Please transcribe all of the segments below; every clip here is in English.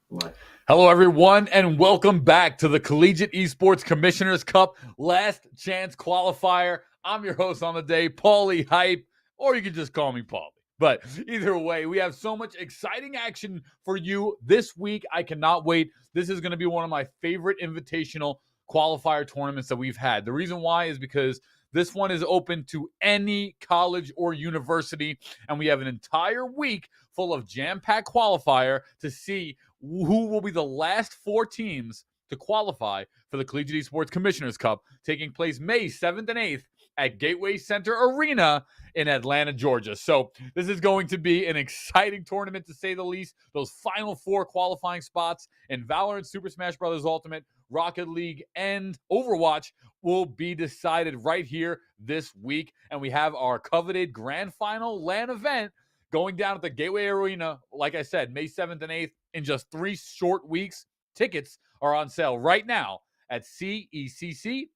What? Hello, everyone, and welcome back to the Collegiate Esports Commissioners Cup Last Chance Qualifier. I'm your host on the day, Paulie Hype, or you can just call me Paulie. But either way, we have so much exciting action for you this week. I cannot wait. This is going to be one of my favorite invitational qualifier tournaments that we've had. The reason why is because this one is open to any college or university, and we have an entire week full of jam-packed qualifier to see who will be the last four teams to qualify for the Collegiate Esports Commissioners Cup, taking place May 7th and 8th at Gateway Center Arena in Atlanta, Georgia. So this is going to be an exciting tournament, to say the least. Those final four qualifying spots in Valorant, Super Smash Bros. Ultimate, Rocket League, and Overwatch will be decided right here this week. And we have our coveted grand final LAN event going down at the Gateway Arena, like I said, May 7th and 8th, in just 3 short weeks. Tickets are on sale right now at CECC.GG.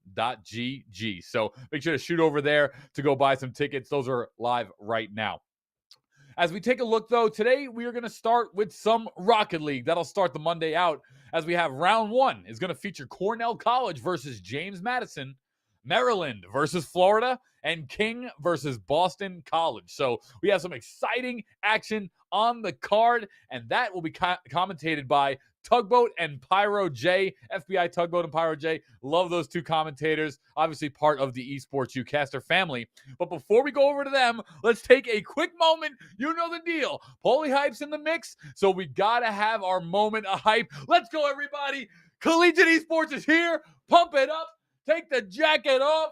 So make sure to shoot over there to go buy some tickets. Those are live right now. As we take a look, though, today we are going to start with some Rocket League. That'll start the Monday out, as we have round one is going to feature Cornell College versus James Madison, Maryland versus Florida, and King versus Boston College. So we have some exciting action on the card, and that will be commentated by Tugboat and Pyro J. FBI Tugboat and Pyro J. Love those two commentators. Obviously part of the Esports Ucaster family. But before we go over to them, let's take a quick moment. You know the deal. Paulie Hype's in the mix, so we got to have our moment of hype. Let's go, everybody. Collegiate Esports is here. Pump it up. Take the jacket off.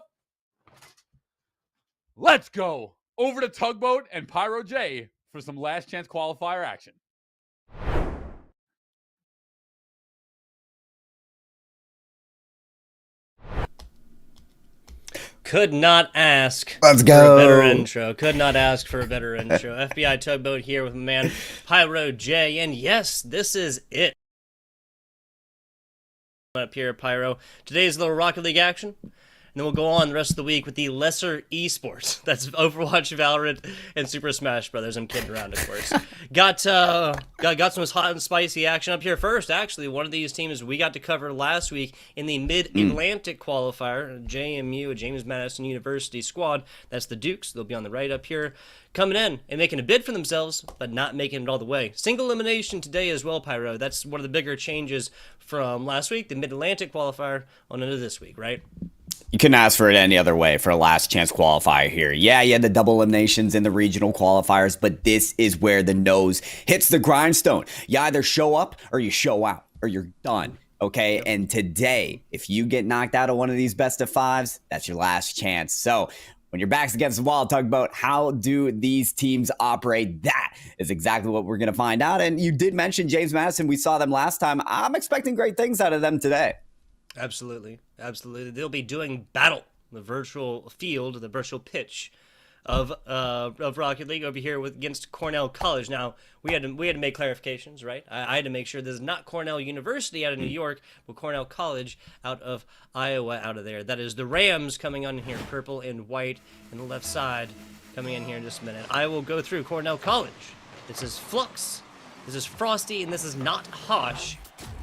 Let's go over to Tugboat and Pyro J for some last chance qualifier action. Could not ask Let's for go. a better intro. Could not ask for a better intro. FBI Tugboat here with my man Pyro J. And yes, this is it. Up here, Pyro. Today's a little Rocket League action. And then we'll go on the rest of the week with the lesser esports. That's Overwatch, Valorant, and Super Smash Brothers. I'm kidding around, of course. Got some hot and spicy action up here first. Actually, one of these teams we got to cover last week in the Mid-Atlantic qualifier, JMU, James Madison University squad. That's the Dukes. They'll be on the right up here, coming in and making a bid for themselves, but not making it all the way. Single elimination today as well, Pyro. That's one of the bigger changes from last week, the Mid-Atlantic qualifier, on into this week, right? You couldn't ask for it any other way for a last chance qualifier here. Yeah, you had the double eliminations in the regional qualifiers, but this is where the nose hits the grindstone. You either show up or you show out or you're done. Okay, and today, if you get knocked out of one of these best of fives, that's your last chance. So when your back's against the wall, Tugboat, how do these teams operate? That is exactly what we're going to find out. And you did mention James Madison. We saw them last time. I'm expecting great things out of them today. Absolutely. Absolutely. They'll be doing Battle, the virtual field, the virtual pitch of Rocket League over here against Cornell College. Now, we had to make clarifications, right? I had to make sure this is not Cornell University out of New York, but Cornell College out of Iowa out of there. That is the Rams coming on here, purple and white, and the left side coming in here in just a minute. I will go through Cornell College. This is Flux. This is Frosty, and this is not Hosh.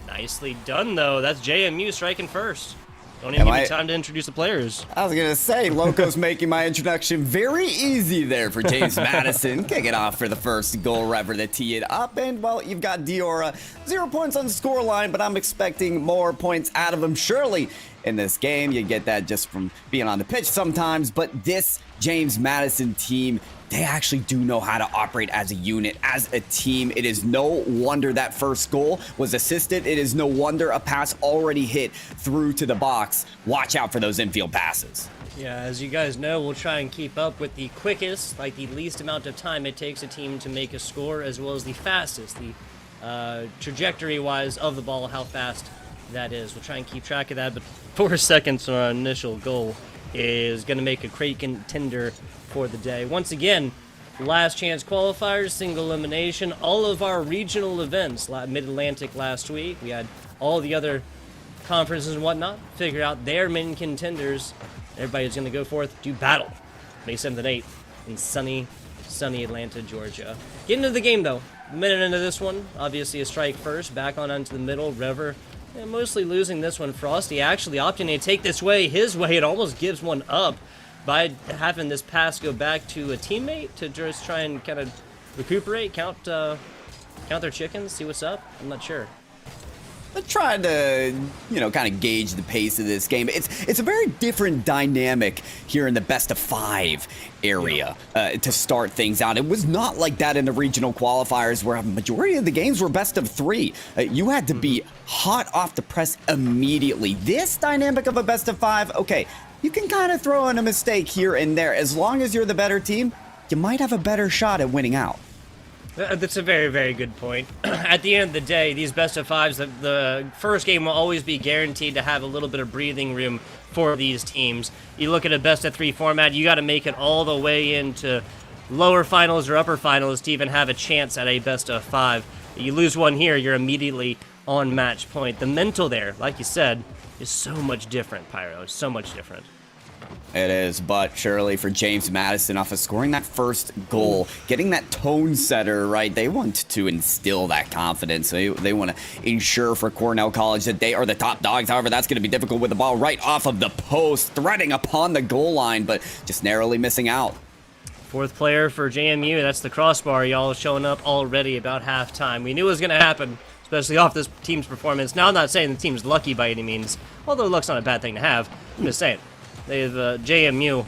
Nicely done, though. That's JMU striking first. Don't even give me time to introduce the players. I was going to say, Loco's making my introduction very easy there for James Madison. Kicking off for the first goal right to tee it up. And, well, you've got Diora. 0 points on the scoreline, but I'm expecting more points out of him, surely, in this game. You get that just from being on the pitch sometimes. But this James Madison team, they actually do know how to operate as a unit, as a team. It is no wonder that first goal was assisted. It is no wonder a pass already hit through to the box. Watch out for those infield passes. Yeah, as you guys know, we'll try and keep up with the quickest, like the least amount of time it takes a team to make a score, as well as the fastest, the trajectory-wise of the ball, how fast that is. We'll try and keep track of that, but 4 seconds on our initial goal is going to make a great contender for the day. Once again, last chance qualifiers, single elimination, all of our regional events, Mid-Atlantic last week. We had all the other conferences and whatnot figure out their main contenders. Everybody's going to go forth, do battle May 7th and 8th in sunny sunny Atlanta, Georgia. Getting into the game, though. A minute into this one, obviously a strike first, back on onto the middle. Rever mostly losing this one. Frosty actually opting to take this way, his way. It almost gives one up by having this pass go back to a teammate to just try and kind of recuperate, count their chickens, see what's up. I'm not sure. I'm trying to, kind of gauge the pace of this game. It's a very different dynamic here in the best of 5 area to start things out. It was not like that in the regional qualifiers where a majority of the games were best of 3. You had to be hot off the press immediately. This dynamic of a best of 5, okay, you can kind of throw in a mistake here and there. As long as you're the better team, you might have a better shot at winning out. That's a very, very good point. At the end of the day, these best of 5s, the first game will always be guaranteed to have a little bit of breathing room for these teams. You look at a best of 3 format, you got to make it all the way into lower finals or upper finals to even have a chance at a best of 5. You lose one here, you're immediately on match point. The mental there, like you said, is so much different, Pyro. It's so much different. It is, but surely for James Madison, off of scoring that first goal, getting that tone setter, right, they want to instill that confidence. They want to ensure for Cornell College that they are the top dogs. However, that's going to be difficult with the ball right off of the post, threading upon the goal line, but just narrowly missing out. 4th player for JMU, that's the crossbar. Y'all showing up already about halftime. We knew it was going to happen, especially off this team's performance. Now, I'm not saying the team's lucky by any means, although luck's not a bad thing to have. I'm just saying. They have JMU,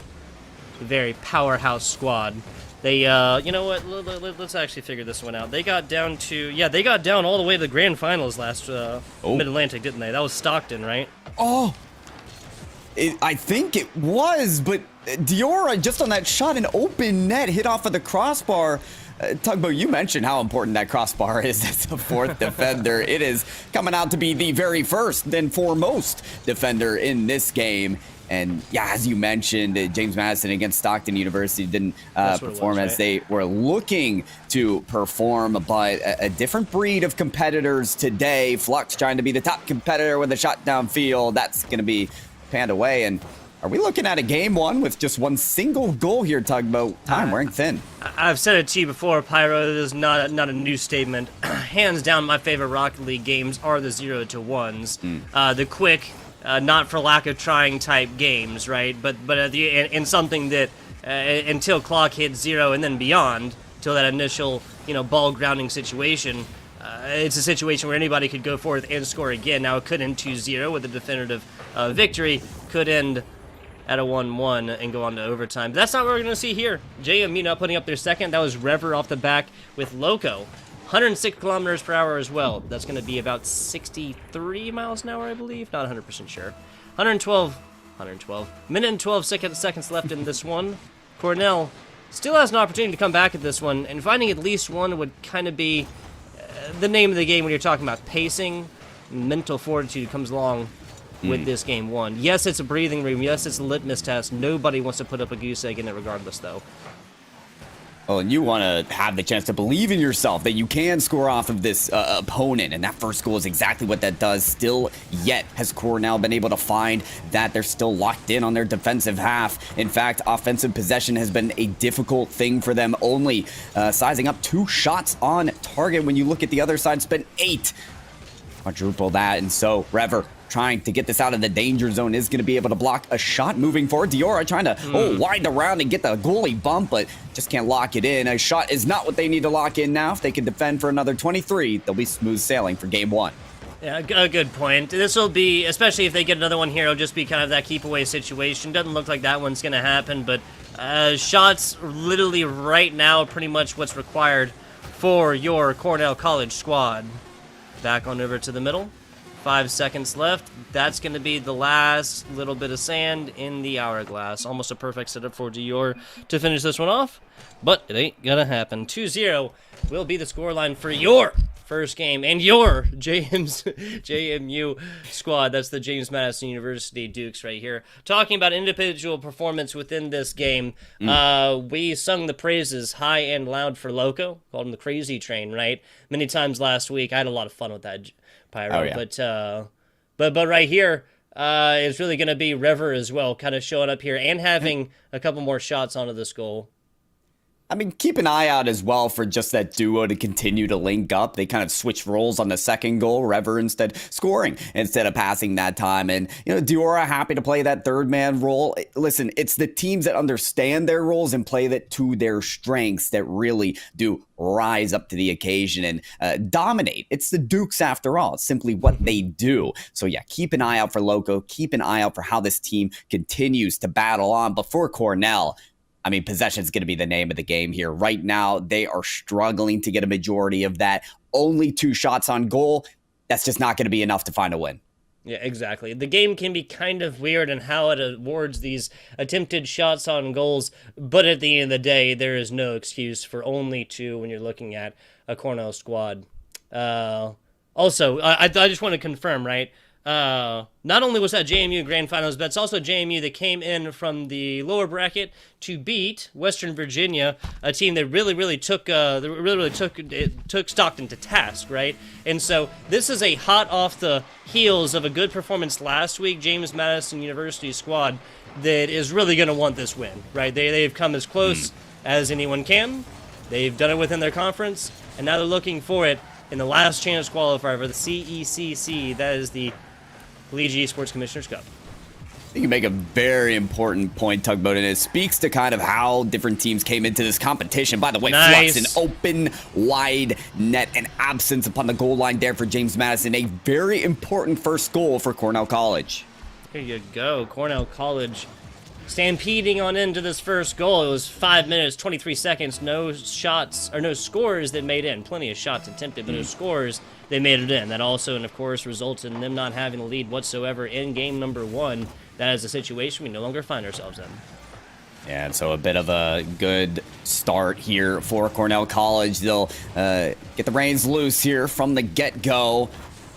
a very powerhouse squad. They, you know what? Let's actually figure this one out. They got down to, they got down all the way to the grand finals last Mid-Atlantic, didn't they? That was Stockton, right? Oh, I think it was, but Diora just on that shot, an open net hit off of the crossbar. Tugboat, you mentioned how important that crossbar is as a 4th defender. It is coming out to be the very first and foremost defender in this game. And yeah, as you mentioned, James Madison against Stockton University didn't perform as they were looking to perform, but a different breed of competitors today. Flux trying to be the top competitor with a shot downfield. That's going to be panned away. And are we looking at a game 1 with just one single goal here, Tugboat? Time wearing thin. I've said it to you before, Pyro. This is not a new statement. Hands down, my favorite Rocket League games are the 0-1s. The quick, not for lack of trying type games, right? But in something that until clock hits 0 and then beyond, till that initial ball grounding situation, it's a situation where anybody could go forth and score again. Now it could end 2-0 with a definitive victory. Could end at a 1-1 and go on to overtime. But that's not what we're going to see here. JMU not putting up their second. That was Rever off the back with Loco. 106 kilometers per hour as well. That's going to be about 63 miles an hour, I believe. Not 100% sure. 112. Minute and 12 seconds left in this one. Cornell still has an opportunity to come back at this one, and finding at least one would kind of be the name of the game when you're talking about pacing. Mental fortitude comes along with this game 1. Yes, it's a breathing room. Yes, it's a litmus test. Nobody wants to put up a goose egg in it regardless, though. Oh, and you want to have the chance to believe in yourself that you can score off of this opponent, and that first goal is exactly what that does. Still yet has Cornell been able to find that they're still locked in on their defensive half. In fact, offensive possession has been a difficult thing for them, only sizing up 2 shots on target. When you look at the other side, spent 8. Quadruple that, and so Rever trying to get this out of the danger zone is going to be able to block a shot moving forward. Diora trying to wind around and get the goalie bump, but just can't lock it in. A shot is not what they need to lock in now. If they can defend for another 23, they'll be smooth sailing for game 1. Yeah, a good point. This will be, especially if they get another one here, it'll just be kind of that keep away situation. Doesn't look like that one's going to happen, but shots literally right now pretty much what's required for your Cornell College squad. Back on over to the middle. 5 seconds left. That's going to be the last little bit of sand in the hourglass. Almost a perfect setup for Dior to finish this one off, but it ain't going to happen. 2-0 will be the scoreline for your first game and your JMU squad. That's the James Madison University Dukes right here. Talking about individual performance within this game, we sung the praises high and loud for Loco, called him the Crazy Train, right? Many times last week. I had a lot of fun with that, Pyro. Oh, yeah. But right here, it's really going to be Rever as well, kind of showing up here and having a couple more shots onto this goal. I mean, keep an eye out as well for just that duo to continue to link up. They kind of switched roles on the second goal. Rever instead scoring instead of passing that time. And, Diora happy to play that third man role. Listen, it's the teams that understand their roles and play that to their strengths that really do rise up to the occasion and dominate. It's the Dukes after all. It's simply what they do. So yeah, keep an eye out for Loco. Keep an eye out for how this team continues to battle on. But for Cornell, I mean, possession is going to be the name of the game here. Right now, they are struggling to get a majority of that. Only 2 shots on goal. That's just not going to be enough to find a win. Yeah, exactly. The game can be kind of weird in how it awards these attempted shots on goals, but at the end of the day, there is no excuse for only 2 when you're looking at a Cornell squad. Also, I just want to confirm, right? Not only was that JMU Grand Finals, but it's also JMU that came in from the lower bracket to beat Western Virginia, a team that really took Stockton to task, right? And so this is a hot off the heels of a good performance last week, James Madison University squad that is really going to want this win, right? They've come as close as anyone can. They've done it within their conference, and now they're looking for it in the last chance qualifier for the CECC. That is the Collegiate Esports Commissioners Cup. I think you make a very important point, Tugboat, and it speaks to kind of how different teams came into this competition. By the way, nice. Flux, an open, wide net, and absence upon the goal line there for James Madison. A very important first goal for Cornell College. Here you go, Cornell College stampeding on into this first goal. It was 5 minutes, 23 seconds, no shots, or no scores that made in. Plenty of shots attempted, but no scores they made it in. That also, and of course, resulted in them not having a lead whatsoever in game number 1. That is a situation we no longer find ourselves in. Yeah, and so a bit of a good start here for Cornell College. They'll get the reins loose here from the get-go.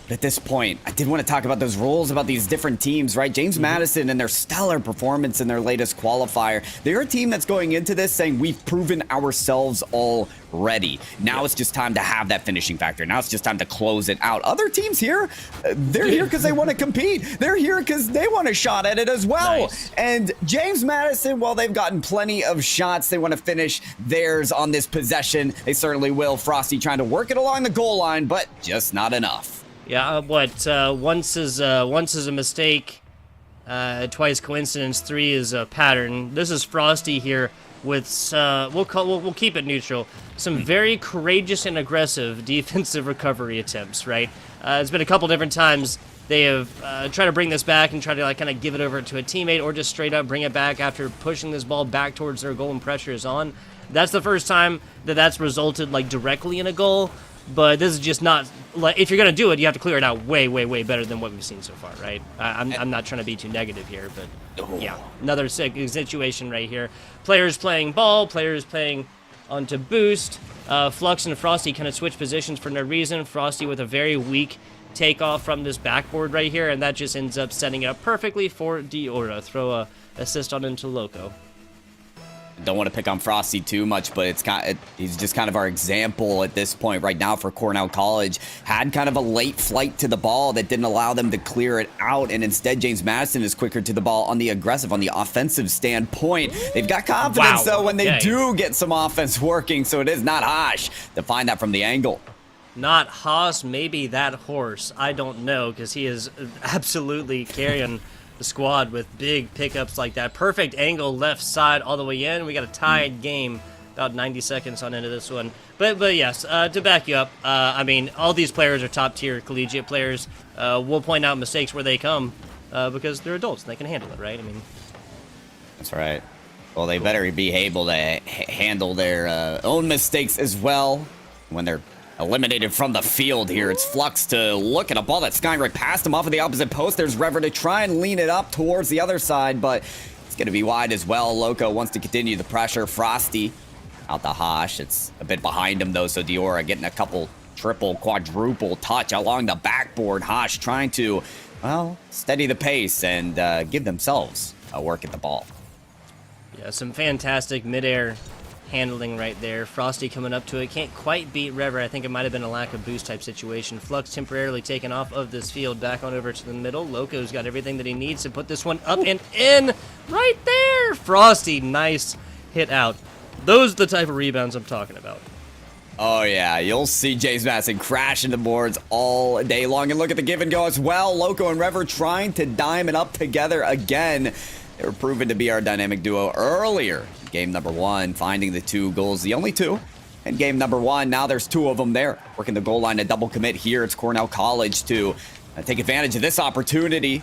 But at this point, I did want to talk about those rules, about these different teams, right? James Madison and their stellar performance in their latest qualifier. They're a team that's going into this saying, we've proven ourselves already. Now it's just time to have that finishing factor. Now it's just time to close it out. Other teams here, they're here because they want to compete. They're here because they want a shot at it as well. Nice. And James Madison, while they've gotten plenty of shots, they want to finish theirs on this possession. They certainly will. Frosty trying to work it along the goal line, but just not enough. Yeah, once is a mistake, twice coincidence, 3 is a pattern. This is Frosty here with we'll keep it neutral. Some very courageous and aggressive defensive recovery attempts. Right, it's been a couple different times they have tried to bring this back and try to kind of give it over to a teammate, or just straight up bring it back after pushing this ball back towards their goal and pressure is on. That's the first time that's resulted directly in a goal. But this is just not, if you're going to do it, you have to clear it out way better than what we've seen so far, right? I'm not trying to be too negative here, but yeah, another situation right here. Players playing ball, players playing onto boost. Flux and Frosty kind of switch positions for no reason. Frosty with a very weak takeoff from this backboard right here, and that just ends up setting it up perfectly for Diora. Throw a assist on into Loco. Don't want to pick on Frosty too much, but he's just kind of our example at this point right now for Cornell College. Had kind of a late flight to the ball that didn't allow them to clear it out, and instead James Madison is quicker to the ball on the aggressive, on the offensive standpoint. They've got confidence though when they do get some offense working, so it is not Hosh to find that from the angle. Not Haas, maybe that horse. I don't know, because he is absolutely carrying the squad with big pickups like that. Perfect angle left side all the way in. We got a tied game about 90 seconds on into this one. But yes, to back you up, I mean, all these players are top tier collegiate players. We'll point out mistakes where they come because they're adults and they can handle it, right? I mean, that's right. Well, they better be able to handle their own mistakes as well when they're eliminated from the field here. It's Flux to look at a ball that's skying right past him off of the opposite post. There's Rever to try and lean it up towards the other side, but it's going to be wide as well. Loco wants to continue the pressure. Frosty out the Hosh. It's a bit behind him, though, so Diora getting a couple triple, quadruple touch along the backboard. Hosh trying to, well, steady the pace and give themselves a work at the ball. Yeah, some fantastic midair handling right there. Frosty coming up to it. Can't quite beat Rever. I think it might have been a lack of boost type situation. Flux temporarily taken off of this field. Back on over to the middle. Loco's got everything that he needs to put this one up and in right there. Frosty, nice hit out Those are the type of rebounds I'm talking about. Oh, yeah. You'll see James Madison crash into boards all day long. And look at the give and go as well. Loco and Rever trying to dime it up together again. They were proven to be our dynamic duo earlier. Game number 1, finding the 2 goals, the only 2. And game number 1, now there's 2 of them there. Working the goal line to double commit here. It's Cornell College to take advantage of this opportunity.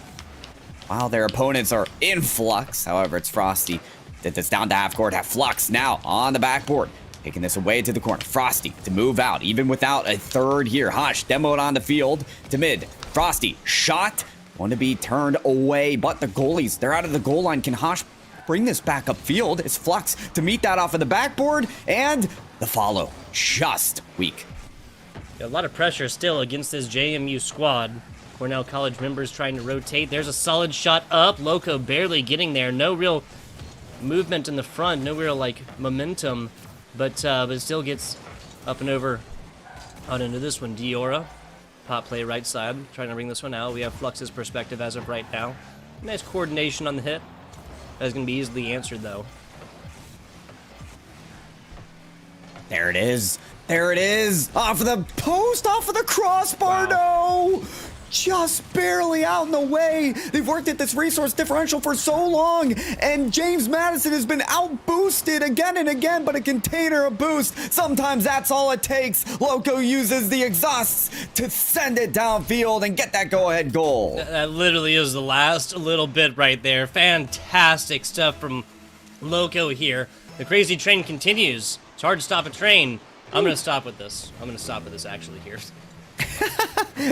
While their opponents are in flux. However, it's Frosty. Did this down to half court. Have Flux now on the backboard. Taking this away to the corner. Frosty to move out, even without a third here. Hosh demoed on the field to mid. Frosty, shot. Want to be turned away, but the goalies, they're out of the goal line. Can Hosh bring this back upfield? It's Flux to meet that off of the backboard, and the follow. Just weak. A lot of pressure still against this JMU squad. Cornell College members trying to rotate. There's a solid shot up. Loco barely getting there. No real movement in the front. No real, like, momentum. But it still gets up and over out into this one. Diora, pop play right side, trying to bring this one out. We have Flux's perspective as of right now. Nice coordination on the hit. That's going to be easily answered, though. There it is. There it is. Off of the post, off of the crossbar. Wow. No. Just barely out in the way. They've worked at this resource differential for so long, and James Madison has been out-boosted again and again, but a container of boost, sometimes that's all it takes. Loco uses the exhausts to send it downfield and get that go-ahead goal. That literally is the last little bit right there. Fantastic stuff from Loco here. The crazy train continues. It's hard to stop a train. I'm going to stop with this. Actually here.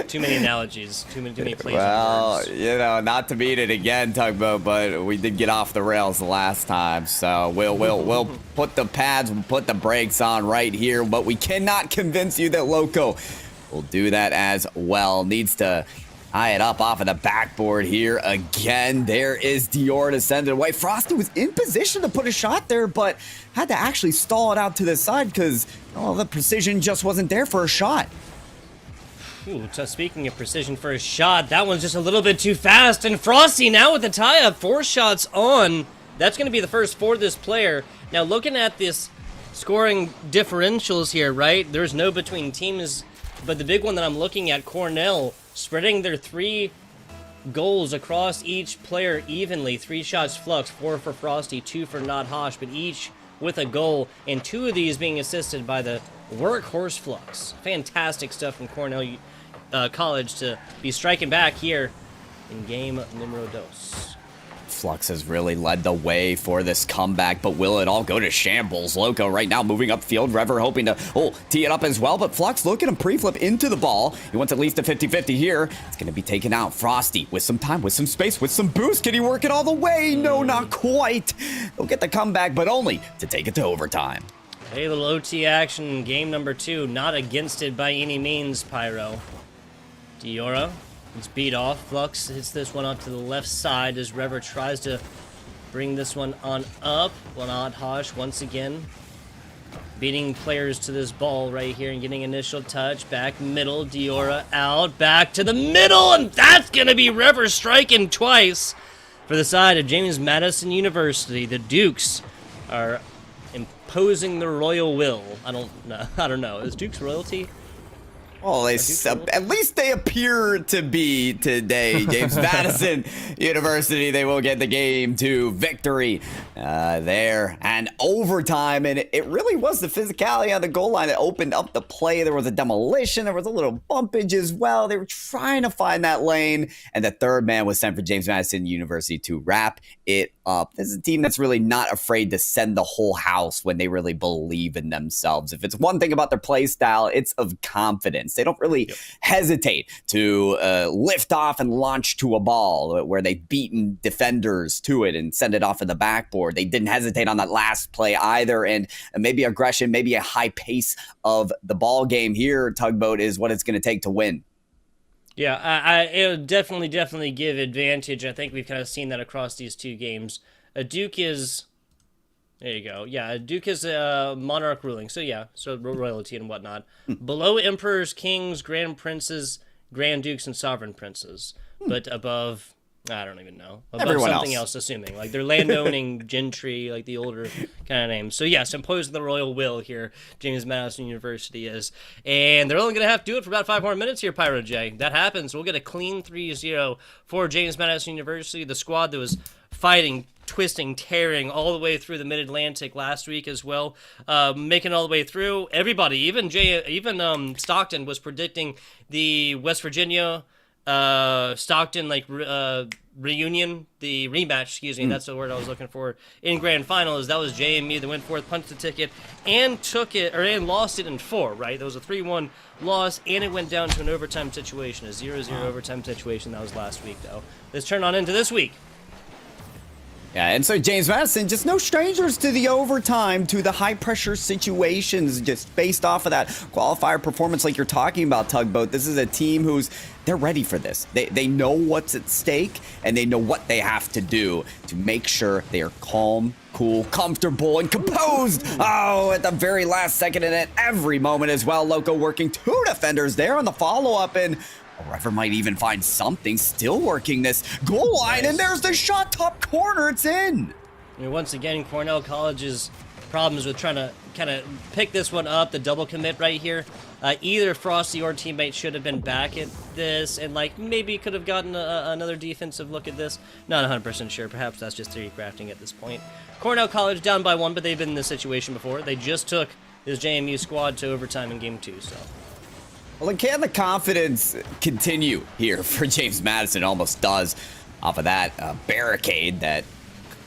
Too many analogies, too many plays. Well, you know, not to beat it again, Tugboat, but we did get off the rails the last time, so we'll put the pads, we'll put the brakes on right here, but we cannot convince you that Loco will do that as well. Needs to tie it up off of the backboard here again. There is Dior to send it away. Frosty was in position to put a shot there, but had to actually stall it out to the side because the precision just wasn't there for a shot. Ooh, so speaking of precision for a shot, that one's just a little bit too fast. And Frosty now with the tie-up, 4 shots on. That's going to be the first for this player. Now, looking at this scoring differentials here, right? There's no between teams, but the big one that I'm looking at, Cornell, spreading their 3 goals across each player evenly. 3 shots Flux, 4 for Frosty, 2 for Not Hosh, but each with a goal, and 2 of these being assisted by the workhorse Flux. Fantastic stuff from Cornell College to be striking back here in game numero dos. Flux has really led the way for this comeback, but will it all go to shambles? Loco right now moving upfield. Rever hoping to tee it up as well, but Flux looking to pre-flip into the ball. He wants at least a 50-50 here. It's going to be taken out. Frosty with some time, with some space, with some boost. Can he work it all the way? No, not quite. He'll get the comeback, but only to take it to overtime. Hey, little OT action in game number 2. Not against it by any means, Pyro. Diora is beat off. Flux hits this one up to the left side as Rever tries to bring this one on up. Well, not Hosh once again. Beating players to this ball right here and getting initial touch. Back middle, Diora out. Back to the middle, and that's going to be Rever striking twice for the side of James Madison University. The Dukes are imposing the royal will. I don't know. Is Duke's royalty? Well, at least they appear to be today. James Madison University, they will get the game to victory there and overtime. And it really was the physicality on the goal line that opened up the play. There was a demolition. There was a little bumpage as well. They were trying to find that lane. And the third man was sent for James Madison University to wrap it up. This is a team that's really not afraid to send the whole house when they really believe in themselves. If it's one thing about their play style, it's of confidence. They don't really hesitate to lift off and launch to a ball where they've beaten defenders to it and send it off of the backboard. They didn't hesitate on that last play either. And maybe aggression, maybe a high pace of the ball game here, Tugboat, is what it's going to take to win. Yeah, it would definitely give advantage. I think we've kind of seen that across these 2 games. Duke is... There you go. Yeah, Duke is monarch ruling. So yeah, so royalty and whatnot. Below emperors, kings, grand princes, grand dukes, and sovereign princes. But above I don't even know. Above Everyone something else. assuming. Like they're landowning gentry, like the older kind of names. So yes, imposing the royal will here, James Madison University is. And they're only going to have to do it for about 5 more minutes here, Pyro J. That happens. We'll get a clean 3-0 for James Madison University, the squad that was fighting, twisting, tearing all the way through the Mid-Atlantic last week as well, making it all the way through. Everybody, even Stockton was predicting the West Virginia Stockton reunion, the rematch, excuse me, that's the word I was looking for, in grand finals. That was JMU that went forth, punched the ticket, and lost it in 4, right? There was a 3-1 loss, and it went down to an overtime situation, a 0-0 overtime situation. That was last week, though. Let's turn on into this week. Yeah, and so James Madison, just no strangers to the overtime, to the high-pressure situations, just based off of that qualifier performance like you're talking about, Tugboat. This is a team they're ready for this. They know what's at stake, and they know what they have to do to make sure they are calm, cool, comfortable, and composed. Oh, at the very last second and at every moment as well. Loco working 2 defenders there on the follow-up, and Rever might even find something, still working this goal line, and there's the shot, top corner, it's in. I mean, once again, Cornell College's problems with trying to kind of pick this one up, the double commit right here. Either Frosty or teammate should have been back at this, and maybe could have gotten another defensive look at this. Not 100% sure. Perhaps that's just theory crafting at this point. Cornell College down by 1, but they've been in this situation before. They just took this JMU squad to overtime in Game 2, so... Well, and can the confidence continue here for James Madison? It almost does off of that barricade that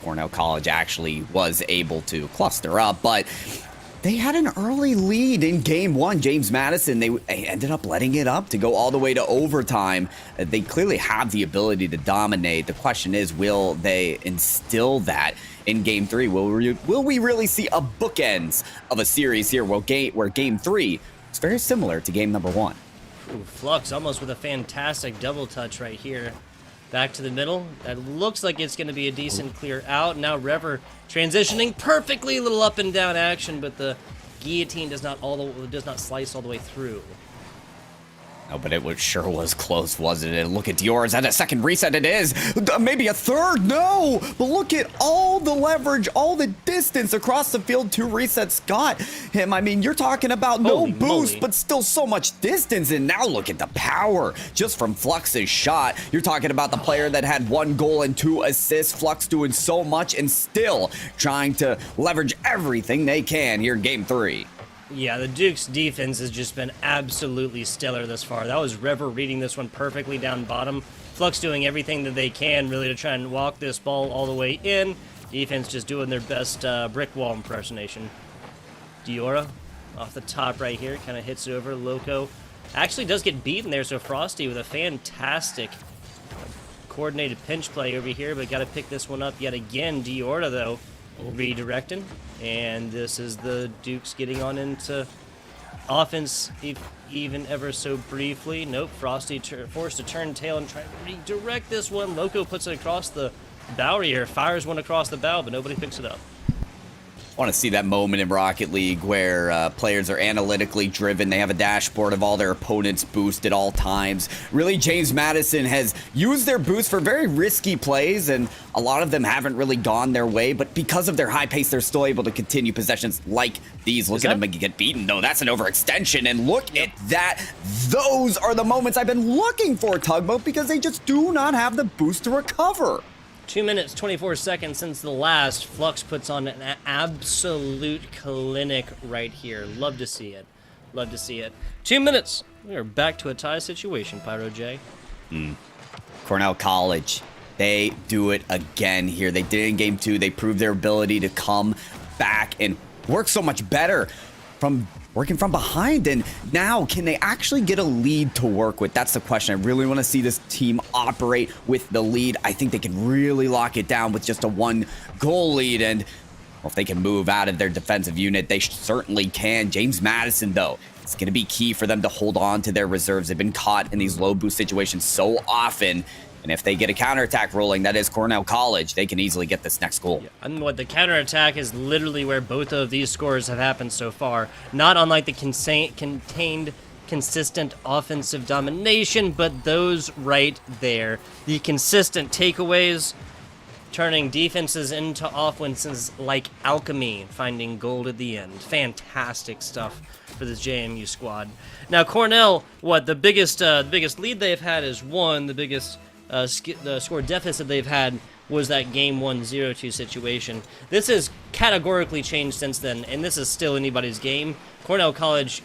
Cornell College actually was able to cluster up. But they had an early lead in Game 1. James Madison, they ended up letting it up to go all the way to overtime. They clearly have the ability to dominate. The question is, will they instill that in Game 3? Will we really see a bookends of a series here where Game 3 it's very similar to game number 1. Ooh, Flux almost with a fantastic double touch right here. Back to the middle. That looks like it's going to be a decent clear out. Now Rever transitioning perfectly, a little up and down action, but the guillotine does not slice all the way through. Oh, but it sure was close, wasn't it? Look at Dior's at a second reset. It is. Maybe a third. No. But look at all the leverage, all the distance across the field. 2 resets got him. I mean, you're talking about no boost, but still so much distance. And now look at the power just from Flux's shot. You're talking about the player that had 1 goal and 2 assists. Flux doing so much and still trying to leverage everything they can here in Game 3. Yeah, the Duke's defense has just been absolutely stellar thus far. That was Rever reading this one perfectly down bottom. Flux doing everything that they can really to try and walk this ball all the way in. Defense just doing their best brick wall impersonation. Diora off the top right here, kind of hits it over. Loco actually does get beaten there, so Frosty with a fantastic coordinated pinch play over here, but got to pick this one up yet again. Diora, though, redirecting, and this is the Dukes getting on into offense even ever so briefly. Nope, Frosty forced to turn tail and try to redirect this one. Loco puts it across the bow here, fires one across the bow, but nobody picks it up. I want to see that moment in Rocket League where players are analytically driven. They have a dashboard of all their opponents' boost at all times. Really, James Madison has used their boost for very risky plays, and a lot of them haven't really gone their way. But because of their high pace, they're still able to continue possessions like these. Look at them get beaten. No, that's an overextension. And look at that. Those are the moments I've been looking for, Tugboat, because they just do not have the boost to recover. 2 minutes, 24 seconds since the last. Flux puts on an absolute clinic right here. Love to see it. Love to see it. 2 minutes. We are back to a tie situation, Pyro J. Cornell College, they do it again here. They did it in Game 2. They proved their ability to come back and work so much better from working from behind. And now, can they actually get a lead to work with? That's the question. I really want to see this team operate with the lead. I think they can really lock it down with just a 1-goal lead. And well, if they can move out of their defensive unit, they certainly can. James Madison, though, it's going to be key for them to hold on to their reserves. They've been caught in these low boost situations so often. And if they get a counterattack rolling, that is Cornell College, they can easily get this next goal. Yeah, and what the counterattack is literally where both of these scores have happened so far. Not unlike the contained consistent offensive domination, but those right there, the consistent takeaways, turning defenses into offenses like alchemy, finding gold at the end. Fantastic stuff for this JMU squad. Now Cornell, the biggest lead they've had is 1. The biggest the score deficit they've had was that game 1 0-2 situation. This has categorically changed since then, and this is still anybody's game. Cornell College,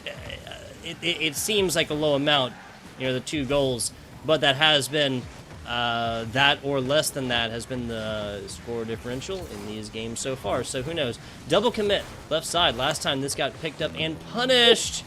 it seems like a low amount, the 2 goals, but that has been that or less than that has been the score differential in these games so far. So who knows? Double commit, left side. Last time this got picked up and punished.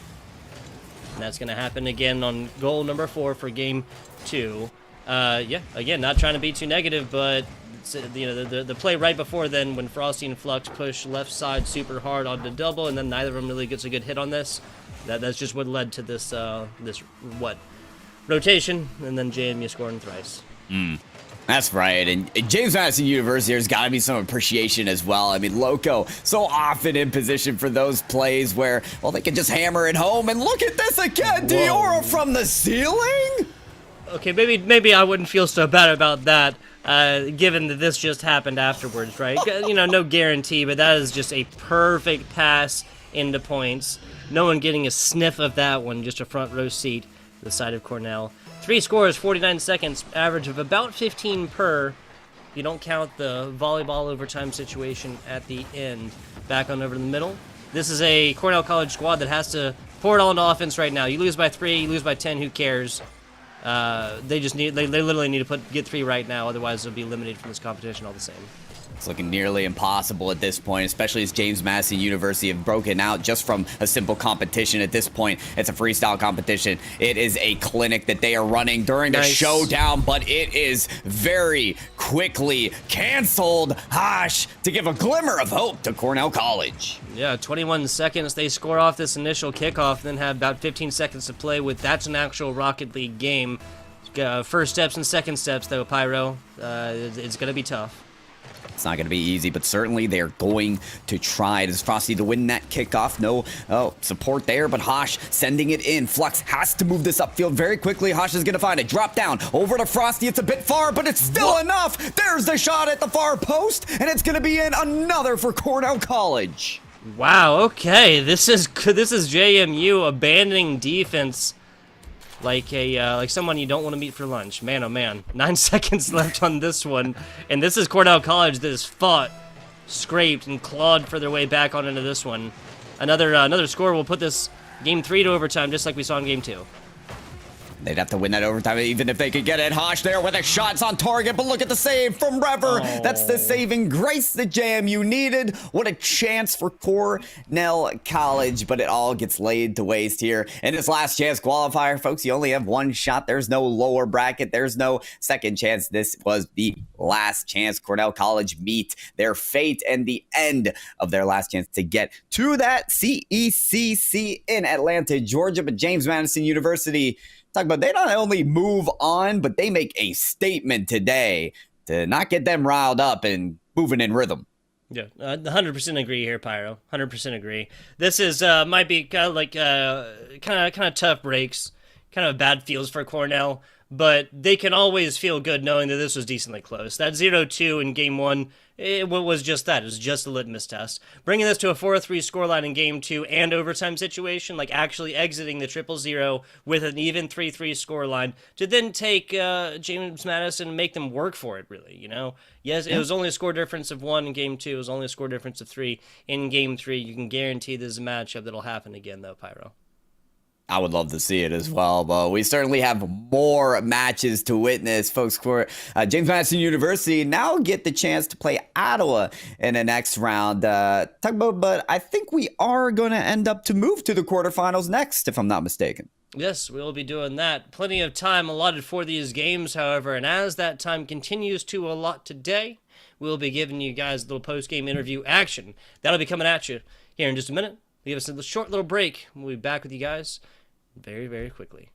And that's going to happen again on goal number 4 for game 2. Again, not trying to be too negative, but the play right before then when Frosty and Flux push left side super hard on the double, and then neither of them really gets a good hit on this. That's just what led to this rotation, and then JMU scoring thrice. That's right, and James Madison University, there's got to be some appreciation as well. I mean, Loco so often in position for those plays where, well, they can just hammer it home, and look at this again, Diora from the ceiling? Okay, maybe I wouldn't feel so bad about that, given that this just happened afterwards, right? No guarantee, but that is just a perfect pass into points. No one getting a sniff of that one, just a front row seat to the side of Cornell. 3 scores, 49 seconds, average of about 15 per. If you don't count the volleyball overtime situation at the end. Back on over to the middle. This is a Cornell College squad that has to pour it all into offense right now. You lose by 3, you lose by 10, who cares? They literally need to get 3 right now, otherwise they'll be eliminated from this competition all the same. It's looking nearly impossible at this point, especially as James Madison University have broken out just from a simple competition. At this point, it's a freestyle competition. It is a clinic that they are running during the showdown, but it is very quickly canceled. Hosh, to give a glimmer of hope to Cornell College. Yeah, 21 seconds. They score off this initial kickoff, then have about 15 seconds to play with. That's an actual Rocket League game. First steps and second steps, though, Pyro. It's going to be tough. It's not going to be easy, but certainly they're going to try. Does Frosty to win that kickoff? No support there, but Hosh sending it in. Flux has to move this upfield very quickly. Hosh is going to find it. Drop down over to Frosty. It's a bit far, but it's still enough. There's the shot at the far post, and it's going to be in another for Cornell College. Wow, okay. This is JMU abandoning defense like someone you don't want to meet for lunch. Man, oh man. 9 seconds left on this one. And this is Cornell College that has fought, scraped, and clawed for their way back on into this one. Another score will put this game 3 to overtime, just like we saw in game 2. They'd have to win that overtime even if they could get it. Hosh there with a shot's on target, but look at the save from Rever. Oh. That's the saving grace that JMU needed. What a chance for Cornell College, but it all gets laid to waste here. In this last chance qualifier, folks, you only have 1 shot. There's no lower bracket. There's no second chance. This was the last chance. Cornell College meet their fate and the end of their last chance to get to that CECC in Atlanta, Georgia. But James Madison University, talk about, they not only move on, but they make a statement today to not get them riled up and moving in rhythm. Yeah, 100% agree here, Pyro. 100% agree. This is might be kind of tough breaks, kind of bad feels for Cornell, but they can always feel good knowing that this was decently close. That 0-2 in game 1, it was just that. It was just a litmus test. Bringing this to a 4-3 scoreline in game 2 and overtime situation, like actually exiting the 0-0 with an even 3-3 scoreline, to then take James Madison and make them work for it, really, Yes, it was only a score difference of 1 in game 2. It was only a score difference of 3 in game 3. You can guarantee this is a matchup that'll happen again, though, Pyro. I would love to see it as well, but we certainly have more matches to witness. Folks, for James Madison University now get the chance to play Ottawa in the next round. But I think we are going to end up to move to the quarterfinals next, if I'm not mistaken. Yes, we'll be doing that. Plenty of time allotted for these games, however, and as that time continues to allot today, we'll be giving you guys a little post-game interview action. That'll be coming at you here in just a minute. Give us a short little break. We'll be back with you guys very, very quickly.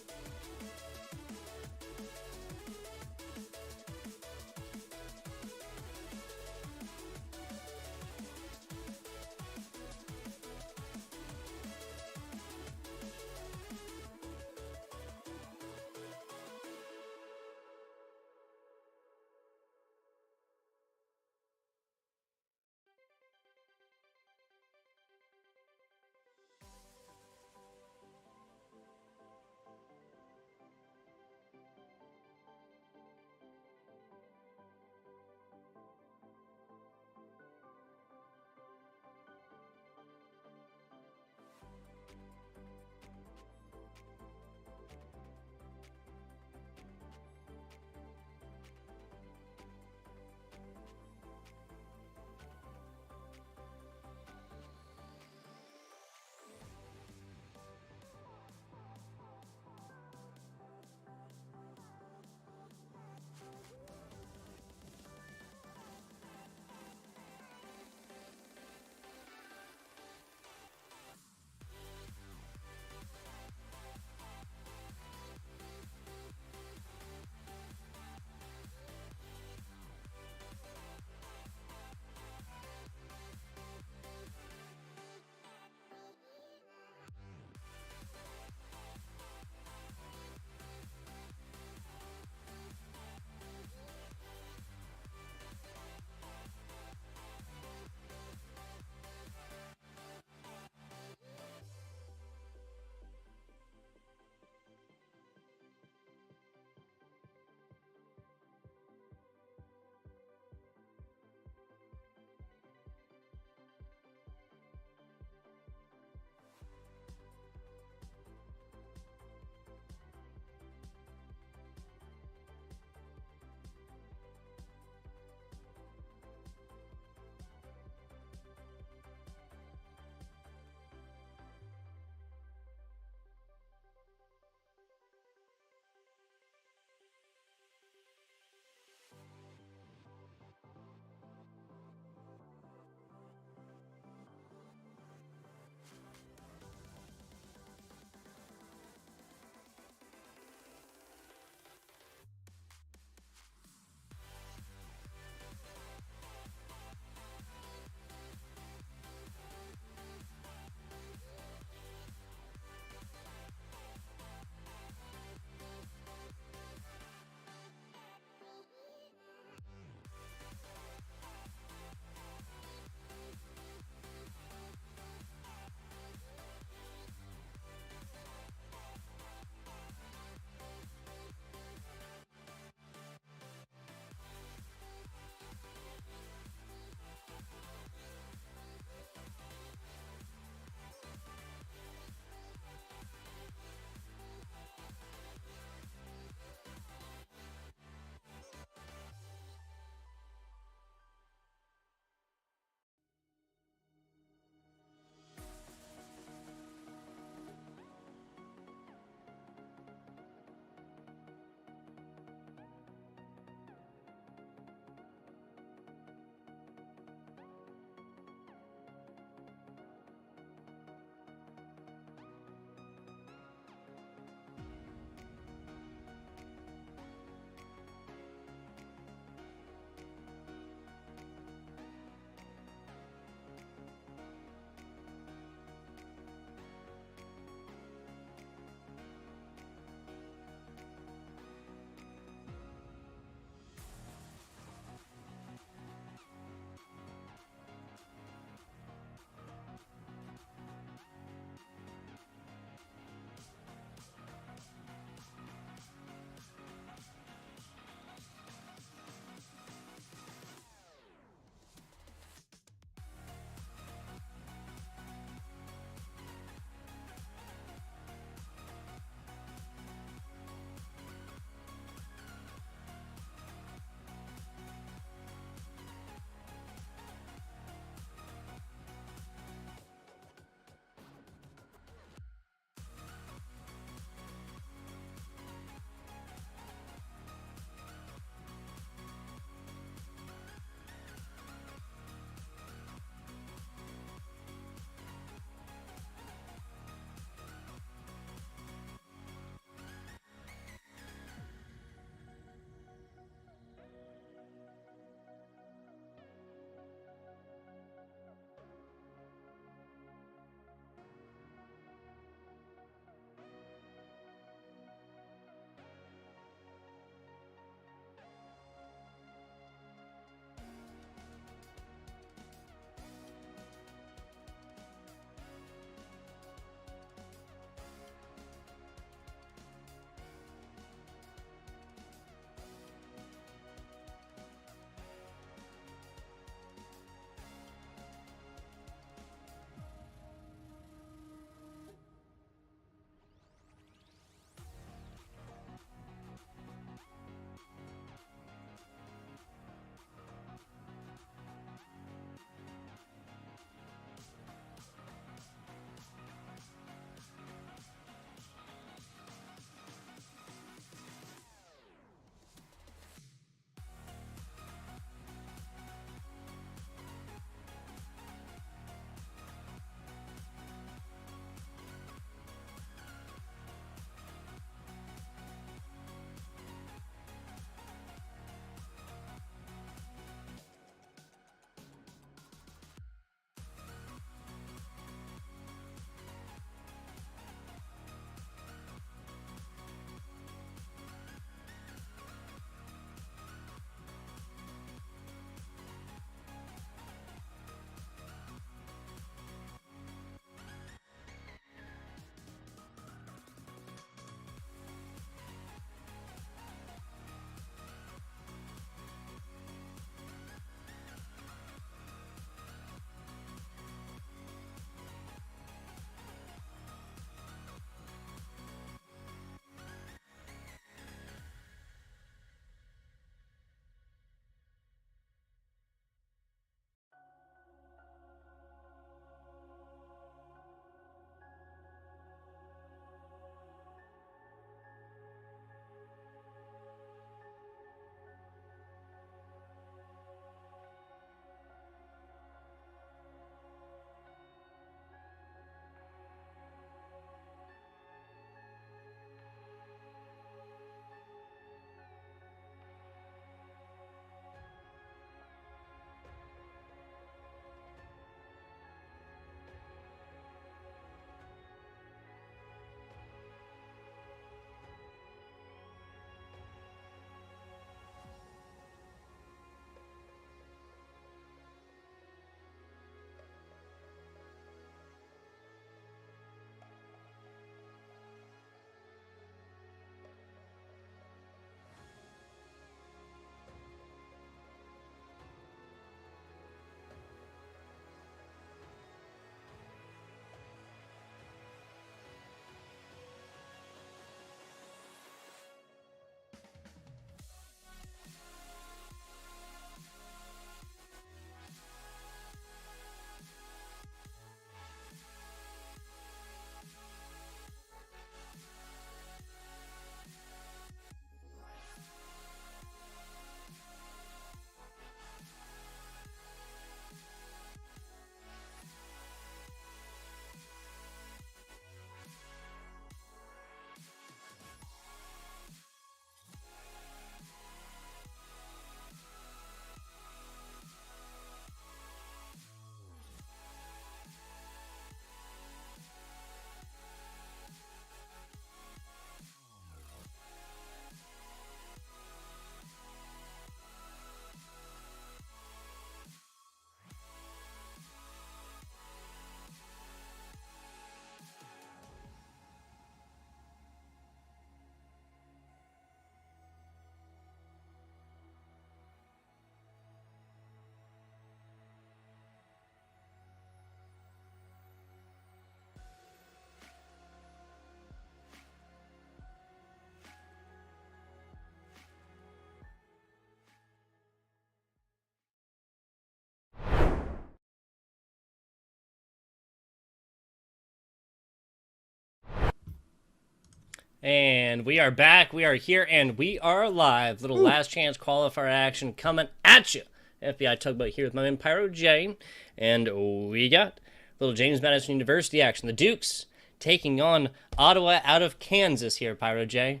And we are back, we are here, and we are live. Little last chance qualifier action coming at you. FBI Tugboat here with my man Pyro J. And we got little James Madison University action. The Dukes taking on Ottawa out of Kansas here, Pyro J.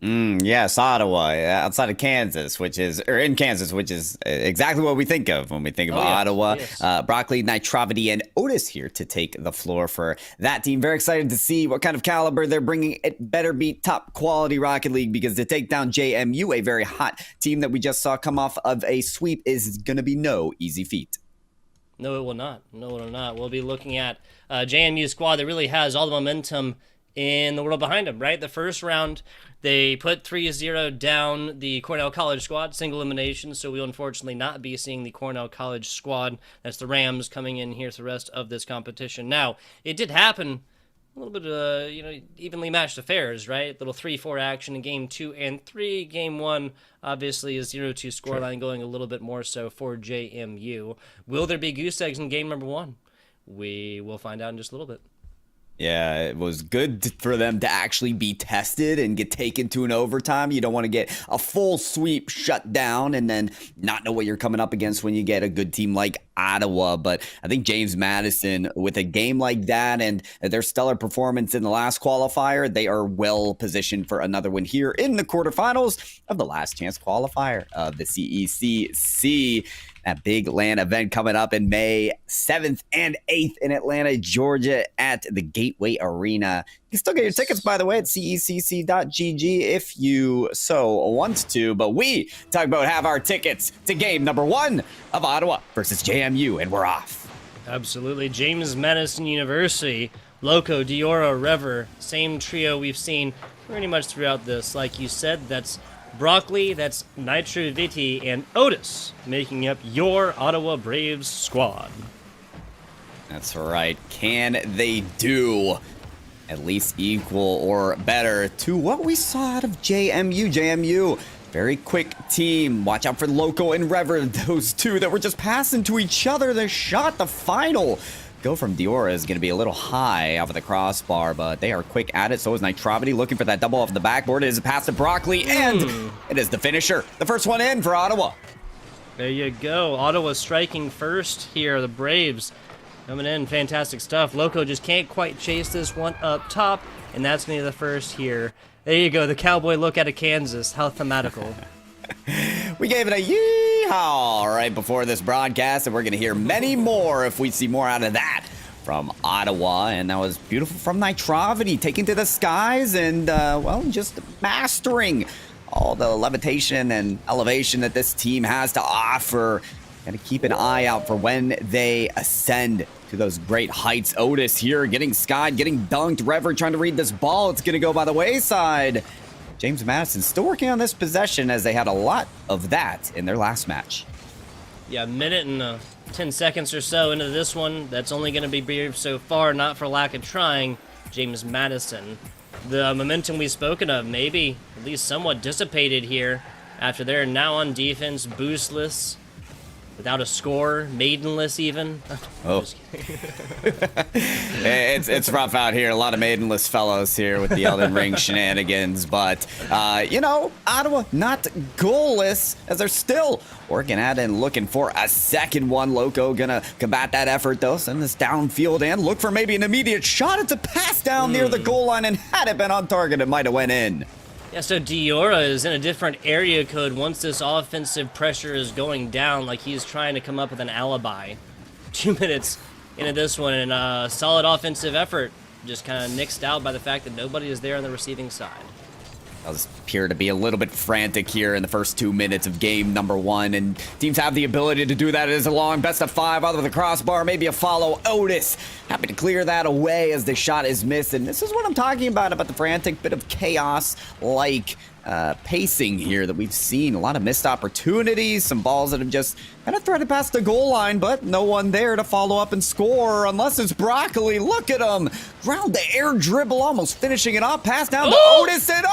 Yes, Ottawa, outside of Kansas, in Kansas, which is exactly what we think of when we think of Ottawa. Yes. Broccoli, Nitrovity, and Otis here to take the floor for that team. Very excited to see what kind of caliber they're bringing. It better be top quality Rocket League, because to take down JMU, a very hot team that we just saw come off of a sweep, is going to be no easy feat. No, it will not. No, it will not. We'll be looking at JMU squad that really has all the momentum in the world behind them, right? The first round, they put 3-0 down the Cornell College squad, single elimination, so we'll unfortunately not be seeing the Cornell College squad. That's the Rams coming in here for the rest of this competition. Now, it did happen a little bit, evenly matched affairs, right? Little 3-4 action in Game 2 and 3. Game 1, obviously, is 0-2 scoreline, going a little bit more so for JMU. Will there be goose eggs in Game number 1? We will find out in just a little bit. Yeah, it was good for them to actually be tested and get taken to an overtime. You don't want to get a full sweep shut down and then not know what you're coming up against when you get a good team like Ottawa. But I think James Madison, with a game like that and their stellar performance in the last qualifier, they are well positioned for another win here in the quarterfinals of the last chance qualifier of the CECC. That big LAN event coming up in May 7th and 8th in Atlanta, Georgia at the Gateway Arena. You can still get your tickets, by the way, at cecc.gg if you so want to. But we, Tugboat, have our tickets to game number 1 of Ottawa versus JMU, and we're off. Absolutely. James Madison University, Loco, Diora, Rever, same trio we've seen pretty much throughout this. Like you said, that's Broccoli, that's Nitrovity, and Otis making up your Ottawa Braves squad. That's right. Can they do at least equal or better to what we saw out of JMU? JMU, very quick team. Watch out for Loco and Rever, those two that were just passing to each other. The shot, the final go from Diora is going to be a little high off of the crossbar, but they are quick at it. So is Nitrovity, looking for that double off the backboard. It is a pass to Broccoli, and it is the finisher. The first one in for Ottawa. There you go. Ottawa striking first here. The Braves coming in. Fantastic stuff. Loco just can't quite chase this one up top, and that's going to be the first here. There you go. The cowboy look out of Kansas. How thematical. We gave it a yeehaw right before this broadcast, and we're going to hear many more if we see more out of that from Ottawa. And that was beautiful from Nitrovity, taking to the skies and, just mastering all the levitation and elevation that this team has to offer. Got to keep an eye out for when they ascend to those great heights. Otis here getting skied, getting dunked. Rever trying to read this ball. It's going to go by the wayside. James Madison still working on this possession, as they had a lot of that in their last match. Yeah, a minute and 10 seconds or so into this one. That's only going to be brief so far, not for lack of trying. James Madison. The momentum we've spoken of, maybe at least somewhat dissipated here after they're now on defense, boostless, without a score, maidenless even. Oh. It's rough out here. A lot of maidenless fellows here with the Elden Ring shenanigans. But, Ottawa not goalless, as they're still working at it and looking for a second one. Loco gonna combat that effort, though. Send this downfield and look for maybe an immediate shot. It's a pass down near the goal line, and had it been on target, it might have went in. Yeah, so Diora is in a different area code once this offensive pressure is going down, like he's trying to come up with an alibi. 2 minutes into this one, and a solid offensive effort just kind of nixed out by the fact that nobody is there on the receiving side. Does appear to be a little bit frantic here in the first 2 minutes of game number 1, and teams have the ability to do that. It is a long best of 5 out of the crossbar, maybe a follow. Otis happy to clear that away as the shot is missed, and this is what I'm talking about the frantic bit of chaos like pacing here that we've seen. A lot of missed opportunities, some balls that have just kind of threaded past the goal line, but no one there to follow up and score unless it's Broccoli. Look at him. Ground the air dribble, almost finishing it off. Pass down to Otis, and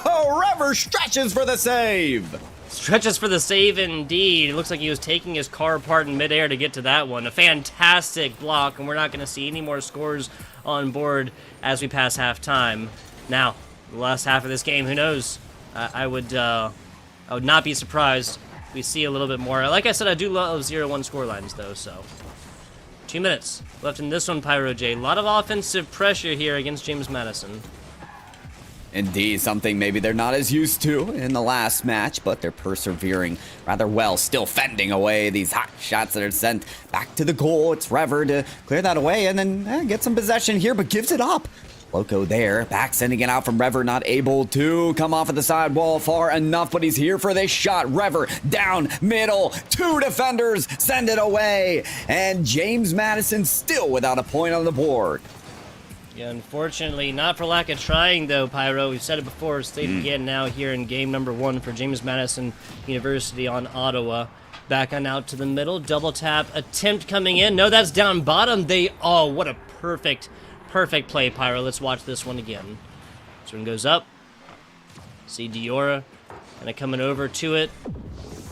Rever stretches for the save. Stretches for the save indeed. It looks like he was taking his car apart in midair to get to that one. A fantastic block, and we're not going to see any more scores on board as we pass halftime. Now, the last half of this game. Who knows? I would not be surprised if we see a little bit more. Like I said, I do love 0-1 score lines, though, so. 2 minutes left in this one, Pyro J. A lot of offensive pressure here against James Madison. Indeed, something maybe they're not as used to in the last match, but they're persevering rather well, still fending away these hot shots that are sent back to the goal. It's Rever to clear that away and then get some possession here, but gives it up. Loco there, back sending it out from Rever, not able to come off of the side wall far enough, but he's here for this shot. Rever down middle, 2 defenders send it away, and James Madison still without a point on the board. Yeah, unfortunately, not for lack of trying, though, Pyro. We've said it before, state it again now here in game number 1 for James Madison University on Ottawa. Back on out to the middle, double tap attempt coming in. No, that's down bottom. Oh, what a perfect play, Pyro. Let's watch this one again. This one goes up. See Diora kind of coming over to it.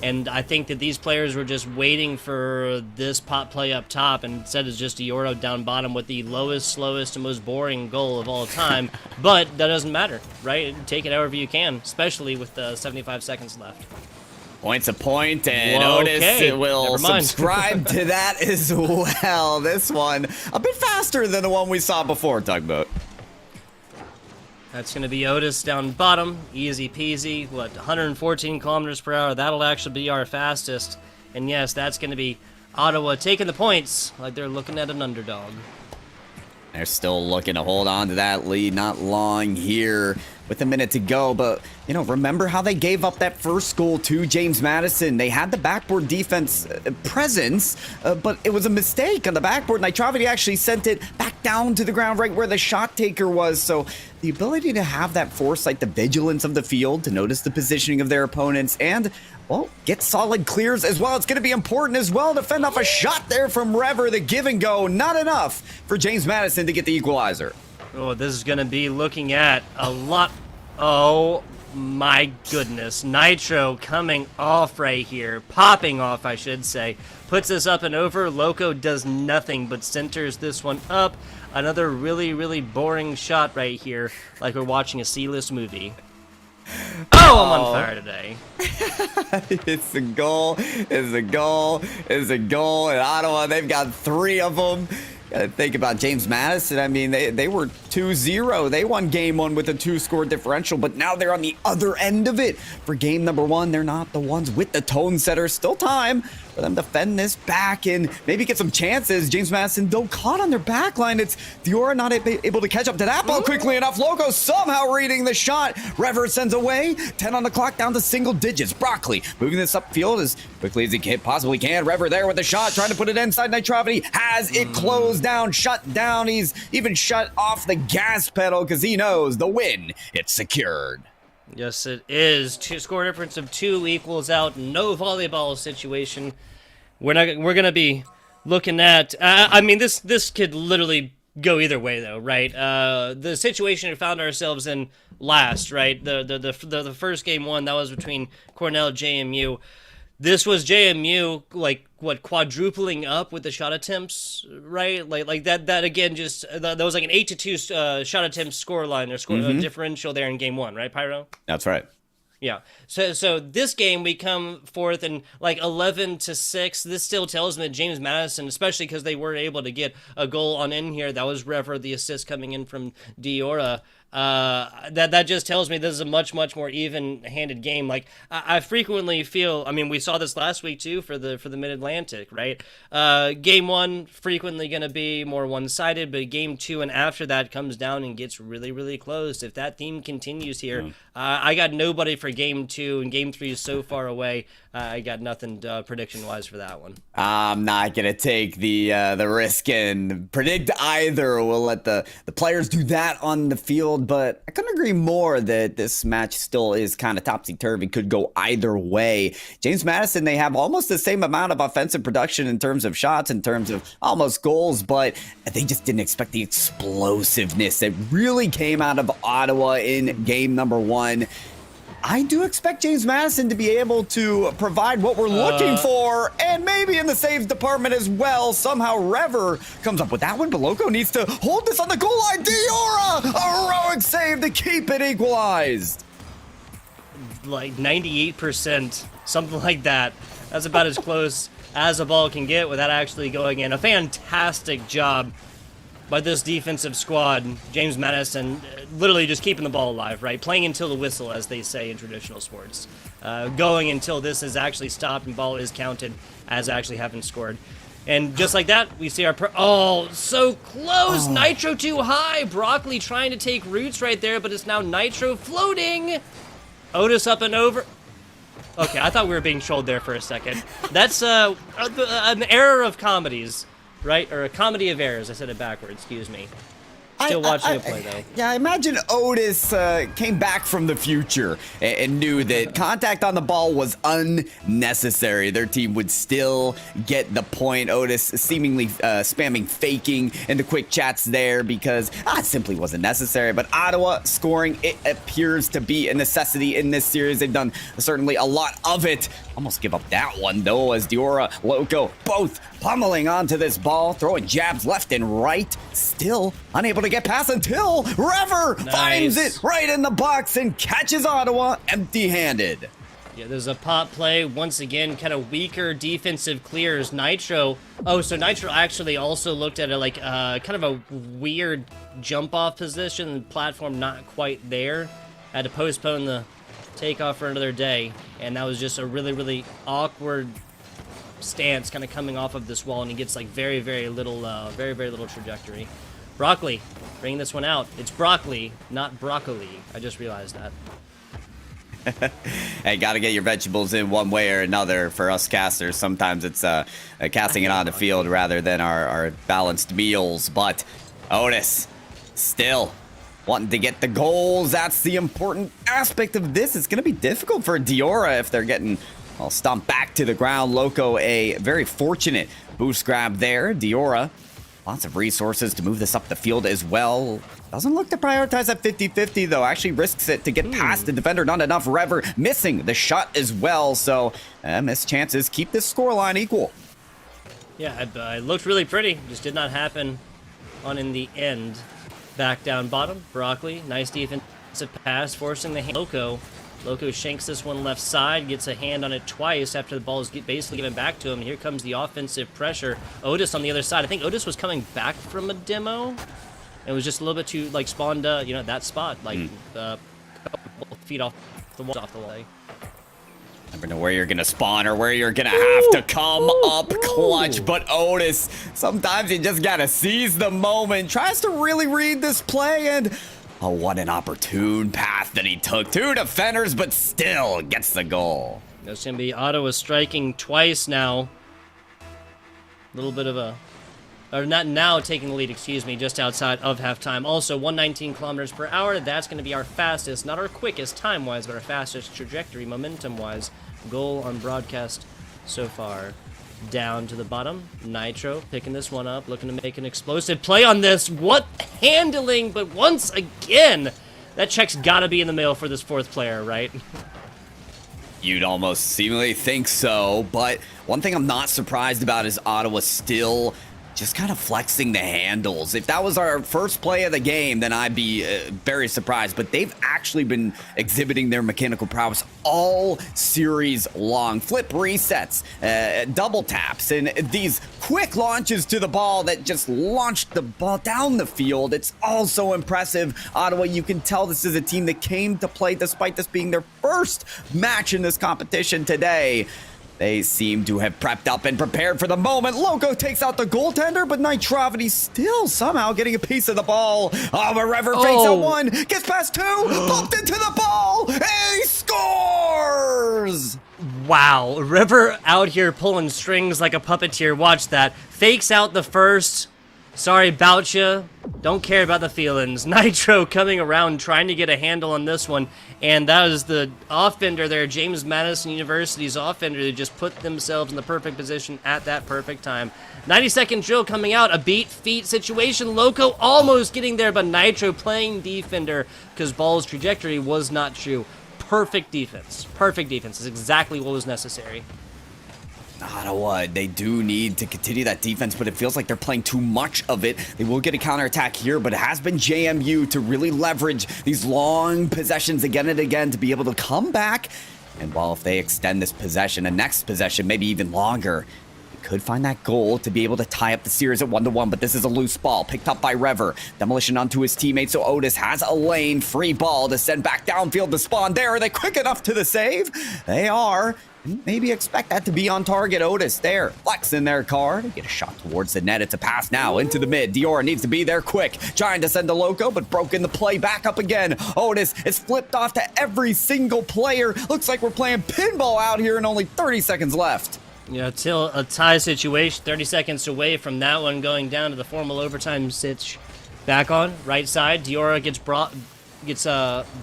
And I think that these players were just waiting for this pop play up top, and instead it's just Diora down bottom with the lowest, slowest, and most boring goal of all time. But that doesn't matter, right? Take it however you can, especially with 75 seconds left. Point's a point, and Whoa, Otis okay. will subscribe to that as well. This one a bit faster than the one we saw before, Tugboat. That's going to be Otis down bottom, easy peasy. 114 kilometers per hour. That'll actually be our fastest. And yes, that's going to be Ottawa taking the points like they're looking at an underdog. They're still looking to hold on to that lead. Not long here with a minute to go. But, remember how they gave up that first goal to James Madison? They had the backboard defense presence, but it was a mistake on the backboard. Nitravity actually sent it back down to the ground right where the shot taker was. So the ability to have that foresight, the vigilance of the field, to notice the positioning of their opponents, and, get solid clears as well. It's going to be important as well to fend off a shot there from Rever. The give and go, not enough for James Madison to get the equalizer. Oh, this is going to be looking at a lot. Oh, my goodness. Nitro coming off right here. Popping off, I should say. Puts this up and over. Loco does nothing but centers this one up. Another really, really boring shot right here, like we're watching a C-list movie. Oh, I'm on fire today. It's a goal. It's a goal. It's a goal. In Ottawa, they've got 3 of them. Gotta think about James Madison. I mean, they were 2-0. They won game 1 with a 2-score differential, but now they're on the other end of it. For game number 1, they're not the ones with the tone setter. Still time for them to fend this back and maybe get some chances. James Madison, though, caught on their back line. It's Diora not able to catch up to that ball quickly enough. Loco somehow reading the shot. Rever sends away. 10 on the clock, down to single digits. Broccoli moving this upfield as quickly as he possibly can. Rever there with the shot, trying to put it inside. Nitravity has it closed down, shut down. He's even shut off the gas pedal because he knows the win, it's secured. Yes, it is. Score difference of 2 equals out. No volleyball situation. We're gonna be looking at. I mean, this could literally go either way, though, right? The situation we found ourselves in last, right? The first game 1 that was between Cornell and JMU. This was JMU, quadrupling up with the shot attempts, right? Like that again, just that was like an 8-2 shot attempt score line or differential there in game 1, right, Pyro? That's right. Yeah. So this game we come forth in 11-6. This still tells me that James Madison, especially because they were able to get a goal on in here, that was Rever, the assist coming in from Diora. That just tells me this is a much more even-handed game. Like I frequently feel, I mean, we saw this last week too for the Mid-Atlantic, right? Game 1 frequently going to be more one-sided, but game 2 and after that comes down and gets really close. If that theme continues here, I got nobody for game 2, and game 3 is so far away. I got nothing prediction-wise for that one. I'm not gonna take the risk and predict either. We'll let the players do that on the field, but I couldn't agree more that this match still is kind of topsy-turvy. Could go either way. James Madison, they have almost the same amount of offensive production in terms of shots, in terms of almost goals, but they just didn't expect the explosiveness that really came out of Ottawa in game number 1. I do expect James Madison to be able to provide what we're looking for, and maybe in the saves department as well. Somehow Rever comes up with that one, but Loco needs to hold this on the goal line. Diora, a heroic save to keep it equalized. Like 98%, something like that. That's about as close as a ball can get without actually going in. A fantastic job by this defensive squad. James Madison literally just keeping the ball alive, right? Playing until the whistle, as they say in traditional sports. Going until this is actually stopped and ball is counted as actually having scored. And just like that, we see our... oh, so close! Oh. Nitro too high! Broccoli trying to take roots right there, but it's now Nitro floating! Otis up and over... Okay, I thought we were being trolled there for a second. That's an error of comedies. Right? Or a comedy of errors. I said it backwards. Excuse me. Still watching the play, though. Yeah, I imagine Otis came back from the future and knew that contact on the ball was unnecessary. Their team would still get the point. Otis seemingly spamming faking in the quick chats there because it simply wasn't necessary. But Ottawa scoring, it appears to be a necessity in this series. They've done certainly a lot of it. Almost give up that one, though, as Diora, Loco, both pummeling onto this ball, throwing jabs left and right. Still unable to get past until Rever finds it right in the box and catches Ottawa empty-handed. Yeah, there's a pop play. Once again, kind of weaker defensive clears. Nitro. Oh, so Nitro actually also looked at it like kind of a weird jump-off position. Platform not quite there. Had to postpone the takeoff for another day. And that was just a really, really awkward stance kind of coming off of this wall, and he gets like very, very little trajectory. Broccoli bringing this one out. It's broccoli, not broccoli. I just realized that. Hey, gotta get your vegetables in one way or another for us casters. Sometimes it's casting it on the field rather than our balanced meals. But Otis still wanting to get the goals. That's the important aspect of this. It's gonna be difficult for Diora if they're getting... well, stomped back to the ground. Loco, a very fortunate boost grab there. Diora, lots of resources to move this up the field as well. Doesn't look to prioritize that 50-50, though. Actually risks it to get past the defender. Not enough. Rever missing the shot as well. So, missed chances. Keep this scoreline equal. Yeah, it looked really pretty. Just did not happen on in the end. Back down bottom. Broccoli, nice defensive pass, forcing the hand. Loco shanks this one left side, gets a hand on it twice after the ball is basically given back to him. Here comes the offensive pressure. Otis on the other side. I think Otis was coming back from a demo. It was just a little bit too, like, spawned, that spot, like, a couple feet off the wall. Never know where you're going to spawn or where you're going to have to come up clutch. But Otis, sometimes you just got to seize the moment. Tries to really read this play, and... oh, what an opportune path that he took. Two defenders, but still gets the goal. That's going to be Ottawa striking twice now. A little bit of a... or not now taking the lead, excuse me, just outside of halftime. Also, 119 kilometers per hour. That's going to be our fastest, not our quickest time-wise, but our fastest trajectory, momentum-wise, goal on broadcast so far. Down to the bottom. Nitro picking this one up, looking to make an explosive play on this. What handling, but once again, that check's got to be in the mail for this fourth player, right? You'd almost seemingly think so, but one thing I'm not surprised about is Ottawa still just kind of flexing the handles. If that was our first play of the game, then I'd be very surprised. But they've actually been exhibiting their mechanical prowess all series long. Flip resets, double taps, and these quick launches to the ball that just launched the ball down the field. It's all so impressive. Ottawa, you can tell this is a team that came to play despite this being their first match in this competition today. They seem to have prepped up and prepared for the moment. Loco takes out the goaltender, but Nitrovity still somehow getting a piece of the ball. Oh, but Rever fakes out one, gets past two, bumped into the ball, and he scores! Wow, Rever out here pulling strings like a puppeteer. Watch that. Fakes out the first. Sorry about ya. Don't care about the feelings. Nitro coming around trying to get a handle on this one. And that was the offender there, James Madison University's offender, who just put themselves in the perfect position at that perfect time. 90-second drill coming out, a beat feet situation. Loco almost getting there, but Nitro playing defender because ball's trajectory was not true. perfect defense. Perfect defense is exactly what was necessary. Ottawa, they do need to continue that defense, but it feels like they're playing too much of it. They will get a counterattack here, but it has been JMU to really leverage these long possessions again and again to be able to come back. And while if they extend this possession, a next possession, maybe even longer, they could find that goal to be able to tie up the series at 1-1, but this is a loose ball picked up by Rever. Demolition onto his teammate, so Otis has a lane, free ball to send back downfield to Spawn there. Are they quick enough to the save? They are. Maybe expect that to be on target. Otis there, flexing their car to get a shot towards the net. It's a pass now into the mid. Diora needs to be there quick, trying to send a loco, but broken the play back up again. Otis is flipped off to every single player. Looks like we're playing pinball out here and only 30 seconds left. Yeah, till a tie situation, 30 seconds away from that one going down to the formal overtime sitch. Back on, right side, Diora gets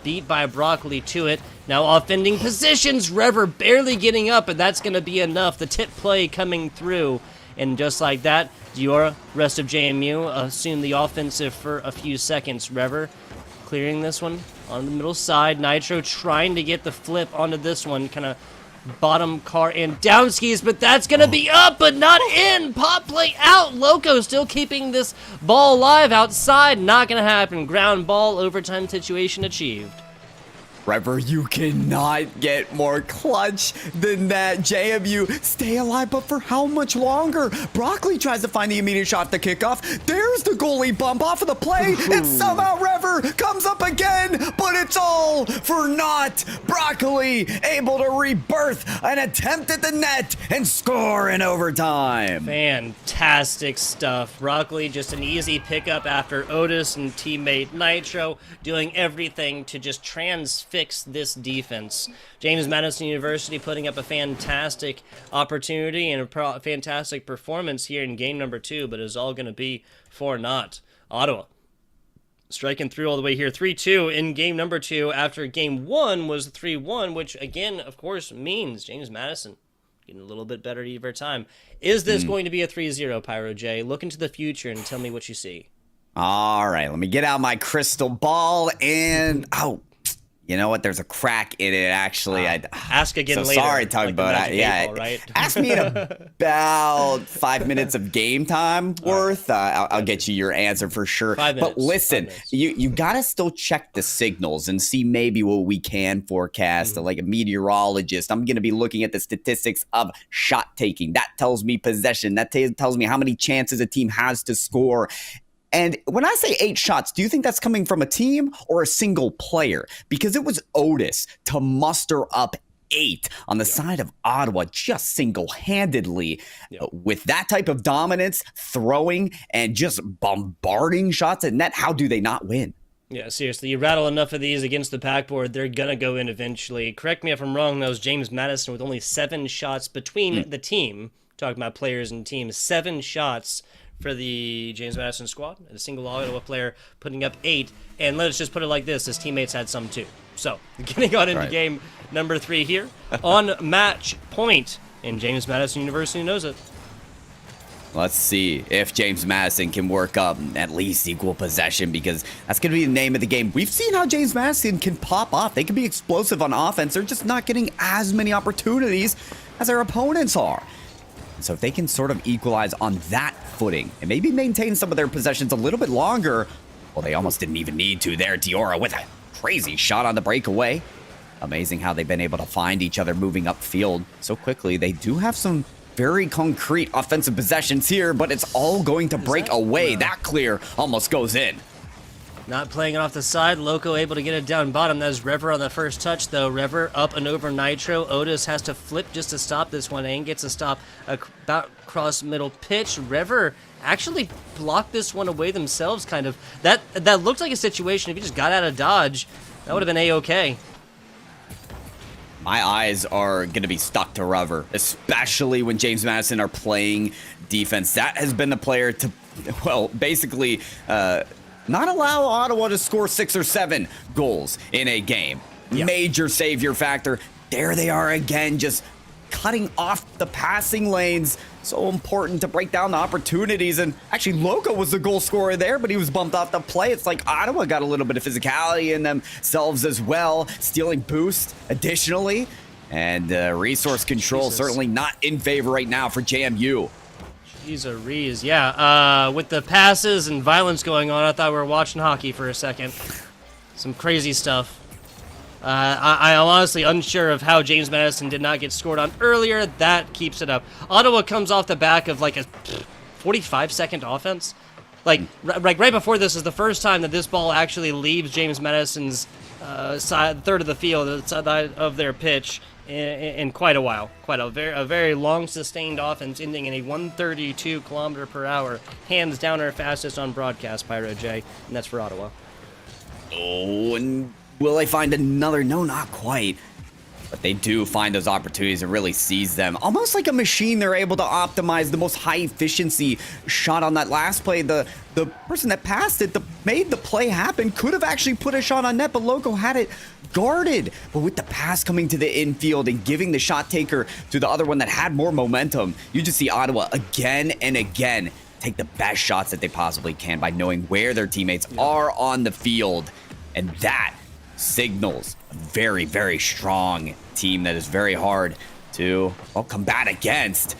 beat by Broccoli to it. Now offending positions, Rever barely getting up, and that's going to be enough. The tip play coming through, and just like that, Diora, rest of JMU, assume the offensive for a few seconds. Rever clearing this one on the middle side. Nitro trying to get the flip onto this one, kind of bottom car and down skis, but that's going to be up, but not in. Pop play out. Loco still keeping this ball alive outside. Not going to happen. Ground ball, overtime situation achieved. Rever, you cannot get more clutch than that. JMU, stay alive, but for how much longer? Broccoli tries to find the immediate shot to kick off. There's the goalie bump off of the play, and somehow Rever comes up again, but it's all for naught. Broccoli able to rebirth an attempt at the net and score in overtime. Fantastic stuff. Broccoli, just an easy pickup after Otis and teammate Nitro doing everything to just transfix this defense. James Madison University putting up a fantastic opportunity and a fantastic performance here in game number 2, but it's all going to be for naught. Ottawa striking through all the way here, 3-2 in game number 2 after game 1 was 3-1, which again, of course, means James Madison getting a little bit better over time. Is this going to be a 3-0, Pyro J? Look into the future and tell me what you see. All right, let me get out my crystal ball and you know what? There's a crack in it, actually. Ask again later. Sorry, talking about it. Right? Ask me in about 5 minutes of game time worth. I'll get you your answer for sure. 5 minutes. But listen, you gotta still check the signals and see maybe what we can forecast. Like a meteorologist, I'm gonna be looking at the statistics of shot taking. That tells me possession. That tells me how many chances a team has to score. And when I say 8 shots, do you think that's coming from a team or a single player? Because it was Otis to muster up 8 on the side of Ottawa, just single-handedly. With that type of dominance, throwing, and just bombarding shots at net, how do they not win? Yeah, seriously, you rattle enough of these against the backboard, they're going to go in eventually. Correct me if I'm wrong, that was James Madison with only 7 shots between the team. Talking about players and teams, 7 shots for the James Madison squad, and a single Ottawa player putting up 8. And let's just put it like this, his teammates had some too. So, getting on into game number 3 here, on match point, and James Madison University knows it. Let's see if James Madison can work up at least equal possession, because that's going to be the name of the game. We've seen how James Madison can pop off. They can be explosive on offense. They're just not getting as many opportunities as their opponents are. So if they can sort of equalize on that footing and maybe maintain some of their possessions a little bit longer, well, they almost didn't even need to there. Diora with a crazy shot on the breakaway. Amazing how they've been able to find each other moving upfield so quickly. They do have some very concrete offensive possessions here, but it's all going to break away. That clear almost goes in. Not playing it off the side. Loco able to get it down bottom. That was Rever on the first touch, though. Rever up and over Nitro. Otis has to flip just to stop this one and gets a stop about cross middle pitch. Rever actually blocked this one away themselves, kind of. That looked like a situation. If you just got out of dodge, that would have been A-okay. My eyes are going to be stuck to Rever, especially when James Madison are playing defense. That has been the player to, well, basically not allow Ottawa to score 6 or 7 goals in a game. Major savior factor. There they are again, just cutting off the passing lanes. So important to break down the opportunities. And actually, Loco was the goal scorer there, but he was bumped off the play. It's like Ottawa got a little bit of physicality in themselves as well, stealing boost additionally. And resource control certainly not in favor right now for JMU. Jeez, a Rees. Yeah, with the passes and violence going on, I thought we were watching hockey for a second. Some crazy stuff. I'm honestly unsure of how James Madison did not get scored on earlier. That keeps it up. Ottawa comes off the back of like a 45-second offense. Like right before this is the first time that this ball actually leaves James Madison's third of the field, the side of their pitch, in quite a while. Quite a very long sustained offense ending in a 132 km/h. Hands down our fastest on broadcast, Pyro J, and that's for Ottawa. Oh, and will they find another? No, not quite. But they do find those opportunities and really seize them. Almost like a machine, they're able to optimize the most high efficiency shot on that last play. The person that passed it, made the play happen, could have actually put a shot on net, but Loco had it guarded. But with the pass coming to the infield and giving the shot taker to the other one that had more momentum, you just see Ottawa again and again take the best shots that they possibly can by knowing where their teammates are on the field. And that signals a very, very strong team that is very hard to combat against.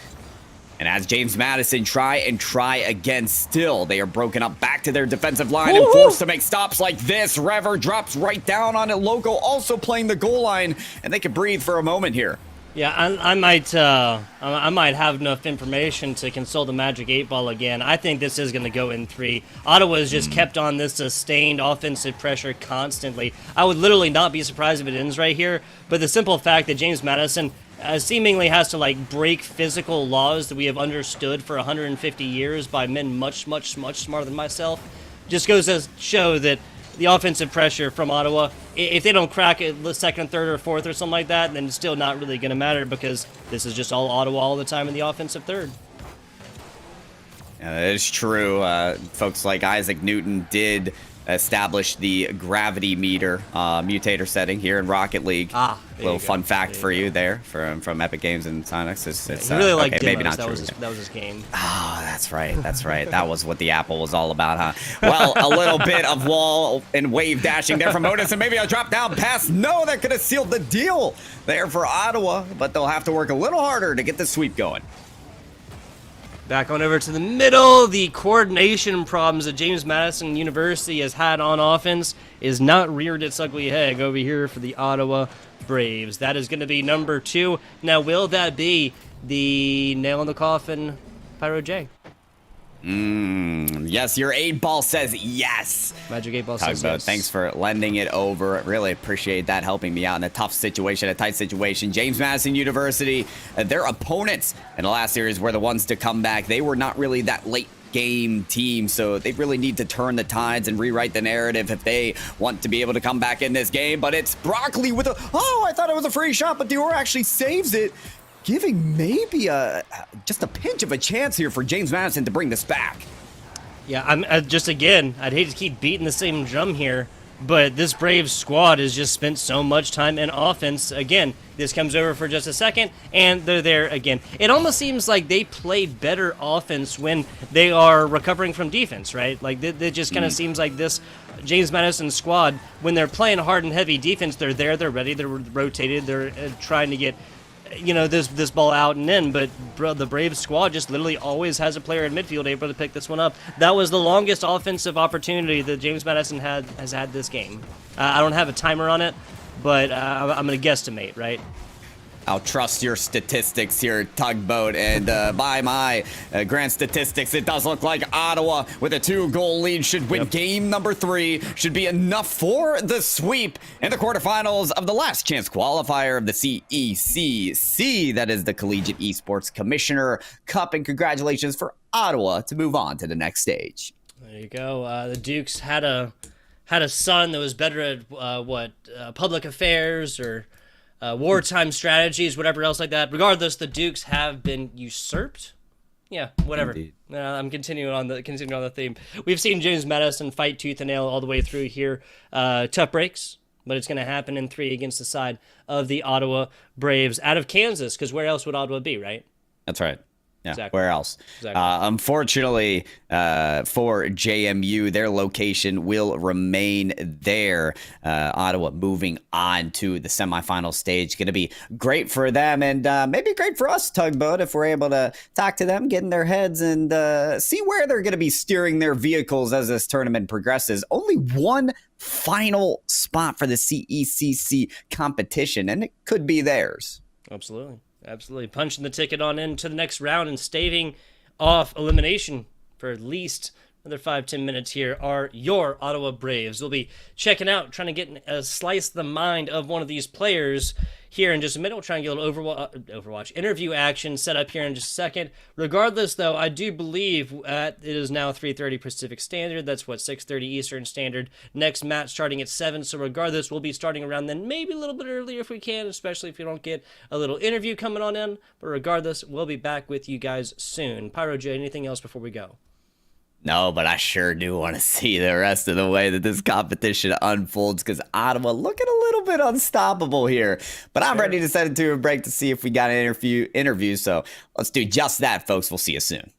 And as James Madison try again, still they are broken up back to their defensive line and forced to make stops like this. Rever drops right down on it. Loco also playing the goal line, and they can breathe for a moment here. Yeah, I might have enough information to consult the Magic 8 Ball again. I think this is going to go in 3. Ottawa has just kept on this sustained offensive pressure constantly. I would literally not be surprised if it ends right here, but the simple fact that James Madison seemingly has to like break physical laws that we have understood for 150 years by men much, much, much smarter than myself just goes to show that the offensive pressure from Ottawa, if they don't crack it the second, third, or fourth or something like that, then it's still not really going to matter because this is just all Ottawa all the time in the offensive third. That is true. Folks like Isaac Newton did establish the gravity meter mutator setting here in Rocket League. Little fun fact for you there from Epic Games and Sonics. It's really like okay, maybe not that true. That was his game. Oh, that's right. That was what the Apple was all about, huh? Well, a little bit of wall and wave dashing there from Otis, and maybe a drop down pass. No, that could have sealed the deal there for Ottawa, but they'll have to work a little harder to get the sweep going. Back on over to the middle, the coordination problems that James Madison University has had on offense is not reared its ugly head over here for the Ottawa Braves. That is going to be number 2. Now, will that be the nail in the coffin, Pyro J? Yes, your 8 Ball says yes. Magic 8 Ball says yes. Thanks for lending it over. Really appreciate that, helping me out in a tough situation, a tight situation. James Madison University, their opponents in the last series were the ones to come back. They were not really that late game team, so they really need to turn the tides and rewrite the narrative if they want to be able to come back in this game. But it's Broccoli with I thought it was a free shot, but Dior actually saves it, giving maybe just a pinch of a chance here for James Madison to bring this back. Yeah, I'd hate to keep beating the same drum here, but this Braves squad has just spent so much time in offense. Again, this comes over for just a second, and they're there again. It almost seems like they play better offense when they are recovering from defense, right? Like, it just kind of seems like this James Madison squad, when they're playing hard and heavy defense, they're there, they're ready, they're rotated, they're trying to get this ball out and in, but the Braves squad just literally always has a player in midfield able to pick this one up. That was the longest offensive opportunity that James Madison has had this game. I don't have a timer on it, but I'm going to guesstimate, right? I'll trust your statistics here, Tugboat, and by my grand statistics, it does look like Ottawa with a 2-goal lead should win game number 3, should be enough for the sweep in the quarterfinals of the last chance qualifier of the CECC, that is the Collegiate Esports Commissioner Cup, and congratulations for Ottawa to move on to the next stage. There you go. The Dukes had a son that was better at public affairs or wartime strategies, whatever else like that. Regardless, the Dukes have been usurped. Yeah, whatever. I'm continuing on the theme. We've seen James Madison fight tooth and nail all the way through here. Tough breaks, but it's going to happen in 3 against the side of the Ottawa Braves out of Kansas, because where else would Ottawa be, right? That's right. Yeah, Exactly. where else? Exactly. Unfortunately, for JMU, their location will remain there. Ottawa moving on to the semifinal stage. Going to be great for them, and maybe great for us, Tugboat, if we're able to talk to them, get in their heads, and see where they're going to be steering their vehicles as this tournament progresses. Only one final spot for the CECC competition, and it could be theirs. Absolutely. Absolutely. Punching the ticket on into the next round and staving off elimination for at least another 5-10 minutes here are your Ottawa Braves. We'll be checking out, trying to get a slice of the mind of one of these players here in just a minute. We'll try and get a little Overwatch interview action set up here in just a second. Regardless, though, I do believe it is now 3:30 Pacific Standard. That's what, 6:30 Eastern Standard. Next match starting at 7. So regardless, we'll be starting around then, maybe a little bit earlier if we can, especially if we don't get a little interview coming on in. But regardless, we'll be back with you guys soon. Pyro J, anything else before we go? No, but I sure do want to see the rest of the way that this competition unfolds, because Ottawa looking a little bit unstoppable here. But I'm ready to send it to a break to see if we got an interview. So let's do just that, folks. We'll see you soon.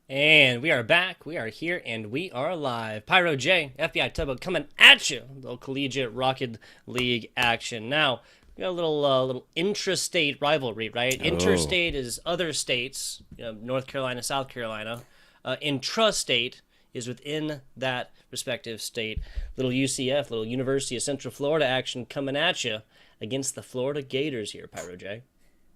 And we are back, we are here, and we are live. Pyro J, FBI Tugboat coming at you. Little collegiate Rocket League action. Now, we got a little intrastate rivalry, right? Interstate is other states, North Carolina, South Carolina. Intrastate is within that respective state. Little UCF, little University of Central Florida action coming at you against the Florida Gators here, Pyro J.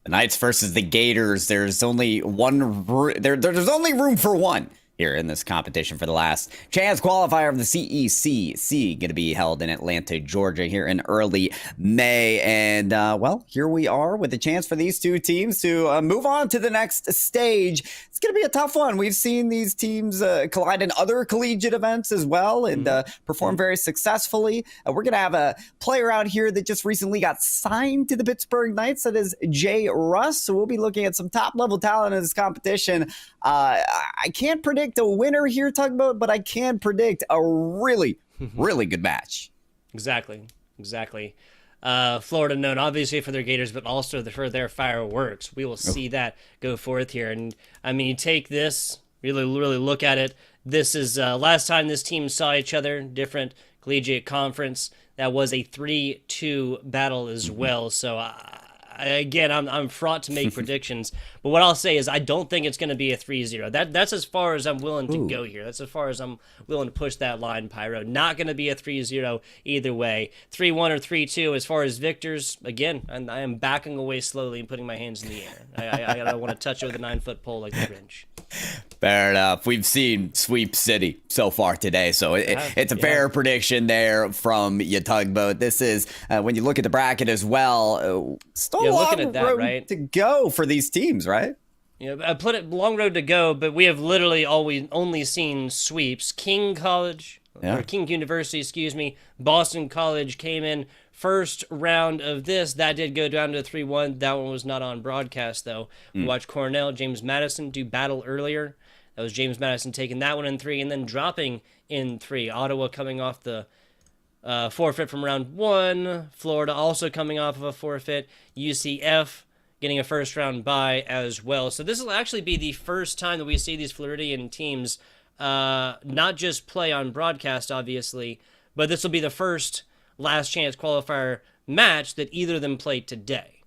The Knights versus the Gators. There's only there's only room for one here in this competition for the last chance qualifier of the CECC, going to be held in Atlanta, Georgia here in early May. And, well, here we are with a chance for these two teams to move on to the next stage. It's going to be a tough one. We've seen these teams collide in other collegiate events as well and perform very successfully. We're going to have a player out here that just recently got signed to the Pittsburgh Knights. That is Jay Russ. So we'll be looking at some top-level talent in this competition. I can't predict a winner here, Tugboat, but I can predict a really, really good match. Exactly. Florida known obviously for their Gators, but also for their fireworks. We will see that go forth here. And I mean, you take this, really look at it. This is last time this team saw each other, different collegiate conference. That was a 3-2 battle as well. So again, I'm fraught to make predictions, but what I'll say is I don't think it's going to be a 3-0. That's as far as I'm willing to go here. That's as far as I'm willing to push that line, Pyro. Not going to be a 3-0 either way. 3-1 or 3-2 as far as victors. Again, I am backing away slowly and putting my hands in the air. I don't want to touch it with a 9-foot pole like the Grinch. Fair enough. We've seen Sweep City so far today, so it's a fair prediction there from your Tugboat. This is, when you look at the bracket as well, still a long road to go for these teams, right? Yeah, I put it long road to go, but we have literally only seen sweeps. King University, Boston College came in first round of this. That did go down to 3-1. That one was not on broadcast, though. We watched Cornell, James Madison do battle earlier. That was James Madison taking that one in 3 and then dropping in 3. Ottawa coming off the forfeit from round 1. Florida also coming off of a forfeit. UCF getting a first round bye as well. So this will actually be the first time that we see these Floridian teams not just play on broadcast, obviously, but this will be the first last chance qualifier match that either of them played today.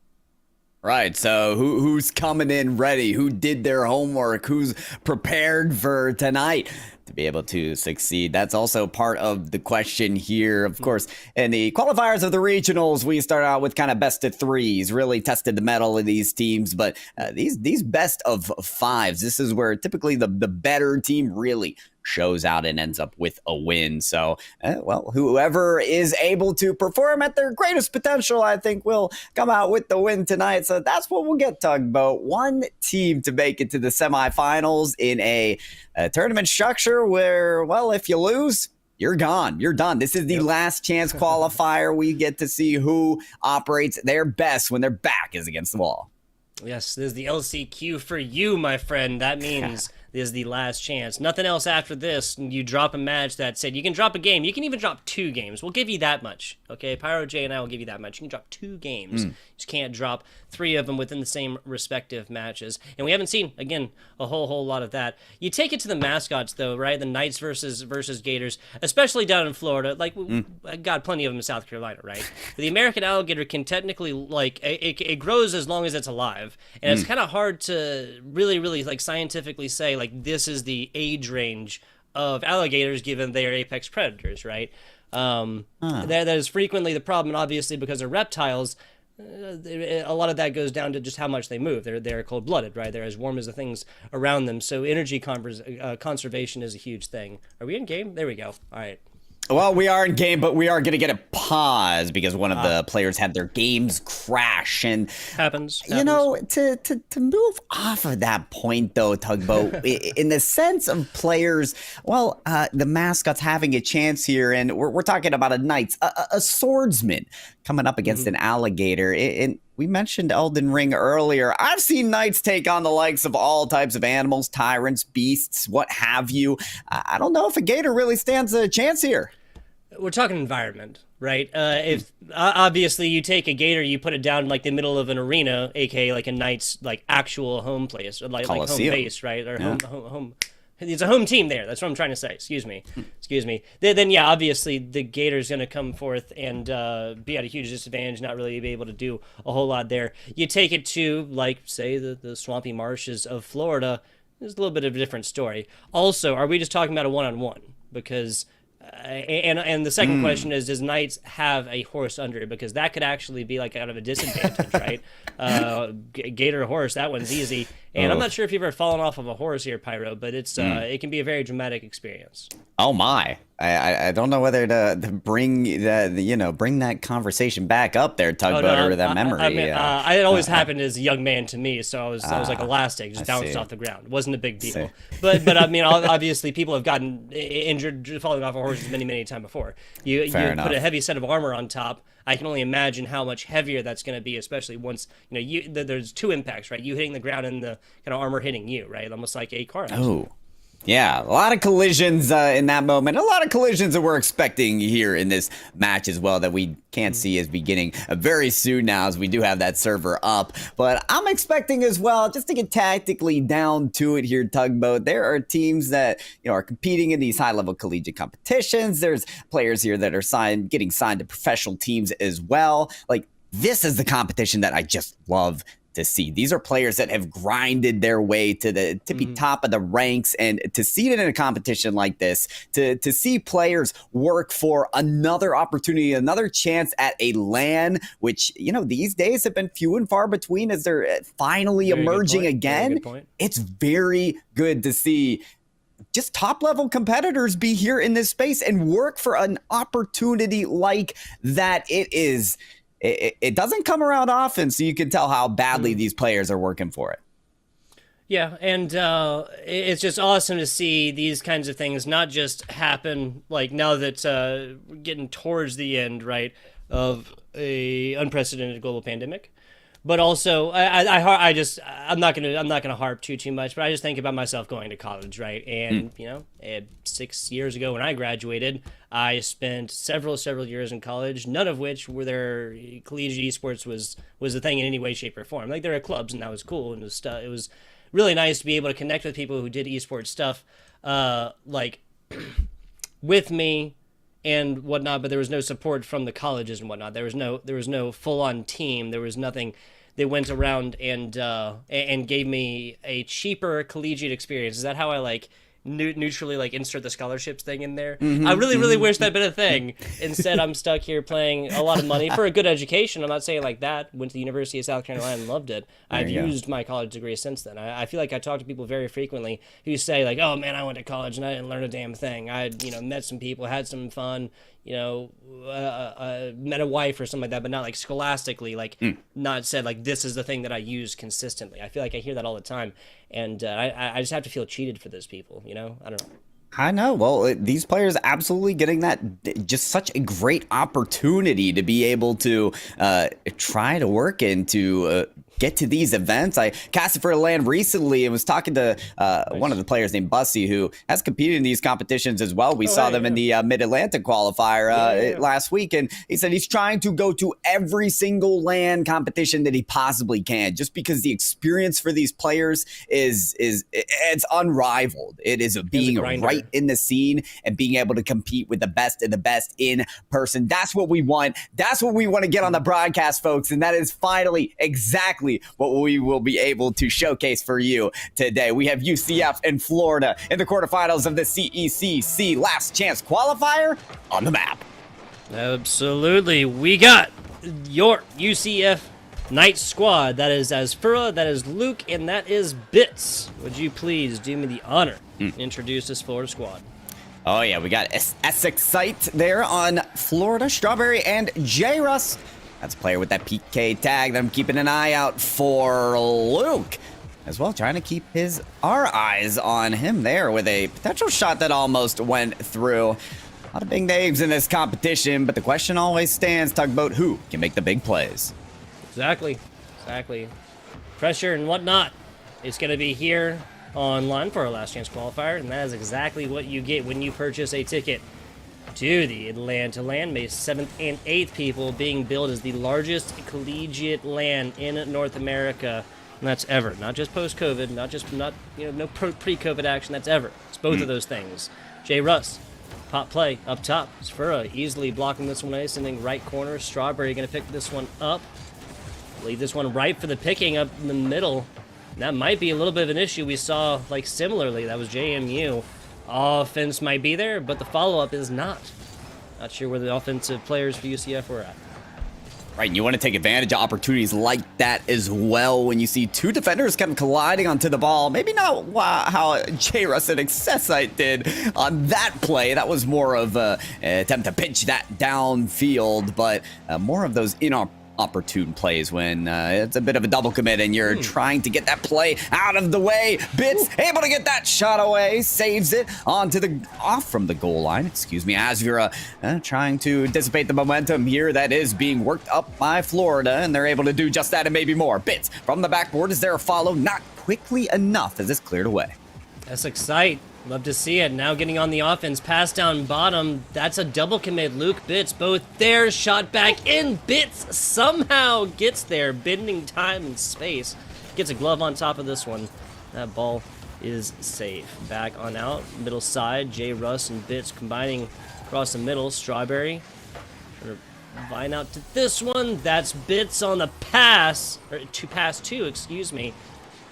Right, so who's coming in ready? Who did their homework? Who's prepared for tonight to be able to succeed? That's also part of the question here. Of course, in the qualifiers of the regionals, we start out with kind of best of 3s, really tested the mettle of these teams. But these best of 5s, this is where typically the better team really shows out and ends up with a win. So, well, whoever is able to perform at their greatest potential, I think, will come out with the win tonight. So that's what we'll get, Tugboat. One team to make it to the semifinals in a tournament structure where, well, if you lose, you're gone. You're done. This is the last chance qualifier. We get to see who operates their best when their back is against the wall. Yes, this is the LCQ for you, my friend. That means this is the last chance. Nothing else after this. You drop a match that said you can drop a game. You can even drop 2 games. We'll give you that much. Okay, Pyro J and I will give you that much. You can drop 2 games. You just can't drop 3 of them within the same respective matches. And we haven't seen, again, a whole lot of that. You take it to the mascots, though, right? The Knights versus Gators, especially down in Florida. Like, I got plenty of them in South Carolina, right? The American alligator can technically, like, it grows as long as it's alive. And it's kind of hard to really, like, scientifically say, like, this is the age range of alligators given they are apex predators, right? That is frequently the problem, and obviously because they're reptiles, a lot of that goes down to just how much they move. They're cold-blooded, right? They're as warm as the things around them. So energy conservation is a huge thing. Are we in game? There we go. All right. Well, we are in game, but we are going to get a pause because one of the players had their games crash. And happens. You know, to move off of that point, though, Tugboat, in the sense of players, well, the mascots having a chance here, and we're talking about a knight, a swordsman coming up against an alligator. And we mentioned Elden Ring earlier. I've seen knights take on the likes of all types of animals, tyrants, beasts, what have you. I don't know if a gator really stands a chance here. We're talking environment, right? If obviously you take a gator, you put it down like the middle of an arena, aka like a knight's like actual home place, or like home base, right? Or It's a home team there. That's what I'm trying to say. Excuse me. Then yeah, obviously the Gators going to come forth and be at a huge disadvantage, not really be able to do a whole lot there. You take it to, like, say, the swampy marshes of Florida. There's a little bit of a different story. Also, are we just talking about a one-on-one? Because and the second question is, does Knights have a horse under it? Because that could actually be like out of a disadvantage, right? Gator horse, that one's easy. And I'm not sure if you've ever fallen off of a horse here, Pyro, but it's it can be a very dramatic experience. Oh my! I don't know whether to bring bring that conversation back up there, Tugboat, or that memory. I mean, it always happened as a young man to me, so I was like elastic, just bounced off the ground. It wasn't a big deal. But I mean, obviously, people have gotten injured falling off of horses many times before. You put a heavy set of armor on top. I can only imagine how much heavier that's going to be, especially once there's two impacts, right? You hitting the ground and the kind of armor hitting you, right? Almost like a car accident. Oh. Yeah, a lot of collisions in that moment. A lot of collisions that we're expecting here in this match as well that we can't see as beginning very soon now, as we do have that server up. But I'm expecting as well, just to get tactically down to it here, Tugboat, there are teams that are competing in these high-level collegiate competitions. There's players here that are getting signed to professional teams as well. Like, this is the competition that I just love to see. These are players that have grinded their way to the tippy top of the ranks, and to see it in a competition like this, to see players work for another opportunity, another chance at a LAN, which, these days have been few and far between as they're finally emerging again. It's very good to see just top-level competitors be here in this space and work for an opportunity like that. It doesn't come around often, so you can tell how badly these players are working for it. Yeah, and it's just awesome to see these kinds of things not just happen, like, now that we're getting towards the end, right, of a unprecedented global pandemic. But also, I'm not gonna harp too much. But I just think about myself going to college, right? And 6 years ago when I graduated, I spent several years in college, none of which were there. Collegiate esports was a thing in any way, shape, or form. Like, there are clubs, and that was cool, and it was really nice to be able to connect with people who did esports stuff, like with me and whatnot. But there was no support from the colleges and whatnot. There was no full-on team. There was nothing. They went around and gave me a cheaper collegiate experience. Is that how I neutrally insert the scholarships thing in there? I really wish that'd been a thing. Instead, I'm stuck here paying a lot of money for a good education. I'm not saying like that. Went to the University of South Carolina and loved it. I've used my college degree since then. I feel like I talk to people very frequently who say like, "Oh man, I went to college and I didn't learn a damn thing. I met some people, had some fun, met a wife or something like that, but not like scholastically, not said like this is the thing that I use consistently." I feel like I hear that all the time, and I just have to feel cheated for those people. I don't know. I know. Well, these players absolutely getting that, just such a great opportunity to be able to try to work into get to these events. I casted for a LAN recently and was talking to one of the players named Bussy, who has competed in these competitions as well. We saw them in the Mid-Atlantic qualifier last week, and he said he's trying to go to every single LAN competition that he possibly can, just because the experience for these players it's unrivaled. It is being right in the scene and being able to compete with the best of the best in person. That's what we want. That's what we want to get on the broadcast, folks, and that is finally exactly what we will be able to showcase for you today. We have UCF and Florida in the quarterfinals of the CECC Last Chance Qualifier on the map. Absolutely. We got your UCF Knights squad. That is Asfura, that is Luke, and that is Bits. Would you please do me the honor and introduce this Florida squad? Oh yeah, we got Essex Sight there on Florida, Strawberry, and J-Russ. That's a player with that PK tag that I'm keeping an eye out for. Luke as well, trying to keep our eyes on him there with a potential shot that almost went through. A lot of big names in this competition, but the question always stands, Tugboat, who can make the big plays? Exactly. Pressure and whatnot is going to be here online for our Last Chance Qualifier, and that is exactly what you get when you purchase a ticket to the Atlanta LAN. May 7th and 8th, people, being billed as the largest collegiate LAN in North America. And that's ever, not just post-COVID, no pre-COVID action. That's ever. It's both of those things. Jay Russ, pop play up top. Sfura easily blocking this one away, sending right corner. Strawberry going to pick this one up. Leave this one right for the picking up in the middle. And that might be a little bit of an issue we saw, like, similarly. That was JMU. Offense might be there, but the follow-up is not. Not sure where the offensive players for UCF were at. Right, and you want to take advantage of opportunities like that as well when you see two defenders kind of colliding onto the ball. Maybe not how J. Russ and Accessite did on that play. That was more of an attempt to pitch that downfield, but more of those inopportune plays when it's a bit of a double commit and you're trying to get that play out of the way. Bitts able to get that shot away, saves it off from the goal line. Asvira trying to dissipate the momentum here that is being worked up by Florida, and they're able to do just that and maybe more. Bitts from the backboard. Is there a follow? Not quickly enough as it's cleared away. That's exciting. Love to see it. Now getting on the offense. Pass down bottom. That's a double commit. Luke Bitts both there. Shot back in. Bitts somehow gets there. Bending time and space. Gets a glove on top of this one. That ball is safe. Back on out. Middle side. Jay Russ and Bitts combining across the middle. Strawberry. Vine out to this one. That's Bitts on the pass. Or to pass two, excuse me.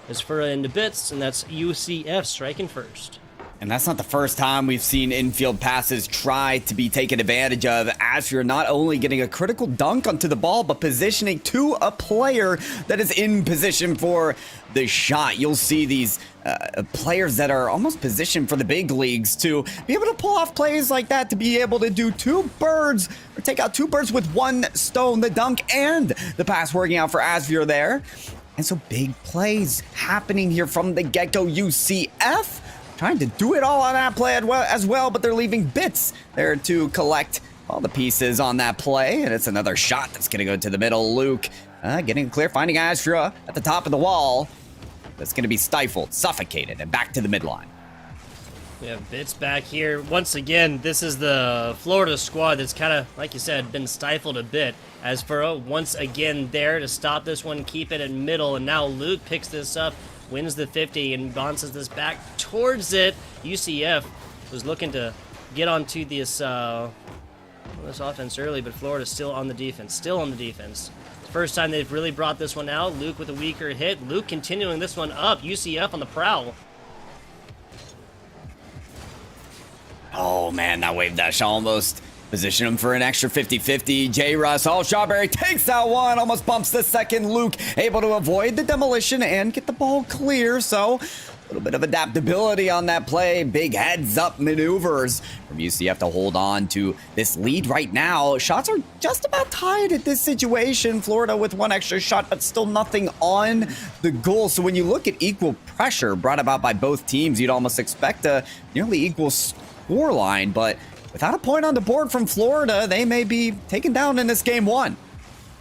As Furra into Bitts. And that's UCF striking first. And that's not the first time we've seen infield passes try to be taken advantage of, as you're not only getting a critical dunk onto the ball, but positioning to a player that is in position for the shot. You'll see these players that are almost positioned for the big leagues to be able to pull off plays like that, to be able to do take out two birds with one stone, the dunk and the pass working out for Asvir there. And so big plays happening here from the get-go. UCF trying to do it all on that play as well, but they're leaving Bitts there to collect all the pieces on that play. And it's another shot that's going to go to the middle. Luke getting clear, finding Astra at the top of the wall. That's going to be stifled, suffocated, and back to the midline. We have Bitts back here. Once again, this is the Florida squad that's kind of, like you said, been stifled a bit. As Furrow once again there to stop this one, keep it in middle, and now Luke picks this up, wins the 50, and bounces this back towards it. UCF was looking to get onto this offense early, but Florida's still on the defense. First time they've really brought this one out. Luke with a weaker hit. Luke continuing this one up. UCF on the prowl. Oh, man, that wave dash almost positioned him for an extra 50-50. J. Russ, Strawberry takes that one, almost bumps the second. Luke able to avoid the demolition and get the ball clear, so a little bit of adaptability on that play. Big heads-up maneuvers from UCF to hold on to this lead right now. Shots are just about tied at this situation. Florida with one extra shot, but still nothing on the goal. So when you look at equal pressure brought about by both teams, you'd almost expect a nearly equal scoreline, but without a point on the board from Florida, they may be taken down in this game one.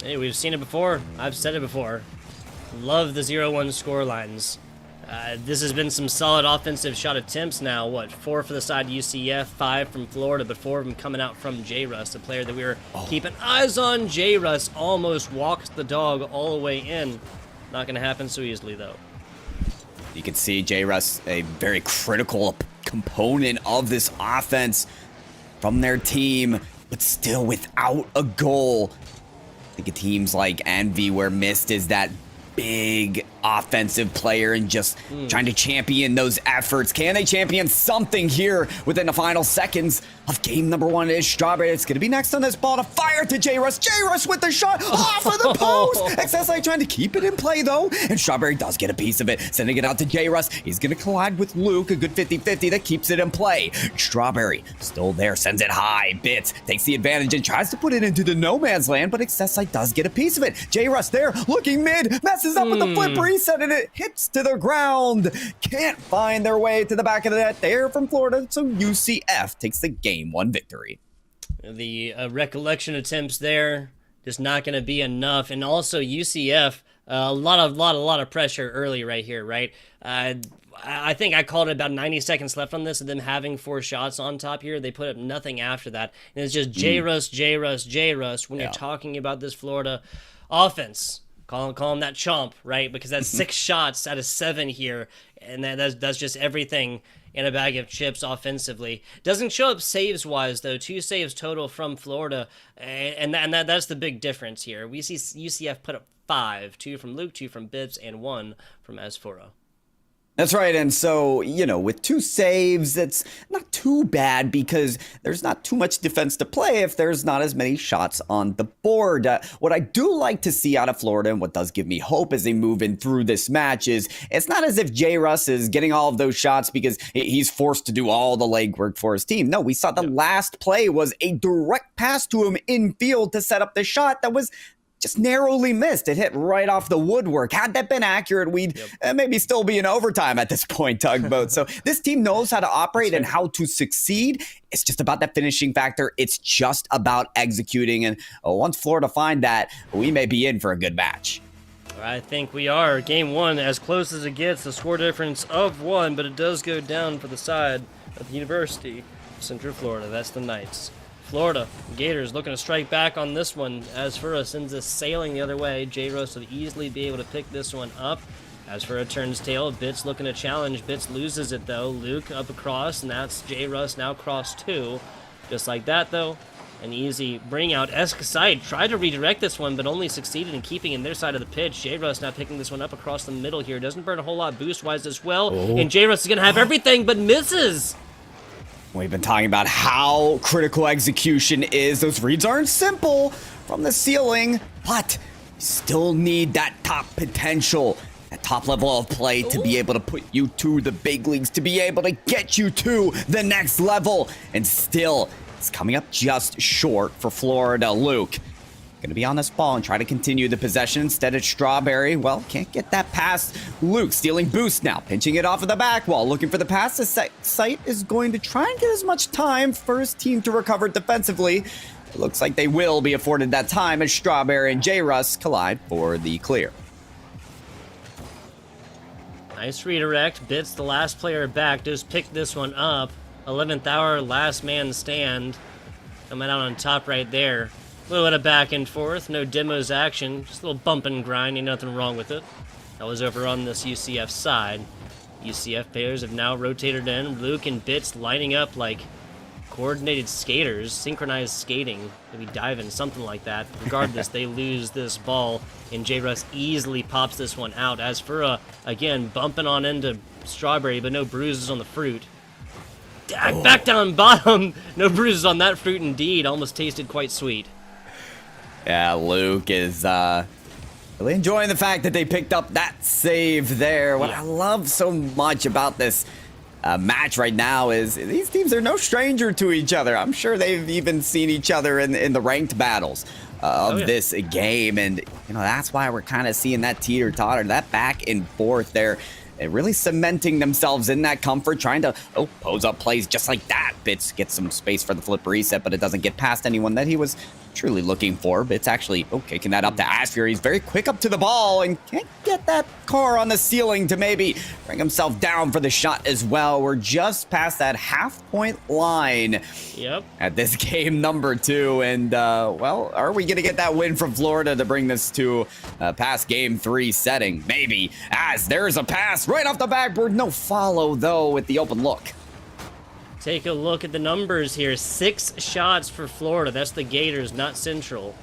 Hey, we've seen it before. I've said it before. Love the 0-1 score lines. This has been some solid offensive shot attempts now. 4 for the side of UCF, 5 from Florida, but 4 of them coming out from J. Russ, the player that we were keeping eyes on. J. Russ almost walks the dog all the way in. Not going to happen so easily, though. You can see J. Russ, a very critical component of this offense from their team, but still without a goal. I think of teams like Envy, where Mist is that big offensive player and just trying to champion those efforts. Can they champion something here within the final seconds of game number one? Is Strawberry. It's going to be next on this ball to fire to J. Russ. J. Russ with the shot off of the post. XSI trying to keep it in play, though, and Strawberry does get a piece of it, sending it out to J. Russ. He's going to collide with Luke, a good 50-50 that keeps it in play. Strawberry still there, sends it high. Bitts takes the advantage and tries to put it into the no man's land, but XSI does get a piece of it. J. Russ there, looking mid, messes up with the flip reset, and it hits to the ground. Can't find their way to the back of the net there from Florida, so UCF takes the game one victory. The recollection attempts there just not going to be enough, and also UCF a lot of pressure early right here, right? I think I called it about 90 seconds left on this, and them having 4 shots on top here. They put up nothing after that, and it's just J. Russ. When you're talking about this Florida offense, Call him that chomp, right? Because that's 6 shots out of 7 here, and that's just everything in a bag of chips offensively. Doesn't show up saves-wise, though. 2 saves total from Florida, and that's the big difference here. We see UCF put up 5, 2 from Luke, 2 from Bibbs, and 1 from Asfura. That's right, and so, with 2 saves, it's not too bad because there's not too much defense to play if there's not as many shots on the board. What I do like to see out of Florida, and what does give me hope as they move in through this match, is it's not as if J. Russ is getting all of those shots because he's forced to do all the legwork for his team. No, we saw the last play was a direct pass to him in field to set up the shot that was just narrowly missed. It hit right off the woodwork. Had that been accurate, we'd maybe still be in overtime at this point, Tugboat. So this team knows how to operate and how to succeed. It's just about that finishing factor. It's just about executing. And once Florida find that, we may be in for a good match. I think we are. Game 1, as close as it gets, the score difference of 1, but it does go down for the side of the University of Central Florida. That's the Knights. Florida Gators looking to strike back on this one. Asfura sends us sailing the other way. J. Russ will easily be able to pick this one up. Asfura turns tail. Bitz looking to challenge. Bitz loses it though. Luke up across, and that's J. Russ now cross 2. Just like that though. An easy bring out. Escaside tried to redirect this one, but only succeeded in keeping in their side of the pitch. J. Russ now picking this one up across the middle here. Doesn't burn a whole lot boost-wise as well. And J. Russ is going to have everything, but misses. We've been talking about how critical execution is. Those reads aren't simple from the ceiling, but you still need that top potential, that top level of play to be able to put you to the big leagues, to be able to get you to the next level. And still, it's coming up just short for Florida. Luke going to be on this ball and try to continue the possession. Instead, it's Strawberry. Well, can't get that past Luke. Stealing boost now. Pinching it off of the back wall. Looking for the pass. The site is going to try and get as much time for his team to recover defensively. It looks like they will be afforded that time as Strawberry and J. Russ collide for the clear. Nice redirect. Bitz, the last player back, does pick this one up. 11th hour, last man stand. Coming out on top right there. A little bit of back and forth, no demos action, just a little bump and grind, ain't nothing wrong with it. That was over on this UCF side. UCF players have now rotated in. Luke and Bitz lining up like coordinated skaters, synchronized skating, maybe diving, something like that. Regardless, they lose this ball, and J. Russ easily pops this one out. Asfura, again, bumping on into Strawberry, but no bruises on the fruit. Back down bottom, no bruises on that fruit indeed, almost tasted quite sweet. Yeah, Luke is really enjoying the fact that they picked up that save there. What I love so much about this match right now is these teams are no stranger to each other. I'm sure they've even seen each other in the ranked battles of this game. And, that's why we're kind of seeing that teeter-totter, that back and forth there. Really cementing themselves in that comfort, trying to pose up plays just like that. Bitz gets some space for the flip reset, but it doesn't get past anyone that he was truly looking for. Bitz actually kicking that up to Asfura. He's very quick up to the ball and can't get that car on the ceiling to maybe bring himself down for the shot as well. We're just past that half-point line at this game number 2. And, are we going to get that win from Florida to bring this to past game 3 setting? Maybe, as there's a pass right off the backboard. No follow, though, with the open look. Take a look at the numbers here. 6 shots for Florida. That's the Gators, not Central.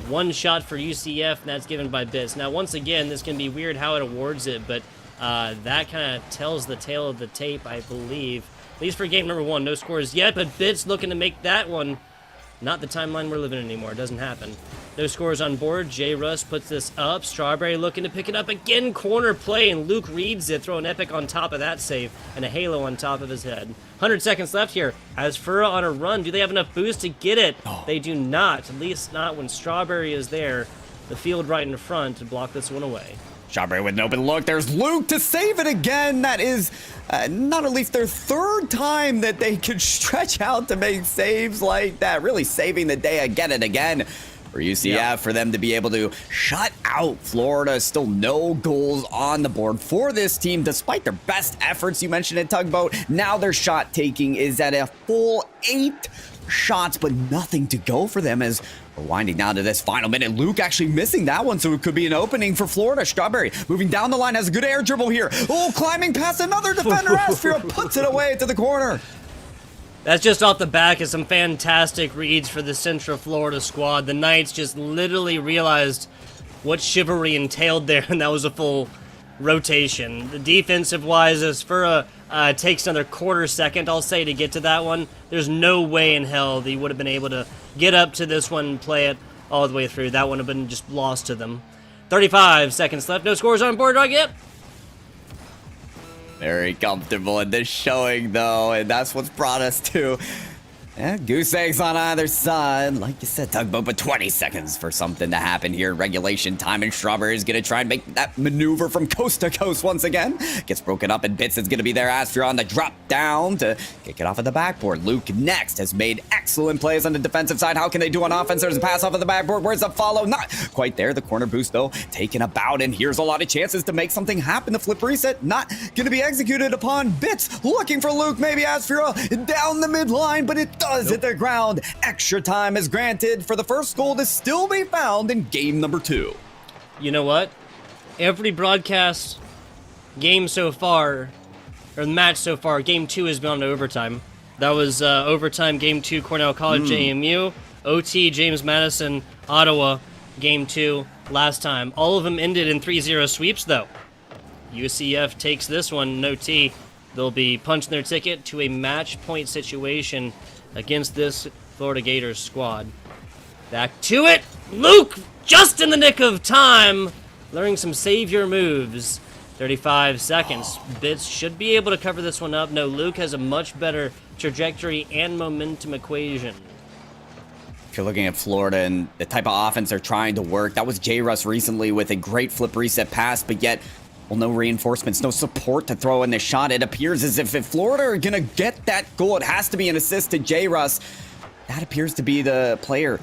1 shot for UCF, and that's given by Bitz. Now, once again, this can be weird how it awards it, but that kind of tells the tale of the tape, I believe. At least for game number 1, no scores yet, but Bitz looking to make that one not the timeline we're living in anymore. It doesn't happen. No scores on board. J. Russ puts this up. Strawberry looking to pick it up again. Corner play, and Luke reads it. Throw an epic on top of that save, and a halo on top of his head. 100 seconds left here. Asfura on a run. Do they have enough boost to get it? They do not. At least not when Strawberry is there. The field right in front to block this one away. Strawberry with an open look. There's Luke to save it again. That is not at least their 3rd time that they could stretch out to make saves like that. Really saving the day again and again for UCF, for them to be able to shut out Florida. Still no goals on the board for this team, despite their best efforts. You mentioned it, Tugboat. Now their shot taking is at a full 8 shots, but nothing to go for them as We're winding down to this final minute. Luke actually missing that one, so it could be an opening for Florida. Strawberry moving down the line, has a good air dribble here. Oh, climbing past another defender. Asfira puts it away to the corner. That's just off the back of some fantastic reads for the Central Florida squad. The Knights just literally realized what chivalry entailed there, and that was a full rotation. The defensive-wise, Asfira takes another quarter second, I'll say, to get to that one. There's no way in hell that he would have been able to get up to this one and play it all the way through. That would have been just lost to them. 35 seconds left. No scores on board right yet. Very comfortable in this showing, though, and that's what's brought us to goose eggs on either side. Like you said, Tugboat, but 20 seconds for something to happen here in regulation time, and Strawberry is going to try and make that maneuver from coast to coast once again. Gets broken up in bits. It's going to be there. Asfira on the drop down to kick it off of the backboard. Luke next has made excellent plays on the defensive side. How can they do on offense? There's a pass off of the backboard. Where's the follow? Not quite there. The corner boost, though, taken about, and here's a lot of chances to make something happen. The flip reset not going to be executed upon. Bits looking for Luke. Maybe Asfira down the midline, but it does hit the ground. Extra time is granted for the first goal to still be found in game number 2. You know what? Every broadcast game so far, or match so far, game 2 has been on overtime. That was overtime game 2, Cornell College JMU, OT James Madison, Ottawa, game 2 last time. All of them ended in 3-0 sweeps, though. UCF takes this one in OT. They'll be punching their ticket to a match point situation against this Florida Gators squad. Back to it. Luke, just in the nick of time, learning some savior moves. 35 seconds. Bits should be able to cover this one up. No, Luke has a much better trajectory and momentum equation. If you're looking at Florida and the type of offense they're trying to work, that was J-Russ recently with a great flip reset pass, but yet, well, no reinforcements, no support to throw in the shot. It appears as if Florida are going to get that goal, it has to be an assist to J-Russ. That appears to be the player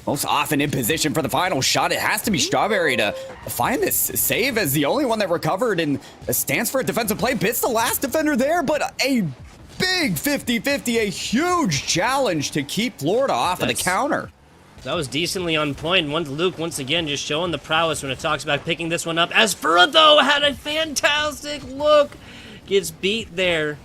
most often in position for the final shot. It has to be Strawberry to find this save as the only one that recovered and stands for a defensive play. Bits the last defender there, but a big 50-50, a huge challenge to keep Florida off of the counter. That was decently on point. Luke, once again, just showing the prowess when it talks about picking this one up. Asfira, though, had a fantastic look. Gets beat there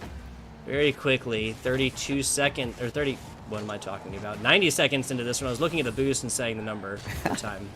very quickly. 32 seconds, or 30, what am I talking about? 90 seconds into this one. I was looking at the boost and saying the number at the time.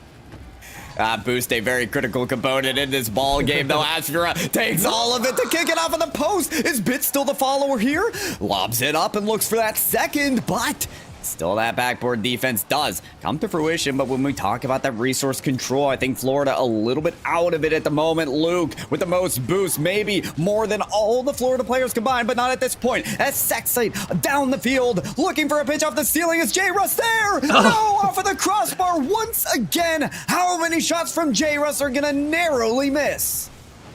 Boost, a very critical component in this ball game, though. Asfira takes all of it to kick it off of the post. Is Bits still the follower here? Lobs it up and looks for that second, but still that backboard defense does come to fruition. But when we talk about that resource control, I think Florida a little bit out of it at the moment. Luke with the most boost, maybe more than all the Florida players combined, but not at this point. As Sexite down the field, looking for a pitch off the ceiling. Is J-Russ there? No, off of the crossbar once again. How many shots from J-Russ are gonna narrowly miss?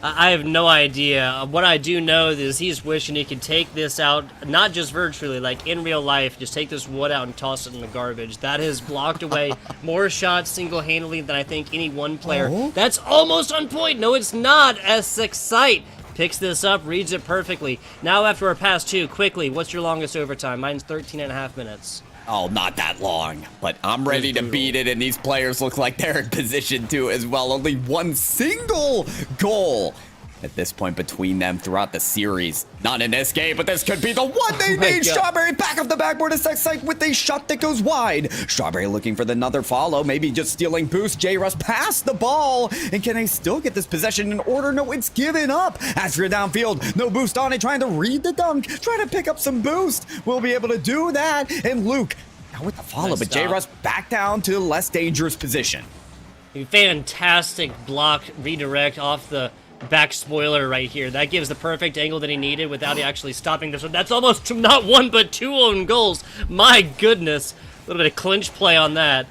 I have no idea. What I do know is he's wishing he could take this out, not just virtually, like in real life, just take this wood out and toss it in the garbage. That has blocked away more shots single-handedly than I think any one player. That's almost on point. No, it's not. As Sexite picks this up, reads it perfectly. Now after our pass 2, quickly, what's your longest overtime? Mine's 13.5 minutes. Oh, not that long, but I'm ready to beat it, and these players look like they're in position to as well. Only one single goal at this point between them throughout the series. Not in this game, but this could be the one they need. Strawberry back up the backboard of Sexite with a shot that goes wide. Strawberry looking for another follow, maybe just stealing boost. J-Russ passed the ball, and can they still get this possession in order? No, it's given up. Asfira downfield, no boost on it, trying to read the dunk, trying to pick up some boost. We'll be able to do that, and Luke now with the follow, but J-Russ back down to the less dangerous position. A fantastic block redirect off the back spoiler right here. That gives the perfect angle that he needed without actually stopping this one. That's almost not one, but 2 own goals. My goodness. A little bit of clinch play on that.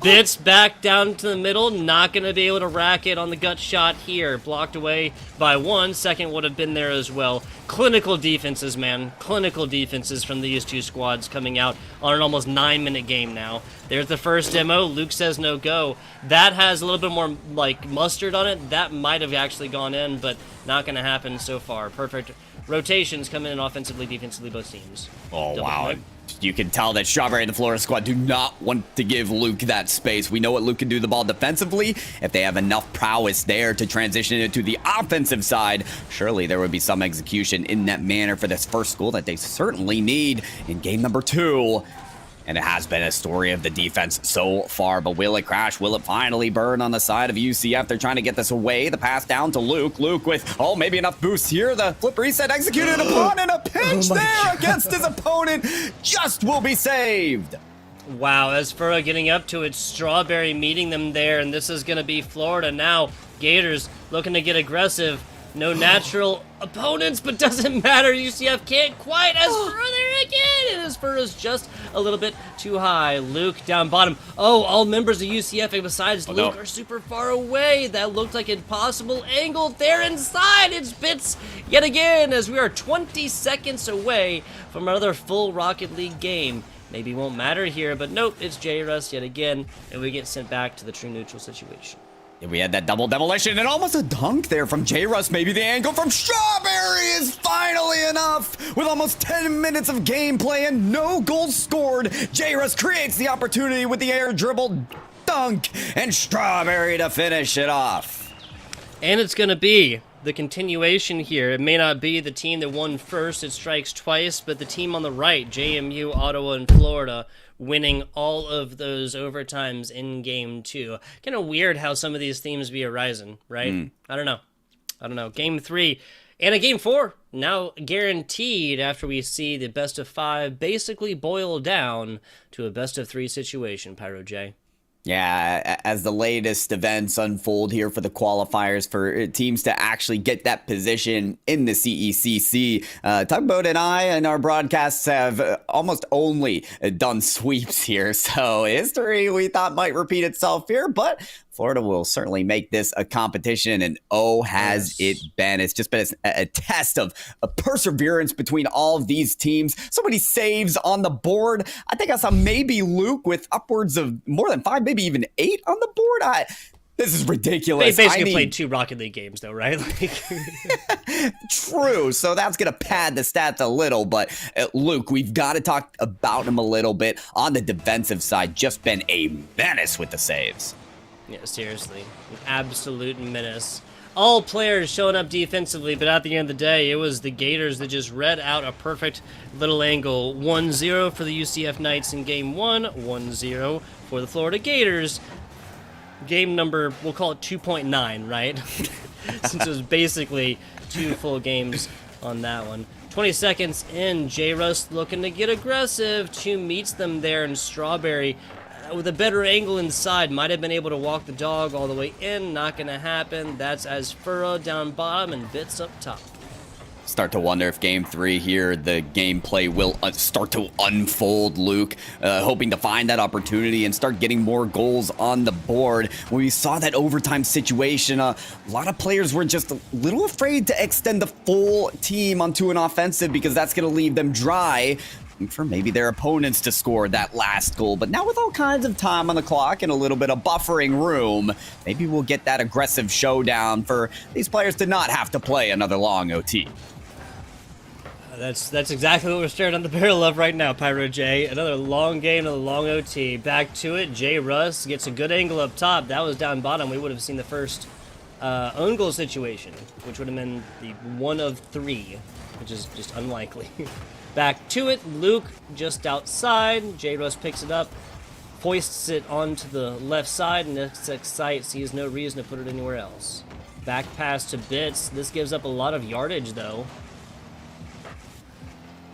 Bits back down to the middle. Not going to be able to rack it on the gut shot here. Blocked away by 1. Second would have been there as well. Clinical defenses, man. Clinical defenses from these two squads coming out on an almost 9-minute game now. There's the first demo. Luke says no go. That has a little bit more like mustard on it. That might have actually gone in, but not going to happen so far. Perfect rotations come in offensively, defensively, both teams. Oh, Double wow. point. You can tell that Strawberry and the Florida squad do not want to give Luke that space. We know what Luke can do the ball defensively. If they have enough prowess there to transition into the offensive side, surely there would be some execution in that manner for this first goal that they certainly need in game number 2. And it has been a story of the defense so far, but will it crash? Will it finally burn on the side of UCF? They're trying to get this away. The pass down to Luke. Luke with, maybe enough boost here. The flip reset executed upon, and a pinch there against his opponent just will be saved. Wow, as Furrow getting up to it, Strawberry meeting them there, and this is going to be Florida now. Gators looking to get aggressive. No natural opponents, but doesn't matter. UCF can't quite as further again. And as Furrow's just a little bit too high. Luke down bottom. All members of UCF besides Luke are super far away. That looked like an impossible angle. They're inside. It's Bits yet again as we are 20 seconds away from another full Rocket League game. Maybe won't matter here, but nope, it's J-Russ yet again, and we get sent back to the true neutral situation. We had that double demolition and almost a dunk there from J-Russ. Maybe the angle from Strawberry is finally enough. With almost 10 minutes of gameplay and no goals scored, J-Russ creates the opportunity with the air dribble dunk and Strawberry to finish it off. And it's going to be the continuation here. It may not be the team that won first, it strikes twice, but the team on the right, JMU, Ottawa, and Florida, winning all of those overtimes in game 2. Kind of weird how some of these themes be arising, right? I don't know. Game 3 and a game 4 now guaranteed after we see the best of 5 basically boil down to a best of 3 situation, Pyro J. Yeah, as the latest events unfold here for the qualifiers for teams to actually get that position in the CECC, Tugboat and I and our broadcasts have almost only done sweeps here. So history we thought might repeat itself here, but Florida will certainly make this a competition, and has it been. It's just been a test of a perseverance between all of these teams. So many saves on the board. I think I saw maybe Luke with upwards of more than 5, maybe even 8 on the board. This is ridiculous. They basically played 2 Rocket League games, though, right? True. So that's going to pad the stats a little. But Luke, we've got to talk about him a little bit. On the defensive side, just been a menace with the saves. Yeah, seriously. An absolute menace. All players showing up defensively, but at the end of the day, it was the Gators that just read out a perfect little angle. 1-0 for the UCF Knights in game 1, 1-0 for the Florida Gators. Game number, we'll call it 2.9, right? Since it was basically 2 full games on that one. 20 seconds in, J-Russ looking to get aggressive. 2 meets them there, and Strawberry with a better angle inside might have been able to walk the dog all the way in. Not gonna happen. That's as Furrow down bottom and Bits up top. Start to wonder if game 3 here, the gameplay will start to unfold. Luke hoping to find that opportunity and start getting more goals on the board. When we saw that overtime situation, a lot of players were just a little afraid to extend the full team onto an offensive because that's going to leave them dry for maybe their opponents to score that last goal. But now with all kinds of time on the clock and a little bit of buffering room, maybe we'll get that aggressive showdown for these players to not have to play another long OT. That's exactly what we're staring on the barrel of right now, Pyro J. Another long game, another long OT. Back to it. J-Russ gets a good angle up top. That was down bottom. We would have seen the first own goal situation, which would have been the 1 of 3, which is just unlikely. Back to it, Luke just outside. J-Russ picks it up, hoists it onto the left side, and CECC sees no reason to put it anywhere else. Back pass to Bits. This gives up a lot of yardage, though.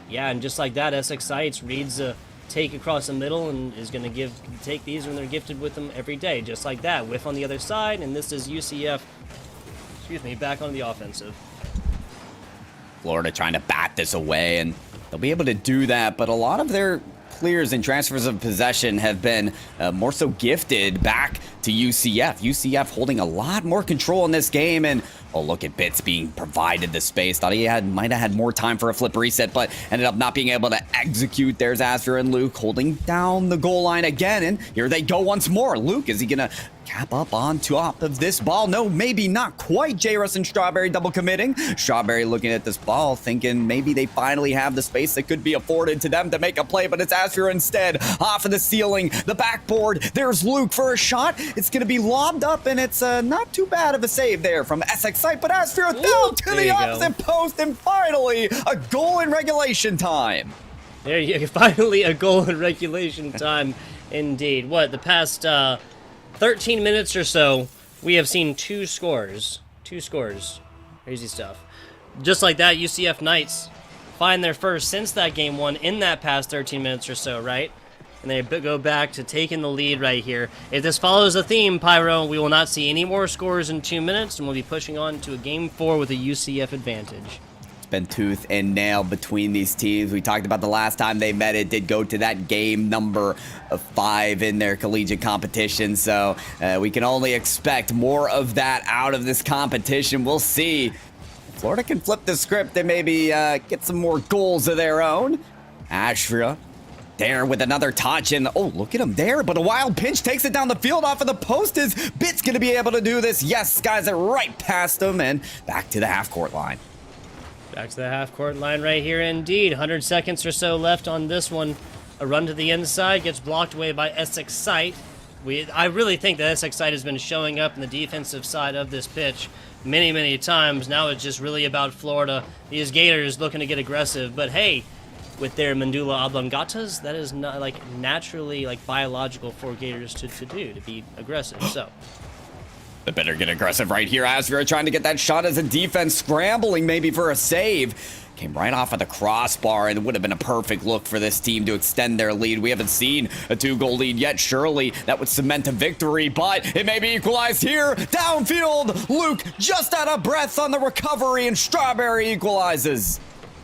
Yeah, and just like that, CECC reads a take across the middle and is going to take these when they're gifted with them every day. Just like that, whiff on the other side, and this is UCF, back on the offensive. Florida trying to bat this away, and they'll be able to do that, but a lot of their clears and transfers of possession have been more so gifted back to UCF. UCF holding a lot more control in this game, and look at Bits being provided the space. Thought he might have had more time for a flip reset, but ended up not being able to execute. There's Asher and Luke holding down the goal line again, and here they go once more. Luke, is he gonna cap up on top of this ball. No, maybe not quite. J-Russ and Strawberry double committing. Strawberry looking at this ball, thinking maybe they finally have the space that could be afforded to them to make a play, but it's Asfira instead. Off of the ceiling, the backboard. There's Luke for a shot. It's going to be lobbed up, and it's not too bad of a save there from CECC, but Asfira down to the opposite post, and finally a goal in regulation time. There you go. Finally a goal in regulation time. Indeed. What, the past 13 minutes or so, we have seen two scores. Crazy stuff. Just like that, UCF Knights find their first since that game one in that past 13 minutes or so, right? And they go back to taking the lead right here. If this follows the theme, Pyro, we will not see any more scores in 2 minutes, and we'll be pushing on to a Game 4 with a UCF advantage. Been tooth and nail between these teams. We talked about the last time they met. It did go to that game number 5 in their collegiate competition, so we can only expect more of that out of this competition. We'll see. Florida can flip the script and maybe get some more goals of their own. Ashra there with another touch, and oh, look at him there, but a wild pinch takes it down the field off of the post. Is Bit's gonna be able to do this? Yes, skies it right past him and back to the half-court line. Back to the half-court line right here, indeed. 100 seconds or so left on this one. A run to the inside gets blocked away by CECC. I really think that CECC has been showing up in the defensive side of this pitch many times. Now it's just really about Florida. These Gators looking to get aggressive, but hey, with their medulla oblongatas, that is not naturally biological for Gators to do, to be aggressive. So they better get aggressive right here. Asfira trying to get that shot as a defense, scrambling maybe for a save. Came right off of the crossbar, and it would have been a perfect look for this team to extend their lead. We haven't seen a 2-goal lead yet. Surely that would cement a victory, but it may be equalized here. Downfield, Luke just out of breath on the recovery, and Strawberry equalizes.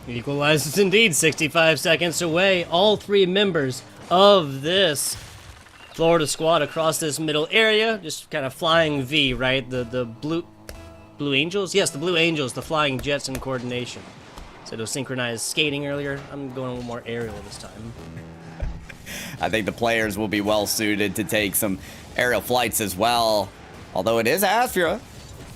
Equalizes indeed, 65 seconds away. All 3 members of this Florida squad across this middle area, just kind of flying V, right? The Blue Angels? Yes, the Blue Angels, the Flying Jets in coordination. So those synchronized skating earlier. I'm going a little more aerial this time. I think the players will be well suited to take some aerial flights as well. Although it is Asfira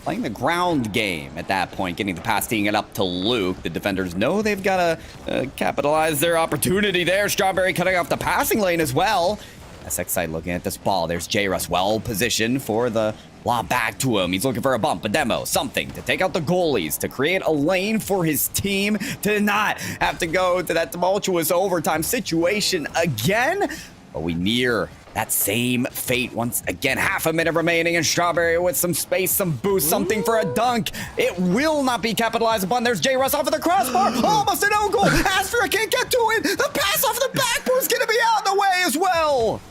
playing the ground game at that point, getting the pass, teeing it up to Luke. The defenders know they've got to capitalize their opportunity there. Strawberry cutting off the passing lane as well. CECC looking at this ball. There's J-Russ well positioned for the lob back to him. He's looking for a bump, a demo, something to take out the goalies, to create a lane for his team, to not have to go to that tumultuous overtime situation again. But we near that same fate once again. Half a minute remaining, and Strawberry with some space, some boost, something for a dunk. It will not be capitalized upon. There's J-Russ off of the crossbar. Almost an own goal. Asfira can't get to it. The pass off the backboard's going to be out of the way as well.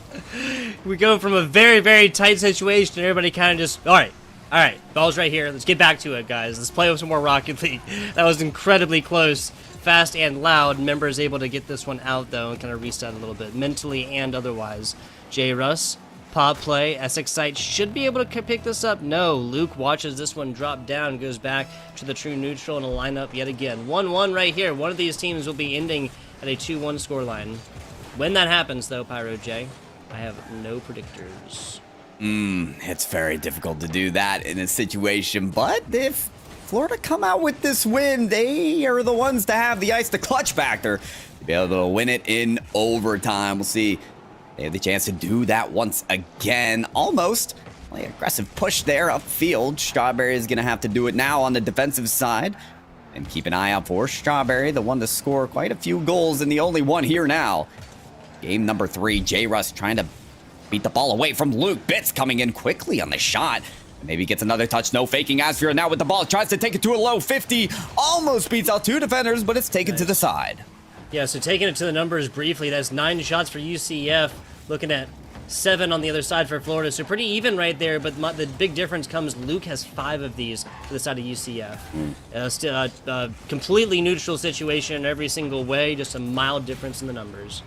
We go from a very tight situation, and everybody kind of just, all right, ball's right here. Let's get back to it, guys. Let's play with some more Rocket League. That was incredibly close, fast and loud. Members able to get this one out, though, and kind of reset a little bit, mentally and otherwise. J-Russ, pop play. CECC should be able to pick this up. No, Luke watches this one drop down, goes back to the true neutral in a lineup yet again. 1-1 right here. One of these teams will be ending at a 2-1 scoreline. When that happens, though, Pyro J, I have no predictors. It's very difficult to do that in a situation, but if Florida come out with this win, they are the ones to have the ice to clutch factor to be able to win it in overtime. We'll see. They have the chance to do that once again. Almost. Well, aggressive push there upfield. Strawberry is going to have to do it now on the defensive side. And keep an eye out for Strawberry, the one to score quite a few goals and the only one here now. Game number 3, J-Russ trying to beat the ball away from Luke. Bitts coming in quickly on the shot. Maybe gets another touch, no faking. Asfira now with the ball, tries to take it to a low 50. Almost beats out 2 defenders, but it's taken to the side. Yeah, so taking it to the numbers briefly, that's 9 shots for UCF. Looking at 7 on the other side for Florida. So pretty even right there, but the big difference comes Luke has 5 of these for the side of UCF. Still a completely neutral situation in every single way, just a mild difference in the numbers.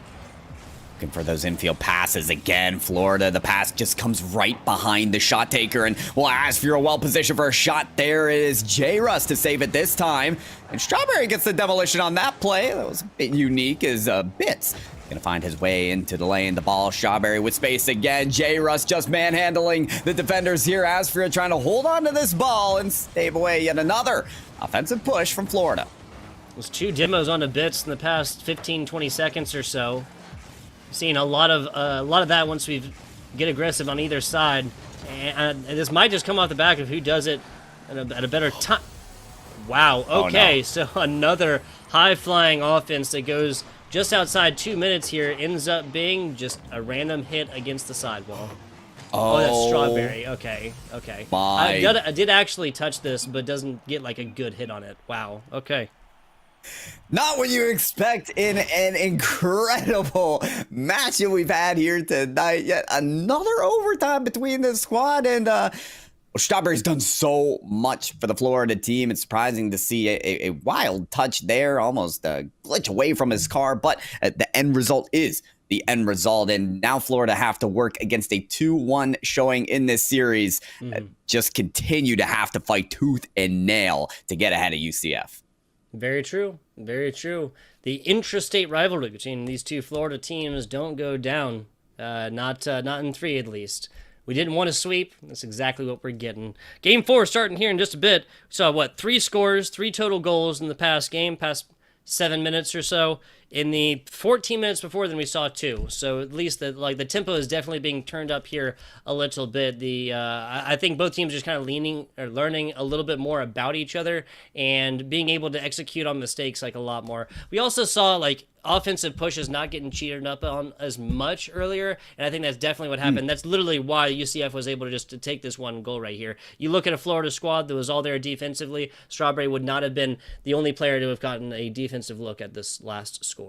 Looking for those infield passes again. Florida, the pass just comes right behind the shot taker, and we'll ask if you're well positioned for a shot. There is J-Russ to save it this time, and Strawberry gets the demolition on that play. That was a bit unique as Bitts Gonna find his way into the lane. The ball, Strawberry with space again. J. Russ just manhandling the defenders here. Asfria trying to hold on to this ball and stave away yet another offensive push from Florida. There's 2 demos on the bits in the past 15-20 seconds or so. Seeing a lot of that once we get aggressive on either side, and this might just come off the back of who does it at a better time. Wow. Okay, Oh, no. So another high-flying offense that goes just outside 2 minutes here ends up being just a random hit against the sidewall. Oh, that's Strawberry. Okay. I did actually touch this, but doesn't get like a good hit on it. Wow. Okay. Not what you expect in an incredible match that we've had here tonight. Yet another overtime between the squad, and Strawberry's done so much for the Florida team. It's surprising to see a wild touch there, almost a glitch away from his car, but the end result is the end result, and now Florida have to work against a 2-1 showing in this series. Just continue to have to fight tooth and nail to get ahead of UCF. Very true. Very true. The intrastate rivalry between these two Florida teams don't go down. Not in 3 at least. We didn't want to sweep. That's exactly what we're getting. Game 4 starting here in just a bit. We saw, 3 scores, 3 total goals in the past 7 minutes or so. In the 14 minutes before, then we saw 2. So at least the tempo is definitely being turned up here a little bit. I think both teams are just kind of learning a little bit more about each other and being able to execute on mistakes a lot more. We also saw offensive pushes not getting cheated up on as much earlier, and I think that's definitely what happened. That's literally why UCF was able to take this 1 goal right here. You look at a Florida squad that was all there defensively. Strawberry would not have been the only player to have gotten a defensive look at this last score.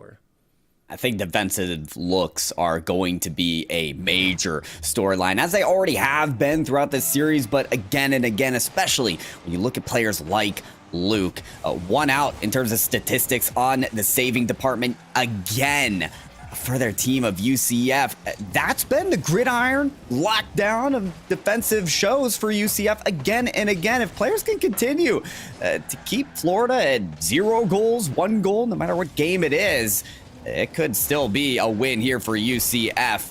I think defensive looks are going to be a major storyline, as they already have been throughout this series, but again and again, especially when you look at players like Luke. 1 out in terms of statistics on the saving department again for their team of UCF. That's been the gridiron lockdown of defensive shows for UCF again and again. If players can continue to keep Florida at 0 goals, 1 goal, no matter what game it is, it could still be a win here for UCF.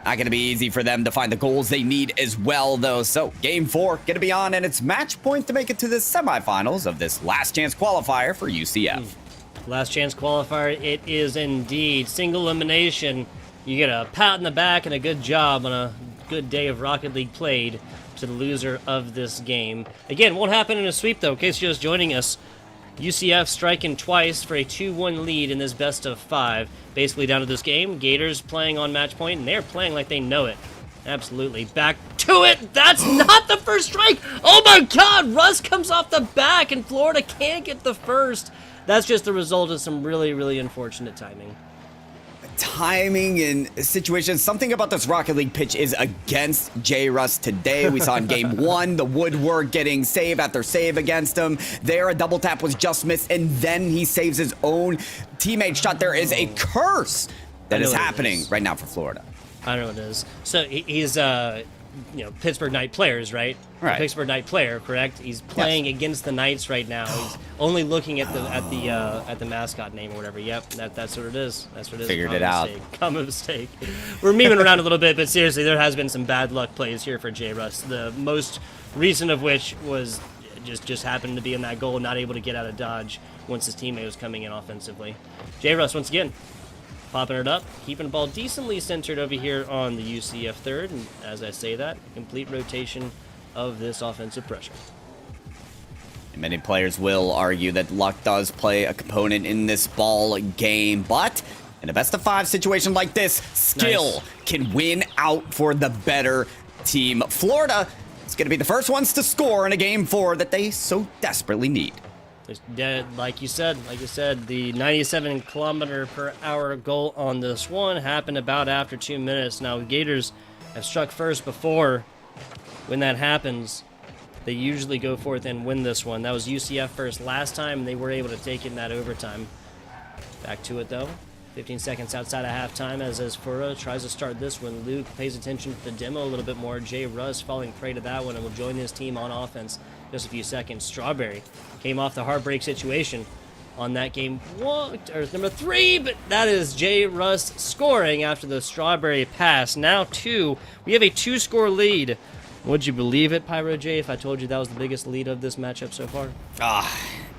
Not going to be easy for them to find the goals they need as well, though. So, Game 4 going to be on, and it's match point to make it to the semifinals of this last chance qualifier for UCF. Last chance qualifier, it is indeed. Single elimination. You get a pat on the back and a good job on a good day of Rocket League played to the loser of this game. Again, won't happen in a sweep, though, in case you're just joining us. UCF striking twice for a 2-1 lead in this best of 5. Basically down to this game. Gators playing on match point, and they're playing like they know it. Absolutely. Back to it. That's not the first strike. Oh my God. Russ comes off the back, and Florida can't get the first. That's just the result of some really, really unfortunate timing. Timing and situations. Something about this Rocket League pitch is against J. Russ today. We saw in Game 1 the woodwork getting save after save against him. There, a double tap was just missed, and then he saves his own teammate shot. There is a curse that is happening right now for Florida. I don't know what it is. So he's Pittsburgh Knight players, right? Right. Pittsburgh Knight player, correct? He's playing against the Knights right now. He's only looking at the mascot name or whatever. Yep, that's what it is. That's what it is. Figured it out. Common mistake. We're memeing around a little bit, but seriously, there has been some bad luck plays here for J. Russ. The most recent of which was just happened to be in that goal, not able to get out of dodge once his teammate was coming in offensively. J. Russ once again. Popping it up, keeping the ball decently centered over here on the UCF third, and as I say that, complete rotation of this offensive pressure. Many players will argue that luck does play a component in this ball game, but in a best of 5 situation like this, skill can win out for the better team. Florida is going to be the first ones to score in a Game 4 that they so desperately need. Like you said, the 97-kilometer-per-hour goal on this one happened about after 2 minutes. Now, Gators have struck first before. When that happens, they usually go forth and win this one. That was UCF first last time, and they were able to take it in that overtime. Back to it, though. 15 seconds outside of halftime as Fura tries to start this one. Luke pays attention to the demo a little bit more. J. Russ falling prey to that one and will join his team on offense just a few seconds. Strawberry came off the heartbreak situation. on that game one, or number 3, but that is J. Russ scoring after the Strawberry pass. Now 2. We have a 2-score lead. Would you believe it, Pyro J, if I told you that was the biggest lead of this matchup so far?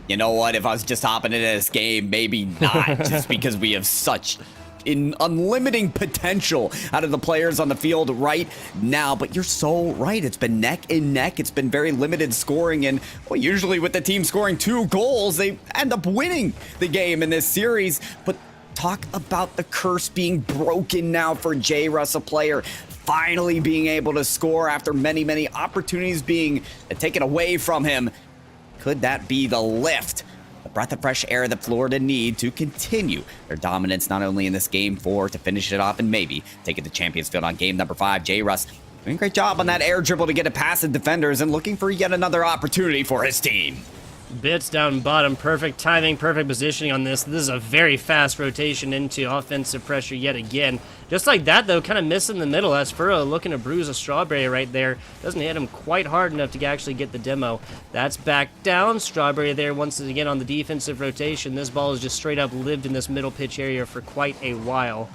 You know what? If I was just hopping into this game, maybe not. Just because we have such unlimited potential out of the players on the field right now. But you're so right. It's been neck and neck. It's been very limited scoring. And well, usually with the team scoring 2 goals, they end up winning the game in this series. But talk about the curse being broken now for J. Russ, a player finally being able to score after many, many opportunities being taken away from him. Could that be the lift, the breath of fresh air that Florida need to continue their dominance, not only in this game 4 to finish it off and maybe take it to Champions Field on game number 5? J. Russ doing a great job on that air dribble to get it past the defenders and looking for yet another opportunity for his team. Bits down bottom, perfect timing, perfect positioning on this. This is a very fast rotation into offensive pressure yet again. Just like that, though, kind of missing the middle. As Furrow looking to bruise a Strawberry right there. Doesn't hit him quite hard enough to actually get the demo. That's back down. Strawberry there once again on the defensive rotation. This ball has just straight up lived in this middle pitch area for quite a while.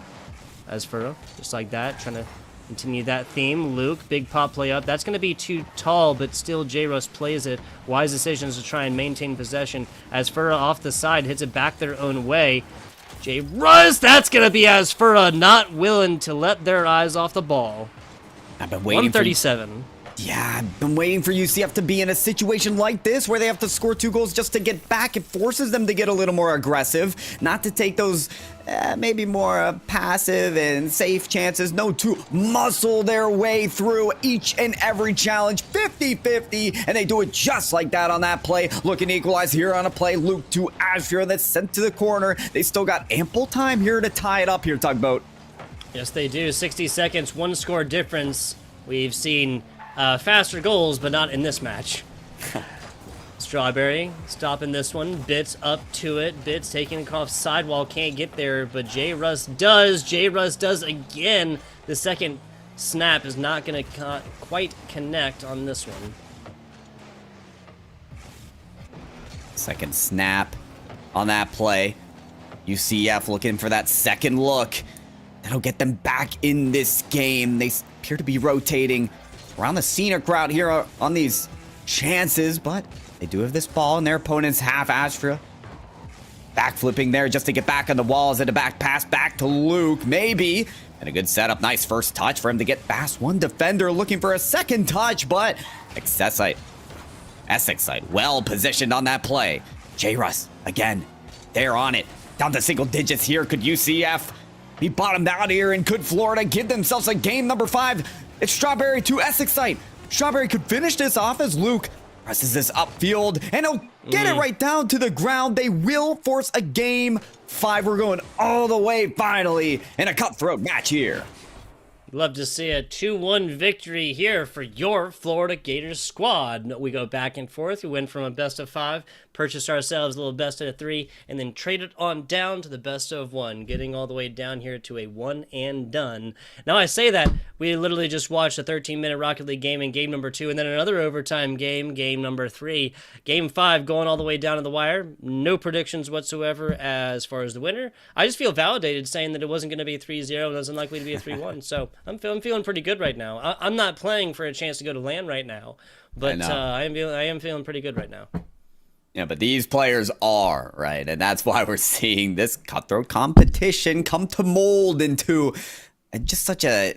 As Furrow, just like that, trying to continue that theme. Luke, big pop play up. That's going to be too tall, but still J. Russ plays it. Wise decisions to try and maintain possession. As Furrow off the side hits it back their own way. J. Russ, that's going to be as Furrow not willing to let their eyes off the ball. I've been waiting 137. Yeah, I've been waiting for UCF to be in a situation like this where they have to score 2 goals just to get back. It forces them to get a little more aggressive, not to take those maybe more passive and safe chances. No, to muscle their way through each and every challenge 50-50, and they do it just like that on that play. Looking to equalize here on a play. Luke to Ashford, that's sent to the corner. They still got ample time here to tie it up here, Tugboat. Yes, they do. 60 seconds, 1-score difference. We've seen faster goals, but not in this match. Strawberry stopping this one. Bits up to it. Bits taking it off sidewall. Can't get there, but J. Russ does. J. Russ does again. The second snap is not going to quite connect on this one. Second snap on that play. UCF looking for that second look. That'll get them back in this game. They appear to be rotating around the scenic route here on these chances, but they do have this ball in their opponent's half. Astra backflipping there just to get back on the walls and a back pass back to Luke, maybe. And a good setup. Nice first touch for him to get past one defender looking for a second touch, but Essex side well positioned on that play. J. Russ, again, they're on it. Down to single digits here. Could UCF be bottomed out here, and could Florida give themselves a game number 5? It's Strawberry to Essex side. Strawberry could finish this off as Luke presses this upfield, and he'll get it right down to the ground. They will force a game 5. We're going all the way finally in a cutthroat match here. Love to see a 2-1 victory here for your Florida Gators squad. We go back and forth. We went from a best of 5, purchased ourselves a little best of 3, and then traded on down to the best of 1, getting all the way down here to a 1 and done. Now I say that, we literally just watched a 13-minute Rocket League game in game number 2, and then another overtime game, game number 3. Game 5 going all the way down to the wire. No predictions whatsoever as far as the winner. I just feel validated saying that it wasn't going to be a 3-0 and it was unlikely to be a 3-1. So I'm feeling pretty good right now. I'm not playing for a chance to go to LAN right now, but I am feeling pretty good right now. Yeah, but these players are, right? And that's why we're seeing this cutthroat competition come to mold into just such a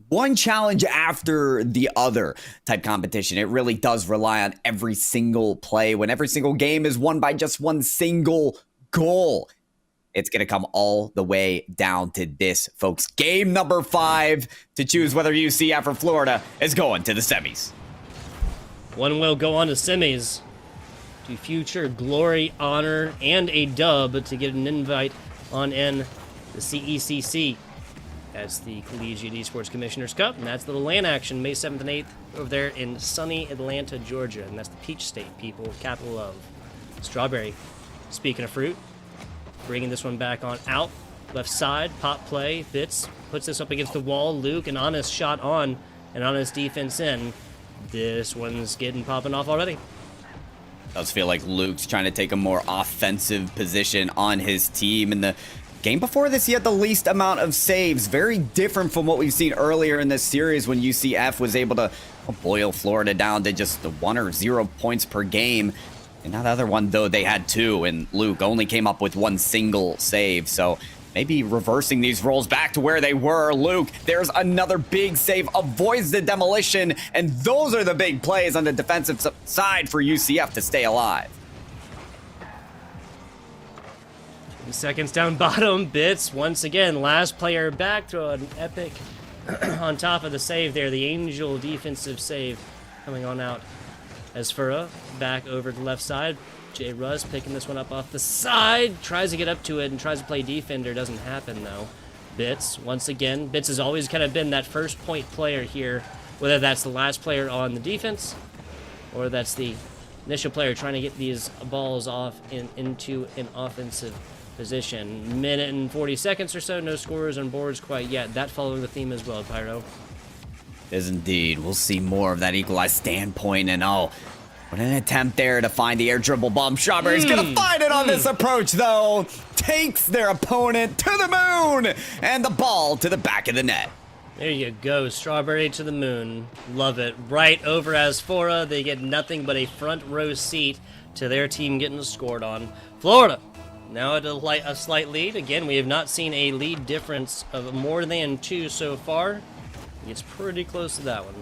one challenge after the other type competition. It really does rely on every single play. When every single game is won by just one single goal, it's going to come all the way down to this, folks. Game number 5 to choose whether UCF or Florida is going to the semis. One will go on to semis to future glory, honor, and a dub to get an invite on in the CECC. That's the Collegiate Esports Commissioners Cup, and that's the LAN action May 7th and 8th over there in sunny Atlanta, Georgia. And that's the Peach State, people, capital of. Strawberry, speaking of fruit, bringing this one back on out. Left side, pop play, Bits puts this up against the wall. Luke, an honest shot on, and honest defense in. This one's popping off already. Does feel like Luke's trying to take a more offensive position on his team. In the game before this, he had the least amount of saves. Very different from what we've seen earlier in this series when UCF was able to boil Florida down to just 1 or 0 points per game. And now the other one, though, they had 2, and Luke only came up with 1 single save. So maybe reversing these roles back to where they were. Luke, there's another big save, avoids the demolition, and those are the big plays on the defensive side for UCF to stay alive. 2 seconds down bottom, Bits once again, last player back, throw an epic on top of the save there, the Angel defensive save coming on out. As Fura back over to the left side, J. Russ picking this one up off the side, tries to get up to it and tries to play defender, doesn't happen though. Bits, once again, Bits has always kind of been that first point player here, whether that's the last player on the defense or that's the initial player trying to get these balls off into an offensive position. Minute and 40 seconds or so, no scorers on boards quite yet. That following the theme as well, Pyro. Is indeed. We'll see more of that equalized standpoint, and what an attempt there to find the air dribble bomb. Strawberry's gonna find it on this approach, though. Takes their opponent to the moon, and the ball to the back of the net. There you go, Strawberry to the moon. Love it. Right over Asphora, they get nothing but a front row seat to their team getting scored on. Florida, now at a slight lead. Again, we have not seen a lead difference of more than 2 so far. It's pretty close to that one.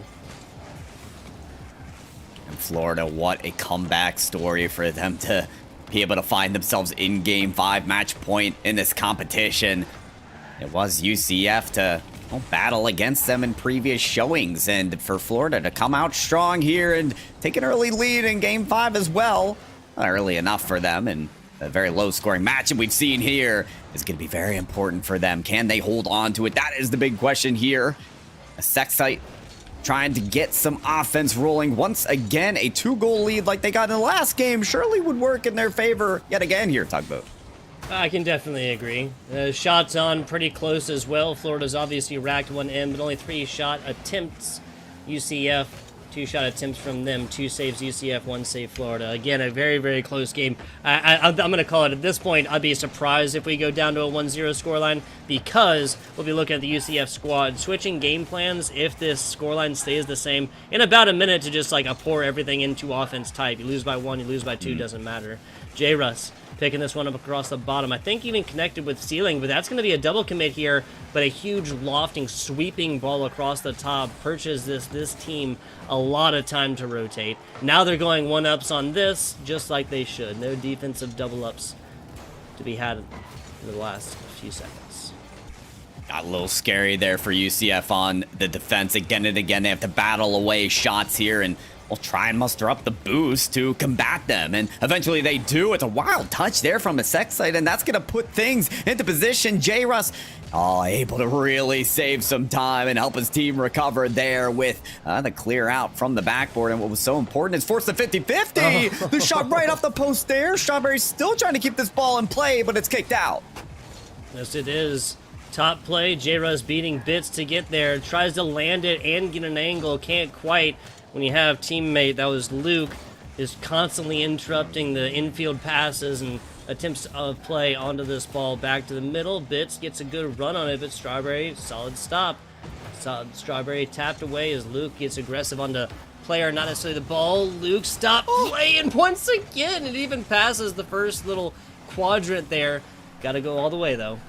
And Florida, what a comeback story for them to be able to find themselves in Game 5 match point in this competition. It was UCF to battle against them in previous showings, and for Florida to come out strong here and take an early lead in Game 5 as well. Not early enough for them, and a very low-scoring match that we've seen here is going to be very important for them. Can they hold on to it? That is the big question here. A CECC trying to get some offense rolling. Once again, a 2-goal lead like they got in the last game surely would work in their favor yet again here, Tugboat. I can definitely agree. Shots on pretty close as well. Florida's obviously racked one in, but only 3 shot attempts. UCF, 2 shot attempts from them, 2 saves UCF, 1 save Florida. Again, a very, very close game. I'm going to call it at this point, I'd be surprised if we go down to a 1-0 scoreline, because we'll be looking at the UCF squad switching game plans if this scoreline stays the same in about a minute to just like pour everything into offense type. You lose by 1, you lose by 2, doesn't matter. J. Russ picking this one up across the bottom. I think even connected with ceiling, but that's going to be a double commit here, but a huge lofting, sweeping ball across the top purchased this team a lot of time to rotate. Now they're going 1-ups on this, just like they should. No defensive double-ups to be had in the last few seconds. Got a little scary there for UCF on the defense. Again and again, they have to battle away shots here, and we'll try and muster up the boost to combat them, and eventually they do. It's a wild touch there from the CECC side, and that's going to put things into position. J. Russ, able to really save some time and help his team recover there with the clear out from the backboard. And what was so important is force the 50-50. The shot right off the post there. Strawberry's still trying to keep this ball in play, but it's kicked out. Yes, it is. Top play, J. Russ beating Bits to get there. Tries to land it and get an angle, can't quite. When you have teammate, that was Luke, is constantly interrupting the infield passes and attempts of play onto this ball back to the middle. Bits gets a good run on it, but Strawberry, solid stop. Strawberry tapped away as Luke gets aggressive on the player, not necessarily the ball. Luke stopped playing once again. It even passes the first little quadrant there. Got to go all the way, though.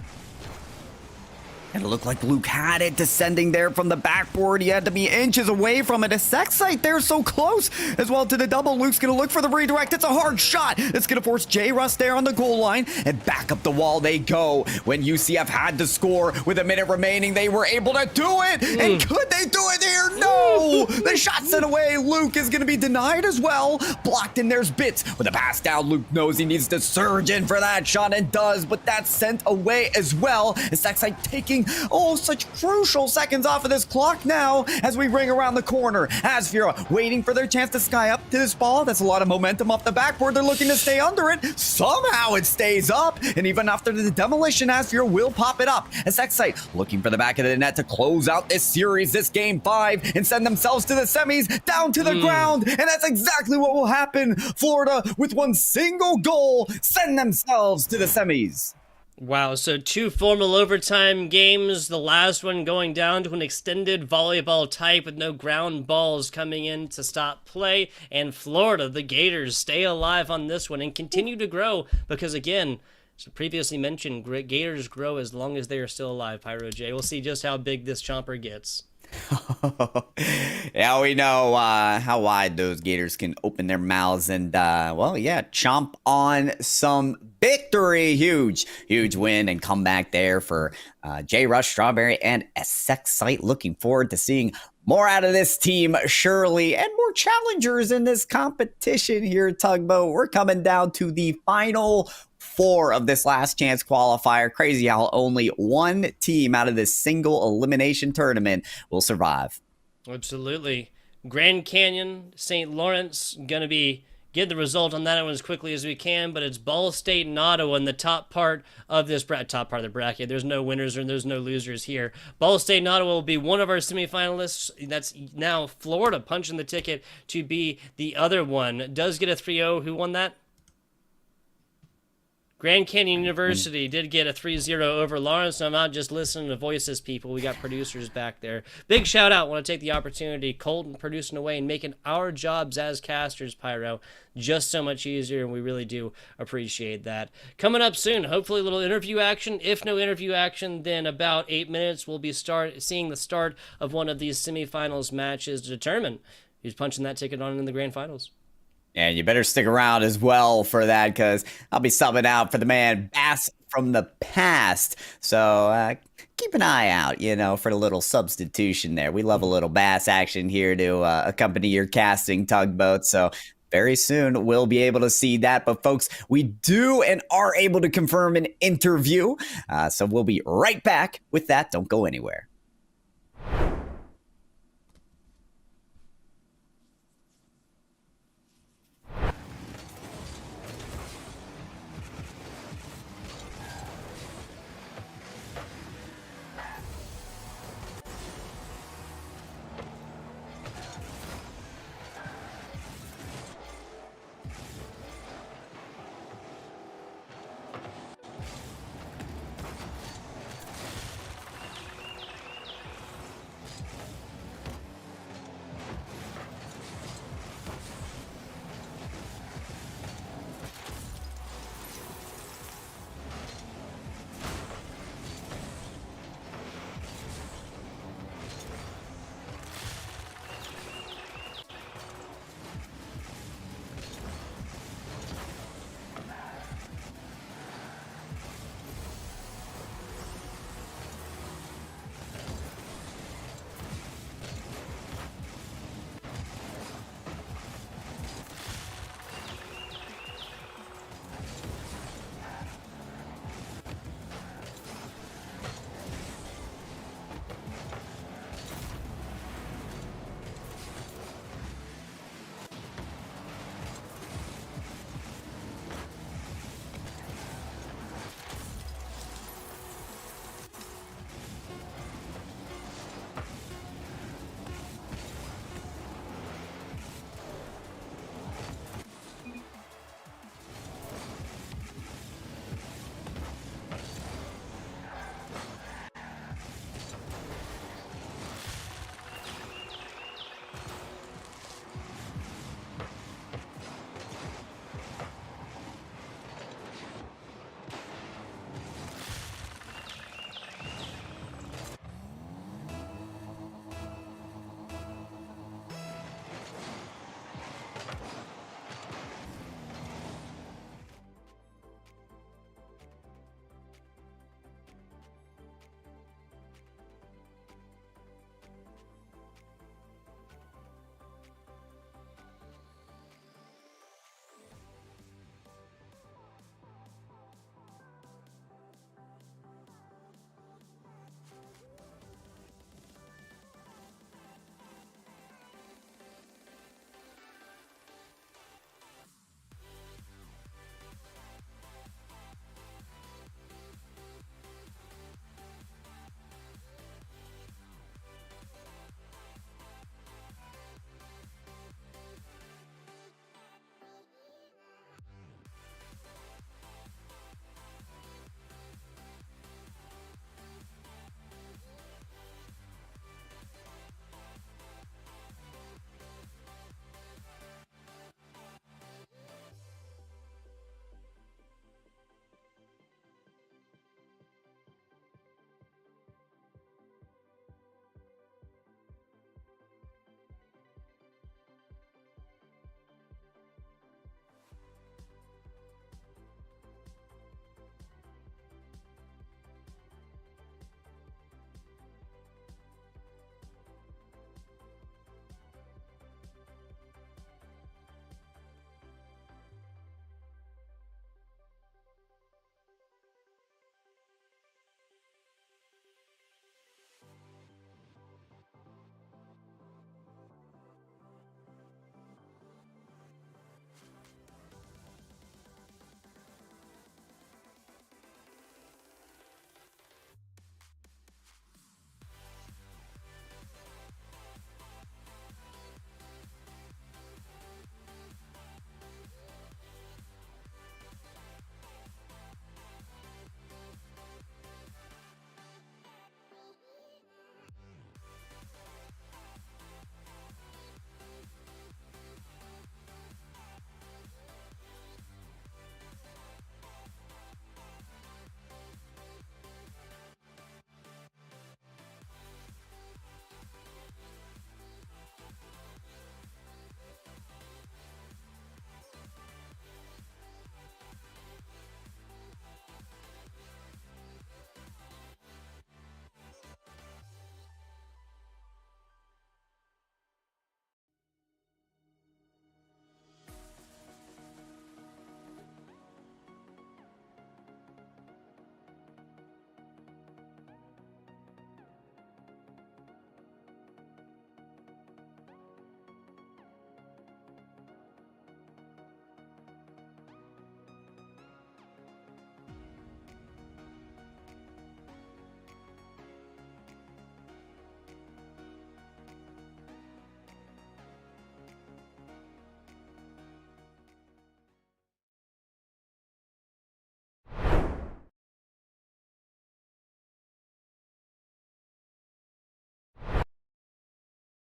And it looked like Luke had it descending there from the backboard. He had to be inches away from it. A CECC site there so close as well to the double. Luke's going to look for the redirect. It's a hard shot. It's going to force J. Russ there on the goal line. And back up the wall they go. When UCF had to score with a minute remaining, they were able to do it. And could they do it here? No! The shot sent away. Luke is going to be denied as well. Blocked in. There's Bits with a pass down. Luke knows he needs to surge in for that shot and does. But that's sent away as well. A CECC site taking taking, such crucial seconds off of this clock now as we ring around the corner. Asfira waiting for their chance to sky up to this ball. That's a lot of momentum off the backboard. They're looking to stay under it. Somehow it stays up, and even after the demolition, Asfira will pop it up. As Excite looking for the back of the net to close out this series, this game 5, and send themselves to the semis, down to the ground, and that's exactly what will happen. Florida, with one single goal, send themselves to the semis. Wow, so 2 formal overtime games, the last one going down to an extended volleyball type with no ground balls coming in to stop play. And Florida, the Gators, stay alive on this one and continue to grow because, again, as previously mentioned, Gators grow as long as they are still alive, Pyro J. We'll see just how big this chomper gets. Yeah, we know how wide those Gators can open their mouths and, chomp on some victory. Huge win and comeback there for J. Rush, Strawberry, and Excite. Looking forward to seeing more out of this team, surely, and more challengers in this competition here, Tugboat. We're coming down to the final 4 of this last chance qualifier. Crazy how only one team out of this single elimination tournament will survive. Absolutely. Grand Canyon, St. Lawrence, going to be get the result on that one as quickly as we can, but it's Ball State and Ottawa in the top part of this top part of the bracket. There's no winners and there's no losers here. Ball State and Ottawa will be one of our semifinalists. That's now Florida punching the ticket to be the other one. Does get a 3-0. Who won that? Grand Canyon University did get a 3-0 over Lawrence. I'm not just listening to voices, people. We got producers back there. Big shout out. Want to take the opportunity. Colton producing away and making our jobs as casters, Pyro, just so much easier, and we really do appreciate that. Coming up soon, hopefully a little interview action. If no interview action, then about 8 minutes we'll be seeing the start of one of these semifinals matches to determine who's punching that ticket on in the grand finals. And you better stick around as well for that, because I'll be subbing out for the man Bass from the past. So keep an eye out, for the little substitution there. We love a little Bass action here to accompany your casting, Tugboat. So very soon we'll be able to see that. But folks, we do and are able to confirm an interview. So we'll be right back with that. Don't go anywhere.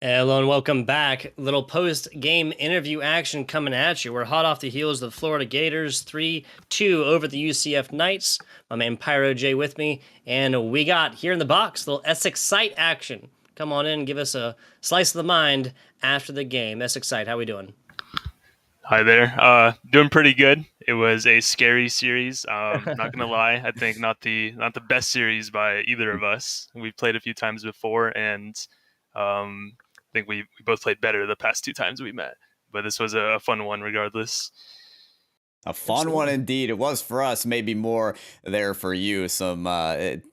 Hello and welcome back. Little post-game interview action coming at you. We're hot off the heels of the Florida Gators 3-2 over the UCF Knights. My man Pyro J with me, and we got here in the box little ESSEXcite action. Come on in, give us a slice of the mind after the game. ESSEXcite, how we doing? Hi there. Doing pretty good. It was a scary series. Not gonna lie, I think not the best series by either of us. We've played a few times before, and I think we both played better the past two times we met. But this was a fun one, regardless. A fun one indeed. It was for us, maybe more there for you. Some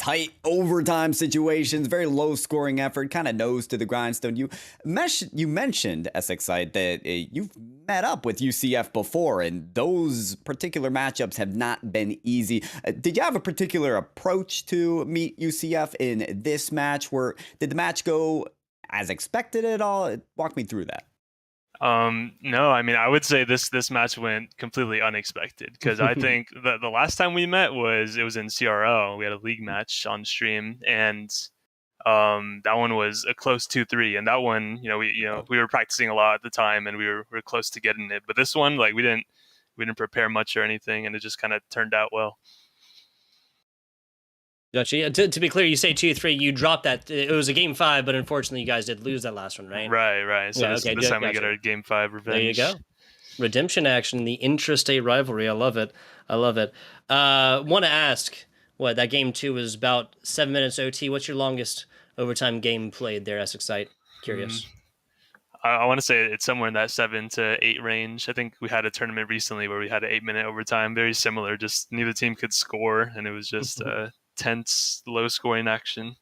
tight overtime situations, very low scoring effort, kind of nose to the grindstone. You mentioned, ESSEXcite, that you've met up with UCF before, and those particular matchups have not been easy. Did you have a particular approach to meet UCF in this match? Did the match go as expected at all? Walk me through that. No, I mean, I would say this match went completely unexpected, because I think the last time we met it was in CRO. We had a league match on stream, and that one was a close 2-3, and that one, we were practicing a lot at the time, and we were close to getting it. But this one, like, we didn't prepare much or anything, and it just kind of turned out well. Gotcha. To be clear, you say 2-3. You dropped that. It was a game 5, but unfortunately, you guys did lose that last one, right? Right. So this time we get our game 5 revenge. There you go. Redemption action, the intrastate rivalry. I love it. Want to ask, that game 2 was about 7 minutes OT. What's your longest overtime game played there, ESSEXcite? Curious. I want to say it's somewhere in that 7 to 8 range. I think we had a tournament recently where we had an 8-minute overtime, very similar. Just neither team could score, and it was just tense, low-scoring action.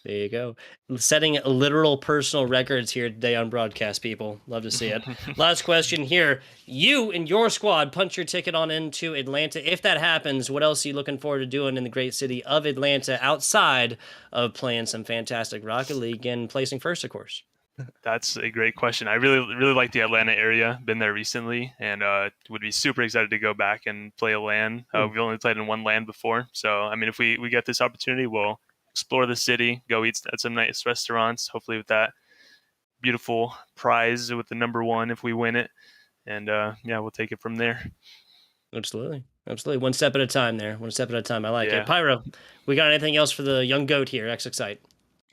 There you go. Setting literal personal records here today on broadcast, people. Love to see it. Last question here. You and your squad punch your ticket on into Atlanta. If that happens, what else are you looking forward to doing in the great city of Atlanta outside of playing some fantastic Rocket League and placing first, of course? That's a great question. I really like the Atlanta area. Been there recently, and would be super excited to go back and play a LAN. We've only played in one LAN before, so I mean, if we get this opportunity, we'll explore the city, go eat at some nice restaurants. Hopefully, with that beautiful prize with the number 1 if we win it, and we'll take it from there. Absolutely. One step at a time. There, one step at a time. I like it. Pyro, we got anything else for the young goat here? ESSEXcite.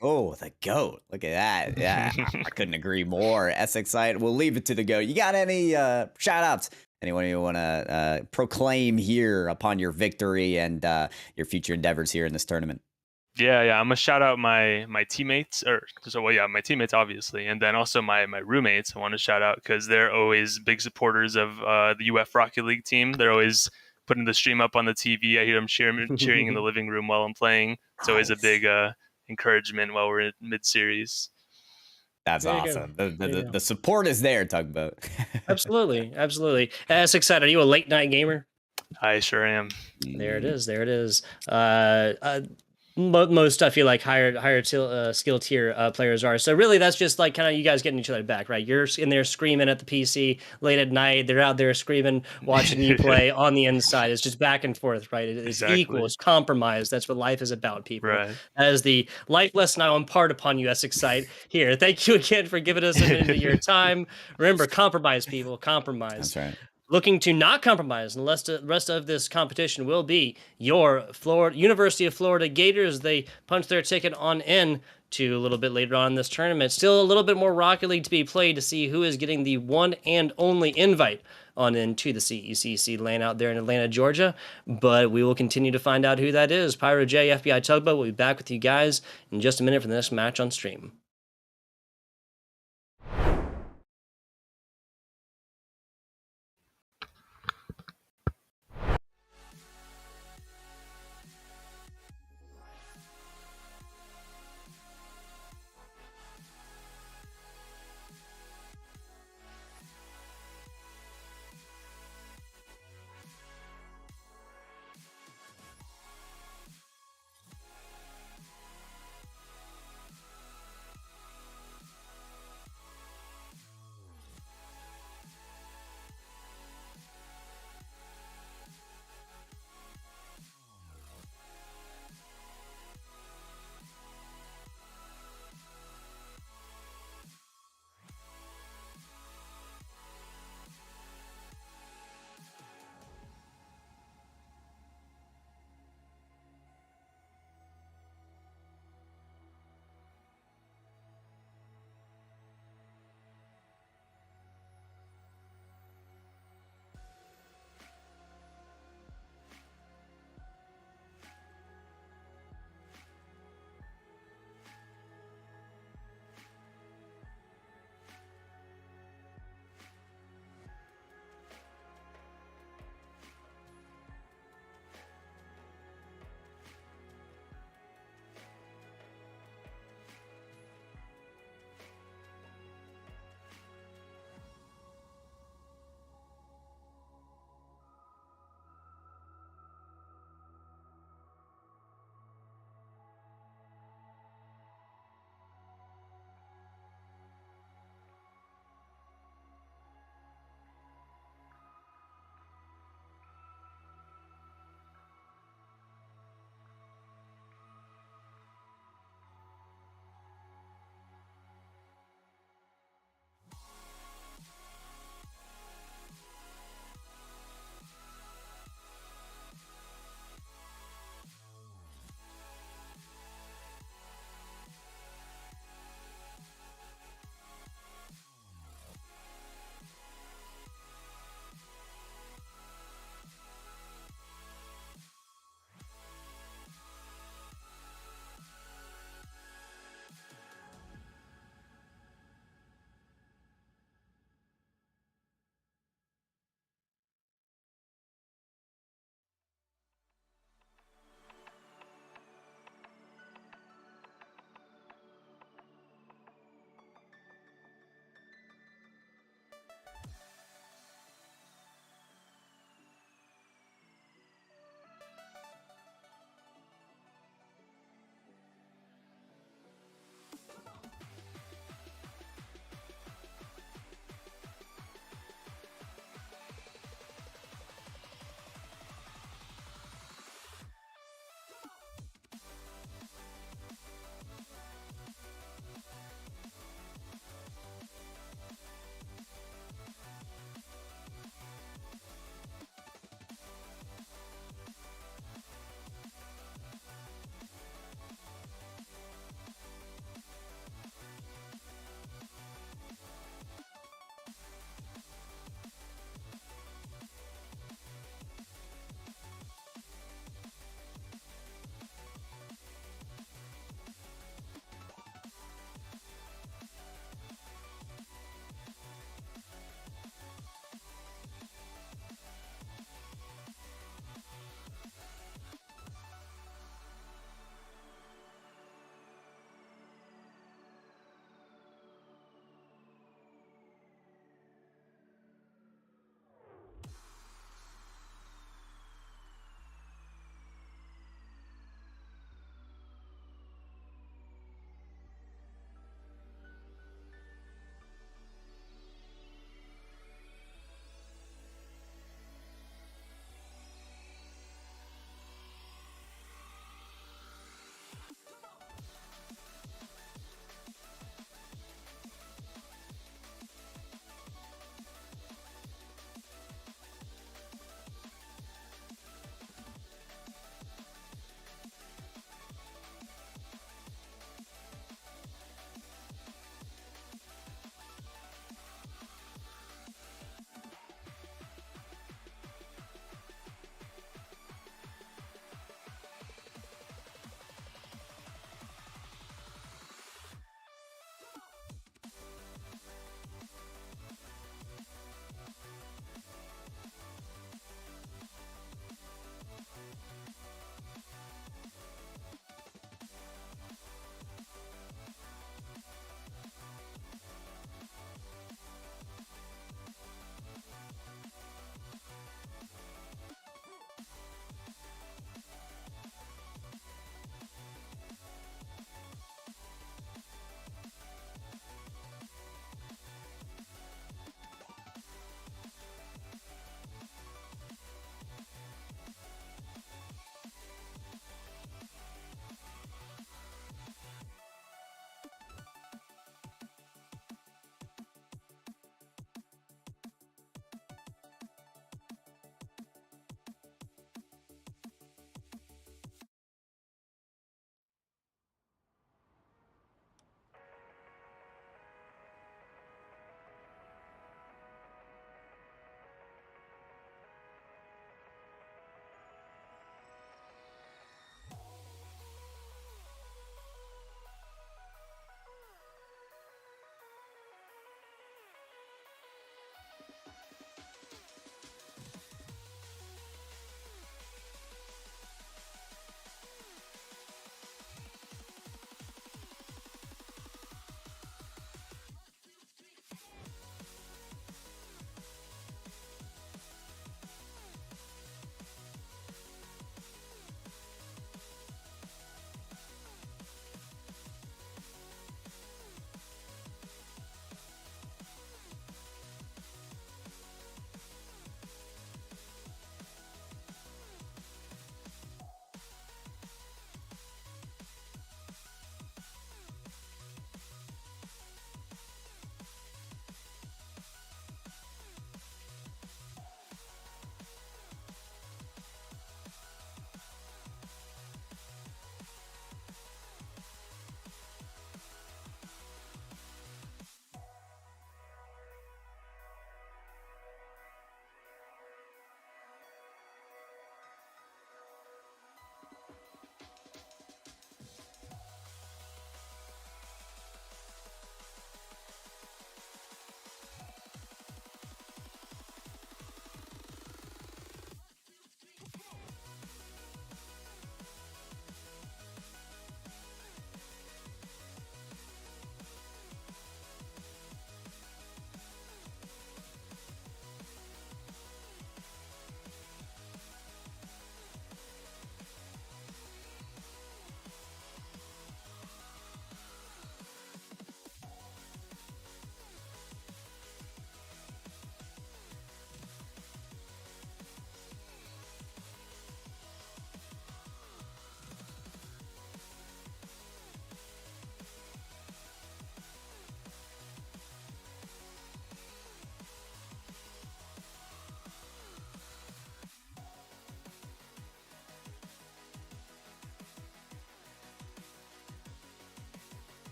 Oh, the GOAT. Look at that. Yeah, I couldn't agree more. ESSEXcite, we'll leave it to the GOAT. You got any shout-outs? Anyone you want to proclaim here upon your victory and your future endeavors here in this tournament? Yeah. I'm going to shout out my teammates. My teammates, obviously. And then also my roommates I want to shout out, because they're always big supporters of the UF Rocket League team. They're always putting the stream up on the TV. I hear them cheering in the living room while I'm playing. It's always a big encouragement while we're in mid-series. That's awesome. The support is there, Tugboat. Absolutely. ESSEXcite, are you a late night gamer? I sure am. There it is. Most stuff you like higher skill tier players are. So really, that's just like kind of you guys getting each other back, right? You're in there screaming at the PC late at night. They're out there screaming, watching you play on the inside. It's just back and forth, right? It's exactly. Equal. It's compromise. That's what life is about, people. Right. That is the life lesson I impart upon you, ESSEXcite. Here, thank you again for giving us a minute of your time. Remember, compromise, people. Compromise. That's right. Looking to not compromise, and the rest of this competition will be your University of Florida Gators. They punch their ticket on in to a little bit later on in this tournament. Still a little bit more Rocket League to be played to see who is getting the one and only invite on into the CECC LAN out there in Atlanta, Georgia. But we will continue to find out who that is. Pyro J, FBI Tugboat will be back with you guys in just a minute for the next match on stream.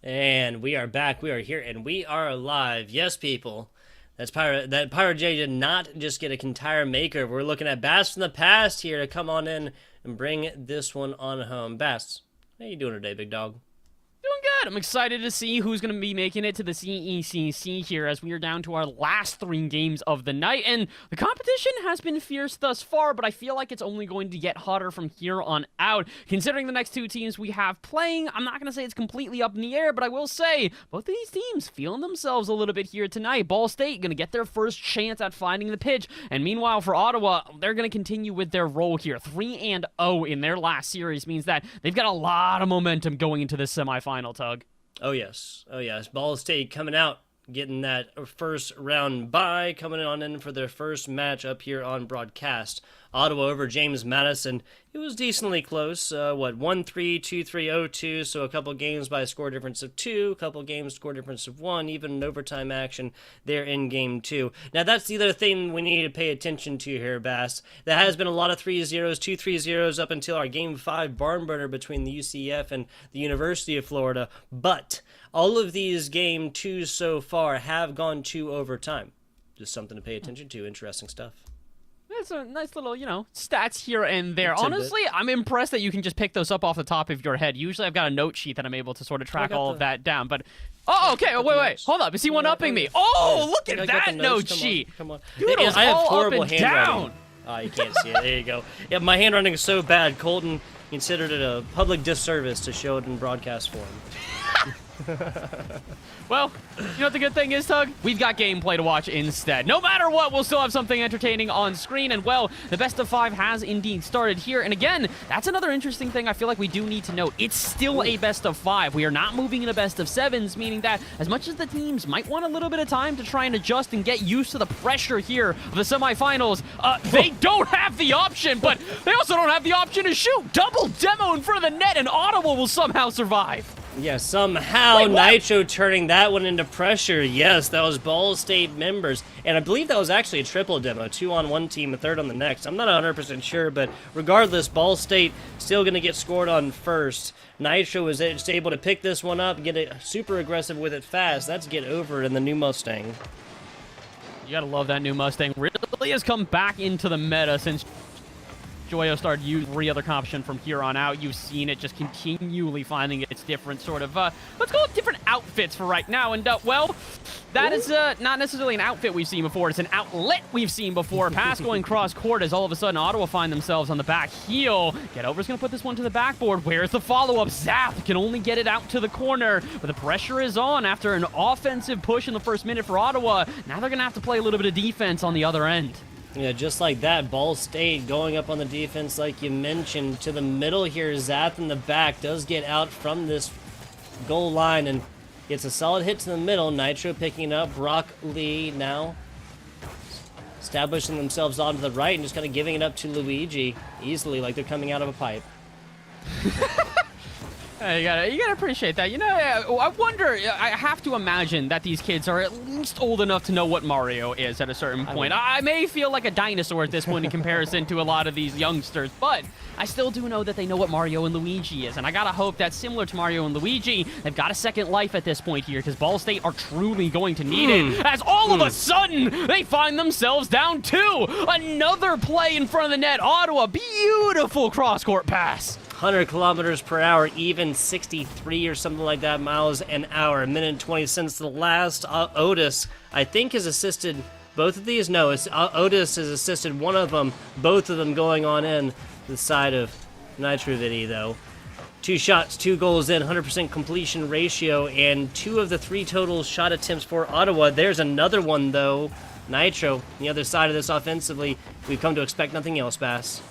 And we are back. We are here, and we are live. Yes, people. That Pyro J did not just get an entire makeover. We're looking at Bass from the past here to come on in and bring this one on home. Bass, how you doing today, big dog? Doing good. I'm excited to see who's going to be making it to the CECC here as we are down to our last 3 games of the night. And the competition has been fierce thus far, but I feel like it's only going to get hotter from here on out. Considering the next 2 teams we have playing, I'm not going to say it's completely up in the air, but I will say both of these teams feeling themselves a little bit here tonight. Ball State going to get their first chance at finding the pitch. And meanwhile, for Ottawa, they're going to continue with their role here. 3-0 in their last series means that they've got a lot of momentum going into this semifinal. Tug. Oh yes. Ball State coming out, getting that first round bye, coming on in for their first match up here on broadcast. Ottawa over James Madison. It was decently close. 1-3, 2-3, 0-2. So a couple games by a score difference of 2, a couple games score difference of 1, even an overtime action there in game 2. Now that's the other thing we need to pay attention to here, Bass. There has been a lot of 3-0s, 2 3-0s up until our game 5 barn burner between the UCF and the University of Florida. But all of these game 2s so far have gone to overtime. Just something to pay attention to. Interesting stuff. It's a nice little, stats here and there. Honestly, I'm impressed that you can just pick those up off the top of your head. Usually I've got a note sheet that I'm able to sort of track all of that down. But, okay, wait. Hold up. Is he one-upping me? Oh, look at that note sheet. Come on. Dude, I have horrible handwriting. handwriting. Oh, you can't see it. There you go. Yeah, my handwriting is so bad, Colton considered it a public disservice to show it in broadcast form. Well, you know what the good thing is, Tug? We've got gameplay to watch instead. No matter what, we'll still have something entertaining on screen. And, well, the best of 5 has indeed started here. And, again, that's another interesting thing I feel like we do need to note. It's still a best of 5. We are not moving in a best of 7s, meaning that as much as the teams might want a little bit of time to try and adjust and get used to the pressure here of the semifinals, they don't have the option, but they also don't have the option to shoot. Double demo in front of the net, and Ottawa will somehow survive. Yeah, somehow Nitro turning that one into pressure. Yes, that was Ball State members. And I believe that was actually a triple demo. 2 on one team, a third on the next. I'm not 100% sure, but regardless, Ball State still going to get scored on first. Nitro was just able to pick this one up and get it super aggressive with it fast. That's get over it in the new Mustang. You gotta love that new Mustang. Really has come back into the meta since Joyo started using every other option from here on out. You've seen it just continually finding its different sort of, let's call it different outfits for right now. And, well, that is not necessarily an outfit we've seen before. It's an outlet we've seen before. Pass going cross court as all of a sudden Ottawa find themselves on the back heel. Getover's going to put this one to the backboard. Where's the follow-up? Zap can only get it out to the corner, but the pressure is on after an offensive push in the first minute for Ottawa. Now they're going to have to play a little bit of defense on the other end. Yeah, just like that, Ball State going up on the defense like you mentioned. To the middle here, Zath in the back does get out from this goal line and gets a solid hit to the middle. Nitro picking up. Brock Lee now establishing themselves onto the right and just kind of giving it up to Luigi easily like they're coming out of a pipe. You gotta appreciate that. I wonder, I have to imagine that these kids are at least old enough to know what Mario is at a certain point. I may feel like a dinosaur at this point in comparison to a lot of these youngsters, but I still do know that they know what Mario and Luigi is, and I gotta hope that similar to Mario and Luigi, they've got a second life at this point here, because Ball State are truly going to need it, as all of a sudden, they find themselves down 2. Another play in front of the net. Ottawa, beautiful cross-court pass. 100 kilometers per hour, even 63 or something like that miles an hour. A minute and 20 since the last. Otis, I think, has assisted both of these. No, Otis has assisted one of them, both of them going on in the side of Nitro Vidi, though. 2 shots, 2 goals in, 100% completion ratio, and 2 of the 3 total shot attempts for Ottawa. There's another one, though. Nitro, the other side of this offensively. We've come to expect nothing else, Bass.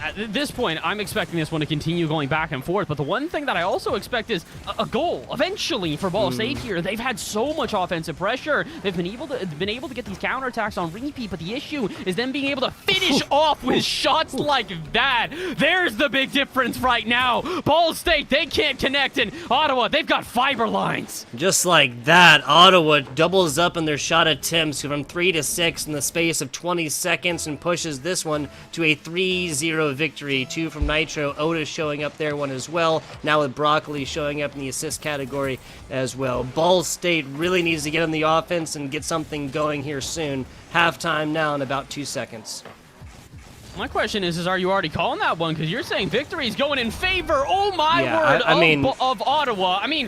At this point, I'm expecting this one to continue going back and forth, but the one thing that I also expect is a goal eventually for Ball State here. They've had so much offensive pressure. They've been able to get these counterattacks on repeat, but the issue is them being able to finish off with shots like that. There's the big difference right now. Ball State, they can't connect, and Ottawa, they've got fiber lines. Just like that, Ottawa doubles up in their shot attempts from 3 to 6 in the space of 20 seconds and pushes this one to a 3-0 3-0 victory. 2 from Nitro. Otis showing up there, one as well. Now with Broccoli showing up in the assist category as well. Ball State really needs to get on the offense and get something going here soon. Halftime now in about 2 seconds. My question is are you already calling that one? Because you're saying victory is going in favor, oh my Yeah, word, of Ottawa. I mean,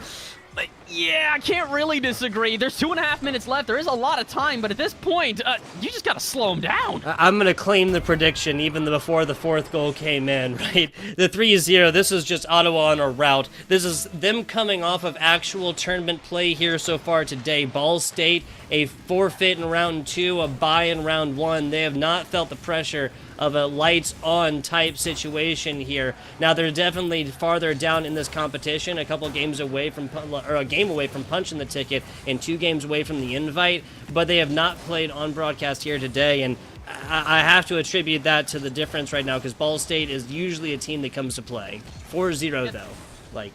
yeah, I can't really disagree. There's 2.5 minutes left. There is a lot of time, but at this point, you just got to slow them down. I'm going to claim the prediction even before the fourth goal came in, right? The 3-0, this is just Ottawa on a route. This is them coming off of actual tournament play here so far today. Ball State, a forfeit in round 2, a bye in round 1. They have not felt the pressure of a lights-on type situation here. Now, they're definitely farther down in this competition, a couple games away from, or a game away from punching the ticket and 2 games away from the invite, but they have not played on broadcast here today, and I have to attribute that to the difference right now, because Ball State is usually a team that comes to play. 4-0, though. Like,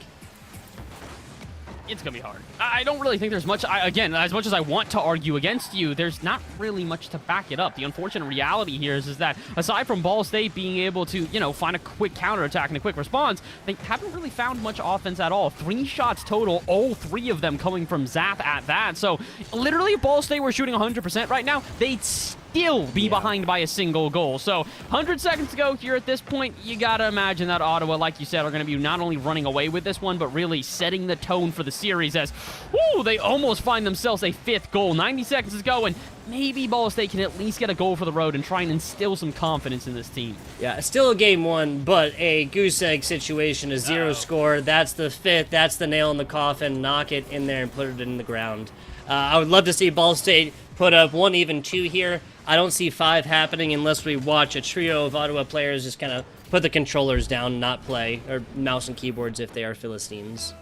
it's going to be hard. I don't really think there's much, again, as much as I want to argue against you, there's not really much to back it up. The unfortunate reality here is that aside from Ball State being able to, find a quick counterattack and a quick response, they haven't really found much offense at all. 3 shots total, all 3 of them coming from Zap at that. So literally, if Ball State were shooting 100% right now, they'd still be behind by a single goal. So 100 seconds to go here at this point. You got to imagine that Ottawa, like you said, are going to be not only running away with this one, but really setting the tone for the series as, they almost find themselves a 5th goal. 90 seconds to go, and maybe Ball State can at least get a goal for the road and try and instill some confidence in this team. Yeah, still a game 1, but a goose egg situation, a 0 score. That's the 5th. That's the nail in the coffin. Knock it in there and put it in the ground. I would love to see Ball State put up 1, even 2 here. I don't see 5 happening unless we watch a trio of Ottawa players just kind of put the controllers down, not play, or mouse and keyboards if they are Philistines.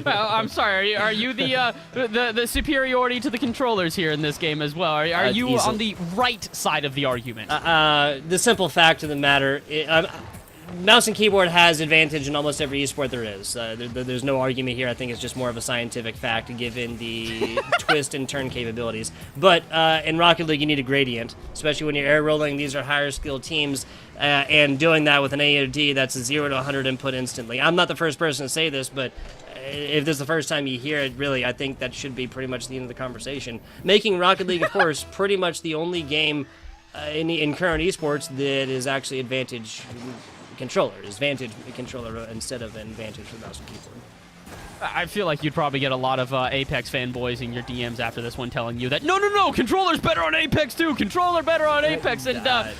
Well, I'm sorry. Are you the superiority to the controllers here in this game as well? Are you on the right side of the argument? The simple fact of the matter, mouse and keyboard has advantage in almost every esport there is. There's no argument here. I think it's just more of a scientific fact given the twist and turn capabilities. But in Rocket League, you need a gradient, especially when you're air rolling. These are higher skilled teams, and doing that with an AOD, that's a 0 to 100 input instantly. I'm not the first person to say this, but if this is the first time you hear it, really, I think that should be pretty much the end of the conversation. Making Rocket League, of course, pretty much the only game in current esports that is actually advantage controller, is Vantage controller instead of an Vantage for mouse and keyboard. I feel like you'd probably get a lot of Apex fanboys in your DMs after this one telling you that, no, controller's better on Apex too, controller better on Apex, and no.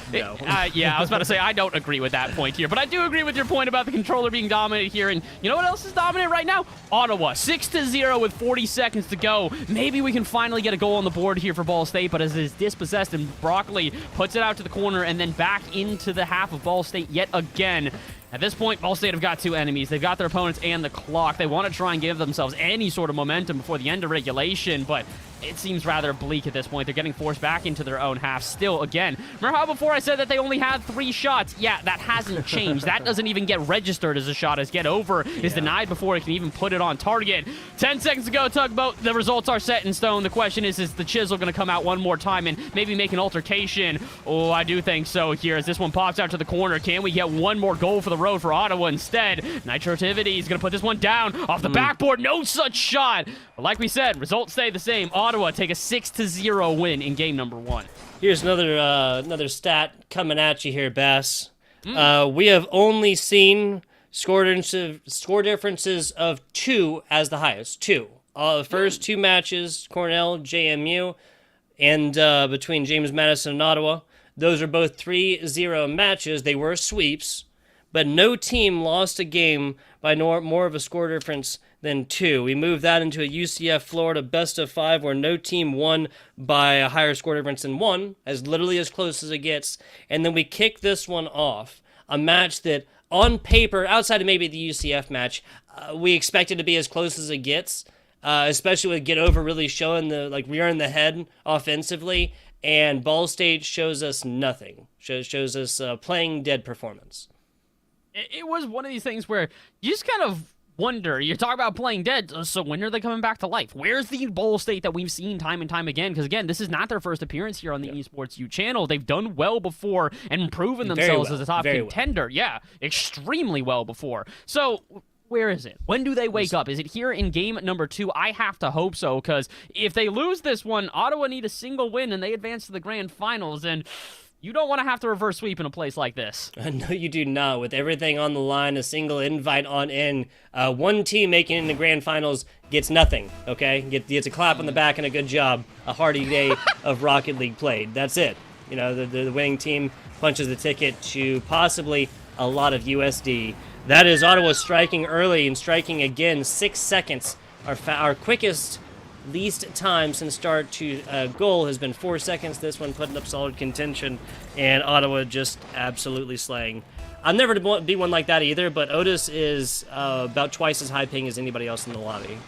Yeah, I was about to say, I don't agree with that point here, but I do agree with your point about the controller being dominant here, and you know what else is dominant right now? Ottawa, 6-0 with 40 seconds to go. Maybe we can finally get a goal on the board here for Ball State, but as it is dispossessed, and Broccoli puts it out to the corner and then back into the half of Ball State yet again. At this point, Ball State have got 2 enemies. They've got their opponents and the clock. They want to try and give themselves any sort of momentum before the end of regulation, but it seems rather bleak at this point. They're getting forced back into their own half still again. Remember how before I said that they only had 3 shots? Yeah, that hasn't changed. That doesn't even get registered as a shot, as get over is denied before it can even put it on target. 10 seconds to go, Tugboat. The results are set in stone. The question is the chisel going to come out one more time and maybe make an altercation? Oh, I do think so here as this one pops out to the corner. Can we get one more goal for the road for Ottawa instead? Nitrotivity is going to put this one down off the backboard. No such shot. But like we said, results stay the same. Ottawa take a 6-0 win in game number 1. Here's another stat coming at you here, Bass. We have only seen score differences of 2 as the highest. 2. The first 2 matches, Cornell, JMU, and between James Madison and Ottawa, those are both 3-0 matches. They were sweeps, but no team lost a game by more of a score difference than 2. We moved that into a UCF Florida best of 5 where no team won by a higher score difference than 1, as literally as close as it gets. And then we kick this one off, a match that on paper, outside of maybe the UCF match, we expected to be as close as it gets, especially with Get Over really showing the rearing the head offensively. And Ball State shows us nothing. Shows us playing dead performance. It was one of these things where you just kind of wonder. You're talking about playing dead, so when are they coming back to life? Where's the Ball State that we've seen time and time again? Because, again, this is not their first appearance here on the Esports U channel. They've done well before and proven themselves as a top contender. Yeah, extremely well before. So where is it? When do they wake up? Is it here in game number 2? I have to hope so, because if they lose this one, Ottawa need a single win and they advance to the grand finals, and you don't want to have to reverse sweep in a place like this. No, you do not. With everything on the line, a single invite on in, one team making it in the grand finals gets nothing, okay? Gets a clap on the back and a good job. A hearty day of Rocket League played. That's it. You know, the winning team punches the ticket to possibly a lot of USD. That is Ottawa striking early and striking again. 6 seconds. Our quickest least time since start to goal has been 4 seconds. This one putting up solid contention, and Ottawa just absolutely slaying. I'll never be one like that either, but Otis is about twice as high ping as anybody else in the lobby.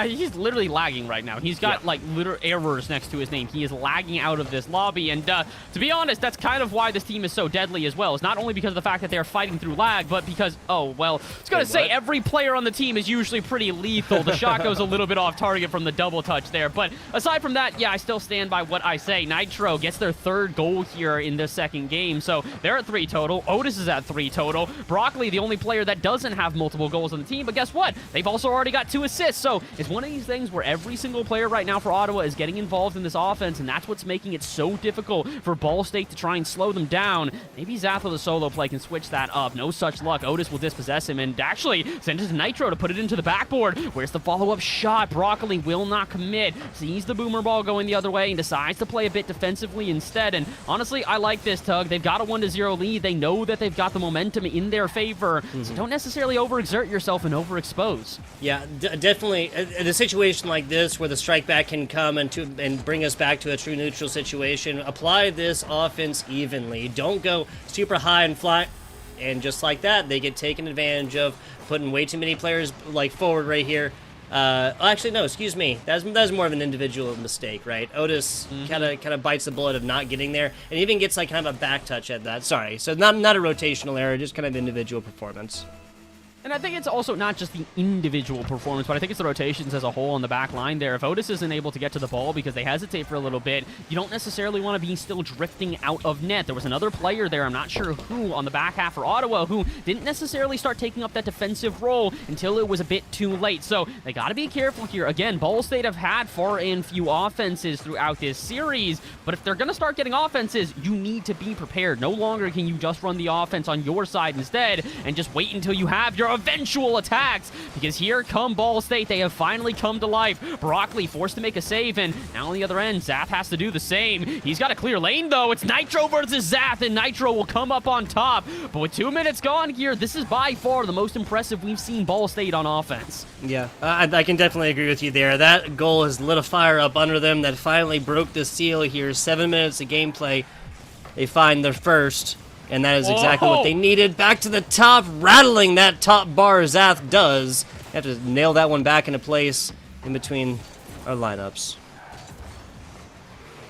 He's literally lagging right now. He's got like literal errors next to his name. He is lagging out of this lobby, and to be honest, that's kind of why this team is so deadly as well. It's not only because of the fact that they're fighting through lag, but because, I was gonna say every player on the team is usually pretty lethal. The shot goes a little bit off target from the double touch there, but aside from that, yeah, I still stand by what I say. Nitro gets their 3rd goal here in this 2nd game, so they're at 3 total. Otis is at 3 total. Broccoli, the only player that doesn't have multiple goals on the team, but guess what? They've also already got 2 assists, so it's one of these things where every single player right now for Ottawa is getting involved in this offense, and that's what's making it so difficult for Ball State to try and slow them down. Maybe Zath with a solo play can switch that up. No such luck. Otis will dispossess him and actually send it to Nitro to put it into the backboard. Where's the follow-up shot? Broccoli will not commit. Sees the boomer ball going the other way and decides to play a bit defensively instead. And honestly, I like this, Tug. They've got a 1-0 lead. They know that they've got the momentum in their favor, so don't necessarily overexert yourself and overexpose. Yeah, definitely. In a situation like this where the strike back can come and bring us back to a true neutral situation, apply this offense evenly. Don't go super high and fly, and just like that, they get taken advantage of, putting way too many players like forward right here. Actually, no, excuse me. That's more of an individual mistake, right? Otis kind of bites the bullet of not getting there, and even gets like kind of a back touch at that. Sorry, so not a rotational error, just kind of individual performance. And I think it's also not just the individual performance, but I think it's the rotations as a whole on the back line there. If Otis isn't able to get to the ball because they hesitate for a little bit, you don't necessarily want to be still drifting out of net. There was another player there, I'm not sure who, on the back half for Ottawa, who didn't necessarily start taking up that defensive role until it was a bit too late. So they got to be careful here. Again, Ball State have had far and few offenses throughout this series, but if they're going to start getting offenses, you need to be prepared. No longer can you just run the offense on your side instead and just wait until you have your eventual attacks, because here come Ball State. They have finally come to life. Broccoli forced to make a save, and now on the other end, Zath has to do the same. He's got a clear lane, though. It's Nitro versus Zath, and Nitro will come up on top. But with 2 minutes gone here, this is by far the most impressive we've seen Ball State on offense. Yeah, I can definitely agree with you there. That goal has lit a fire up under them that finally broke the seal here. 7 minutes of gameplay. They find their first. And that is exactly what they needed. Back to the top, rattling that top bar Zath does. You have to nail that one back into place in between our lineups.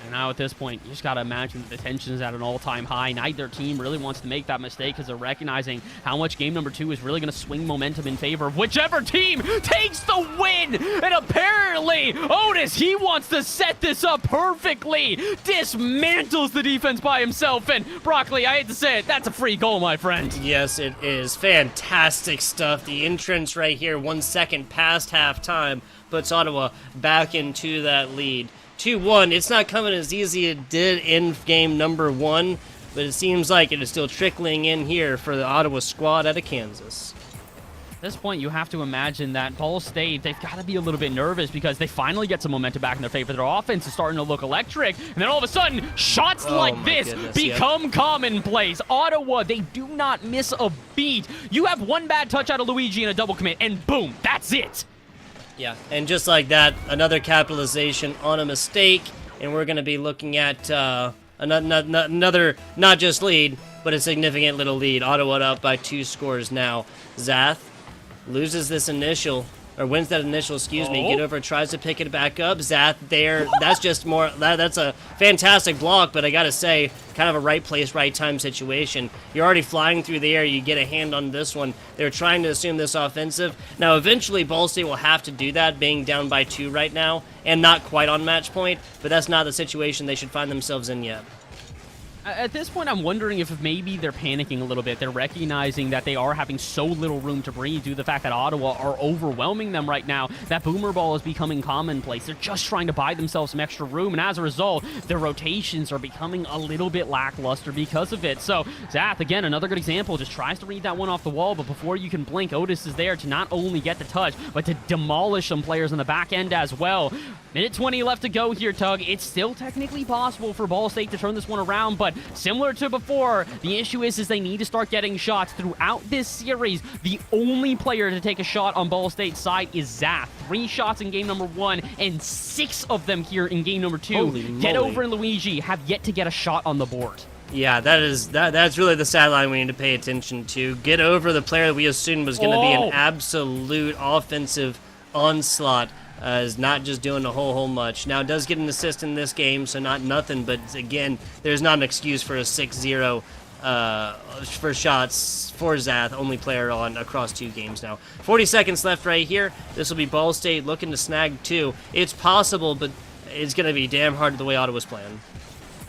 And now at this point, you just got to imagine that the tension is at an all-time high. Neither team really wants to make that mistake because they're recognizing how much game number 2 is really going to swing momentum in favor of whichever team takes the win. And apparently, Otis, he wants to set this up perfectly. Dismantles the defense by himself. And Broccoli, I hate to say it, that's a free goal, my friend. Yes, it is. Fantastic stuff. The entrance right here, 1 second past halftime, puts Ottawa back into that lead. 2-1. It's not coming as easy as it did in game number 1, but it seems like it is still trickling in here for the Ottawa squad out of Kansas. At this point, you have to imagine that Ball State, they've got to be a little bit nervous because they finally get some momentum back in their favor. Their offense is starting to look electric, and then all of a sudden, shots like this become commonplace. Ottawa, they do not miss a beat. You have one bad touch out of Luigi and a double commit, and boom, that's it. Yeah, and just like that, another capitalization on a mistake, and we're going to be looking at another, not just lead, but a significant little lead. Ottawa up by 2 scores now. Zath loses this initial, or wins that initial, get over, tries to pick it back up. Zath there, that's just more, that's a fantastic block, but I gotta say, kind of a right place, right time situation. You're already flying through the air, you get a hand on this one. They're trying to assume this offensive. Now, eventually, Ball State will have to do that, being down by 2 right now, and not quite on match point, but that's not the situation they should find themselves in yet. At this point, I'm wondering if maybe they're panicking a little bit. They're recognizing that they are having so little room to breathe due to the fact that Ottawa are overwhelming them right now. That boomer ball is becoming commonplace. They're just trying to buy themselves some extra room, and as a result, their rotations are becoming a little bit lackluster because of it. So, Zath, again, another good example, just tries to read that one off the wall, but before you can blink, Otis is there to not only get the touch, but to demolish some players on the back end as well. Minute 20 left to go here, Tug. It's still technically possible for Ball State to turn this one around, but similar to before, the issue is they need to start getting shots throughout this series. The only player to take a shot on Ball State's side is Zath. 3 shots in game number 1 and 6 of them here in game number 2. Get Over and Luigi have yet to get a shot on the board. Yeah, that's really the sad line we need to pay attention to. Get Over, the player that we assumed was going to be an absolute offensive onslaught, is not just doing a whole much. Now, it does get an assist in this game, so not nothing, but again, there's not an excuse for a 6-0 for shots for Zath, only player on across 2 games now. 40 seconds left right here. This will be Ball State looking to snag 2. It's possible, but it's going to be damn hard the way Ottawa's playing.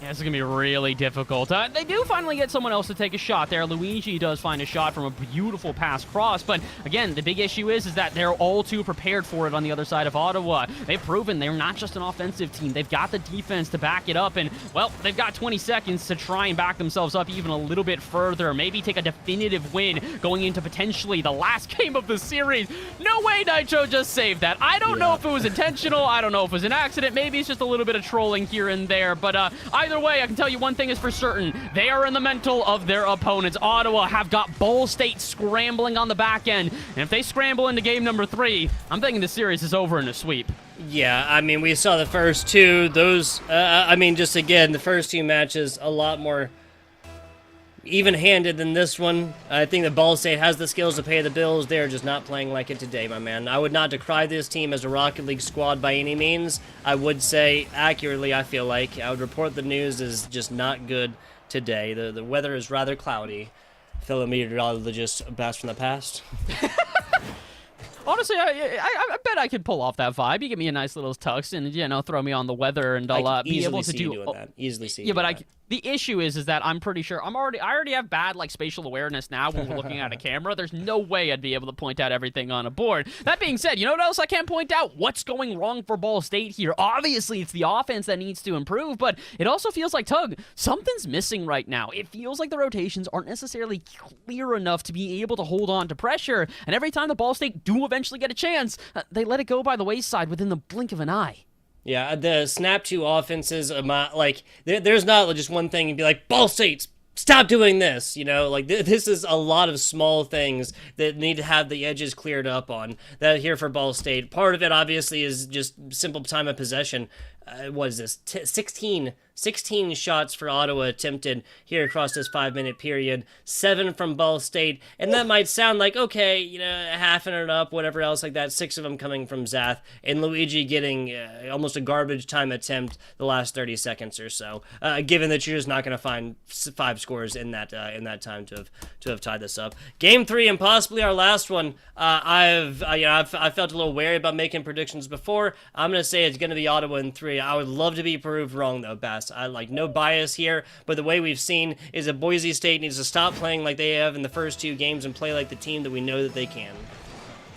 Yeah, this is going to be really difficult. They do finally get someone else to take a shot there. Luigi does find a shot from a beautiful pass cross, but again, the big issue is that they're all too prepared for it on the other side of Ottawa. They've proven they're not just an offensive team. They've got the defense to back it up, and, well, they've got 20 seconds to try and back themselves up even a little bit further, maybe take a definitive win going into potentially the last game of the series. No way Nitro just saved that. I don't know if it was intentional. I don't know if it was an accident. Maybe it's just a little bit of trolling here and there, but either way, I can tell you one thing is for certain. They are in the mental of their opponents. Ottawa have got Ball State scrambling on the back end, and if they scramble into game number 3, I'm thinking the series is over in a sweep. Yeah, I mean, we saw the first 2. Those, just again, the first 2 matches a lot more even-handed than this one. I think that Ball State has the skills to pay the bills. They're just not playing like it today, my man. I would not decry this team as a Rocket League squad by any means. I would say, accurately, I feel like, I would report the news is just not good today. The weather is rather cloudy. Fellow meteorologist, a blast from the past. Honestly, I bet I could pull off that vibe. You give me a nice little tux and, throw me on the weather, and I'll be able to do that. Easily see. Yeah, but the issue is that I'm pretty sure I already have bad spatial awareness now when we're looking at a camera. There's no way I'd be able to point out everything on a board. That being said, you know what else I can't point out? What's going wrong for Ball State here? Obviously, it's the offense that needs to improve, but it also feels like, Tug, something's missing right now. It feels like the rotations aren't necessarily clear enough to be able to hold on to pressure, and every time the Ball State do eventually get a chance, they let it go by the wayside within the blink of an eye. Yeah, the snap 2 offenses, there's not just one thing and be like, Ball State, stop doing this, this is a lot of small things that need to have the edges cleared up on. That here for Ball State. Part of it, obviously, is just simple time of possession. What is this? 16 shots for Ottawa attempted here across this 5-minute period, 7 from Ball State, and that might sound like, okay, halving it up, whatever else like that, 6 of them coming from Zath, and Luigi getting almost a garbage time attempt the last 30 seconds or so, given that you're just not going to find 5 scores in that time to have tied this up. Game 3 and possibly our last one, I've felt a little wary about making predictions before. I'm going to say it's going to be Ottawa in 3. I would love to be proved wrong, though, Bass. I no bias here, but the way we've seen is that Boise State needs to stop playing like they have in the first 2 games and play like the team that we know that they can.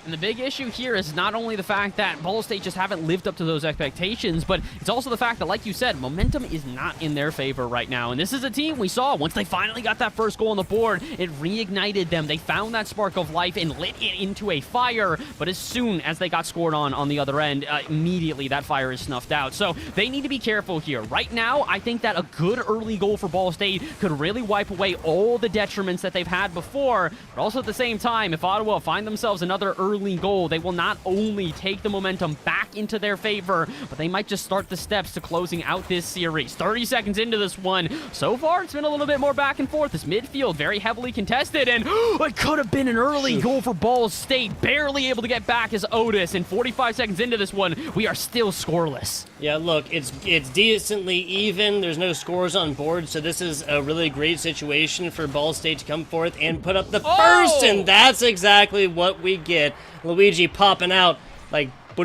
And the big issue here is not only the fact that Ball State just haven't lived up to those expectations, but it's also the fact that, like you said, momentum is not in their favor right now. And this is a team we saw once they finally got that first goal on the board, it reignited them. They found that spark of life and lit it into a fire. But as soon as they got scored on the other end, immediately that fire is snuffed out. So they need to be careful here. Right now, I think that a good early goal for Ball State could really wipe away all the detriments that they've had before. But also at the same time, if Ottawa find themselves another early early goal, they will not only take the momentum back into their favor, but they might just start the steps to closing out this series. 30 seconds into this one. So far, it's been a little bit more back and forth. This midfield very heavily contested, and it could have been an early goal for Ball State. Barely able to get back as Otis, and 45 seconds into this one, we are still scoreless. Yeah, look, it's decently even. There's no scores on board, so this is a really great situation for Ball State to come forth and put up the first, and that's exactly what we get. Luigi popping out like, I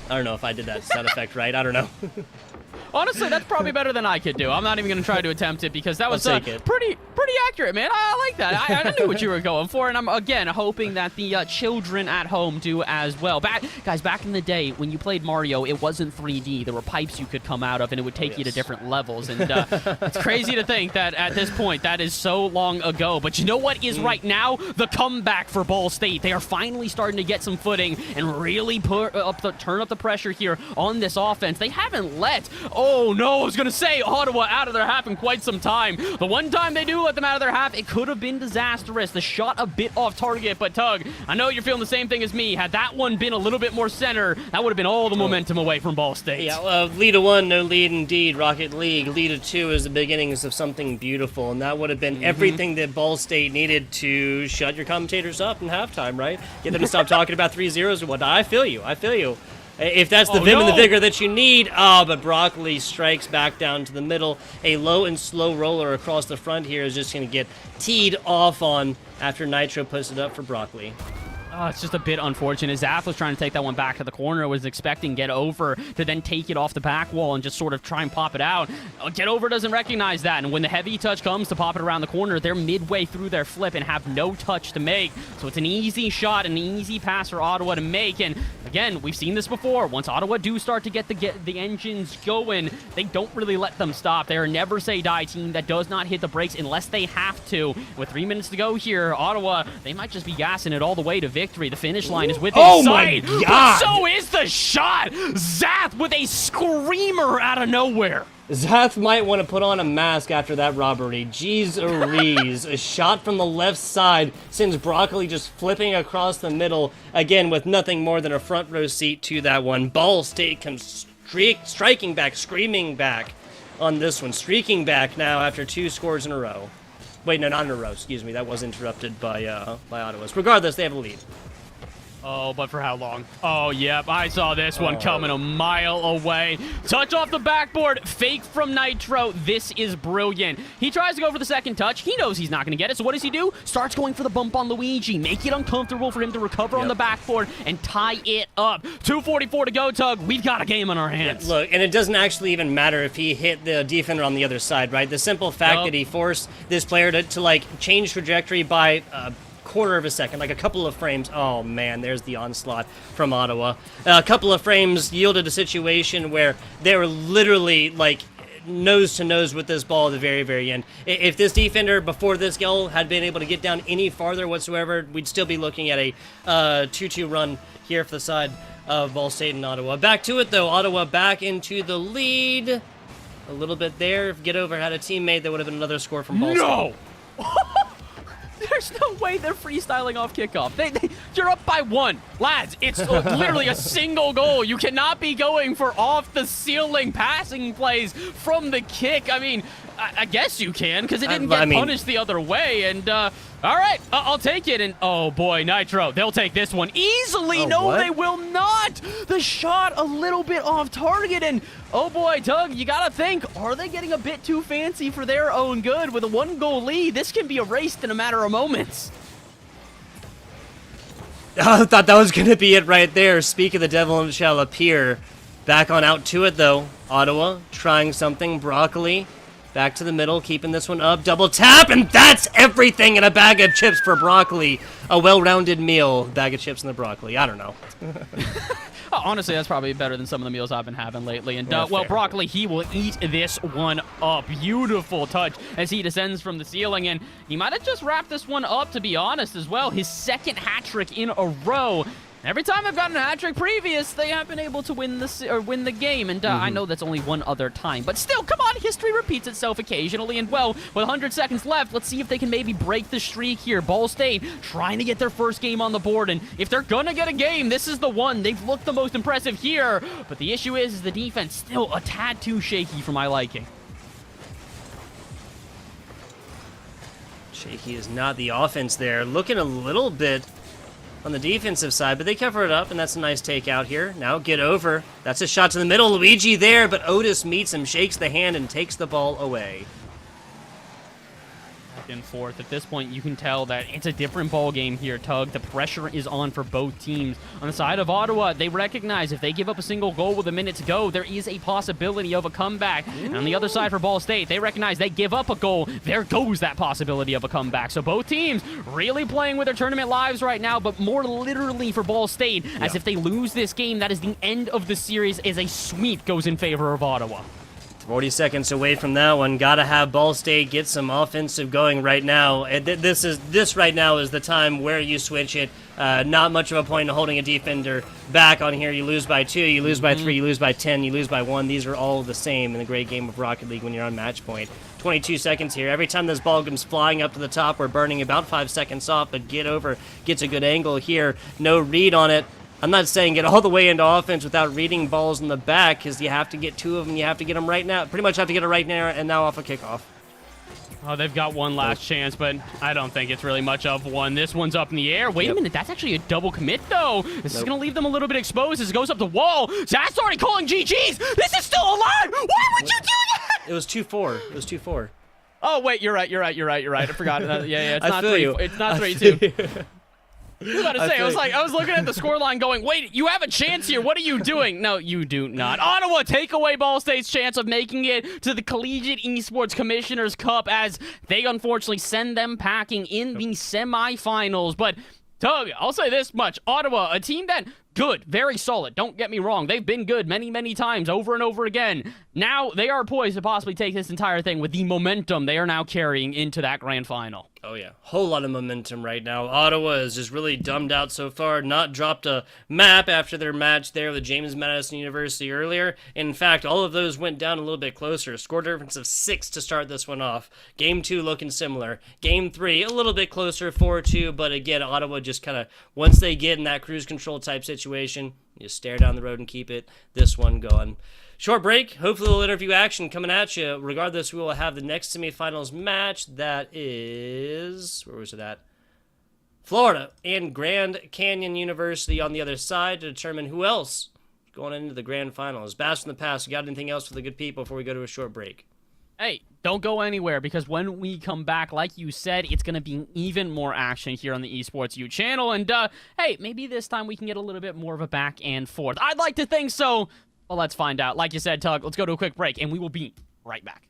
don't know if I did that sound effect right. I don't know. Honestly, that's probably better than I could do. I'm not even going to try to attempt it because that was pretty accurate, man. I like that. I knew what you were going for, and I'm, again, hoping that the children at home do as well. Guys, back in the day, when you played Mario, it wasn't 3D. There were pipes you could come out of, and it would take you to different levels, and it's crazy to think that at this point, that is so long ago. But you know what is right now? The comeback for Ball State. They are finally starting to get some footing and really turn up the pressure here on this offense. They haven't let... Oh, no, I was going to say Ottawa out of their half in quite some time. The one time they do let them out of their half, it could have been disastrous. The shot a bit off target, but Tug, I know you're feeling the same thing as me. Had that one been a little bit more center, that would have been all the momentum away from Ball State. Yeah, lead of 1, no lead indeed. Rocket League. Lead of 2 is the beginnings of something beautiful, and that would have been everything that Ball State needed to shut your commentators up in halftime, right? Get them to stop talking about 3-0s or whatnot. I feel you. If that's the vim and the vigor that you need. But Broccoli strikes back down to the middle. A low and slow roller across the front here is just going to get teed off on after Nitro puts it up for Broccoli. Oh, it's just a bit unfortunate. Zath was trying to take that one back to the corner. Was expecting Get Over to then take it off the back wall and just sort of try and pop it out. Get Over doesn't recognize that, and when the heavy touch comes to pop it around the corner, they're midway through their flip and have no touch to make. So it's an easy shot, an easy pass for Ottawa to make. And again, we've seen this before. Once Ottawa do start to get the engines going, they don't really let them stop. They are a never say die team that does not hit the brakes unless they have to. With 3 minutes to go here, Ottawa, they might just be gassing it all the way to victory. The finish line is within sight. Oh my God! But so is the shot. Zath with a screamer out of nowhere. Zath might want to put on a mask after that robbery. Jeez Louise. A shot from the left side sends Broccoli just flipping across the middle, again with nothing more than a front row seat to that one. Ball State comes striking back, screaming back on this one. Streaking back now after 2 scores in a row. Wait, no, not in a row. Excuse me. That was interrupted by Ottawa's. Regardless, they have a lead. Oh, but for how long? Oh, yep, I saw this one coming a mile away. Touch off the backboard, fake from Nitro. This is brilliant. He tries to go for the second touch. He knows he's not going to get it, so what does he do? Starts going for the bump on Luigi, make it uncomfortable for him to recover on the backboard and tie it up. 2:44 to go, Tug. We've got a game on our hands. Yeah, look, and it doesn't actually even matter if he hit the defender on the other side, right? The simple fact that he forced this player to like, change trajectory by... quarter of a second, like a couple of frames. Oh man, there's the onslaught from Ottawa. A couple of frames yielded a situation where they were literally like nose to nose with this ball at the very, very end. If this defender before this goal had been able to get down any farther whatsoever, we'd still be looking at a 2-2 run here for the side of Ball State and Ottawa. Back to it though, Ottawa back into the lead. A little bit there. If Get Over had a teammate, that would have been another score from Ball State. There's no way they're freestyling off kickoff. You're up by 1. Lads, it's literally a single goal. You cannot be going for off-the-ceiling passing plays from the kick. I mean, I guess you can, because it didn't get punished the other way. And, all right, I'll take it. And, oh, boy, Nitro, they'll take this one easily. They will not. The shot a little bit off target. And, oh, boy, Tug, you got to think, are they getting a bit too fancy for their own good? With a 1-goal lead, this can be erased in a matter of moments. I thought that was going to be it right there. Speak of the devil, it shall appear. Back on out to it, though. Ottawa trying something. Broccoli back to the middle, keeping this one up. Double tap, and that's everything in a bag of chips for Broccoli. A well-rounded meal. Bag of chips and the broccoli. I don't know. Honestly, that's probably better than some of the meals I've been having lately. And, well, Broccoli, he will eat this one up. Beautiful touch as he descends from the ceiling. And he might have just wrapped this one up, to be honest, as well. His second hat trick in a row. Every time they've gotten a hat trick previous, they have been able to win the game. And I know that's only one other time, but still, come on, history repeats itself occasionally. And well, with 100 seconds left, let's see if they can maybe break the streak here. Ball State trying to get their first game on the board, and if they're gonna get a game, this is the one. They've looked the most impressive here, but the issue is the defense still a tad too shaky for my liking. Shaky is not the offense there. Looking a little bit on the defensive side, but they cover it up, and that's a nice takeout here. Now get over. That's a shot to the middle. Luigi there, but Otis meets him, shakes the hand, and takes the ball away. Back and forth. At this point, you can tell that it's a different ball game here, Tug. The pressure is on for both teams. On the side of Ottawa, they recognize if they give up a single goal with a minute to go, there is a possibility of a comeback. And on the other side for Ball State, they recognize they give up a goal, there goes that possibility of a comeback. So both teams really playing with their tournament lives right now, but more literally for Ball State, as if they lose this game, that is the end of the series, as a sweep goes in favor of Ottawa. 40 seconds away from that one. Gotta have Ball State get some offensive going right now. This right now is the time where you switch it. Not much of a point in holding a defender back on here. You lose by 2, you lose by 3, you lose by 10, you lose by 1. These are all the same in the great game of Rocket League when you're on match point. 22 seconds here. Every time this ball comes flying up to the top, we're burning about 5 seconds off, but get over gets a good angle here. No read on it. I'm not saying get all the way into offense without reading balls in the back, because you have to get 2 of them. You have to get them right now. Pretty much have to get it right now, and now off a kickoff. Oh, they've got one last chance, but I don't think it's really much of one. This one's up in the air. Wait a minute, that's actually a double commit, though. This is going to leave them a little bit exposed as it goes up the wall. Zach's already calling GG's. This is still alive. Why would you do that? It was 2-4. It was 2-4. Oh, wait, you're right. I forgot. Yeah, it's I not feel 3. you. It's not 3-2. I was about to say, I was looking at the scoreline going, wait, you have a chance here. What are you doing? No, you do not. Ottawa take away Ball State's chance of making it to the Collegiate Esports Commissioners Cup, as they unfortunately send them packing in the semifinals. But, Doug, I'll say this much. Ottawa, a team that, good, very solid. Don't get me wrong. They've been good many, many times, over and over again. Now they are poised to possibly take this entire thing with the momentum they are now carrying into that grand final. Oh, yeah. Whole lot of momentum right now. Ottawa is just really dumbed out so far. Not dropped a map after their match there with James Madison University earlier. In fact, all of those went down a little bit closer. Score difference of 6 to start this one off. Game 2 looking similar. Game 3 a little bit closer, 4-2. But again, Ottawa just kind of, once they get in that cruise control type situation, you just stare down the road and keep this one going. Short break. Hopefully a little interview action coming at you. Regardless, we will have the next semifinals match. That is, where was it at? Florida and Grand Canyon University on the other side to determine who else is going into the grand finals. Bass from the past. You got anything else for the good people before we go to a short break? Hey, don't go anywhere, because when we come back, like you said, it's going to be even more action here on the Esports U channel. And, hey, maybe this time we can get a little bit more of a back and forth. I'd like to think so. Well, let's find out. Like you said, Tug, let's go to a quick break, and we will be right back.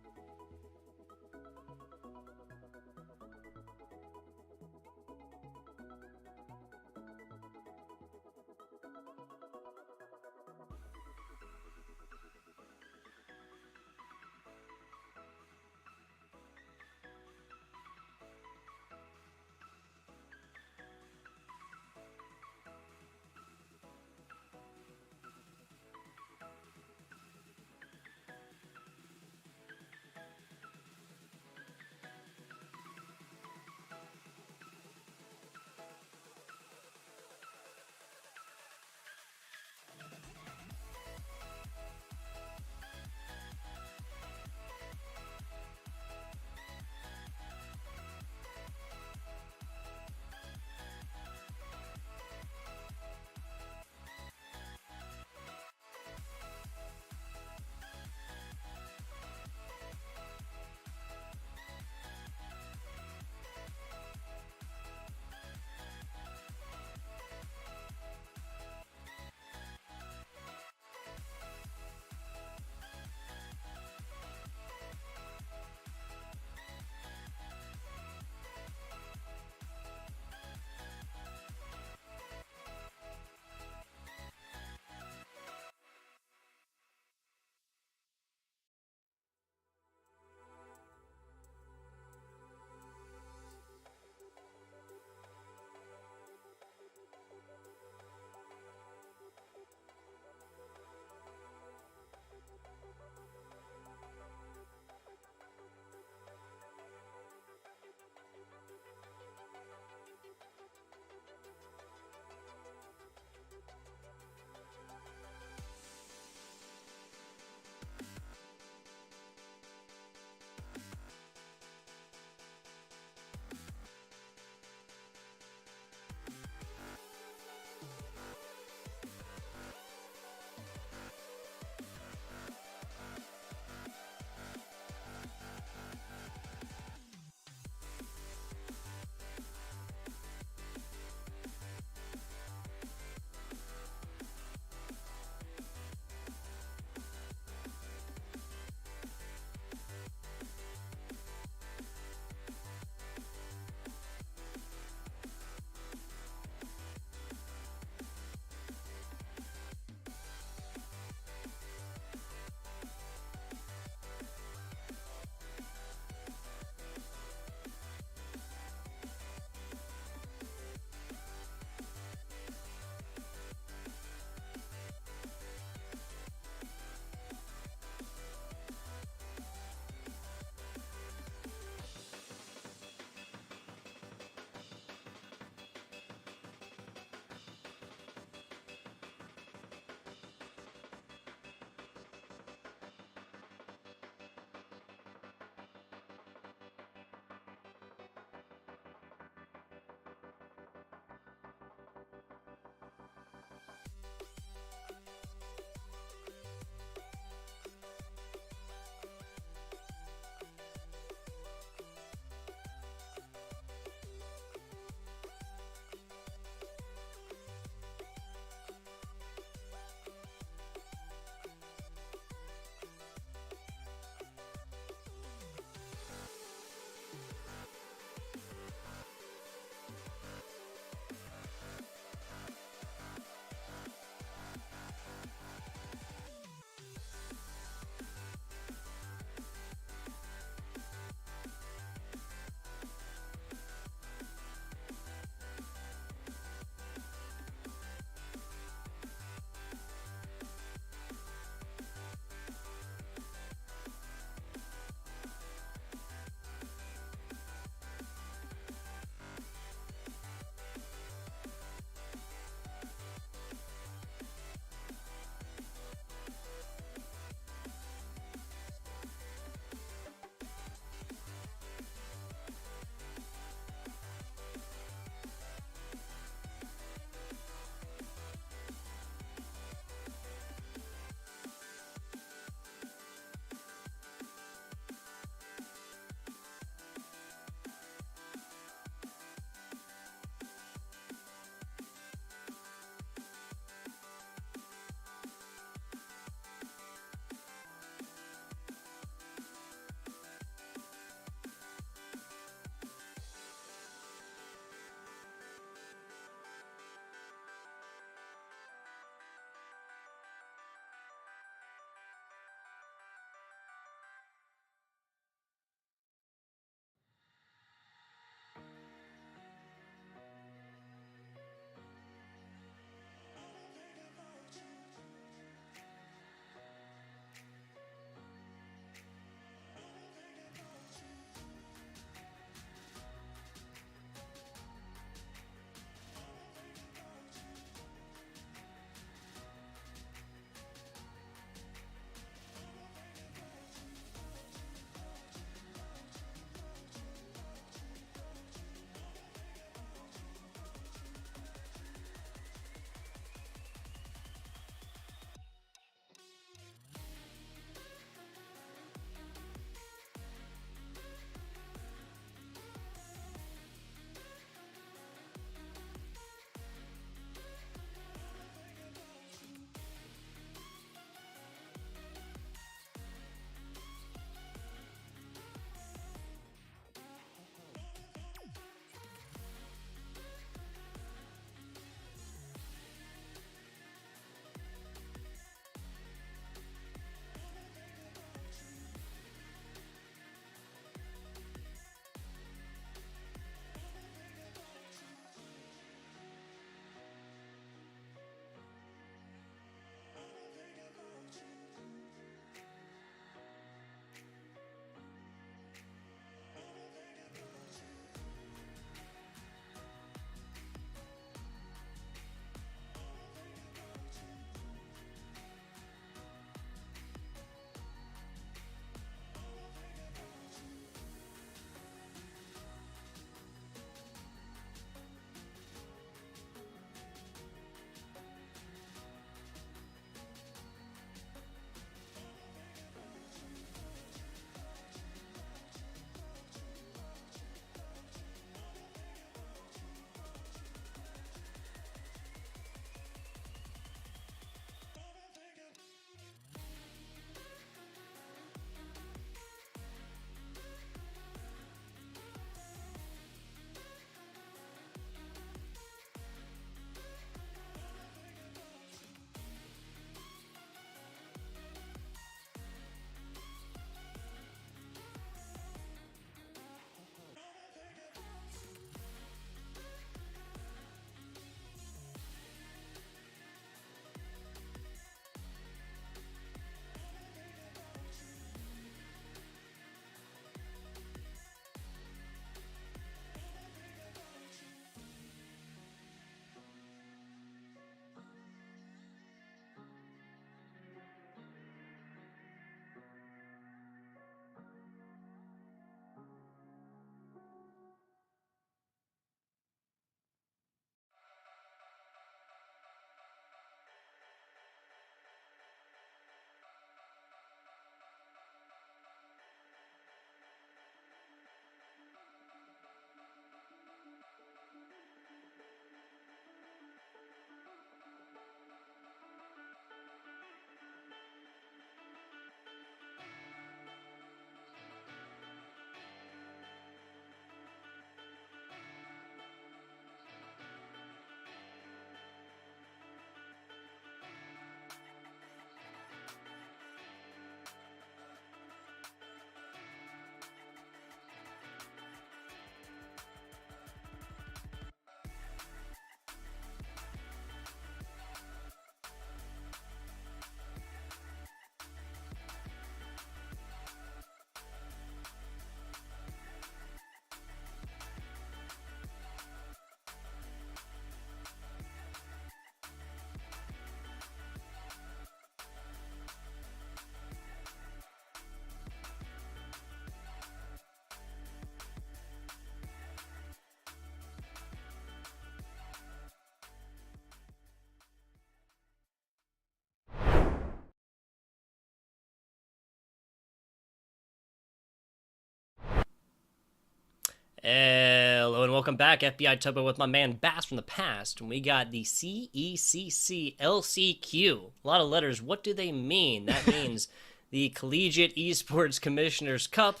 Hello and welcome back, FBI Tubbo with my man Bass from the past. And we got the CECC LCQ. A lot of letters. What do they mean? That means the Collegiate Esports Commissioners Cup,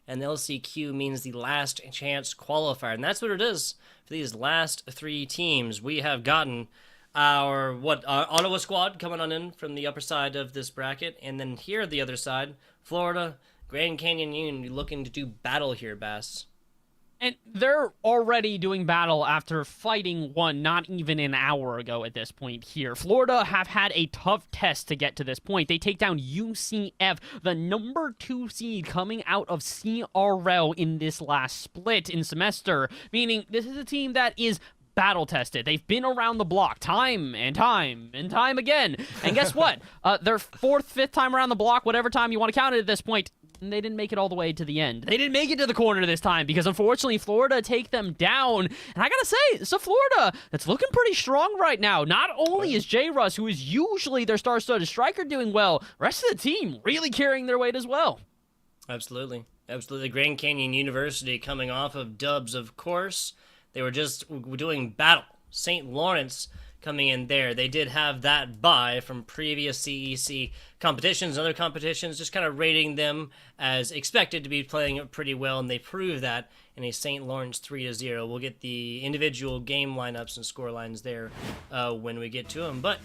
and the LCQ means the Last Chance Qualifier. And that's what it is for these last three teams. We have gotten our Ottawa squad coming on in from the upper side of this bracket, and then here the other side, Florida, Grand Canyon Union looking to do battle here, Bass. And they're already doing battle after fighting one not even an hour ago at this point here. Florida have had a tough test to get to this point. They take down UCF, the number 2 seed coming out of CRL in this last split in semester, meaning this is a team that is battle tested. They've been around the block time and time and time again. And guess what? Their 4th, 5th time around the block, whatever time you want to count it at this point, they didn't make it all the way to the end. They didn't make it to the corner this time because, unfortunately, Florida take them down. And I gotta say, it's a Florida that's looking pretty strong right now. Not only is J. Russ, who is usually their star-studded striker, doing well, the rest of the team really carrying their weight as well. Absolutely. Absolutely. Grand Canyon University coming off of dubs, of course. They were just doing battle. St. Lawrence coming in there. They did have that bye from previous CEC competitions and other competitions, just kind of rating them as expected to be playing pretty well, and they proved that in a St. Lawrence 3-0. We'll get the individual game lineups and score lines there when we get to them, but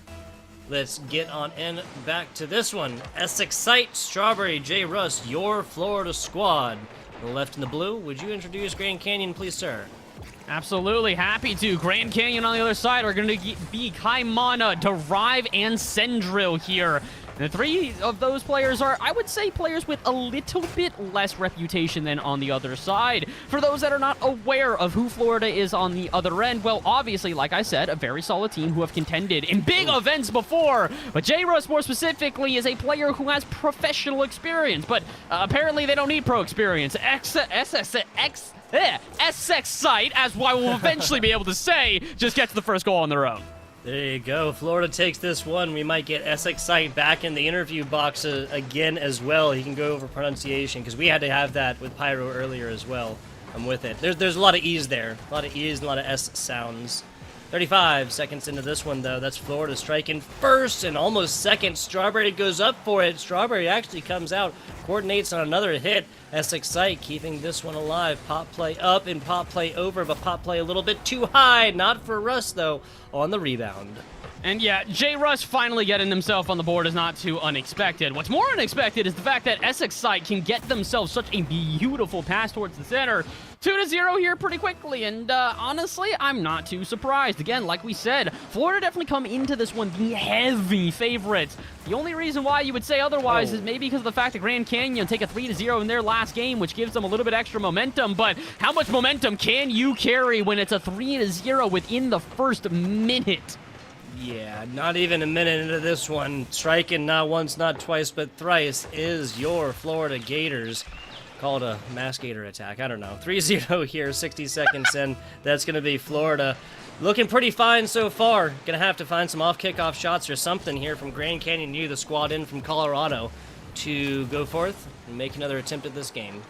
let's get on in back to this one. Essex Sight, Strawberry, J. Russ, your Florida squad. On the left in the blue, would you introduce Grand Canyon, please, sir? Absolutely, happy to. Grand Canyon on the other side are going to be Kaimana, Derive, and Sendril here. And the 3 of those players are, I would say, players with a little bit less reputation than on the other side. For those that are not aware of who Florida is on the other end, well, obviously, like I said, a very solid team who have contended in big events before. But J. Russ, more specifically, is a player who has professional experience. But apparently they don't need pro experience. Essex Sight, as I will eventually be able to say, just gets the first goal on their own. There you go. Florida takes this one. We might get Essex Sight back in the interview box again as well. He can go over pronunciation because we had to have that with Pyro earlier as well. I'm with it. There's a lot of E's there. A lot of E's and a lot of S sounds. 35 seconds into this one, though. That's Florida striking first and almost second. Strawberry goes up for it. Strawberry actually comes out, coordinates on another hit. Essex Sight keeping this one alive. Pop play up and pop play over, but pop play a little bit too high. Not for Russ, though, on the rebound. And yeah, J. Russ finally getting himself on the board is not too unexpected. What's more unexpected is the fact that Essex Sight can get themselves such a beautiful pass towards the center. 2-0 here pretty quickly, and honestly, I'm not too surprised. Again, like we said, Florida definitely come into this one the heavy favorites. The only reason why you would say otherwise is maybe because of the fact that Grand Canyon take a 3-0 in their last game, which gives them a little bit extra momentum, but how much momentum can you carry when it's a 3-0 within the first minute? Yeah, not even a minute into this one. Striking not once, not twice, but thrice is your Florida Gators. Call it a mass gator attack. I don't know. 3-0 here, 60 seconds in. That's going to be Florida. Looking pretty fine so far. Going to have to find some off-kickoff shots or something here from Grand Canyon U, the squad in from Colorado, to go forth and make another attempt at this game.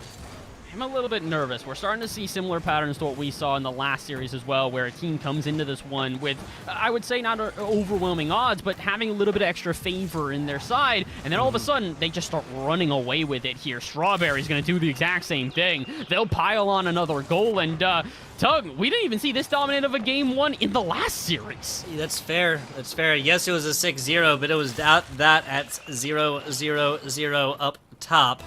I'm a little bit nervous. We're starting to see similar patterns to what we saw in the last series as well, where a team comes into this one with, I would say, not overwhelming odds, but having a little bit of extra favor in their side, and then all of a sudden, they just start running away with it here. Strawberry's going to do the exact same thing. They'll pile on another goal, and Tug, we didn't even see this dominant of a game one in the last series. Yeah, that's fair. That's fair. Yes, it was a 6-0, but it was that at 0-0-0 up top.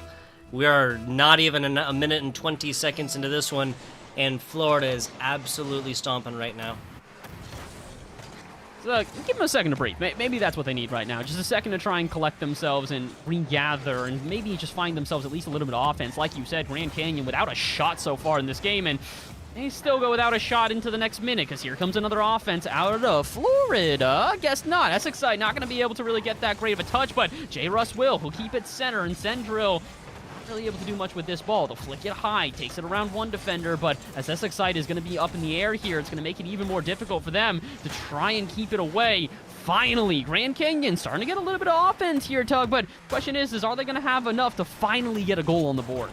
We are not even a minute and 20 seconds into this one, and Florida is absolutely stomping right now. So, give them a second to breathe. Maybe that's what they need right now. Just a second to try and collect themselves and regather and maybe just find themselves at least a little bit of offense. Like you said, Grand Canyon without a shot so far in this game, and they still go without a shot into the next minute because here comes another offense out of Florida. Guess not. Essex Sight not going to be able to really get that great of a touch, but J. Russ will. He'll keep it center, and Sendril really able to do much with this ball. They'll flick it high, takes it around one defender, but as Essex Sight is going to be up in the air here, it's going to make it even more difficult for them to try and keep it away. Finally, Grand Canyon starting to get a little bit of offense here, Tug, but question is are they going to have enough to finally get a goal on the board?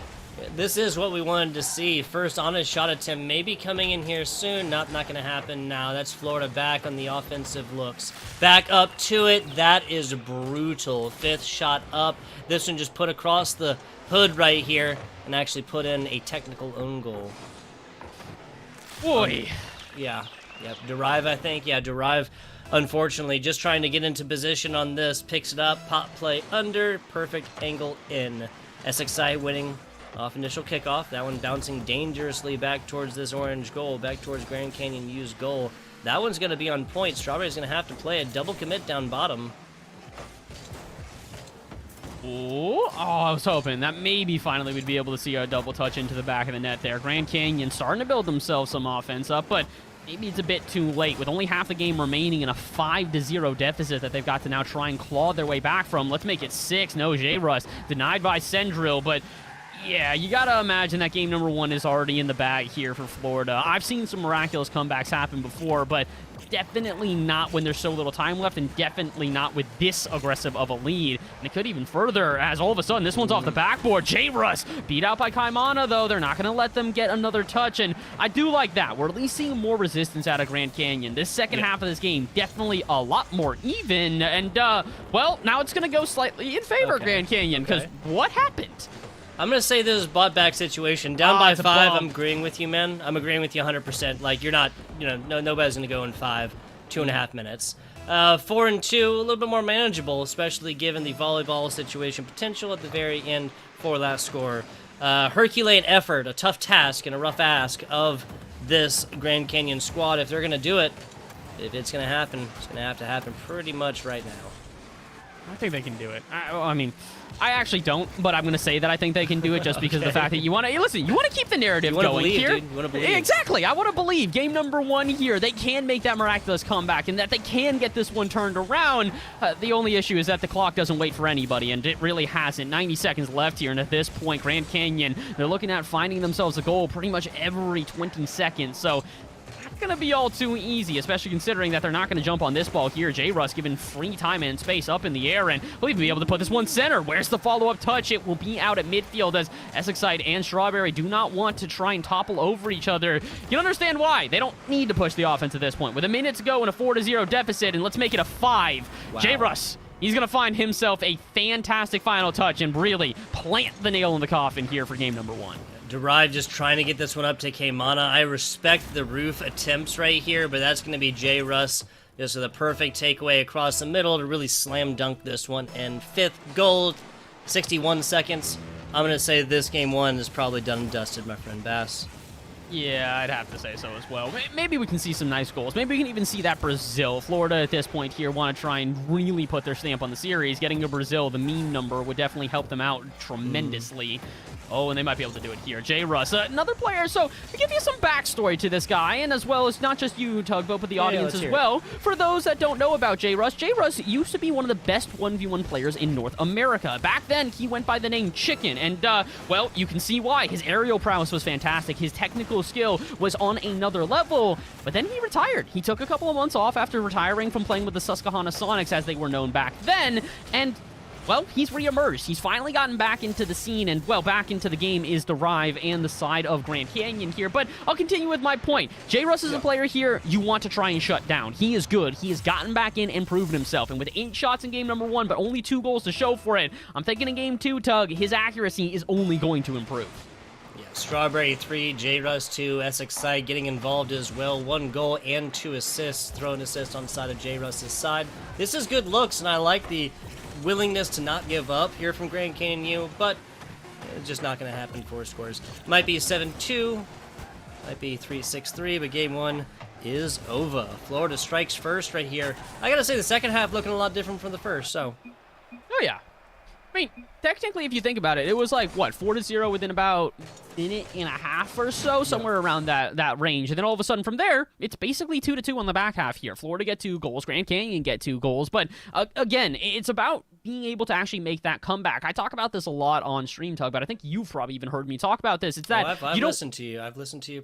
This is what we wanted to see. First honest shot attempt maybe coming in here soon. Not going to happen now. That's Florida back on the offensive looks. Back up to it. That is brutal. 5th shot up. This one just put across the hood right here and actually put in a technical own goal. Boy. Yeah. Yep. Derive, I think. Yeah, Derive, unfortunately, just trying to get into position on this. Picks it up. Pop play under. Perfect angle in. SXI winning off initial kickoff. That one bouncing dangerously back towards this orange goal, back towards Grand Canyon U's goal. That one's going to be on point. Strawberry's going to have to play a double commit down bottom. Ooh. Oh, I was hoping that maybe finally we'd be able to see a double touch into the back of the net there. Grand Canyon starting to build themselves some offense up, but maybe it's a bit too late with only half the game remaining and a 5-0 deficit that they've got to now try and claw their way back from. Let's make it 6. No, J-Russ denied by Sendril, but yeah, you got to imagine that game number 1 is already in the bag here for Florida. I've seen some miraculous comebacks happen before, but definitely not when there's so little time left, and definitely not with this aggressive of a lead. And it could even further, as all of a sudden this one's off the backboard. J-Russ beat out by Kaimana, though. They're not going to let them get another touch, and I do like that. We're at least seeing more resistance out of Grand Canyon. This second half of this game, definitely a lot more even, and, well, now it's going to go slightly in favor of Grand Canyon, because what happened? I'm going to say this is bought back situation. Down by it's a 5, bump. I'm agreeing with you, man. I'm agreeing with you 100%. Like, you're not, nobody's going to go in 5, 2.5 minutes. 4 and 2, a little bit more manageable, especially given the volleyball situation potential at the very end for that score. Herculean effort, a tough task, and a rough ask of this Grand Canyon squad. If they're going to do it, if it's going to happen, it's going to have to happen pretty much right now. I think they can do it. I mean, I actually don't, but I'm going to say that I think they can do it just because of the fact that you want to, listen, you want to keep the narrative going believe, here. dude. You want to believe. Exactly. I want to believe game number 1 here, they can make that miraculous comeback and that they can get this one turned around. The only issue is that the clock doesn't wait for anybody, and it really hasn't. 90 seconds left here, and at this point, Grand Canyon, they're looking at finding themselves a goal pretty much every 20 seconds, so not going to be all too easy, especially considering that they're not going to jump on this ball here. J-Russ given free time and space up in the air, and will even be able to put this one center. Where's the follow-up touch? It will be out at midfield as Essex and Strawberry do not want to try and topple over each other. You understand why. They don't need to push the offense at this point. With a minute to go and a 4-0 deficit, and let's make it a 5. Wow. J-Russ, he's going to find himself a fantastic final touch and really plant the nail in the coffin here for game number 1. Derive just trying to get this one up to Kaimana. I respect the roof attempts right here, but that's going to be J-Russ just with a perfect takeaway across the middle to really slam dunk this one. And 5th goal, 61 seconds. I'm going to say this game 1 is probably done and dusted, my friend Bass. Yeah, I'd have to say so as well. Maybe we can see some nice goals. Maybe we can even see that Brazil. Florida at this point here want to try and really put their stamp on the series. Getting to Brazil, the mean number, would definitely help them out tremendously. Oh, and they might be able to do it here. J-Russ, another player. So to give you some backstory to this guy, and as well as not just you, Tugboat, but the audience as well. For those that don't know about J-Russ used to be one of the best 1v1 players in North America. Back then, he went by the name Chicken, and, well, you can see why. His aerial prowess was fantastic. His technical skill was on another level, but then he retired. He took a couple of months off after retiring from playing with the Susquehanna Sonics, as they were known back then, and well, he's reemerged. He's finally gotten back into the scene, and, well, back into the game is Derive and the side of Grand Canyon here. But I'll continue with my point. J-Russ is a player here you want to try and shut down. He is good. He has gotten back in and proven himself. And with 8 shots in game number 1, but only 2 goals to show for it, I'm thinking in game 2, Tug, his accuracy is only going to improve. Yeah, Strawberry 3, J-Russ 2, Essex side getting involved as well. 1 goal and 2 assists. Throw an assist on the side of J-Russ's side. This is good looks, and I like the willingness to not give up here from Grand Canyon U, but it's just not going to happen. 4 scores. Might be 7-2, might be 3-6-3, but game 1 is over. Florida strikes first right here. I got to say, the second half looking a lot different from the first, so. Oh, yeah. I mean, technically, if you think about it, it was like, what, 4-0 within about a minute and a half or so, somewhere around that range. And then all of a sudden from there, it's basically 2-2 on the back half here. Florida get 2 goals, Grand Canyon get 2 goals. But again, it's about being able to actually make that comeback. I talk about this a lot on Stream Tug, but I think you've probably even heard me talk about this. It's that I've listened to you. I've listened to you.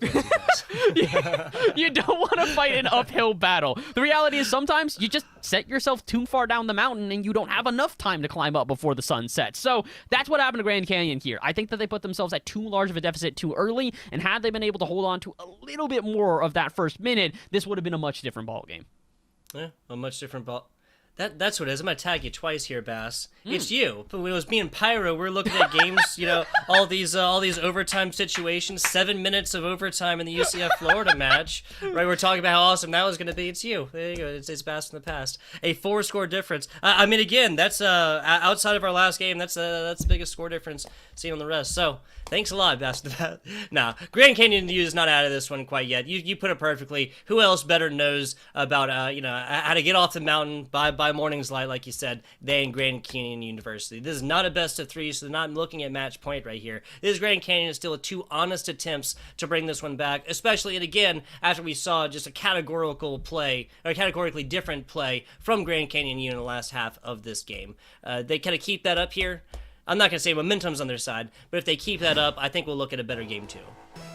You don't want to fight an uphill battle. The reality is sometimes you just set yourself too far down the mountain and you don't have enough time to climb up before the sun sets. So that's what happened to Grand Canyon here. I think that they put themselves at too large of a deficit too early, and had they been able to hold on to a little bit more of that first minute, this would have been a much different ball game. Yeah, a much different ball. That's what it is. I'm gonna tag you twice here, Bass. It's you. But when it was me and Pyro, we're looking at games. All these overtime situations. 7 minutes of overtime in the UCF Florida match. Right, we're talking about how awesome that was gonna be. It's you. There you go. It's Bass in the past. A 4-score difference. I mean, again, that's outside of our last game. That's the biggest score difference seen on the rest. So thanks a lot, Bass. Nah, Grand Canyon U is not out of this one quite yet. You put it perfectly. Who else better knows about how to get off the mountain by morning's light, like you said, than Grand Canyon University. This is not a best of 3, so they're not looking at match point right here. This Grand Canyon is still 2 honest attempts to bring this one back, especially, and again, after we saw just a categorically different play from Grand Canyon U in the last half of this game. They kind of keep that up here. I'm not going to say momentum's on their side, but if they keep that up, I think we'll look at a better game too.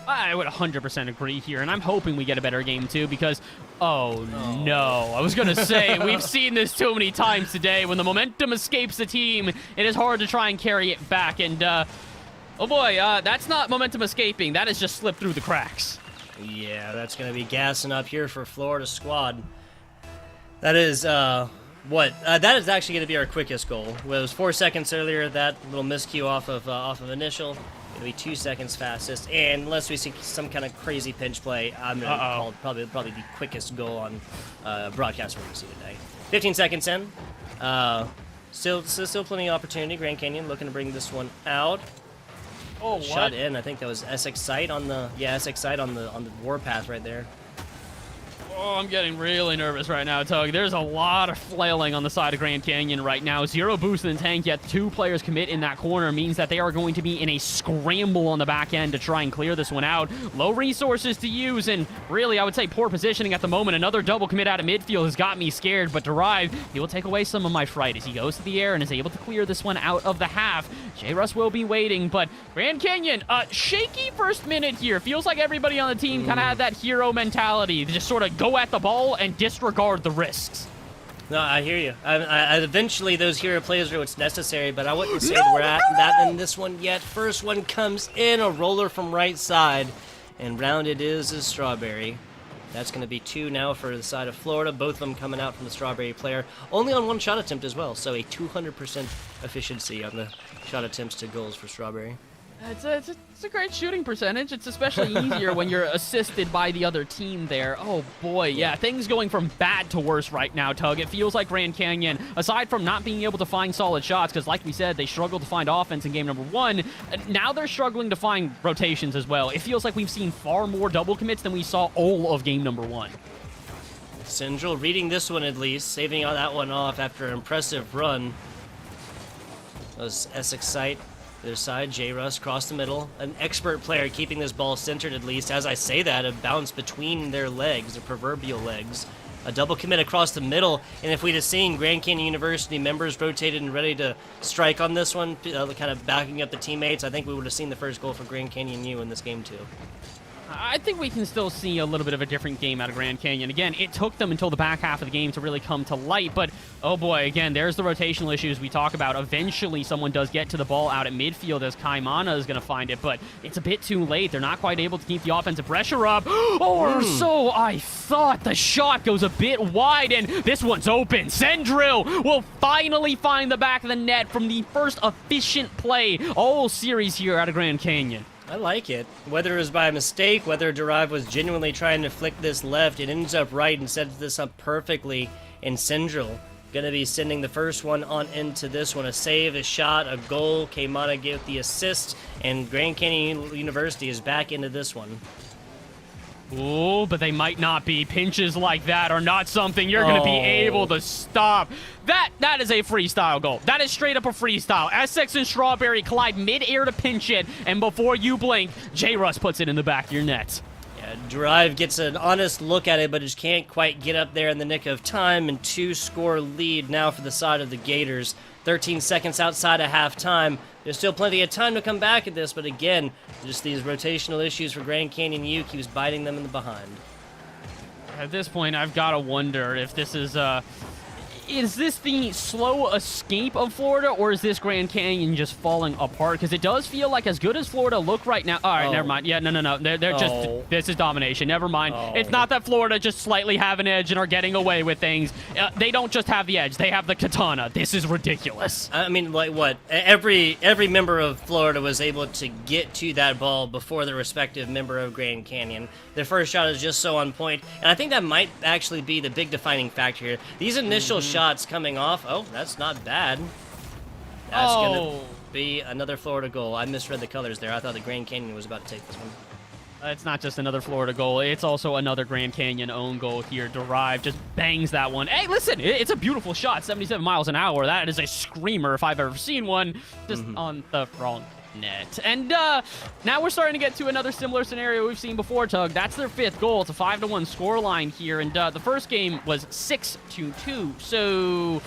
I would 100% agree here, and I'm hoping we get a better game too, because, oh no, I was going to say, we've seen this too many times today. When the momentum escapes the team, it is hard to try and carry it back, and, oh boy, that's not momentum escaping, that has just slipped through the cracks. Yeah, that's going to be gassing up here for Florida squad. That is, that is actually going to be our quickest goal. It was 4 seconds earlier, that little miscue off of initial. It'll be 2 seconds fastest, and unless we see some kind of crazy pinch play, I'm going to call it probably the quickest goal on broadcast we're going to see today. 15 seconds in. Still plenty of opportunity. Grand Canyon looking to bring this one out. Oh, Shot in. I think that was SX Sight on the warpath right there. Oh, I'm getting really nervous right now, Tug. There's a lot of flailing on the side of Grand Canyon right now. 0 boost in the tank, yet 2 players commit in that corner means that they are going to be in a scramble on the back end to try and clear this one out. Low resources to use, and really, I would say poor positioning at the moment. Another double commit out of midfield has got me scared, but Derive, he will take away some of my fright as he goes to the air and is able to clear this one out of the half. J-Russ will be waiting, but Grand Canyon, shaky first minute here. Feels like everybody on the team kind of had that hero mentality. They just sort of go at the ball and disregard the risks. No, I hear you. I eventually, those hero plays are what's necessary, but I wouldn't say we're at that in this one yet. First one comes in, a roller from right side, and round it is Strawberry. That's going to be 2 now for the side of Florida, both of them coming out from the Strawberry player, only on 1 shot attempt as well, so a 200% efficiency on the shot attempts to goals for Strawberry. It's a great shooting percentage. It's especially easier when you're assisted by the other team there. Oh boy, yeah, things going from bad to worse right now, Tug. It feels like Grand Canyon, aside from not being able to find solid shots, because like we said, they struggled to find offense in game number 1, now they're struggling to find rotations as well. It feels like we've seen far more double commits than we saw all of game number 1. Central reading this one at least, saving that one off after an impressive run. That was Essex Sight. Their side, J-Russ across the middle. An expert player keeping this ball centered at least. As I say that, a bounce between their legs, their proverbial legs. A double commit across the middle. And if we'd have seen Grand Canyon University members rotated and ready to strike on this one, kind of backing up the teammates, I think we would have seen the first goal for Grand Canyon U in this game too. I think we can still see a little bit of a different game out of Grand Canyon. Again, it took them until the back half of the game to really come to light, but oh boy, again, there's the rotational issues we talk about. Eventually, someone does get to the ball out at midfield as Kaimana is going to find it, but it's a bit too late. They're not quite able to keep the offensive pressure up, or so I thought. The shot goes a bit wide, and this one's open. Sendril will finally find the back of the net from the first efficient play all series here out of Grand Canyon. I like it. Whether it was by mistake, whether Derive was genuinely trying to flick this left, it ends up right and sets this up perfectly. And Sendril gonna be sending the first one on into this one. A save, a shot, a goal. Kaimana get the assist, and Grand Canyon University is back into this one. Ooh, but they might not be. Pinches like that are not something you're going to be able to stop. That is a freestyle goal. That is straight up a freestyle. Essex and Strawberry collide mid-air to pinch it, and before you blink, J-Russ puts it in the back of your net. Yeah, Drive gets an honest look at it, but just can't quite get up there in the nick of time, and 2-score lead now for the side of the Gators. 13 seconds outside of halftime. There's still plenty of time to come back at this, but again, just these rotational issues for Grand Canyon U keeps biting them in the behind. At this point, I've got to wonder if this is this the slow escape of Florida, or is this Grand Canyon just falling apart? Because it does feel like as good as Florida look right now. All right, never mind. Yeah, no. They're just, this is domination. Never mind. It's not that Florida just slightly have an edge and are getting away with things. They don't just have the edge. They have the katana. This is ridiculous. I mean, like what? Every member of Florida was able to get to that ball before the respective member of Grand Canyon. Their first shot is just so on point, and I think that might actually be the big defining factor here. These initial shots coming off, that's not bad. That's gonna be another Florida goal. I misread the colors there. I thought the Grand Canyon was about to take this one. It's not just another Florida goal. It's also another Grand Canyon own goal here. Derived just bangs that one. Hey, listen, it's a beautiful shot. 77 miles an hour. That is a screamer if I've ever seen one. Just on the wrong net. And now we're starting to get to another similar scenario we've seen before, Tug. That's their 5th goal. It's a 5-1 scoreline here. And the first game was 6-2. So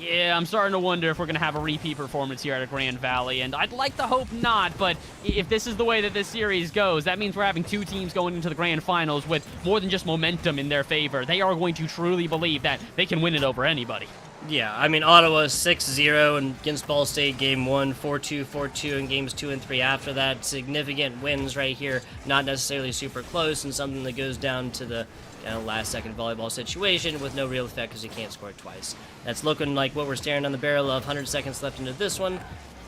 yeah, I'm starting to wonder if we're going to have a repeat performance here at Grand Valley, and I'd like to hope not, but if this is the way that this series goes, that means we're having 2 teams going into the grand finals with more than just momentum in their favor. They are going to truly believe that they can win it over anybody. Yeah, I mean, Ottawa 6-0 against Ball State game 1, 4-2, 4-2 in games 2 and 3 after that. Significant wins right here, not necessarily super close, and something that goes down to the last-second volleyball situation with no real effect because you can't score it twice. That's looking like what we're staring down the barrel of. 100 seconds left into this one.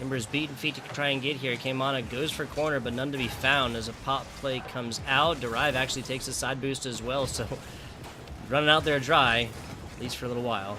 Ember's beating feet to try and get here. Keimana goes for corner, but none to be found as a pop play comes out. Derive actually takes a side boost as well, so running out there dry, at least for a little while.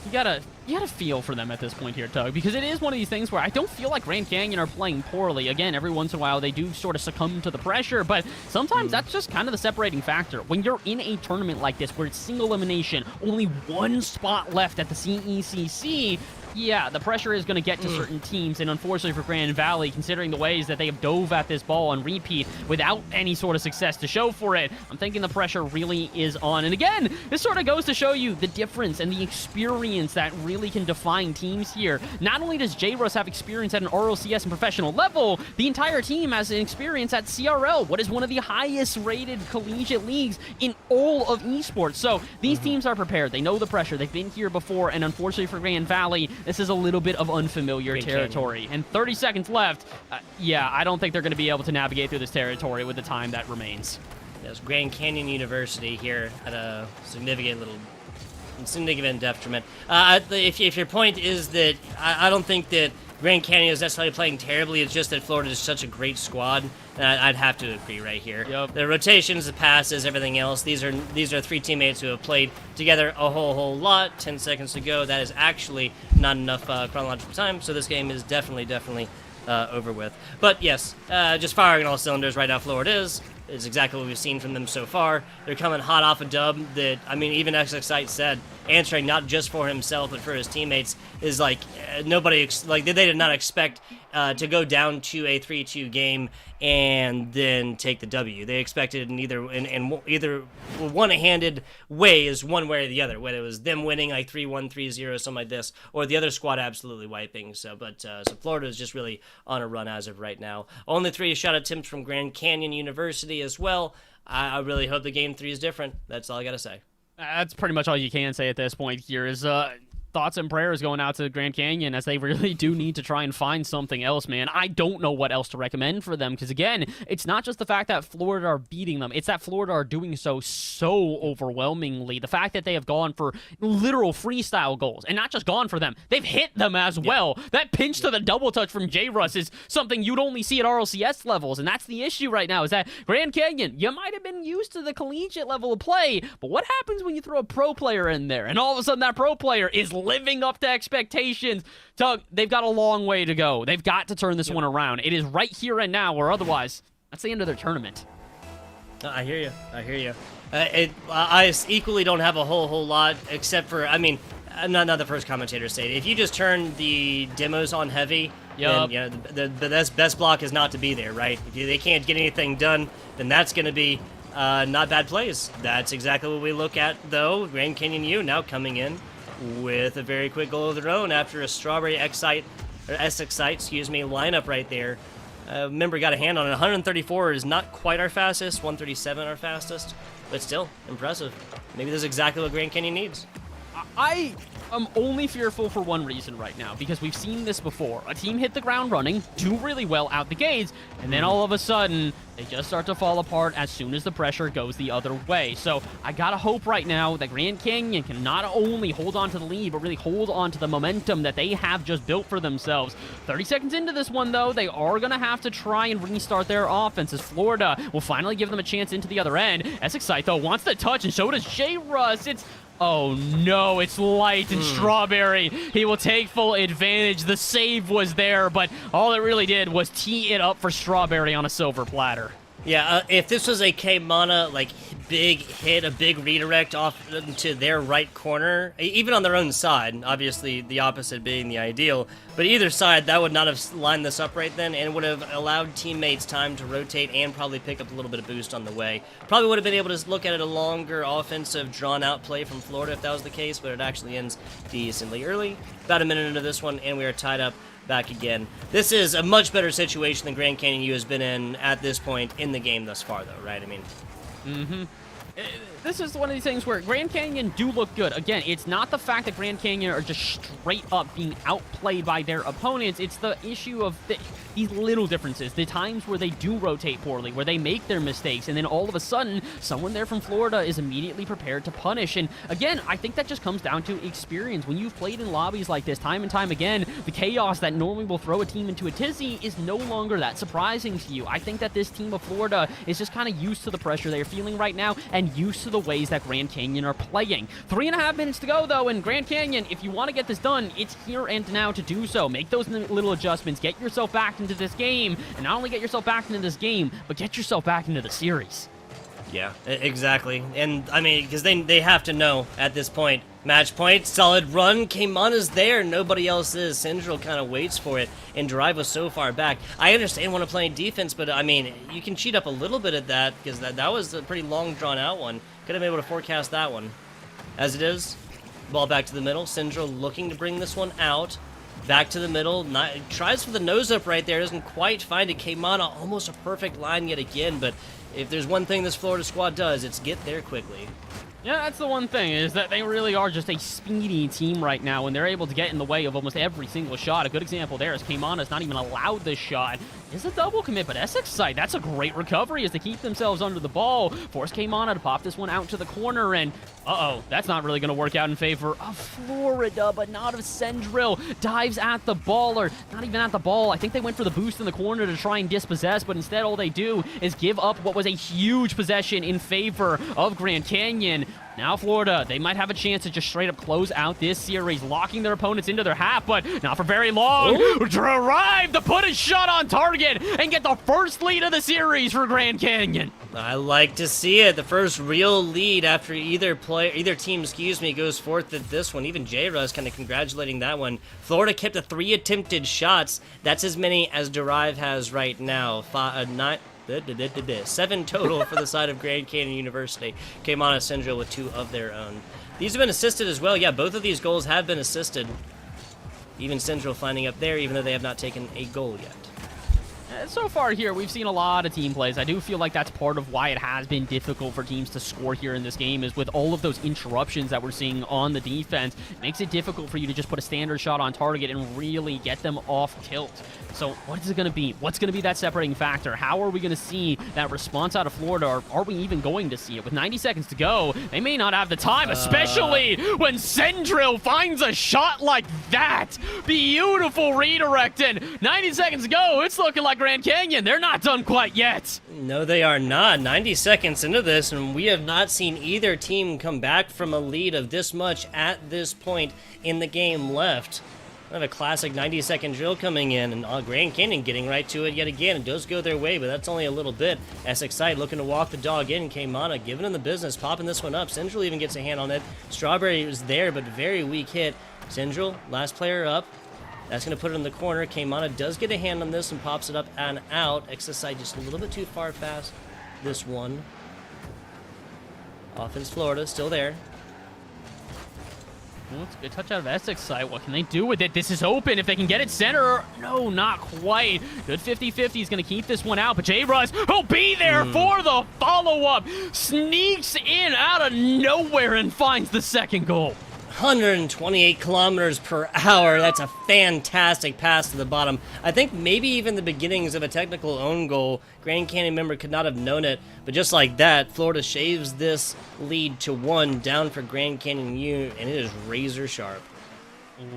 You gotta feel for them at this point here, Tug, because it is one of these things where I don't feel like Grand Canyon are playing poorly. Again, every once in a while they do sort of succumb to the pressure, but sometimes that's just kind of the separating factor. When you're in a tournament like this where it's single elimination, only 1 spot left at the CECC, yeah, the pressure is going to get to certain teams, and unfortunately for Grand Valley, considering the ways that they have dove at this ball on repeat without any sort of success to show for it, I'm thinking the pressure really is on. And again, this sort of goes to show you the difference and the experience that really can define teams here. Not only does J-Russ have experience at an RLCS and professional level, the entire team has an experience at CRL, what is one of the highest rated collegiate leagues in all of esports. So these teams are prepared. They know the pressure. They've been here before, and unfortunately for Grand Valley, this is a little bit of unfamiliar territory. And 30 seconds left. Yeah, I don't think they're going to be able to navigate through this territory with the time that remains. Yes, Grand Canyon University here at a significant detriment. If your point is that I don't think that Grand Canyon is necessarily playing terribly, it's just that Florida is such a great squad, I'd have to agree right here. Yep. The rotations, the passes, everything else, these are 3 teammates who have played together a whole lot. 10 seconds to go. That is actually not enough chronological time, so this game is definitely over with. But yes, just firing on all cylinders right now, Florida is exactly what we've seen from them so far. They're coming hot off a dub that, I mean, even XXite said, answering not just for himself but for his teammates, is like nobody, they did not expect to go down to a 3-2 game and then take the W. They expected in either one-handed ways, one way or the other, whether it was them winning like 3-1, 3-0, something like this, or the other squad absolutely wiping. So Florida is just really on a run as of right now. Only 3 shot attempts from Grand Canyon University as well. I really hope the game 3 is different. That's all I gotta say. That's pretty much all you can say at this point here is thoughts and prayers going out to Grand Canyon, as they really do need to try and find something else, man. I don't know what else to recommend for them, because again, it's not just the fact that Florida are beating them, it's that Florida are doing so overwhelmingly. The fact that they have gone for literal freestyle goals, and not just gone for them, they've hit them as well. That pinch to the double touch from J-Russ is something you'd only see at RLCS levels, and that's the issue right now, is that Grand Canyon, you might have been used to the collegiate level of play, but what happens when you throw a pro player in there, and all of a sudden that pro player is living up to expectations? Tug, they've got a long way to go. They've got to turn this one around. It is right here and now, or otherwise, that's the end of their tournament. I hear you. I equally don't have a whole lot, except for, I mean, not the first commentator said, if you just turn the demos on heavy, then, you know, the best block is not to be there, right? If they can't get anything done, then that's going to be not bad plays. That's exactly what we look at, though. Grand Canyon U now coming in with a very quick goal of their own after a Strawberry Excite, or SXite, excuse me, lineup right there. Remember, got a hand on it. 134 is not quite our fastest, 137 our fastest, but still impressive. Maybe this is exactly what Grand Canyon needs. I am only fearful for one reason right now, because we've seen this before. A team hit the ground running, do really well out the gates, and then all of a sudden, they just start to fall apart as soon as the pressure goes the other way. So I gotta hope right now that Grand Canyon can not only hold on to the lead, but really hold on to the momentum that they have just built for themselves. 30 seconds into this one, though, they are gonna have to try and restart their offense, as Florida will finally give them a chance into the other end. SXite, though, wants the touch, and so does J-Russ. Oh no, it's Light and Strawberry. He will take full advantage. The save was there, but all it really did was tee it up for Strawberry on a silver platter. Yeah, if this was a K-Mana, like, big hit, a big redirect off to their right corner, even on their own side, obviously the opposite being the ideal, but either side, that would not have lined this up right then, and would have allowed teammates time to rotate and probably pick up a little bit of boost on the way. Probably would have been able to look at it a longer offensive, drawn-out play from Florida if that was the case, but it actually ends decently early. About a minute into this one, and we are tied up back again. This is a much better situation than Grand Canyon U has been in at this point in the game thus far, though, right? I mean... This is one of these things where Grand Canyon do look good. Again, it's not the fact that Grand Canyon are just straight up being outplayed by their opponents. It's the issue of these little differences, the times where they do rotate poorly, where they make their mistakes, and then all of a sudden, someone there from Florida is immediately prepared to punish. And again, I think that just comes down to experience. When you've played in lobbies like this time and time again, the chaos that normally will throw a team into a tizzy is no longer that surprising to you. I think that this team of Florida is just kind of used to the pressure they're feeling right now and used to the ways that Grand Canyon are playing. 3.5 minutes to go, though, and Grand Canyon, if you want to get this done, it's here and now to do so. Make those little adjustments, get yourself back into this game, and not only get yourself back into this game, but get yourself back into the series. Yeah, exactly. And, I mean, because they have to know at this point. Match point, solid run, K-Mana's there, nobody else is. Central kind of waits for it, and Drive was so far back. I understand when I'm playing defense, but, I mean, you can cheat up a little bit at that, because that was a pretty long, drawn-out one. Could have been able to forecast that one. As it is, ball back to the middle. Central looking to bring this one out. Back to the middle, tries for the nose-up right there, doesn't quite find it. K-Mana, almost a perfect line yet again, but if there's one thing this Florida squad does, it's get there quickly. Yeah, that's the one thing, is that they really are just a speedy team right now, and they're able to get in the way of almost every single shot. A good example there is K-Mana's not even allowed this shot. It's a double commit, but SXite, that's a great recovery as they keep themselves under the ball. Force K-Mana to pop this one out to the corner, and that's not really going to work out in favor of Florida, but not of Central. Dives at the ball, or not even at the ball. I think they went for the boost in the corner to try and dispossess, but instead all they do is give up what was a huge possession in favor of Grand Canyon. Now Florida, they might have a chance to just straight up close out this series, locking their opponents into their half, but not for very long. Drive to put a shot on target and get the first lead of the series for Grand Canyon. I like to see it. The first real lead after either team, goes forth at this one. Even J-Ruz kind of congratulating that one. Florida kept the 3 attempted shots. That's as many as Derive has right now. 7 total for the side of Grand Canyon University. K-Mana Central with 2 of their own. These have been assisted as well. Yeah, both of these goals have been assisted. Even Central finding up there, even though they have not taken a goal yet. So far here, we've seen a lot of team plays. I do feel like that's part of why it has been difficult for teams to score here in this game, is with all of those interruptions that we're seeing on the defense. It makes it difficult for you to just put a standard shot on target and really get them off tilt. So what is it going to be? What's going to be that separating factor? How are we going to see that response out of Florida, or are we even going to see it? With 90 seconds to go, they may not have the time, especially when Central finds a shot like that. Beautiful redirect, and 90 seconds to go, it's looking like Grand Canyon, they're not done quite yet. No, they are not. 90 seconds into this, and we have not seen either team come back from a lead of this much at this point in the game left. We have a classic 90-second drill coming in, and Grand Canyon getting right to it yet again. It does go their way, but that's only a little bit. SXite looking to walk the dog in. K-Mana giving them the business, popping this one up. Central even gets a hand on it. Strawberry was there, but very weak hit. Central, last player up. That's going to put it in the corner. K-Mana does get a hand on this and pops it up and out. SXite just a little bit too far past this one. Offense Florida still there. Well, it's a good touch out of Essex side. What can they do with it? This is open. If they can get it center. No, not quite. Good 50-50. He's going to keep this one out. But J-Russ, he'll be there for the follow-up. Sneaks in out of nowhere and finds the second goal. 128 kilometers per hour. That's a fantastic pass to the bottom. I think maybe even the beginnings of a technical own goal. Grand Canyon member could not have known it, but just like that, Florida shaves this lead to 1 down for Grand Canyon U, and it is razor sharp.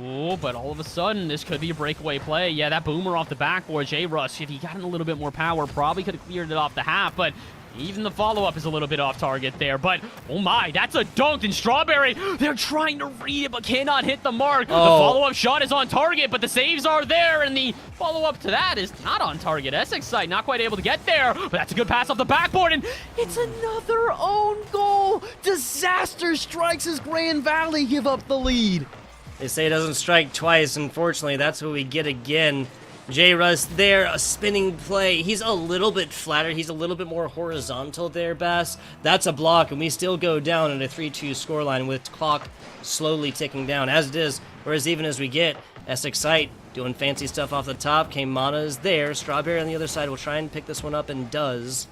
Oh, but all of a sudden, this could be a breakaway play. Yeah, that boomer off the backboard, J-Russ, if he got in a little bit more power, probably could have cleared it off the half, but even the follow-up is a little bit off target there. But, oh my, that's a dunk, and Strawberry, they're trying to read it, but cannot hit the mark. The follow-up shot is on target, but the saves are there, and the follow-up to that is not on target. Essex side not quite able to get there, but that's a good pass off the backboard, and it's another own goal. Disaster strikes as Grand Valley give up the lead. They say it doesn't strike twice. Unfortunately, that's what we get again. J-Russ there, a spinning play. He's a little bit flatter. He's a little bit more horizontal there, Bass. That's a block, and we still go down at a 3-2 scoreline with clock slowly ticking down, as it is. Whereas even as we get, Essex site doing fancy stuff off the top. Kaimana is there. Strawberry on the other side will try and pick this one up and does.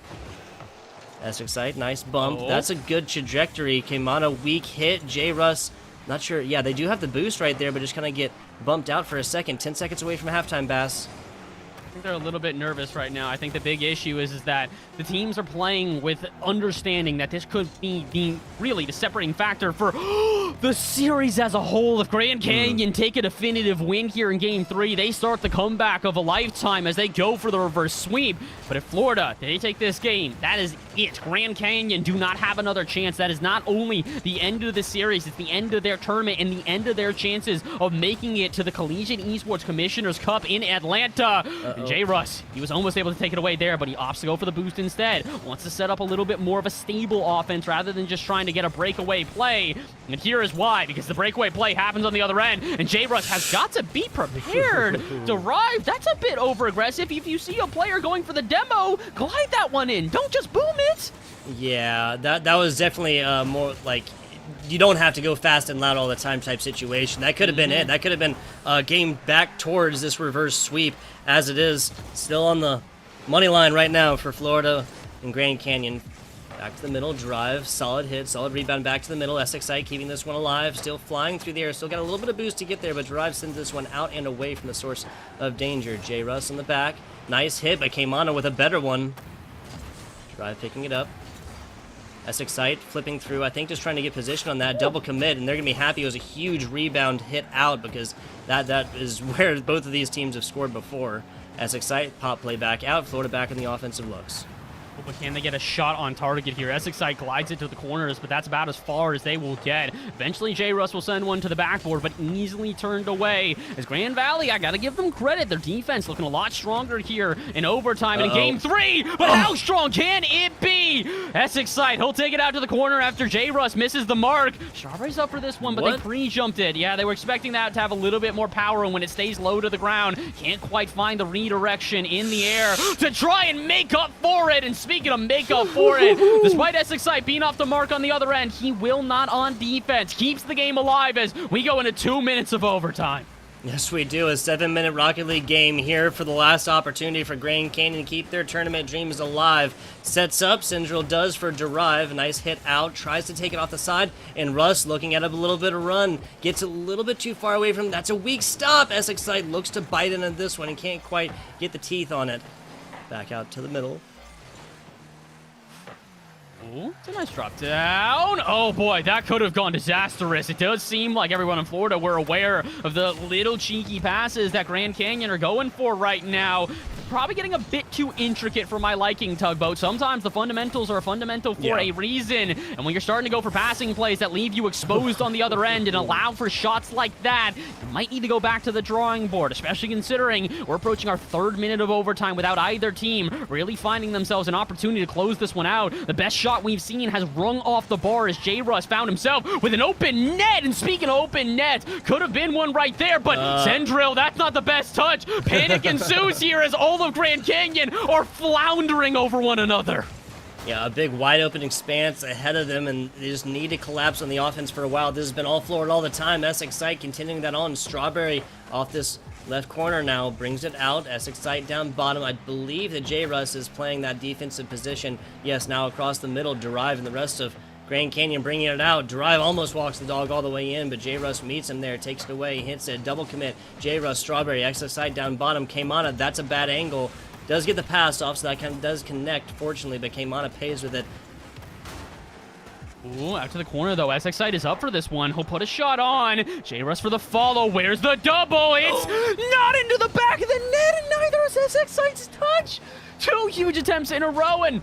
Essex site, nice bump. That's a good trajectory. Kaimana, weak hit. J-Russ, not sure. Yeah, they do have the boost right there, but just kind of get bumped out for a second. 10 seconds away from halftime, Bass. I think they're a little bit nervous right now. I think the big issue is that the teams are playing with understanding that this could be really the separating factor for the series as a whole. If Grand Canyon take a definitive win here in Game 3, they start the comeback of a lifetime as they go for the reverse sweep. But if Florida, they take this game, that is it. Grand Canyon do not have another chance. That is not only the end of the series, it's the end of their tournament and the end of their chances of making it to the Collegiate Esports Commissioner's Cup in Atlanta. J-Russ, he was almost able to take it away there, but he opts to go for the boost instead. Wants to set up a little bit more of a stable offense rather than just trying to get a breakaway play. And here is why, because the breakaway play happens on the other end, and J-Russ has got to be prepared. Derive, that's a bit over-aggressive. If you see a player going for the demo, glide that one in. Don't just boom it. Yeah, that was definitely more like, you don't have to go fast and loud all the time type situation. That could have been it. That could have been a game back towards this reverse sweep. As it is, still on the money line right now for Florida and Grand Canyon. Back to the middle, drive, solid hit, solid rebound back to the middle. Essex side keeping this one alive, still flying through the air. Still got a little bit of boost to get there, but Drive sends this one out and away from the source of danger. J-Russ in the back. Nice hit, but Kaimana with a better one. Drive picking it up. Essex site flipping through, I think just trying to get position on that double commit, and they're going to be happy. It was a huge rebound hit out because that is where both of these teams have scored before. Essex site, pop play back out, Florida back in the offensive looks. But can they get a shot on target here? Essex side glides it to the corners, but that's about as far as they will get. Eventually, J-Russ will send one to the backboard, but easily turned away. As Grand Valley, I got to give them credit. Their defense looking a lot stronger here in overtime and in Game 3. But how strong can it be? Essex side, he'll take it out to the corner after J-Russ misses the mark. Strawberry's up for this one, but they pre-jumped it. Yeah, they were expecting that to have a little bit more power, and when it stays low to the ground, can't quite find the redirection in the air to try and make up for it. And speaking of make up for it, despite Essex side being off the mark on the other end, he will not on defense. Keeps the game alive as we go into 2 minutes of overtime. Yes, we do. A 7-minute Rocket League game here for the last opportunity for Grand Canyon to keep their tournament dreams alive. Sets up, Syndril does for Derive. Nice hit out, tries to take it off the side, and Russ looking at a little bit of run. Gets a little bit too far away from him. That's a weak stop. Essex side looks to bite into this one and can't quite get the teeth on it. Back out to the middle. Ooh, it's a nice drop down. Oh boy, that could have gone disastrous. It does seem like everyone in Florida were aware of the little cheeky passes that Grand Canyon are going for right now. Probably getting a bit too intricate for my liking, Tugboat. Sometimes the fundamentals are fundamental for a reason. And when you're starting to go for passing plays that leave you exposed on the other end and allow for shots like that, you might need to go back to the drawing board, especially considering we're approaching our 3rd minute of overtime without either team really finding themselves an opportunity to close this one out. The best shot we've seen has rung off the bar as J-Russ found himself with an open net. And speaking of open nets, could have been one right there, but Syndril, that's not the best touch. Panic ensues here as all of Grand Canyon are floundering over one another. Yeah, a big wide open expanse ahead of them, and they just need to collapse on the offense for a while. This has been all Florida all the time. Essex Sight continuing that on. Strawberry off this left corner now, brings it out. Essex Sight down bottom. I believe that J. Russ is playing that defensive position. Yes, now across the middle, Derive and the rest of Grand Canyon bringing it out. Derive almost walks the dog all the way in, but J. Russ meets him there, takes it away, hits it, double commit. J. Russ, Strawberry, Essex Sight down bottom. Keimana, that's a bad angle. Does get the pass off, so that kind of does connect, fortunately, but Keimana pays with it. Ooh, out to the corner, though. Essex Sight is up for this one. He'll put a shot on. J-Russ for the follow. Where's the double? It's not into the back of the net, and neither is Essex Sight's touch. 2 huge attempts in a row, and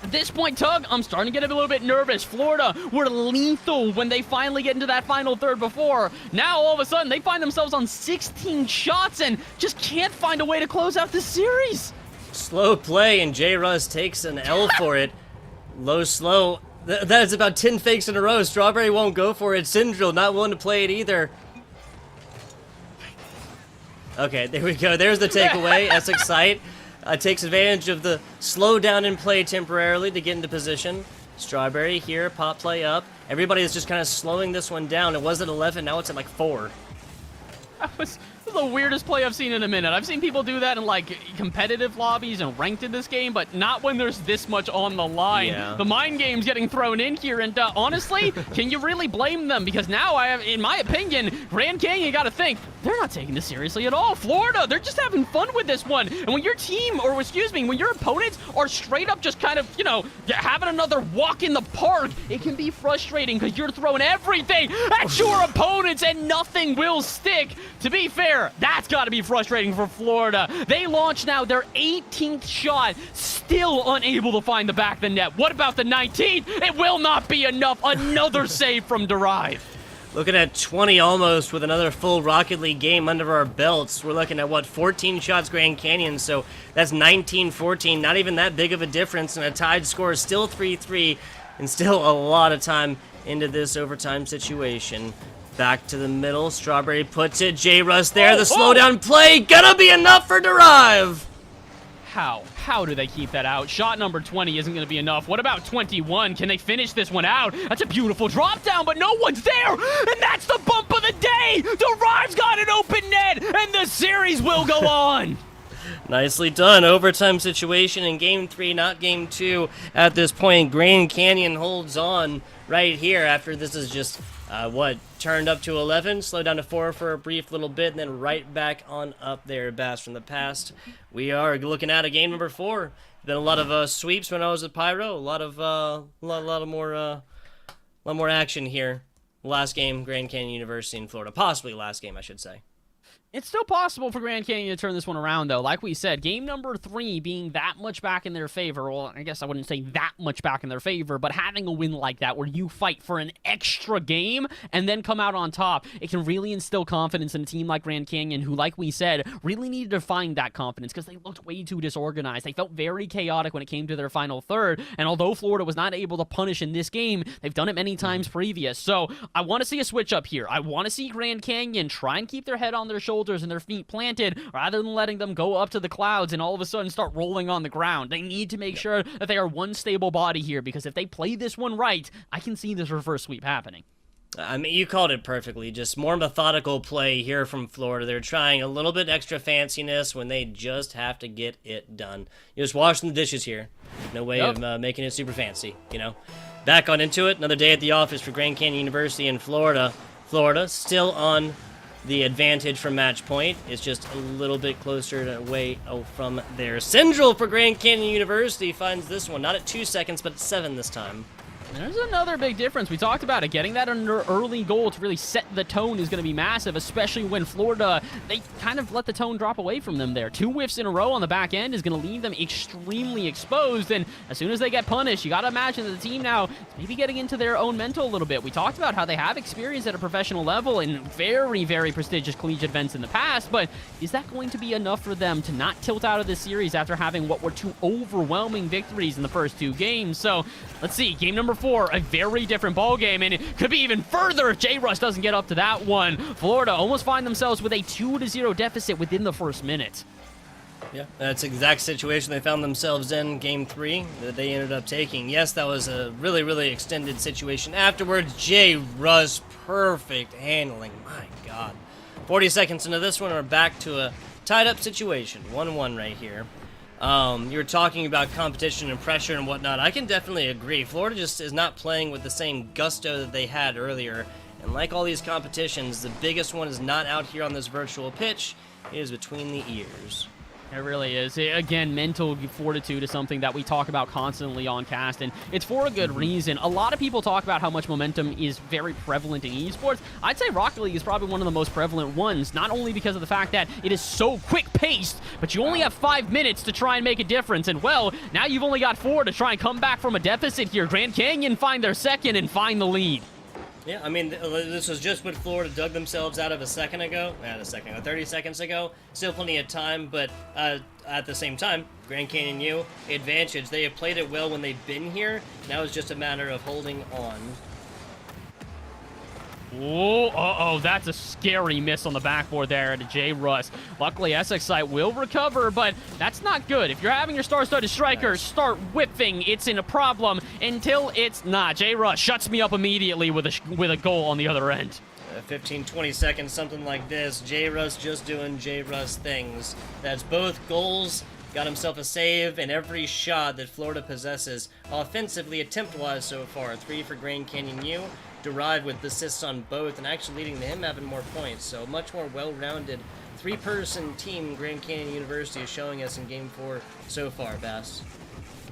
at this point, Tug, I'm starting to get a little bit nervous. Florida were lethal when they finally get into that final third before. Now, all of a sudden, they find themselves on 16 shots and just can't find a way to close out this series. Slow play, and J. Russ takes an L for it. Low, slow. That is about 10 fakes in a row. Strawberry won't go for it. Syndril not willing to play it either. Okay, there we go. There's the takeaway. Essex Sight takes advantage of the slowdown in play temporarily to get into position. Strawberry here, pop play up. Everybody is just kind of slowing this one down. It was at 11, now it's at like 4. That was the weirdest play I've seen in a minute. I've seen people do that in like competitive lobbies and ranked in this game, but not when there's this much on the line. Yeah. The mind game's getting thrown in here, and honestly, can you really blame them? Because now, in my opinion, Grand Canyon got to think, they're not taking this seriously at all. Florida, they're just having fun with this one. And when your team, or excuse me, when your opponents are straight up just kind of, having another walk in the park, it can be frustrating because you're throwing everything at your opponents and nothing will stick. To be fair, that's got to be frustrating for Florida. They launch now their 18th shot, still unable to find the back of the net. What about the 19th? It will not be enough. Another save from Derive. Looking at 20 almost with another full Rocket League game under our belts. We're looking at, 14 shots Grand Canyon, so that's 19-14. Not even that big of a difference, and a tied score is still 3-3, and still a lot of time into this overtime situation. Back to the middle. Strawberry puts it. J. Russ there. The slowdown play. Gonna be enough for Derive. How do they keep that out? Shot number 20 isn't going to be enough. What about 21? Can they finish this one out? That's a beautiful drop down, but no one's there. And that's the bump of the day. Derive's got an open net, and the series will go on. Nicely done. Overtime situation in Game 3, not Game 2 at this point. Grand Canyon holds on right here after this is just, turned up to 11, slowed down to 4 for a brief little bit, and then right back on up there, Bass from the past. We are looking at a game number 4. Been a lot of sweeps when I was at Pyro. A lot more action here. Last game, Grand Canyon University in Florida. Possibly last game, I should say. It's still possible for Grand Canyon to turn this one around, though. Like we said, game number 3 being that much back in their favor. Well, I guess I wouldn't say that much back in their favor, but having a win like that where you fight for an extra game and then come out on top, it can really instill confidence in a team like Grand Canyon who, like we said, really needed to find that confidence because they looked way too disorganized. They felt very chaotic when it came to their final third, and although Florida was not able to punish in this game, they've done it many times previous. So I want to see a switch up here. I want to see Grand Canyon try and keep their head on their shoulders and their feet planted rather than letting them go up to the clouds and all of a sudden start rolling on the ground. They need to make sure that they are one stable body here because if they play this one right, I can see this reverse sweep happening. I mean, you called it perfectly. Just more methodical play here from Florida. They're trying a little bit extra fanciness when they just have to get it done. You're just washing the dishes here. No way of making it super fancy, Back on into it. Another day at the office for Grand Canyon University in Florida. Florida still on the advantage from match point. It's just a little bit closer away from there. Syndril for Grand Canyon University finds this one. Not at 2 seconds, but at 7 this time. There's another big difference. We talked about it. Getting that under early goal to really set the tone is going to be massive, especially when Florida, they kind of let the tone drop away from them there. 2 whiffs in a row on the back end is going to leave them extremely exposed, and as soon as they get punished, you got to imagine that the team now is maybe getting into their own mental a little bit. We talked about how they have experience at a professional level in very, very prestigious collegiate events in the past, but is that going to be enough for them to not tilt out of this series after having what were 2 overwhelming victories in the first 2 games? So let's see, game number 4, a very different ball game, and it could be even further if J-Russ doesn't get up to that one. Florida almost find themselves with a 2-0 deficit within the first minute. Yeah, that's the exact situation they found themselves in Game 3 that they ended up taking. Yes, that was a really, really extended situation. Afterwards, Jay Russ, perfect handling. My God. 40 seconds into this one, we're back to a tied-up situation. 1-1 right here. You were talking about competition and pressure and whatnot. I can definitely agree. Florida just is not playing with the same gusto that they had earlier. And like all these competitions, the biggest one is not out here on this virtual pitch. It is between the ears. It really is. Again, mental fortitude is something that we talk about constantly on cast, and it's for a good reason. A lot of people talk about how much momentum is very prevalent in esports. I'd say Rocket League is probably one of the most prevalent ones, not only because of the fact that it is so quick-paced, but you only have 5 minutes to try and make a difference. And, well, now you've only got 4 to try and come back from a deficit here. Grand Canyon find their second and find the lead. Yeah, I mean, this was just what Florida dug themselves out of 30 seconds ago. Still plenty of time, but at the same time, Grand Canyon U, advantage. They have played it well when they've been here. Now it's just a matter of holding on. Oh, uh-oh, that's a scary miss on the backboard there to Jay Russ. Luckily, SXI will recover, but that's not good. If you're having your star-studded strikers start whipping, it's in a problem until it's not. Jay Russ shuts me up immediately with a goal on the other end. 15, 20 seconds, something like this. Jay Russ just doing Jay Russ things. That's both goals. Got himself a save in every shot that Florida possesses offensively, attempt-wise so far. 3 for Grand Canyon U. Derived with assists on both and actually leading to him having more points. So much more well-rounded 3-person team Grand Canyon University is showing us in Game 4 so far, Bass.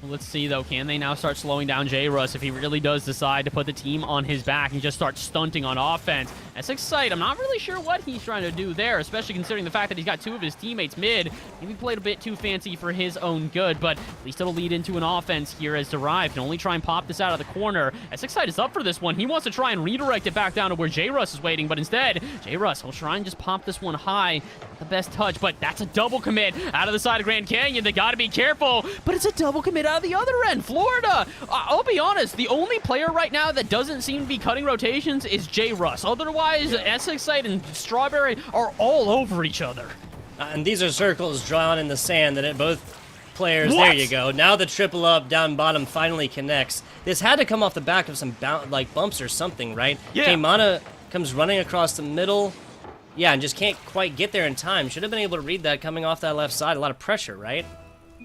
Let's see, though. Can they now start slowing down Jay Russ if he really does decide to put the team on his back and just start stunting on offense? SXI, I'm not really sure what he's trying to do there, especially considering the fact that he's got 2 of his teammates mid. Maybe played a bit too fancy for his own good, but at least it'll lead into an offense here as Derived can only try and pop this out of the corner. SXI is up for this one. He wants to try and redirect it back down to where Jay Russ is waiting, but instead, Jay Russ will try and just pop this one high. Not the best touch, but that's a double commit out of the side of Grand Canyon. They got to be careful, but it's a double commit out of the other end. Florida, I'll be honest, the only player right now that doesn't seem to be cutting rotations is Jay Russ. Otherwise, SXI and Strawberry are all over each other. And these are circles drawn in the sand that both players, What? there you go. Now the triple up down bottom finally connects. This had to come off the back of some bumps or something, right? Yeah. Keimana comes running across the middle. Yeah, and just can't quite get there in time. Should have been able to read that coming off that left side. A lot of pressure, right?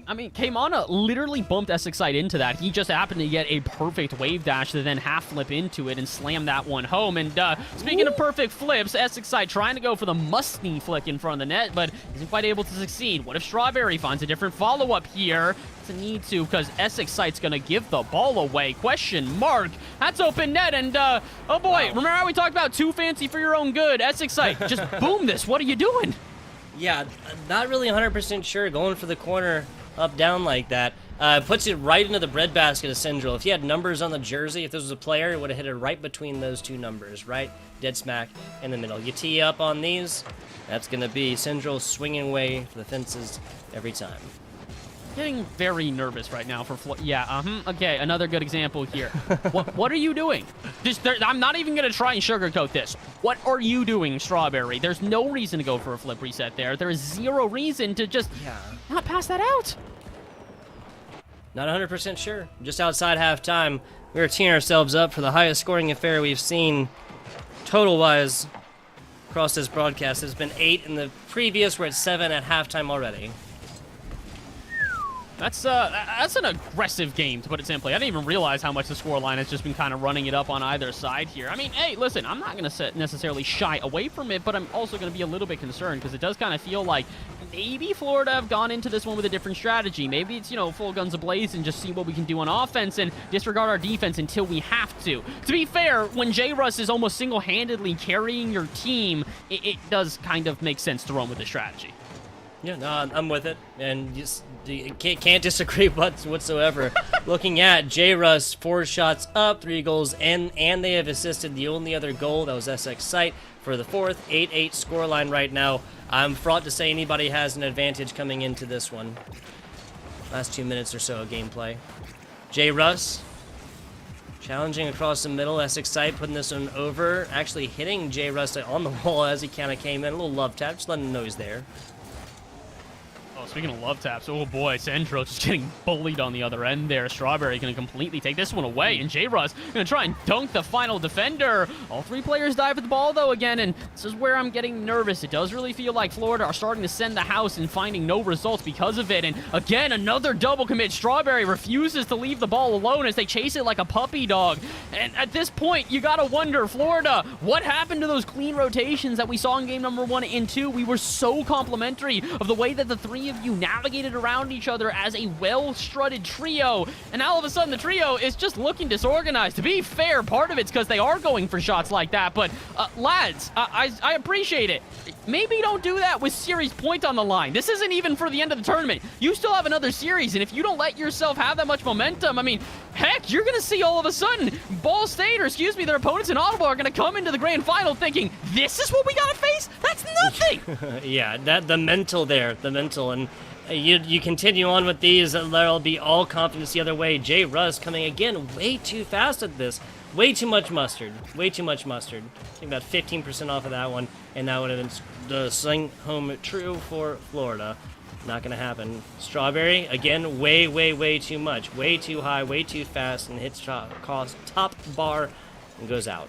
I mean, Keimana literally bumped SXI into that. He just happened to get a perfect wave dash to then half flip into it and slam that one home. And speaking of perfect flips, SXI trying to go for the musty flick in front of the net, but isn't quite able to succeed. What if Strawberry finds a different follow-up here? It's a need to, because SXI's going to give the ball away. Question mark. That's open net, and oh boy, Wow. Remember how we talked about too fancy for your own good? SXI, just boom this. What are you doing? Yeah, not really 100% sure. Going for the corner up down like that. Puts it right into the breadbasket of Syndrel. If he had numbers on the jersey, if this was a player, it would have hit it right between those 2 numbers, right? Dead smack in the middle. You tee up on these, that's going to be Syndrel swinging away for the fences every time. Getting very nervous right now for okay, another good example here. What are you doing? I'm not even gonna try and sugarcoat this. What are you doing, Strawberry? There's no reason to go for a flip reset there. There is 0 reason to just not pass that out. Not 100% sure. Just outside halftime, we were teeing ourselves up for the highest scoring affair we've seen total-wise across this broadcast. There's been 8 in the previous. We're at 7 at halftime already. That's an aggressive game, to put it simply. I didn't even realize how much the scoreline has just been kind of running it up on either side here. I mean, hey, listen, I'm not going to necessarily shy away from it, but I'm also going to be a little bit concerned because it does kind of feel like maybe Florida have gone into this one with a different strategy. Maybe it's, full guns ablaze and just see what we can do on offense and disregard our defense until we have to. To be fair, when Jay Russ is almost single-handedly carrying your team, it does kind of make sense to run with this strategy. Yeah, no, I'm with it, and just can't disagree whatsoever. Looking at Jay Russ, 4 shots up, 3 goals, and they have assisted the only other goal. That was SXI for the 4th, 8-8 scoreline right now. I'm fraught to say anybody has an advantage coming into this one. Last 2 minutes or so of gameplay. Jay Russ challenging across the middle. SXI putting this one over, actually hitting Jay Russ on the wall as he kind of came in. A little love tap, just letting him know he's there. Oh, speaking of love taps, oh boy, Central just getting bullied on the other end there. Strawberry going to completely take this one away, and J-Russ going to try and dunk the final defender. All three players dive at the ball, though, again, and this is where I'm getting nervous. It does really feel like Florida are starting to send the house and finding no results because of it, and again, another double commit. Strawberry refuses to leave the ball alone as they chase it like a puppy dog, and at this point, you got to wonder, Florida, what happened to those clean rotations that we saw in game number 1 and 2? We were so complimentary of the way that the three of you navigated around each other as a well-strutted trio, and now all of a sudden the trio is just looking disorganized. To be fair, part of it's because they are going for shots like that, but lads, I appreciate it. Maybe don't do that with series point on the line. This isn't even for the end of the tournament. You still have another series, and if you don't let yourself have that much momentum, I mean, heck, you're going to see all of a sudden Ball State, or excuse me, their opponents in Ottawa are going to come into the grand final thinking, this is what we got to face? That's nothing! Yeah, the mental there, and you continue on with these, there'll be all confidence the other way. Jay Russ coming again way too fast at this. Way too much mustard. Way too much mustard. I think about 15% off of that one, and that would have been the swing home true for Florida. Not going to happen. Strawberry, again, way too much. Way too high, way too fast, and hits top bar and goes out.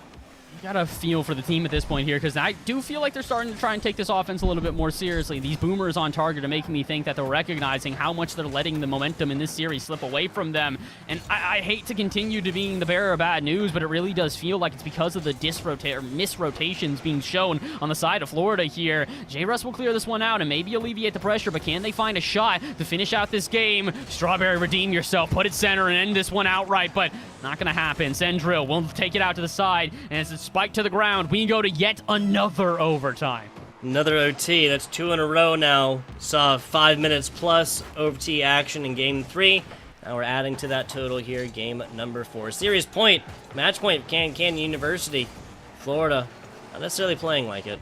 You gotta feel for the team at this point here, because I do feel like they're starting to try and take this offense a little bit more seriously. These boomers on target are making me think that they're recognizing how much they're letting the momentum in this series slip away from them. And I hate to continue to being the bearer of bad news, but it really does feel like it's because of the misrotations being shown on the side of Florida here. J-Russ will clear this one out and maybe alleviate the pressure, but can they find a shot to finish out this game? Strawberry, redeem yourself, put it center and end this one outright, but not gonna happen. Sendril will take it out to the side, and it's a spike to the ground. We go to yet another overtime. Another OT. That's 2 in a row now. Saw 5 minutes plus OT action in game 3. Now we're adding to that total here, game number 4. Series point, match point, Canyon University, Florida. Not necessarily playing like it.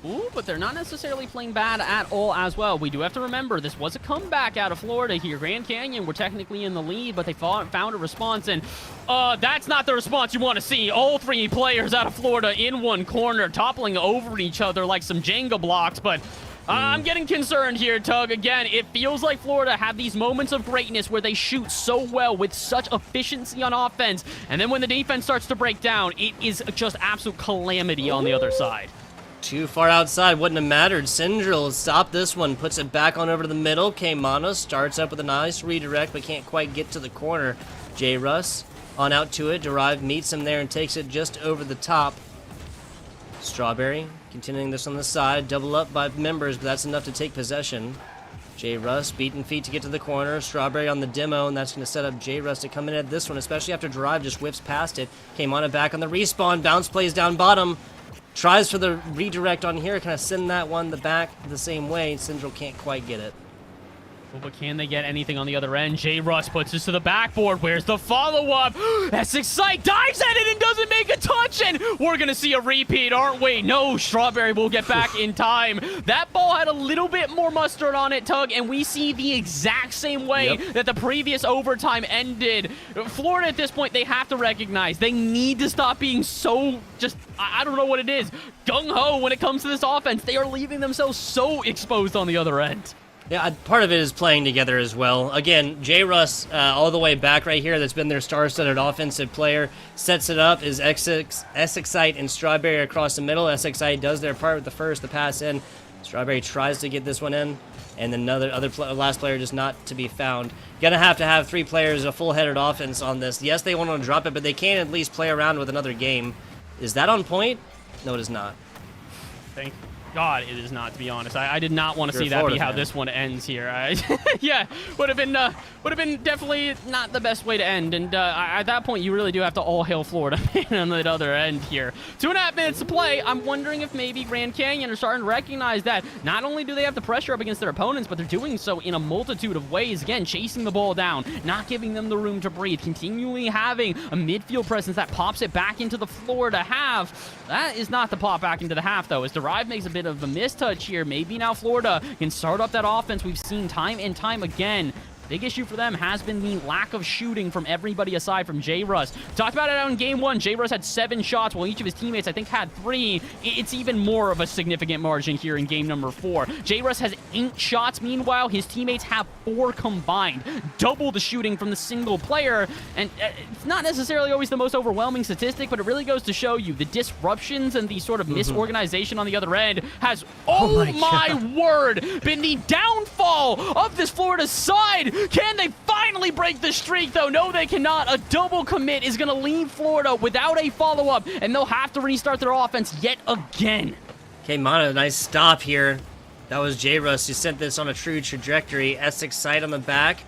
Ooh, but they're not necessarily playing bad at all as well. We do have to remember, this was a comeback out of Florida here. Grand Canyon were technically in the lead, but they found a response, and that's not the response you want to see. All three players out of Florida in one corner, toppling over each other like some Jenga blocks, but I'm getting concerned here, Tug. Again, it feels like Florida have these moments of greatness where they shoot so well with such efficiency on offense, and then when the defense starts to break down, it is just absolute calamity on the other side. Too far outside, wouldn't have mattered. Sindril stopped this one, puts it back on over to the middle. K-Mana starts up with a nice redirect, but can't quite get to the corner. J-Russ on out to it. Derive meets him there and takes it just over the top. Strawberry continuing this on the side. Double up by members, but that's enough to take possession. J-Russ beating feet to get to the corner. Strawberry on the demo, and that's going to set up J-Russ to come in at this one, especially after Derive just whips past it. K-Mana back on the respawn. Bounce plays down bottom. Tries for the redirect on here, kind of send that one the back the same way. Central can't quite get it. Well, but can they get anything on the other end? J-Russ puts this to the backboard. Where's the follow-up? CECC dives at it and doesn't make a touch, and we're going to see a repeat, aren't we? No, Strawberry will get back in time. That ball had a little bit more mustard on it, Tug, and we see the exact same way that the previous overtime ended. Florida, at this point, they have to recognize they need to stop being so just, I don't know what it is, gung-ho when it comes to this offense. They are leaving themselves so exposed on the other end. Yeah, part of it is playing together as well. Again, J-Russ all the way back right here, that's been their star-studded offensive player, sets it up, is CECC and Strawberry across the middle. CECC does their part with the pass in. Strawberry tries to get this one in, and then last player just not to be found. Gonna have to have 3 players, a full-headed offense on this. Yes, they want to drop it, but they can at least play around with another game. Is that on point? No, it is not. Thank God it is not, to be honest. I did not want to see that be how this one ends here. Yeah, would have been definitely not the best way to end. And at that point, you really do have to all hail Florida on the other end here. 2.5 minutes to play. I'm wondering if maybe Grand Canyon are starting to recognize that not only do they have the pressure up against their opponents, but they're doing so in a multitude of ways. Again, chasing the ball down, not giving them the room to breathe, continually having a midfield presence that pops it back into the Florida half. That is not the pop back into the half, though, as Derive makes a bit of a mistouch here. Maybe now Florida can start up that offense we've seen time and time again. Big issue for them has been the lack of shooting from everybody aside from J-Russ. Talked about it out in game 1. J-Russ had 7 shots, while each of his teammates, I think, had 3. It's even more of a significant margin here in game number 4. J-Russ has 8 shots. Meanwhile, his teammates have 4 combined. Double the shooting from the single player. And it's not necessarily always the most overwhelming statistic, but it really goes to show you the disruptions and the sort of misorganization on the other end has, oh my word, been the downfall of this Florida side. Can they finally break the streak, though? No, they cannot. A double commit is going to leave Florida without a follow-up, and they'll have to restart their offense yet again. Okay, Mana, nice stop here. That was J-Russ who sent this on a true trajectory. Essex side on the back.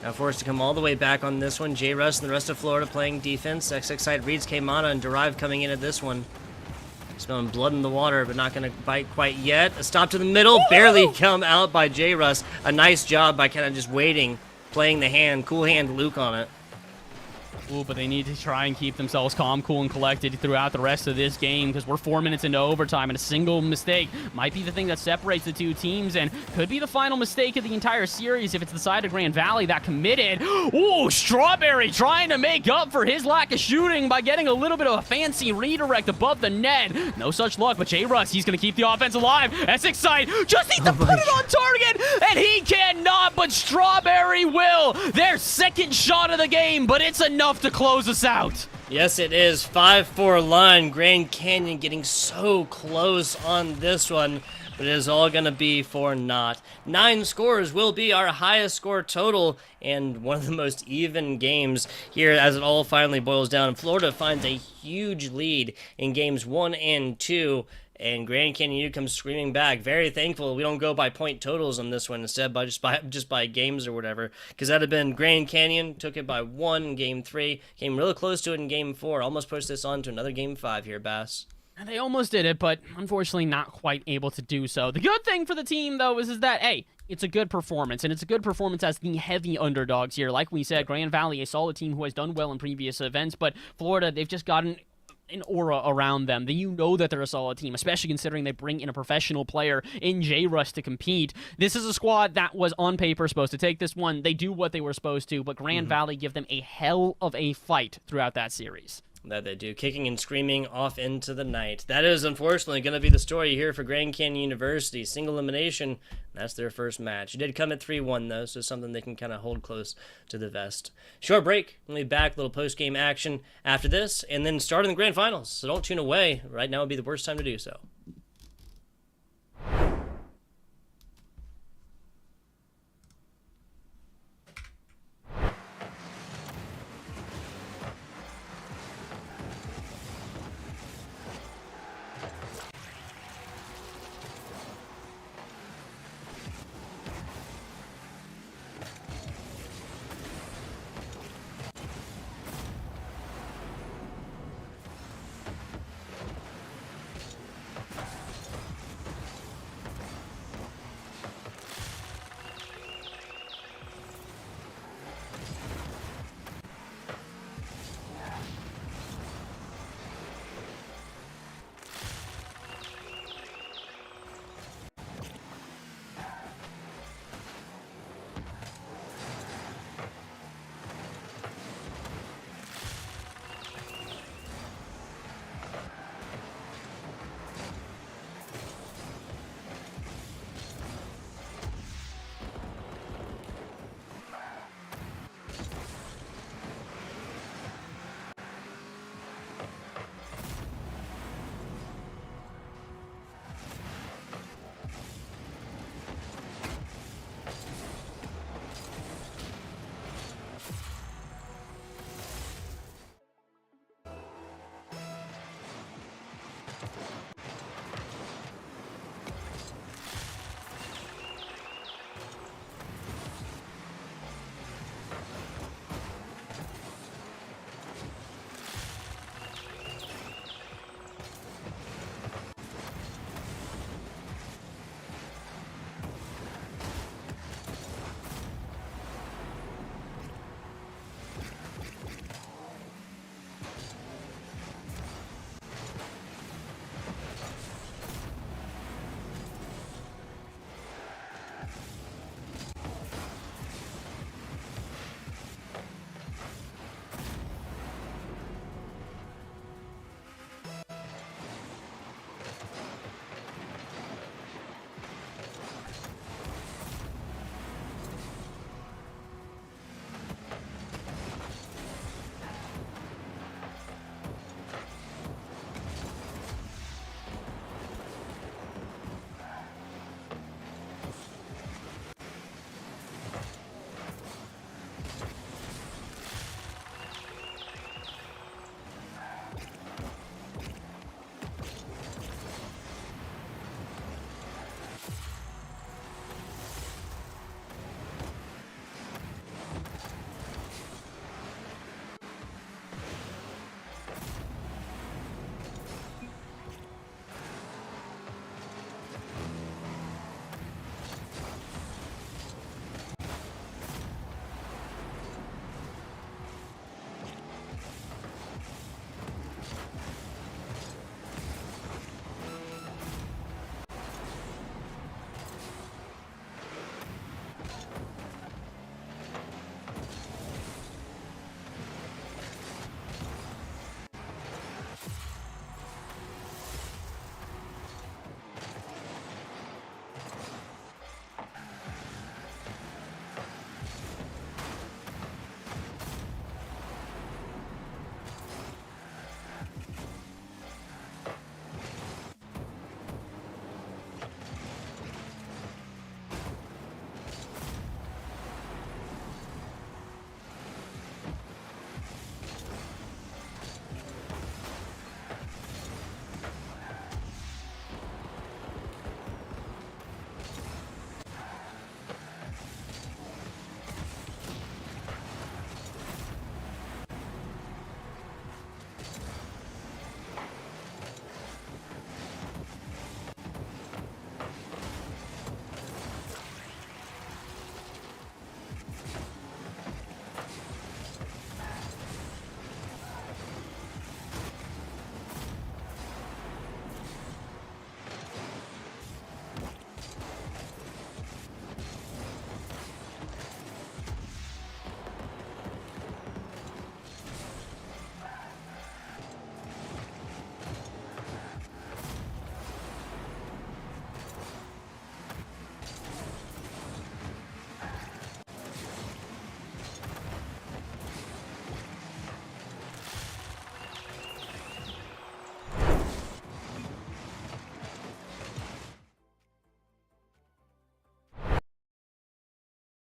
Now forced to come all the way back on this one. J-Russ and the rest of Florida playing defense. Essex side reads K-Mana and Derive coming in at this one. Smelling blood in the water, but not going to bite quite yet. A stop to the middle. Barely come out by J-Russ. A nice job by kind of just waiting, playing the hand. Cool hand Luke on it. Ooh, but they need to try and keep themselves calm, cool, and collected throughout the rest of this game, because we're 4 minutes into overtime, and a single mistake might be the thing that separates the two teams, and could be the final mistake of the entire series if it's the side of Grand Valley that committed. Ooh, Strawberry trying to make up for his lack of shooting by getting a little bit of a fancy redirect above the net. No such luck, but J-Russ, he's going to keep the offense alive. Essex side just needs to put it on target, and he cannot, but Strawberry will. Their second shot of the game, but it's enough to close us out. Yes, it is. 5-4 line. Grand Canyon getting so close on this one, but it is all going to be for naught. 9 scores will be our highest score total, and one of the most even games here as it all finally boils down. Florida finds a huge lead in games 1 and 2. And Grand Canyon comes screaming back. Very thankful we don't go by point totals on this one instead, by just by games or whatever. Because that'd have been Grand Canyon took it by 1 in game 3, came really close to it in game 4. Almost pushed this on to another game 5 here, Bass. And they almost did it, but unfortunately not quite able to do so. The good thing for the team, though, is that, hey, it's a good performance, and it's a good performance as the heavy underdogs here. Like we said, Grand Valley, a solid team who has done well in previous events, but Florida, they've just gotten an aura around them. Then you know that they're a solid team, especially considering they bring in a professional player in J-Russ to compete. This is a squad that was on paper supposed to take this one. They do what they were supposed to, but Grand Valley give them a hell of a fight throughout that series. That they do, kicking and screaming off into the night. That is unfortunately going to be the story here for Grand Canyon University. Single elimination, that's their first match. It did come at 3-1 though, so something they can kind of hold close to the vest. Short break, we'll be back, little post-game action after this, and then starting the grand finals. So don't tune away. Right now would be the worst time to do so.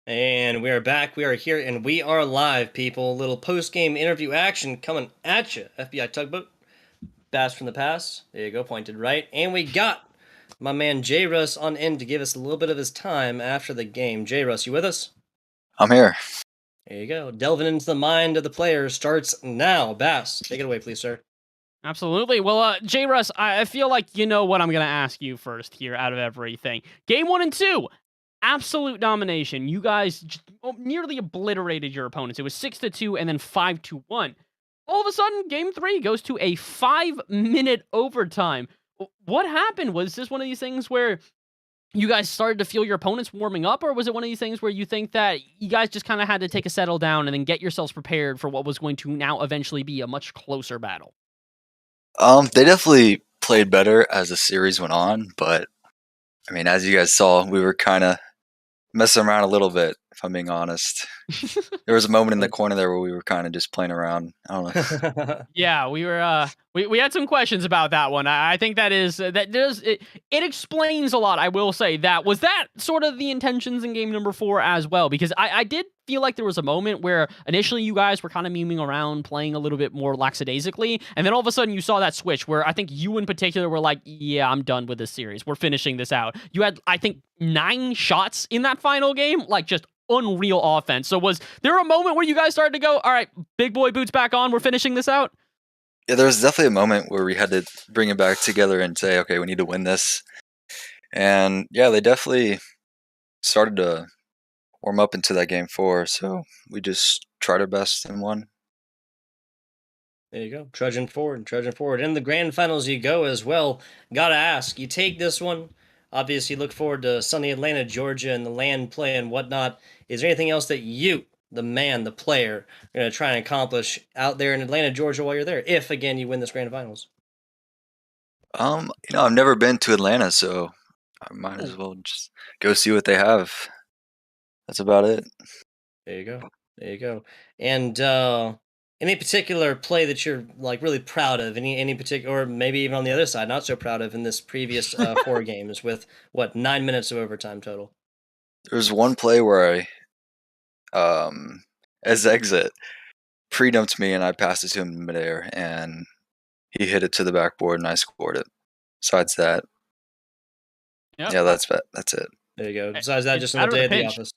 And we are back. We are here, and we are live, people. Little post-game interview action coming at you. FBI Tugboat, Bass from the Past. There you go, pointed right. And we got my man J. Russ on in to give us a little bit of his time after the game. J. Russ, you with us? I'm here. There you go. Delving into the mind of the player starts now. Bass, take it away, please, sir. Absolutely. Well, J. Russ, I feel like you know what I'm going to ask you first here out of everything. Game 1 and 2, absolute domination. You guys nearly obliterated your opponents. It was 6-2 and then 5-1. All of a sudden, Game 3 goes to a 5-minute overtime. What happened? Was this one of these things where you guys started to feel your opponents warming up, or was it one of these things where you think that you guys just kind of had to take a settle down and then get yourselves prepared for what was going to now eventually be a much closer battle? They definitely played better as the series went on, but I mean, as you guys saw, we were kind of messing around a little bit, if I'm being honest. There was a moment in the corner there where we were kind of just playing around. I don't know. Yeah, we were. We had some questions about that one. I think it explains a lot. I will say that was that sort of the intentions in game number 4 as well, because I did feel like there was a moment where initially you guys were kind of memeing around, playing a little bit more lackadaisically, and then all of a sudden you saw that switch where I think you in particular were like, yeah, I'm done with this series. We're finishing this out. You had, I think, 9 shots in that final game, like just unreal offense. So was there a moment where you guys started to go, all right, big boy boots back on, we're finishing this out? Yeah, there was definitely a moment where we had to bring it back together and say, okay, we need to win this. And yeah, they definitely started to warm up into that game 4, so we just tried our best and won. There you go. Trudging forward. In the grand finals you go as well. Gotta ask, you take this one. Obviously, look forward to sunny Atlanta, Georgia, and the land play and whatnot. Is there anything else that you, the man, the player, are going to try and accomplish out there in Atlanta, Georgia while you're there, if, again, you win this grand finals? I've never been to Atlanta, so I might as well just go see what they have. That's about it. There you go. And any particular play that you're like really proud of? Any particular, or maybe even on the other side, not so proud of in this previous 4 games with 9 minutes of overtime total? There's one play where as exit, pre-dumped me and I passed it to him in midair and he hit it to the backboard and I scored it. Besides that, yeah, that's it. There you go. Besides that, just another day at the office.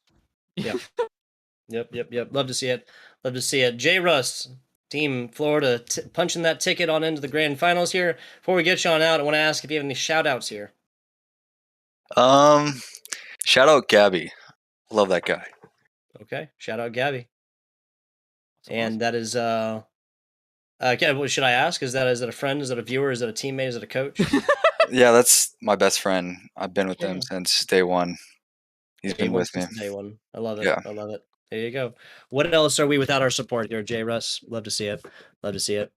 Yep. Love to see it. J. Russ, Team Florida, punching that ticket on into the grand finals here. Before we get you on out, I want to ask if you have any shout-outs here. Shout out Gabby. Love that guy. Okay, shout out Gabby. And that is okay, what should I ask? Is that a friend? Is that a viewer? Is that a teammate? Is it a coach? Yeah, that's my best friend. I've been with him since day 1. He's been with me. Day 1. I love it. Yeah. I love it. There you go. What else are we without our support here, J. Russ? Love to see it.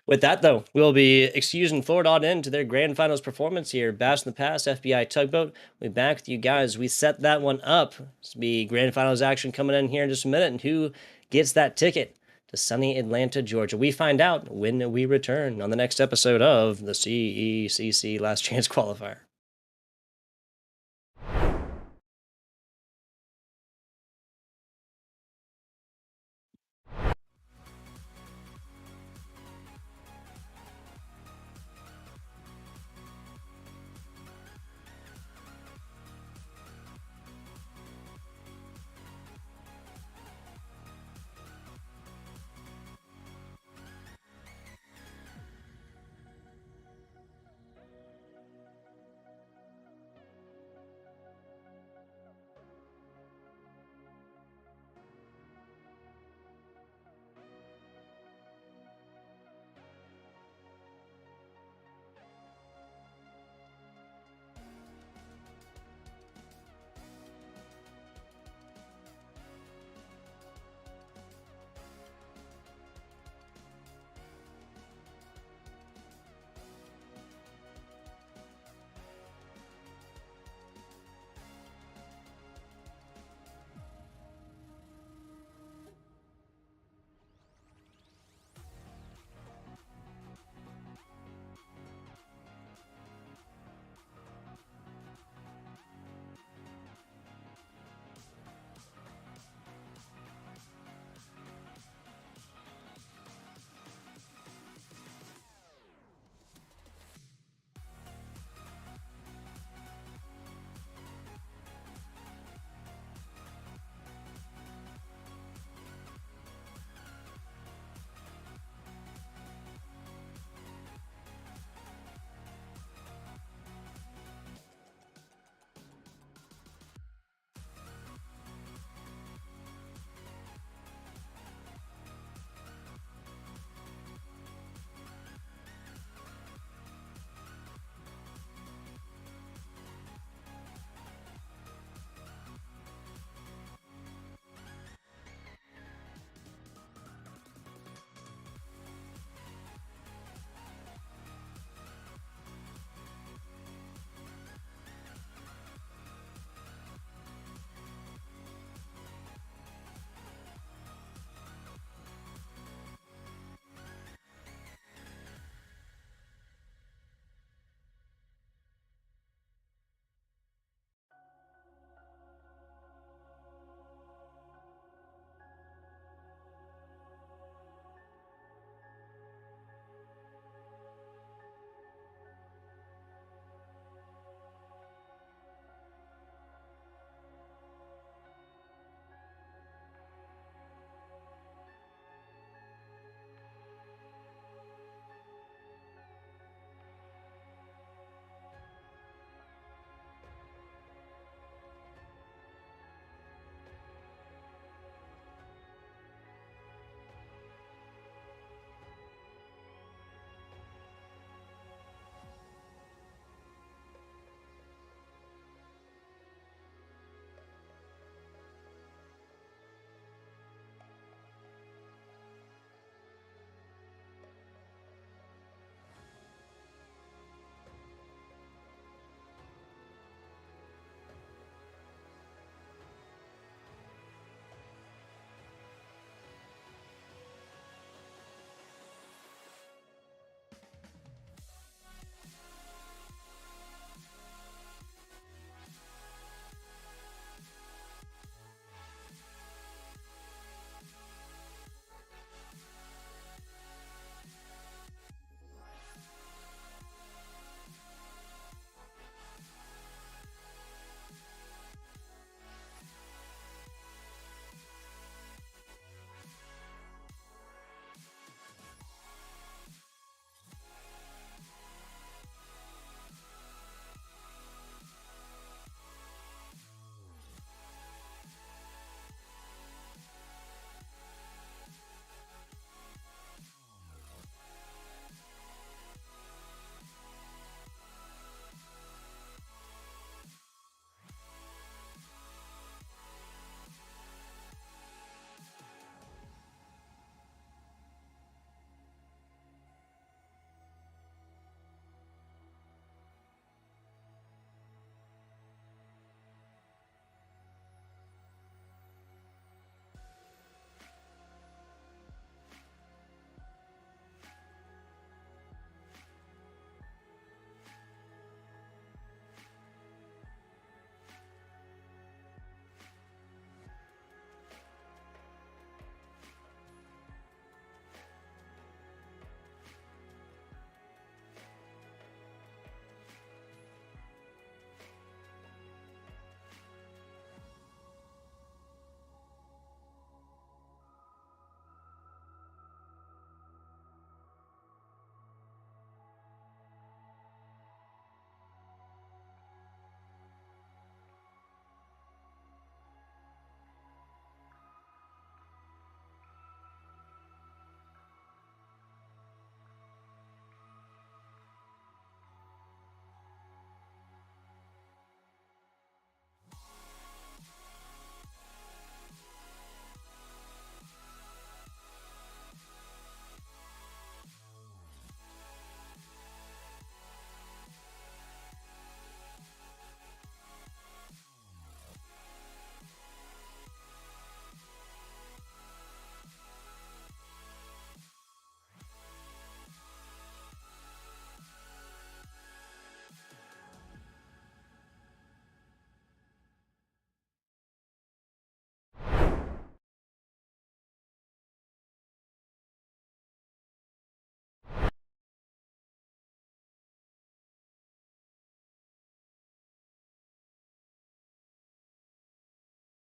With that, though, we'll be excusing Florida on in to their grand finals performance here. Bass in the Past, FBI Tugboat. We'll be back with you guys. We set that one up. This will be grand finals action coming in here in just a minute. And who gets that ticket to sunny Atlanta, Georgia? We find out when we return on the next episode of the CECC Last Chance Qualifier.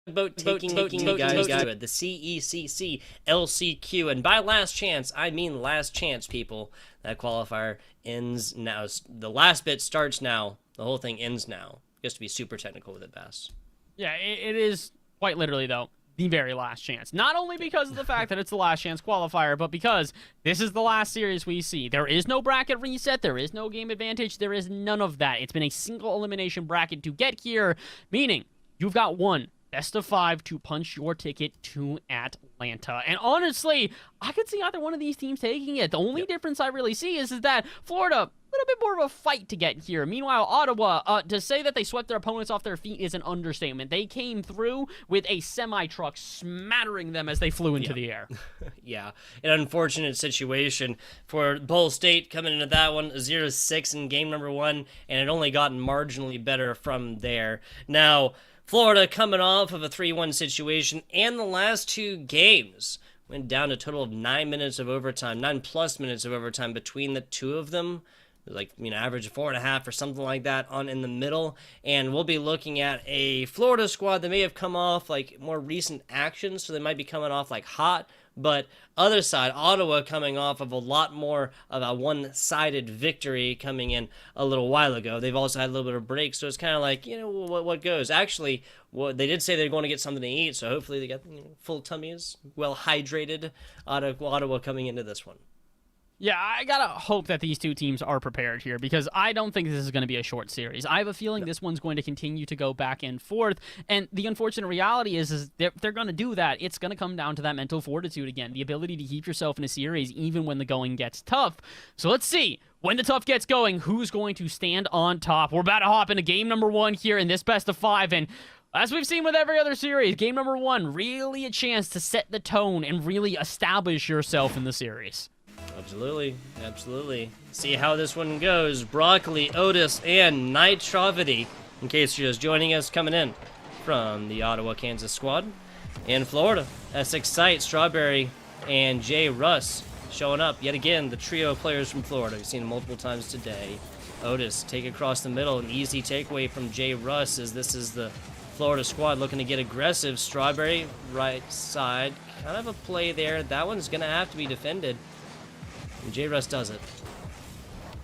taking you guys to it. The CECC LCQ, and by last chance, I mean last chance, people. That qualifier ends now. The last bit starts now. The whole thing ends now. Just to be super technical with it, Bass. Yeah, it is quite literally, though, the very last chance. Not only because of the fact that it's the last chance qualifier, but because this is the last series we see. There is no bracket reset. There is no game advantage. There is none of that. It's been a single elimination bracket to get here, meaning you've got one best of 5 to punch your ticket to Atlanta. And honestly, I could see either one of these teams taking it. The only difference I really see is that Florida, a little bit more of a fight to get here. Meanwhile, Ottawa, to say that they swept their opponents off their feet is an understatement. They came through with a semi-truck smattering them as they flew into the air. Yeah, an unfortunate situation for Ball State coming into that one, 0-6 in game number 1, and it only gotten marginally better from there. Now, Florida coming off of a 3-1 situation, and the last 2 games went down a total of 9 minutes of overtime, 9+ minutes of overtime between the two of them. Like, average of 4.5 or something like that on in the middle. And we'll be looking at a Florida squad that may have come off like more recent actions, so they might be coming off like hot. But other side, Ottawa coming off of a lot more of a one-sided victory coming in a little while ago. They've also had a little bit of break, so it's kind of like, what goes. Actually, they did say they're going to get something to eat, so hopefully they get full tummies, well hydrated out of Ottawa coming into this one. Yeah, I gotta hope that these two teams are prepared here, because I don't think this is going to be a short series. I have a feeling this one's going to continue to go back and forth, and the unfortunate reality is they're going to do that. It's going to come down to that mental fortitude again, the ability to keep yourself in a series even when the going gets tough. So let's see. When the tough gets going, who's going to stand on top? We're about to hop into game number 1 here in this best of 5, and as we've seen with every other series, game number 1, really a chance to set the tone and really establish yourself in the series. Absolutely. See how this one goes. Broccoli, Otis, and Nitrovity, in case you're just joining us, coming in from the Ottawa, Kansas squad. In Florida, Essex Sight, Strawberry, and Jay Russ showing up. Yet again, the trio of players from Florida. We've seen them multiple times today. Otis, take across the middle. An easy takeaway from Jay Russ, as this is the Florida squad looking to get aggressive. Strawberry, right side. Kind of a play there. That one's going to have to be defended. And J. Russ does it.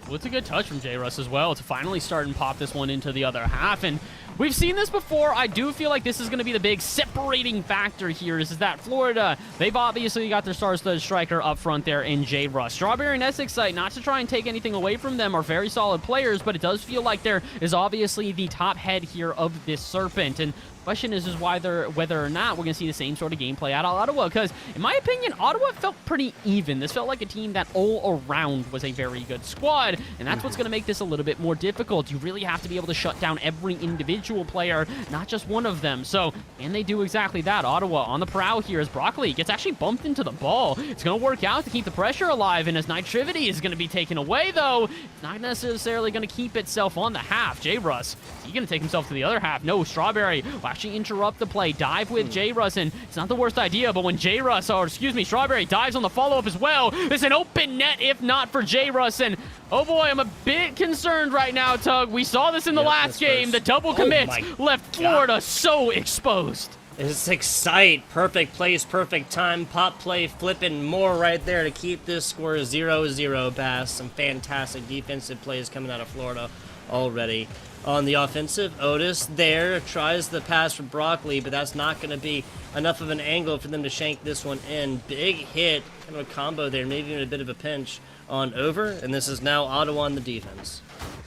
Well, it's a good touch from J. Russ as well to finally start and pop this one into the other half. And we've seen this before. I do feel like this is going to be the big separating factor here is that Florida, they've obviously got their star-studded striker up front there in J. Russ. Strawberry and Essex Sight, not to try and take anything away from them, are very solid players, but it does feel like there is obviously the top head here of this Serpent. And question is whether or not we're going to see the same sort of gameplay out of Ottawa, because in my opinion, Ottawa felt pretty even. This felt like a team that all around was a very good squad, and that's what's going to make this a little bit more difficult. You really have to be able to shut down every individual player, not just one of them. So, and they do exactly that. Ottawa on the prowl here as Broccoli gets actually bumped into the ball. It's going to work out to keep the pressure alive, and as Nitrivity is going to be taken away, though, it's not necessarily going to keep itself on the half. J. Russ, he's going to take himself to the other half. No, Strawberry will actually interrupt the play, dive with J. Russ, and it's not the worst idea, but when Strawberry dives on the follow-up as well, it's an open net if not for J. Russ, and oh boy, I'm a bit concerned right now, Tug. We saw this in the last game. The double commits left Florida so exposed. It's Excite. Perfect place, perfect time. Pop play, flipping more right there to keep this score 0-0 pass. Some fantastic defensive plays coming out of Florida already. On the offensive, Otis there tries the pass for Broccoli, but that's not going to be enough of an angle for them to shank this one in. Big hit, kind of a combo there, maybe even a bit of a pinch on over, and this is now Ottawa on the defense.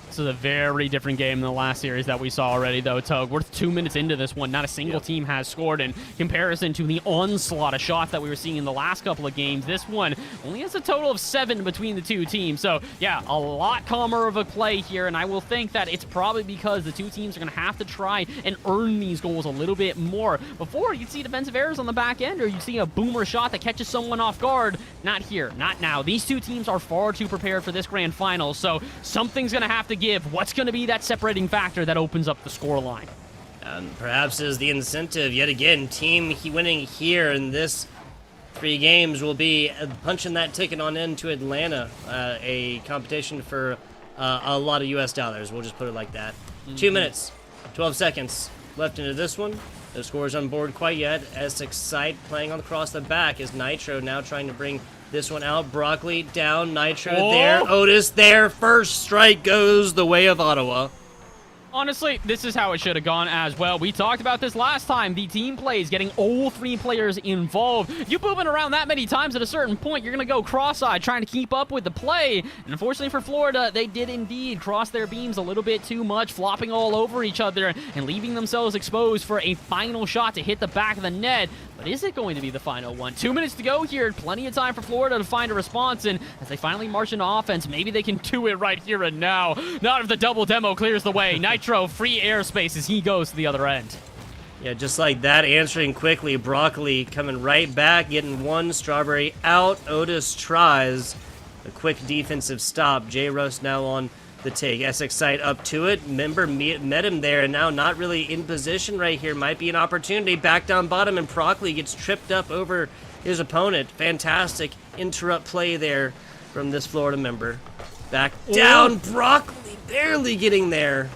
This is a very different game than the last series that we saw already, though, Tug. We're 2 minutes into this one. Not a single team has scored in comparison to the onslaught of shots that we were seeing in the last couple of games. This one only has a total of 7 between the two teams. So, yeah, a lot calmer of a play here, and I will think that it's probably because the two teams are going to have to try and earn these goals a little bit more. Before, you'd see defensive errors on the back end, or you'd see a boomer shot that catches someone off guard. Not here, not now. These two teams are far too prepared for this grand final, so something's going to have to give. What's going to be that separating factor that opens up the scoreline? Perhaps is the incentive yet again. Team winning here in this 3 games will be punching that ticket on into Atlanta, a competition for a lot of US dollars. We'll just put it like that. 2 minutes, 12 seconds left into this one. No scores on board quite yet. Essex side playing across the back is Nitro now trying to bring this one out. Broccoli down, Nitro there, Otis there. First strike goes the way of Ottawa. Honestly, this is how it should have gone as well. We talked about this last time. The team plays, getting all 3 players involved. You moving around that many times at a certain point, you're going to go cross-eyed trying to keep up with the play. And unfortunately for Florida, they did indeed cross their beams a little bit too much, flopping all over each other and leaving themselves exposed for a final shot to hit the back of the net. But is it going to be the final one? 2 minutes to go here. Plenty of time for Florida to find a response. And as they finally march into offense, maybe they can do it right here and now. Not if the double demo clears the way. Nitro, free airspace as he goes to the other end. Yeah, just like that, answering quickly. Broccoli coming right back, getting one. Strawberry out. Otis tries a quick defensive stop. J. Russ now on the take. Essex side up to it. Member met him there, and now not really in position right here. Might be an opportunity. Back down bottom, and Broccoli gets tripped up over his opponent. Fantastic interrupt play there from this Florida member. Back down. Broccoli barely getting there.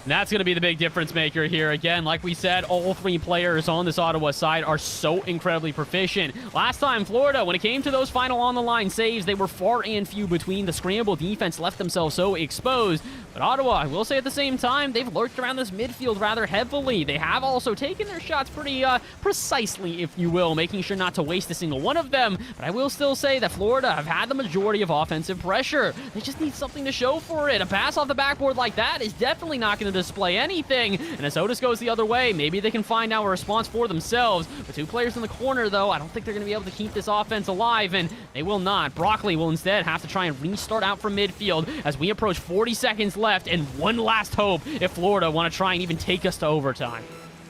And that's going to be the big difference maker here. Again, like we said, all 3 players on this Ottawa side are so incredibly proficient. Last time, Florida, when it came to those final on-the-line saves, they were far and few between. The scramble defense left themselves so exposed. But Ottawa, I will say at the same time, they've lurked around this midfield rather heavily. They have also taken their shots pretty precisely, if you will, making sure not to waste a single one of them. But I will still say that Florida have had the majority of offensive pressure. They just need something to show for it. A pass off the backboard like that is definitely not going to display anything. And as Otis goes the other way, maybe they can find now a response for themselves. With 2 players in the corner, though, I don't think they're going to be able to keep this offense alive, and they will not. Broccoli will instead have to try and restart out from midfield as we approach 40 seconds left and one last hope if Florida want to try and even take us to overtime.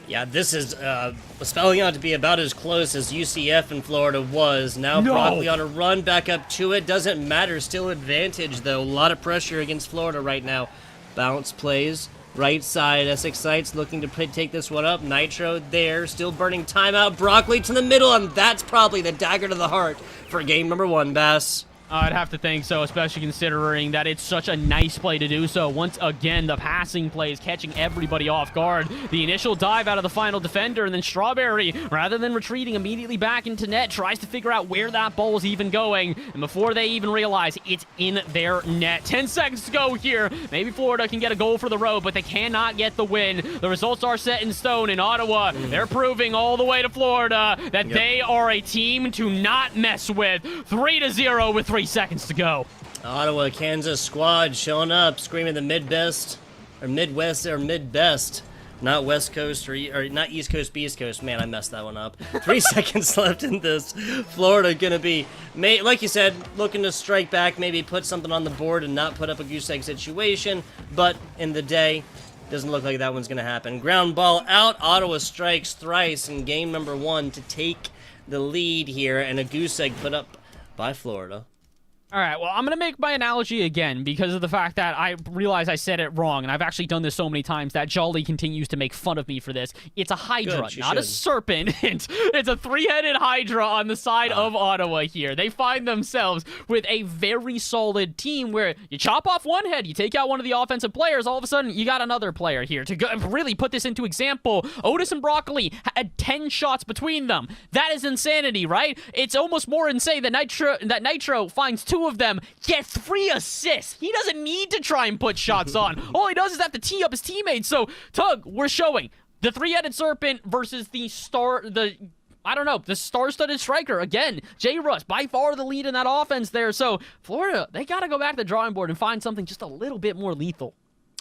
Yeah, this is spelling out to be about as close as UCF in Florida was. Now Broccoli on a run back up to it. Doesn't matter. Still advantage, though. A lot of pressure against Florida right now. Bounce plays. Right side, Essex Sights looking to take this one up. Nitro there, still burning timeout. Broccoli to the middle, and that's probably the dagger to the heart for game number 1, Bass. I'd have to think so, especially considering that it's such a nice play to do so. Once again, the passing play is catching everybody off guard. The initial dive out of the final defender, and then Strawberry, rather than retreating immediately back into net, tries to figure out where that ball is even going. And before they even realize, it's in their net. 10 seconds to go here. Maybe Florida can get a goal for the road, but they cannot get the win. The results are set in stone in Ottawa. They're proving all the way to Florida that they are a team to not mess with. 3-0 with 3 seconds to go. Ottawa, Kansas squad showing up, screaming the mid-best, or Midwest, or mid-best. Not West Coast, or not East Coast, East Coast. Man, I messed that one up. 3 seconds left in this. Florida gonna be, like you said, looking to strike back, maybe put something on the board and not put up a goose egg situation. But in the day, doesn't look like that one's gonna happen. Ground ball out. Ottawa strikes thrice in game number 1 to take the lead here, and a goose egg put up by Florida. All right, well, I'm going to make my analogy again because of the fact that I realize I said it wrong, and I've actually done this so many times that Jolly continues to make fun of me for this. It's a hydra, not a serpent. It's a 3-headed hydra on the side of Ottawa here. They find themselves with a very solid team where you chop off one head, you take out one of the offensive players, all of a sudden you got another player here. To really put this into example, Otis and Broccoli had 10 shots between them. That is insanity, right? It's almost more insane that Nitro finds 2 of them, gets 3 assists. He doesn't need to try and put shots on. All he does is have to tee up his teammates. So, Tug, we're showing the 3-headed serpent versus the star-studded striker. Again, J. Russ, by far the lead in that offense there. So, Florida, they got to go back to the drawing board and find something just a little bit more lethal.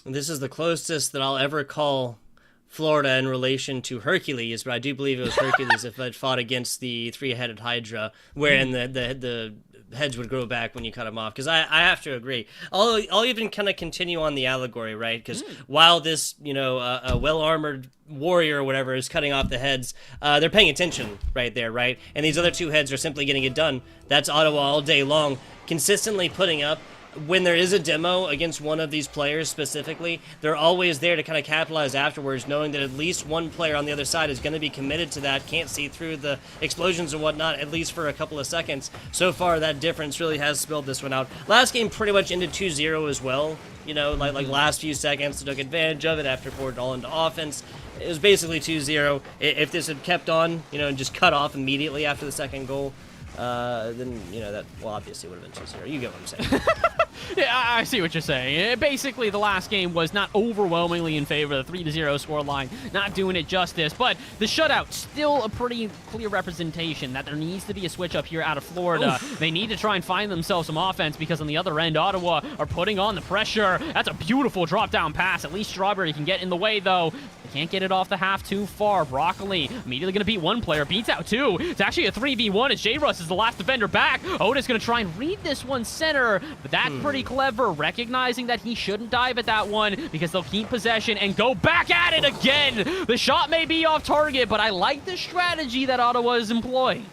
This is the closest that I'll ever call Florida in relation to Hercules, but I do believe it was Hercules if it fought against the 3-headed Hydra, wherein the heads would grow back when you cut them off. Because I have to agree. I'll even kind of continue on the allegory, right? Because while this, a well-armored warrior or whatever is cutting off the heads, they're paying attention right there, right? And these other 2 heads are simply getting it done. That's Ottawa all day long, consistently putting up. When there is a demo against one of these players specifically, they're always there to kind of capitalize afterwards, knowing that at least one player on the other side is going to be committed to that, can't see through the explosions and whatnot, at least for a couple of seconds. So far, that difference really has spelled this one out. Last game pretty much ended 2-0 as well. like last few seconds, took advantage of it after poured it all into offense. It was basically 2-0. If this had kept on, and just cut off immediately after the second goal, then, that, obviously would have been 2-0. You get what I'm saying. Yeah, I see what you're saying. Basically, the last game was not overwhelmingly in favor of the 3-0 scoreline, not doing it justice, but the shutout, still a pretty clear representation that there needs to be a switch up here out of Florida. Oof. They need to try and find themselves some offense because on the other end, Ottawa are putting on the pressure. That's a beautiful drop-down pass. At least Strawberry can get in the way, though. They can't get it off the half too far. Broccoli immediately going to beat one player, beats out two. It's actually a 3v1 as J-Russ is the last defender back. Otis going to try and read this one center, but that's pretty clever, recognizing that he shouldn't dive at that one because they'll keep possession and go back at it again. The shot may be off target, but I like the strategy that Ottawa is employing.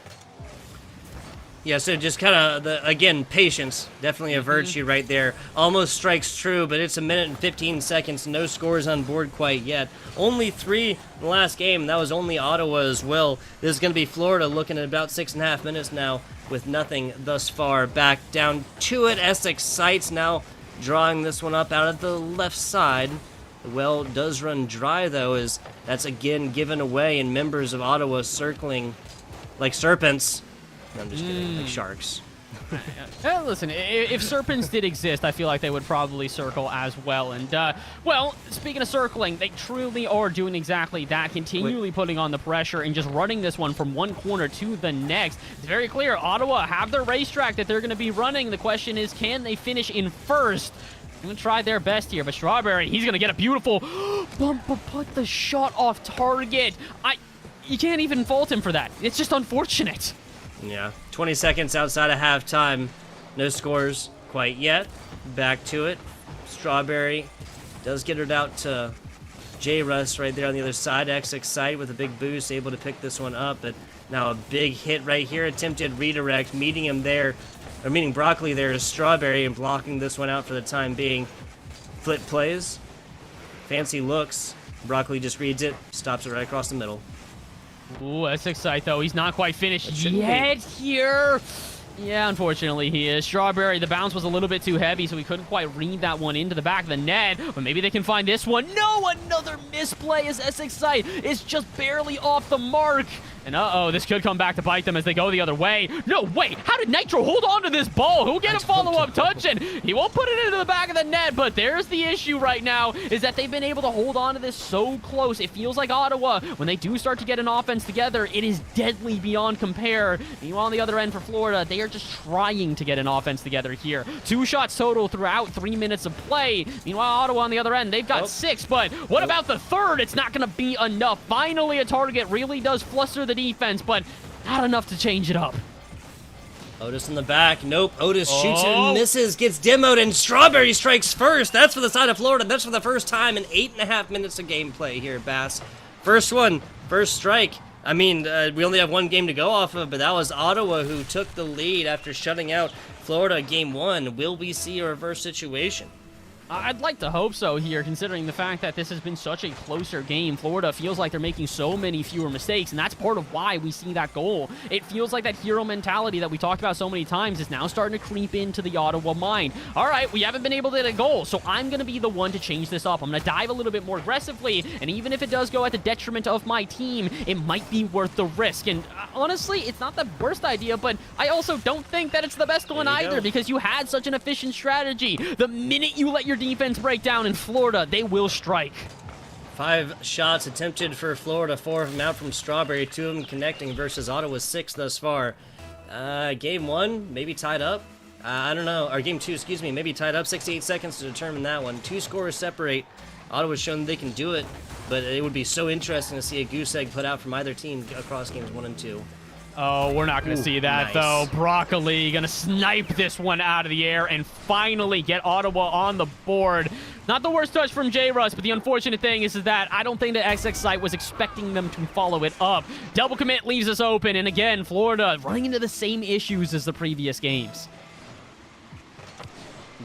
Yeah, so just kind of, again, patience. Definitely a virtue right there. Almost strikes true, but it's 1 minute and 15 seconds. No scores on board quite yet. Only 3 in the last game. That was only Ottawa as well. This is going to be Florida looking at about 6.5 minutes now with nothing thus far. Back down to it. Essex Sights now drawing this one up out of the left side. The well does run dry, though, as that's again given away, and members of Ottawa circling like serpents. I'm just kidding, like sharks. Listen, if serpents did exist, I feel like they would probably circle as well. And, well, speaking of circling, they truly are doing exactly that, continually putting on the pressure and just running this one from one corner to the next. It's very clear, Ottawa have their racetrack that they're going to be running. The question is, can they finish in first? I'm going to try their best here, but Strawberry, he's going to get a beautiful bump, but put the shot off target. You can't even fault him for that. It's just unfortunate. Yeah, 20 seconds outside of halftime. No scores quite yet. Back to it. Strawberry does get it out to J-Russ right there on the other side. Essex Sight with a big boost, able to pick this one up. But now a big hit right here. Attempted redirect, meeting him there, or meeting Broccoli there is Strawberry and blocking this one out for the time being. Flip plays. Fancy looks. Broccoli just reads it, stops it right across the middle. Ooh, Essex Sight, though. He's not quite finished yet here. Yeah, unfortunately he is. Strawberry, the bounce was a little bit too heavy, so he couldn't quite read that one into the back of the net. But maybe they can find this one. No, another misplay as Essex Sight is just barely off the mark. And uh-oh, this could come back to bite them as they go the other way. No, wait, how did Nitro hold on to this ball? He'll get a follow-up touch, and he won't put it into the back of the net, but there's the issue right now, is that they've been able to hold on to this so close. It feels like Ottawa, when they do start to get an offense together, it is deadly beyond compare. Meanwhile, on the other end for Florida, they are just trying to get an offense together here. 2 shots total throughout 3 minutes of play. Meanwhile, Ottawa on the other end, they've got 6, but what about the third? It's not going to be enough. Finally, a target really does fluster the defense, but not enough to change it up. Otis in the back. Nope. Otis shoots it and misses, gets demoed, and Strawberry strikes first. That's for the side of Florida. That's for the first time in 8.5 minutes of gameplay here, Bass. First one, first strike. I mean, we only have 1 game to go off of, but that was Ottawa who took the lead after shutting out Florida game 1. Will we see a reverse situation? I'd like to hope so here, considering the fact that this has been such a closer game. Florida feels like they're making so many fewer mistakes, and that's part of why we see that goal. It feels like that hero mentality that we talked about so many times is now starting to creep into the Ottawa mind. All right, we haven't been able to get a goal, so I'm going to be the one to change this up. I'm going to dive a little bit more aggressively, and even if it does go at the detriment of my team, it might be worth the risk. And honestly, it's not the worst idea, but I also don't think that it's the best one either, because you had such an efficient strategy. The minute you let your defense break down in Florida, they will strike. 5 shots attempted for Florida, 4 of them out from Strawberry, 2 of them connecting versus Ottawa's 6 thus far. Game 1, maybe tied up. I don't know. Or game 2, excuse me, maybe tied up. 68 seconds to determine that one. 2 scores separate. Ottawa's shown they can do it, but it would be so interesting to see a goose egg put out from either team across games 1 and 2. Oh, we're not going to see that, though. Broccoli going to snipe this one out of the air and finally get Ottawa on the board. Not the worst touch from J-Russ, but the unfortunate thing is that I don't think that Essex Sight was expecting them to follow it up. Double commit leaves us open, and again, Florida running into the same issues as the previous games.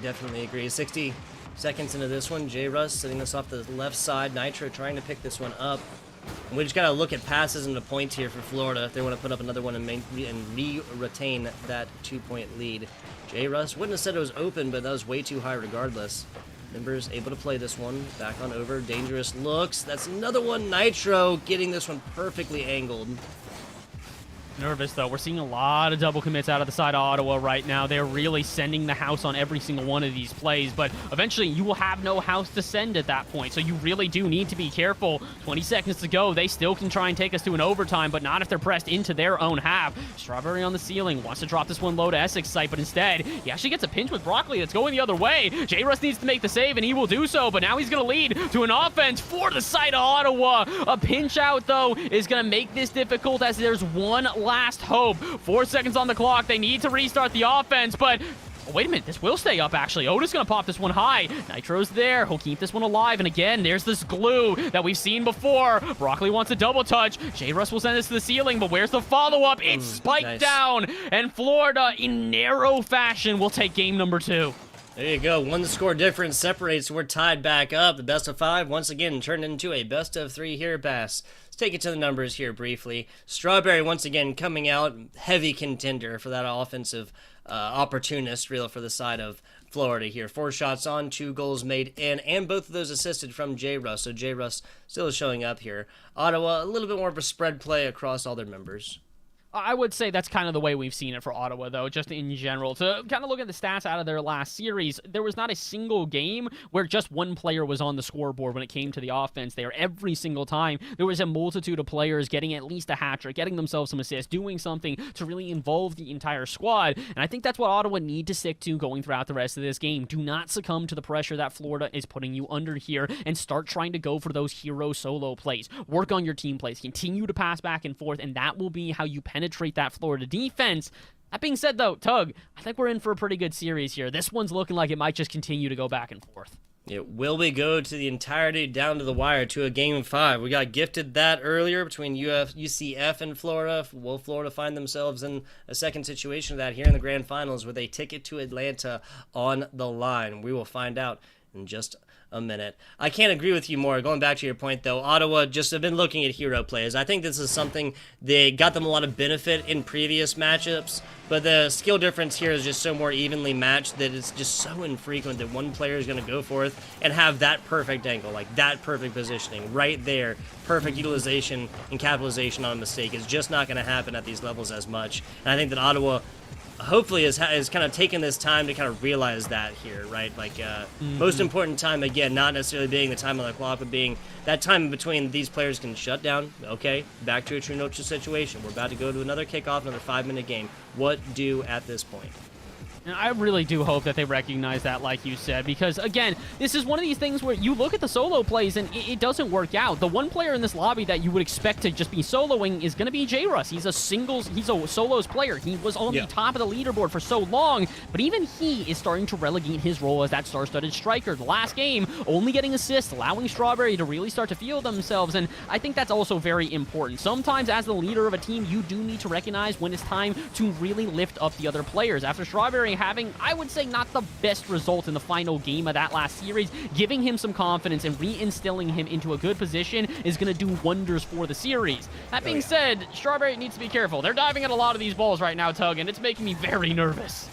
Definitely agree. 60 seconds into this one, J-Russ sitting us off the left side. Nitro trying to pick this one up. We just got to look at passes and the points here for Florida if they want to put up another one and retain that 2-point lead. J-Russ wouldn't have said it was open, but that was way too high regardless. Members able to play this one. Back on over. Dangerous looks. That's another one. Nitro getting this one perfectly angled. Nervous, though. We're seeing a lot of double commits out of the side of Ottawa right now. They're really sending the house on every single one of these plays, but eventually you will have no house to send at that point, so you really do need to be careful. 20 seconds to go. They still can try and take us to an overtime, but not if they're pressed into their own half. Strawberry on the ceiling wants to drop this one low to Essex site, but instead, he actually gets a pinch with Broccoli that's going the other way. J-Russ needs to make the save, and he will do so, but now he's going to lead to an offense for the side of Ottawa. A pinch out, though, is going to make this difficult as there's one last hope. 4 seconds on the clock. They need to restart the offense, but oh, wait a minute. This will stay up, actually. Otis going to pop this one high. Nitro's there. He'll keep this one alive. And again, there's this glue that we've seen before. Broccoli wants a double touch. J-Russ will send this to the ceiling, but where's the follow-up? It's spiked nice. down, and Florida, in narrow fashion, will take game number 2. There you go. One score difference separates. We're tied back up. The best of 5 once again turned into a best of 3 here pass. Let's take it to the numbers here briefly. Strawberry once again coming out heavy contender for that offensive opportunist really for the side of Florida here. 4 shots on, 2 goals made in, and both of those assisted from J-Russ. So J-Russ still is showing up here. Ottawa, a little bit more of a spread play across all their members. I would say that's kind of the way we've seen it for Ottawa, though, just in general. To kind of look at the stats out of their last series, there was not a single game where just one player was on the scoreboard when it came to the offense there. Every single time, there was a multitude of players getting at least a hat trick, getting themselves some assists, doing something to really involve the entire squad. And I think that's what Ottawa need to stick to going throughout the rest of this game. Do not succumb to the pressure that Florida is putting you under here and start trying to go for those hero solo plays. Work on your team plays. Continue to pass back and forth, and that will be how you penetrate that Florida defense. That being said, though, Tug, I think we're in for a pretty good series here. This one's looking like it might just continue to go back and forth. Will we go to the entirety down to the wire to a game 5? We got gifted that earlier between UCF and Florida. Will Florida find themselves in a second situation of that here in the grand finals with a ticket to Atlanta on the line? We will find out in just a minute. I can't agree with you more. Going back to your point, though, Ottawa just have been looking at hero plays. I think this is something they got them a lot of benefit in previous matchups, but the skill difference here is just so more evenly matched that it's just so infrequent that one player is going to go forth and have that perfect angle, like that perfect positioning right there. Perfect utilization and capitalization on a mistake is just not going to happen at these levels as much. And I think that Ottawa hopefully is kind of taking this time to kind of realize that here, right? Like, most important time, again, not necessarily being the time on the clock, but being that time in between these players can shut down. Okay, back to a true neutral situation. We're about to go to another kickoff, another 5-minute game. What do at this point? And I really do hope that they recognize that, like you said, because, again, this is one of these things where you look at the solo plays and it doesn't work out. The one player in this lobby that you would expect to just be soloing is going to be J-Russ. He's a solos player. He was on the top of the leaderboard for so long, but even he is starting to relegate his role as that star-studded striker. The last game, only getting assists, allowing Strawberry to really start to feel themselves, and I think that's also very important. Sometimes, as the leader of a team, you do need to recognize when it's time to really lift up the other players. After Strawberry having, I would say, not the best result in the final game of that last series, giving him some confidence and reinstilling him into a good position is going to do wonders for the series. That being said, Strawberry needs to be careful. They're diving at a lot of these balls right now, Tug, and it's making me very nervous.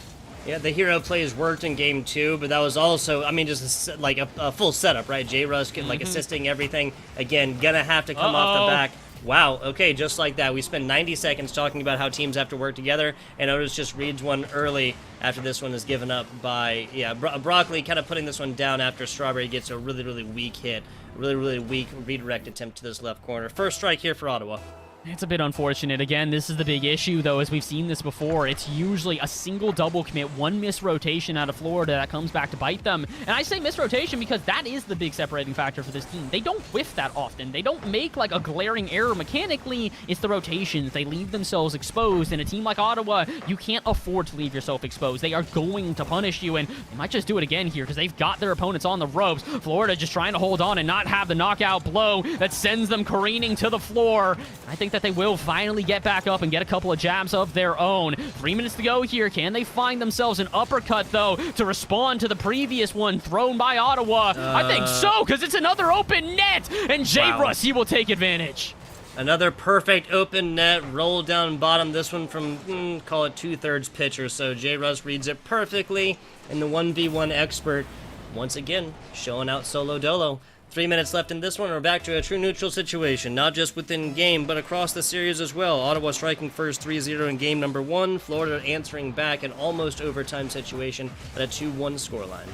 Yeah, the hero plays worked in game 2, but that was also, I mean, just a full setup, right? J-Russ like assisting everything. Again, gonna have to come off the back. Wow, okay, just like that. We spent 90 seconds talking about how teams have to work together, and Otis just reads one early after this one is given up by, Broccoli kind of putting this one down after Strawberry gets a really, really weak hit. Really, really weak redirect attempt to this left corner. First strike here for Ottawa. It's a bit unfortunate. Again, this is the big issue, though, as we've seen this before. It's usually a single double commit, one misrotation out of Florida that comes back to bite them. And I say misrotation because that is the big separating factor for this team. They don't whiff that often. They don't make, like, a glaring error mechanically. It's the rotations. They leave themselves exposed. And a team like Ottawa, you can't afford to leave yourself exposed. They are going to punish you, and they might just do it again here because they've got their opponents on the ropes. Florida just trying to hold on and not have the knockout blow that sends them careening to the floor. I think that they will finally get back up and get a couple of jabs of their own. 3 minutes to go here. Can they find themselves an uppercut, though, to respond to the previous one thrown by Ottawa? I think so, because it's another open net, and J-Russ, he will take advantage. Another perfect open net, roll down bottom. This one from, call it 2/3 pitch or so. J-Russ reads it perfectly, and the 1v1 expert once again, showing out solo dolo. 3 minutes left in this one. We're back to a true neutral situation, not just within game, but across the series as well. Ottawa striking first 3-0 in game number 1. Florida answering back an almost overtime situation at a 2-1 scoreline.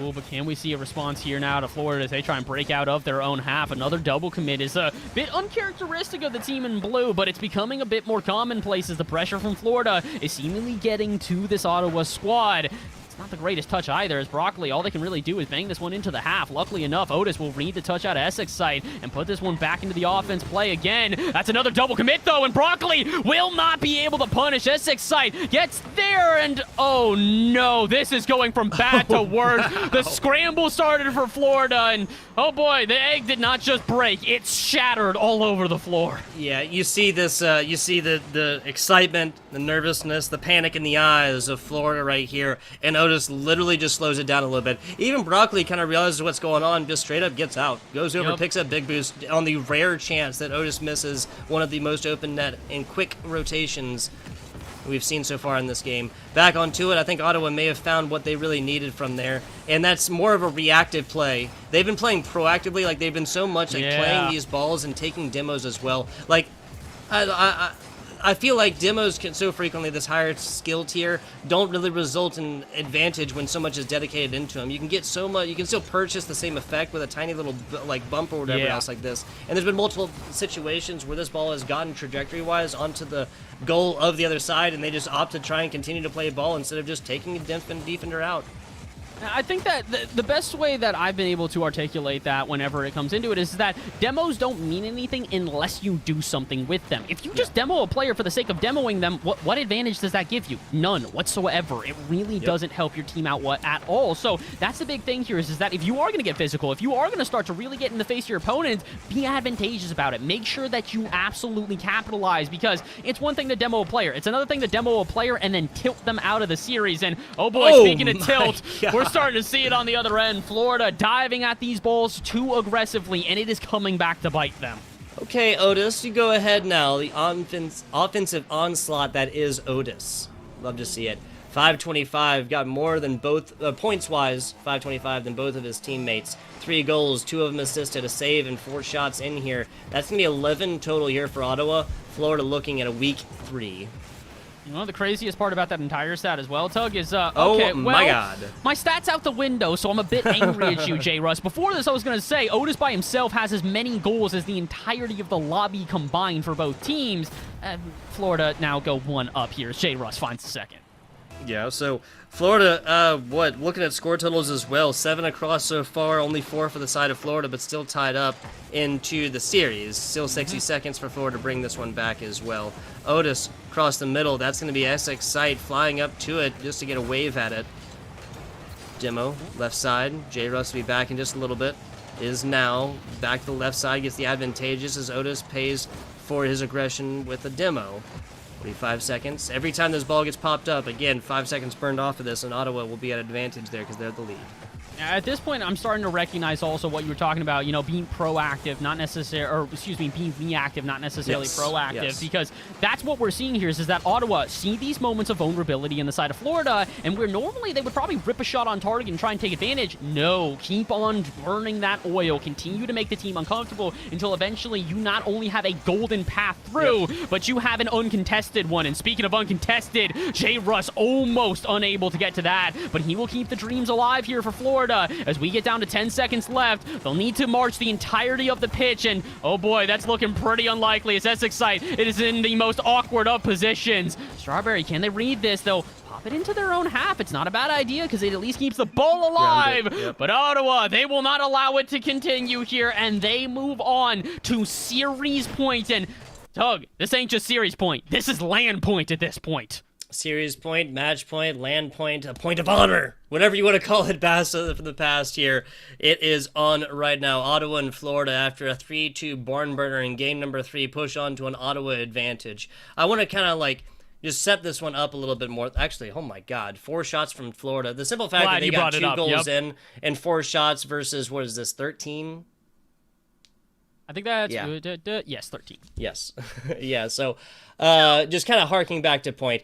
Ooh, but can we see a response here now to Florida as they try and break out of their own half? Another double commit is a bit uncharacteristic of the team in blue, but it's becoming a bit more commonplace as the pressure from Florida is seemingly getting to this Ottawa squad. It's not the greatest touch either, as Broccoli, all they can really do is bang this one into the half. Luckily enough, Otis will read the touch out of Essex side and put this one back into the offense play again. That's another double commit, though, and Broccoli will not be able to punish. Essex side gets there, and oh no, this is going from bad to worse. The scramble started for Florida, and oh boy, the egg did not just break, it shattered all over the floor. Yeah, you see this, you see the excitement, the nervousness, the panic in the eyes of Florida right here, and Otis literally just slows it down a little bit. Even Broccoli kind of realizes what's going on, just straight up gets out, goes over, picks up big boost on the rare chance that Otis misses one of the most open net and quick rotations we've seen so far in this game. Back onto it, I think Ottawa may have found what they really needed from there, and that's more of a reactive play. They've been playing proactively, like they've been so much like playing these balls and taking demos as well. Like, I feel like demos can so frequently, this higher skill tier, don't really result in advantage when so much is dedicated into them. You can get so much, you can still purchase the same effect with a tiny little like bump or whatever else like this. And there's been multiple situations where this ball has gotten trajectory-wise onto the goal of the other side, and they just opt to try and continue to play ball instead of just taking a defender out. I think that the best way that I've been able to articulate that whenever it comes into it is that demos don't mean anything unless you do something with them. If you just demo a player for the sake of demoing them, what advantage does that give you? None whatsoever. It really doesn't help your team out at all. So that's the big thing here is that if you are going to get physical, if you are going to start to really get in the face of your opponent, be advantageous about it. Make sure that you absolutely capitalize, because it's one thing to demo a player. It's another thing to demo a player and then tilt them out of the series. And oh boy, speaking of tilt, we're starting to see it on the other end. Florida diving at these balls too aggressively, and it is coming back to bite them. Okay, Otis, you go ahead now. The offensive onslaught that is Otis. Love to see it. 525, got more than both, points-wise, 525 than both of his teammates. 3 goals, 2 of them assisted, a save, and 4 shots in here. That's going to be 11 total here for Ottawa. Florida looking at a week 3. You know, the craziest part about that entire stat as well, Tug, is, okay, my God. My stat's out the window, so I'm a bit angry at you, J. Russ. Before this, I was going to say, Otis by himself has as many goals as the entirety of the lobby combined for both teams. Florida now go 1 up here as J. Russ finds the second. Yeah, so Florida, looking at score totals as well, 7 across so far, only 4 for the side of Florida, but still tied up into the series. Still 60 seconds for Florida to bring this one back as well. Otis across the middle, that's going to be Essex sight, flying up to it just to get a wave at it. Demo, left side, J. Russ will be back in just a little bit, is now back to the left side, gets the advantageous as Otis pays for his aggression with a demo. 45 seconds. Every time this ball gets popped up, again, 5 seconds burned off of this, and Ottawa will be at advantage there because they're the lead. At this point, I'm starting to recognize also what you were talking about, you know, being proactive, not necessarily, or excuse me, being reactive, not necessarily proactive, because that's what we're seeing here is that Ottawa see these moments of vulnerability in the side of Florida, and where normally they would probably rip a shot on target and try and take advantage, no, keep on burning that oil, continue to make the team uncomfortable until eventually you not only have a golden path through, but you have an uncontested one. And speaking of uncontested, J. Russ almost unable to get to that, but he will keep the dreams alive here for Florida. As we get down to 10 seconds left, they'll need to march the entirety of the pitch, and oh boy, that's looking pretty unlikely as Essex side, it is in the most awkward of positions. Strawberry, can they read this? They'll pop it into their own half. It's not a bad idea because it at least keeps the ball alive. But Ottawa, they will not allow it to continue here, and they move on to series point. And Doug, this ain't just series point. This is land point at this point. Series point, match point, land point, a point of honor, whatever you want to call it, for the past year. It is on right now. Ottawa and Florida, after a 3-2 barn burner in game number 3, push on to an Ottawa advantage. I want to kind of like just set this one up a little bit more. Actually, oh my God, 4 shots from Florida. The simple fact that they got 2 goals in and 4 shots versus, what is this, 13? I think that's Yeah. yes, 13. Yes. Yeah, so just kind of harking back to point,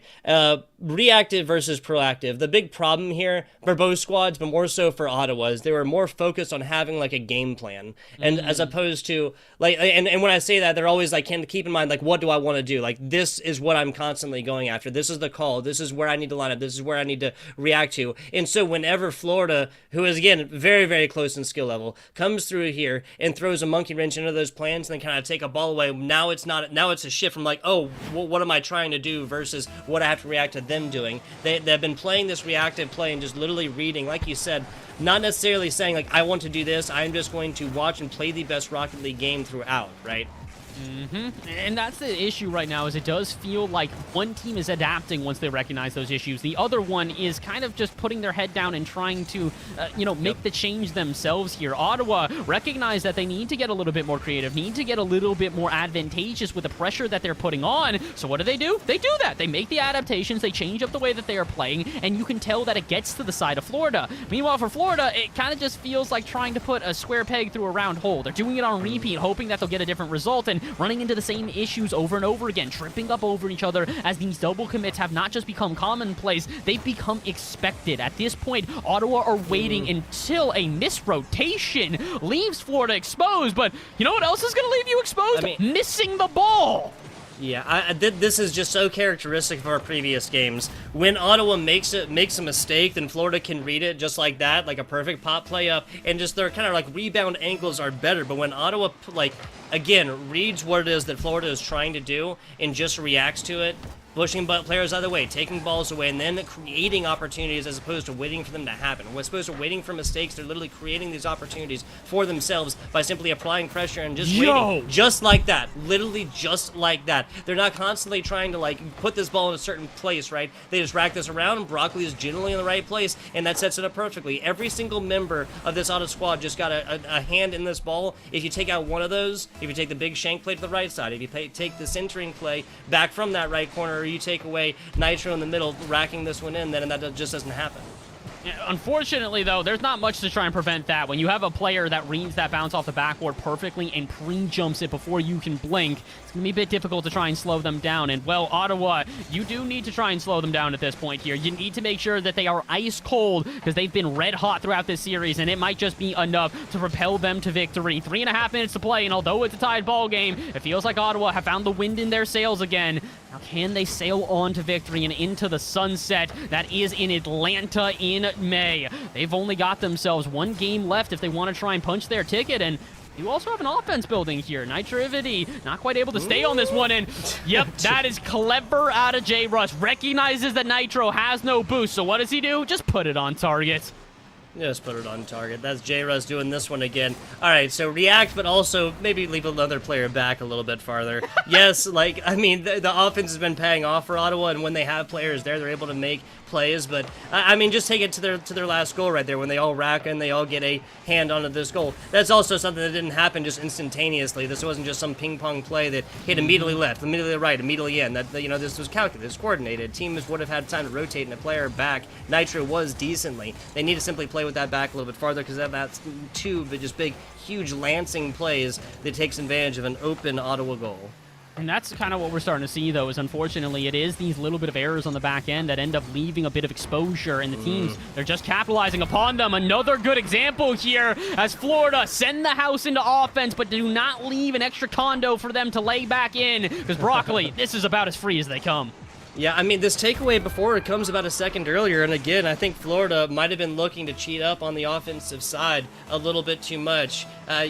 reactive versus proactive. The big problem here for both squads, but more so for Ottawa, is they were more focused on having like a game plan, and as opposed to like, and when I say that, they're always like, can keep in mind like, what do I want to do? Like, this is what I'm constantly going after. This is the call. This is where I need to line up. This is where I need to react to. And so whenever Florida, who is again very, very close in skill level, comes through here and throws a monkey wrench into those plans and then kind of take a ball away, now it's a shift from like, oh, what am I trying to do versus what I have to react to them doing. They've been playing this reactive play and just literally reading, like you said, not necessarily saying like, I want to do this, I'm just going to watch and play the best Rocket League game throughout, right? And that's the issue right now, is it does feel like one team is adapting once they recognize those issues. The other one is kind of just putting their head down and trying to, make the change themselves here. Ottawa recognize that they need to get a little bit more creative, need to get a little bit more advantageous with the pressure that they're putting on. So what do? They do that. They make the adaptations, they change up the way that they are playing, and you can tell that it gets to the side of Florida. Meanwhile, for Florida, it kind of just feels like trying to put a square peg through a round hole. They're doing it on repeat, hoping that they'll get a different result, and running into the same issues over and over again, tripping up over each other, as these double commits have not just become commonplace, they've become expected. At this point, Ottawa are waiting until a misrotation leaves Florida exposed, but you know what else is going to leave you exposed? Missing the ball! Yeah, this is just so characteristic of our previous games. When Ottawa makes a mistake, then Florida can read it just like that, like a perfect pop play up, and just their kind of like rebound angles are better. But when Ottawa, like, again, reads what it is that Florida is trying to do and just reacts to it, pushing players out of the way, taking balls away, and then creating opportunities as opposed to waiting for them to happen. As opposed to waiting for mistakes, they're literally creating these opportunities for themselves by simply applying pressure and just waiting. Just like that. Literally just like that. They're not constantly trying to, like, put this ball in a certain place, right? They just rack this around, and Broccoli is generally in the right place, and that sets it up perfectly. Every single member of this Ottawa squad just got a hand in this ball. If you take out one of those, if you take the big shank play to the right side, if you take the centering play back from that right corner, or you take away Nitro in the middle, racking this one in, then that just doesn't happen. Unfortunately, though, there's not much to try and prevent that. When you have a player that reads that bounce off the backboard perfectly and pre-jumps it before you can blink, it's going to be a bit difficult to try and slow them down. And, well, Ottawa, you do need to try and slow them down at this point here. You need to make sure that they are ice cold, because they've been red hot throughout this series, and it might just be enough to propel them to victory. 3.5 minutes to play, and although it's a tied ball game, it feels like Ottawa have found the wind in their sails again. Now, can they sail on to victory and into the sunset that is in Atlanta in May? They've only got themselves one game left if they want to try and punch their ticket, and you also have an offense building here. Nitrivity not quite able to stay on this one, and yep, that is clever out of J-Russ. Recognizes that Nitro has no boost, so what does he do? Just put it on target. Just put it on target. That's J-Ruz doing this one again. All right, so react, but also maybe leave another player back a little bit farther. Yes, like, I mean, the offense has been paying off for Ottawa, and when they have players there, they're able to make plays. But, I mean, just take it to their last goal right there, when they all rack and they all get a hand onto this goal. That's also something that didn't happen just instantaneously. This wasn't just some ping-pong play that hit immediately left, immediately right, immediately in. This was calculated, this was coordinated. Teams would have had time to rotate and a player back. Nitro was decently. They need to simply play with that back a little bit farther, because that's two but just big, huge lancing plays that takes advantage of an open Ottawa goal. And that's kind of what we're starting to see, though, is unfortunately it is these little bit of errors on the back end that end up leaving a bit of exposure, and the teams, they're just capitalizing upon them. Another good example here as Florida send the house into offense, but do not leave an extra condo for them to lay back in, because Broccoli, this is about as free as they come. Yeah, I mean, this takeaway before it comes about a second earlier, and again, I think Florida might have been looking to cheat up on the offensive side a little bit too much.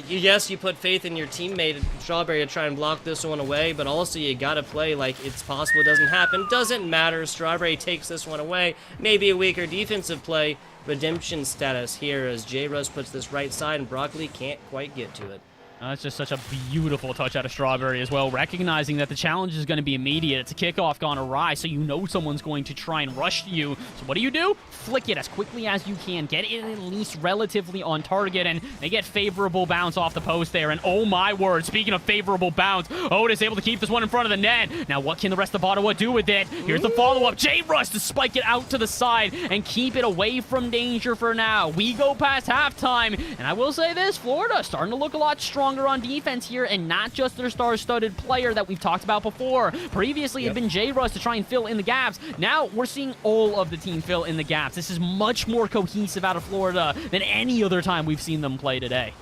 Yes, you put faith in your teammate Strawberry to try and block this one away, but also you gotta play like it's possible it doesn't happen. Doesn't matter, Strawberry takes this one away. Maybe a weaker defensive play. Redemption status here as J-Ruz puts this right side, and Broccoli can't quite get to it. That's just such a beautiful touch out of Strawberry as well, recognizing that the challenge is going to be immediate. It's a kickoff gone awry, so you know someone's going to try and rush you. So what do? Flick it as quickly as you can. Get it at least relatively on target, and they get favorable bounce off the post there. And oh my word, speaking of favorable bounce, Otis able to keep this one in front of the net. Now what can the rest of Ottawa do with it? Here's the follow-up. J-Russ to spike it out to the side and keep it away from danger for now. We go past halftime, and I will say this, Florida starting to look a lot stronger stronger on defense here, and not just their star-studded player that we've talked about before. Previously, it had been J-Russ to try and fill in the gaps. Now, we're seeing all of the team fill in the gaps. This is much more cohesive out of Florida than any other time we've seen them play today.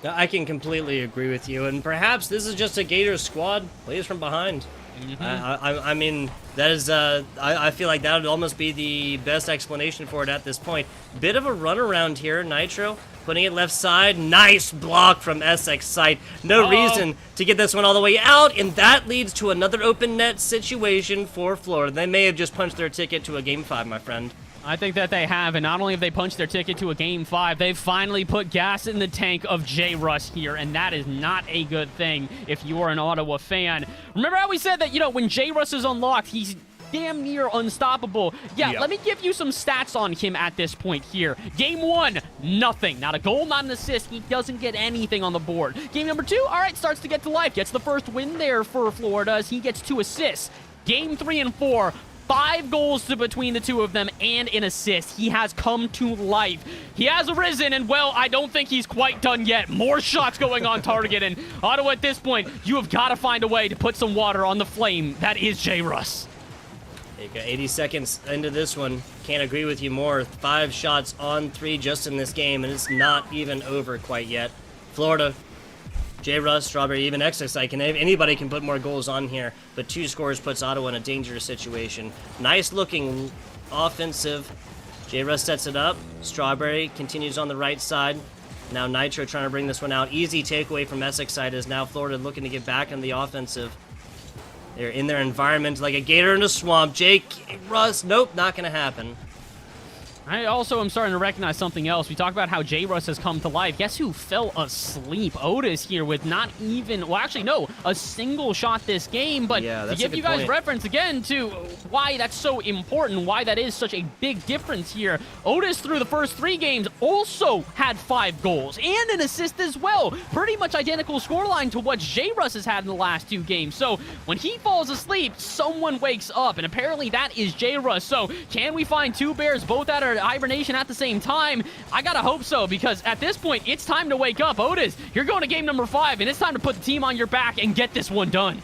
I can completely agree with you, and perhaps this is just a Gators squad plays from behind. I mean, that is, I feel like that would almost be the best explanation for it at this point. Bit of a runaround here, Nitro, putting it left side. Nice block from SX side. No reason to get this one all the way out, and that leads to another open net situation for Florida. They may have just punched their ticket to a Game 5, my friend. I think that they have, and not only have they punched their ticket to a Game 5, they've finally put gas in the tank of J-Russ here, and that is not a good thing if you are an Ottawa fan. Remember how we said that, you know, when J-Russ is unlocked, he's damn near unstoppable. Yeah, let me give you some stats on him at this point here. Game 1, nothing. Not a goal, not an assist. He doesn't get anything on the board. Game number 2, all right, starts to get to life. Gets the first win there for Florida as he gets 2 assists. Game 3 and 4, 5 goals between the two of them and an assist. He has come to life. He has arisen, and, well, I don't think he's quite done yet. More shots going on target, and Ottawa at this point, you have got to find a way to put some water on the flame. That is J-Russ. There you go, 80 seconds into this one. Can't agree with you more. 5 shots on 3 just in this game, and it's not even over quite yet. Florida, J-Russ, Strawberry, even XXI, anybody can put more goals on here, but 2 scores puts Ottawa in a dangerous situation. Nice looking offensive. J-Russ sets it up. Strawberry continues on the right side. Now Nitro trying to bring this one out. Easy takeaway from Essex side as now Florida looking to get back in the offensive. They're in their environment like a gator in a swamp. J-Russ, nope, not going to happen. I also am starting to recognize something else. We talk about how J-Russ has come to life. Guess who fell asleep? Otis here with not even, well, actually, no, a single shot this game. But to give you guys reference again to why that's so important, why that is such a big difference here, Otis through the first 3 games also had 5 goals and an assist as well. Pretty much identical scoreline to what J-Russ has had in the last 2 games. So when he falls asleep, someone wakes up, and apparently that is J-Russ. So can we find 2 Bears both out of hibernation at the same time? I gotta hope so, because at this point, it's time to wake up. Otis, you're going to game number 5, and it's time to put the team on your back and get this one done.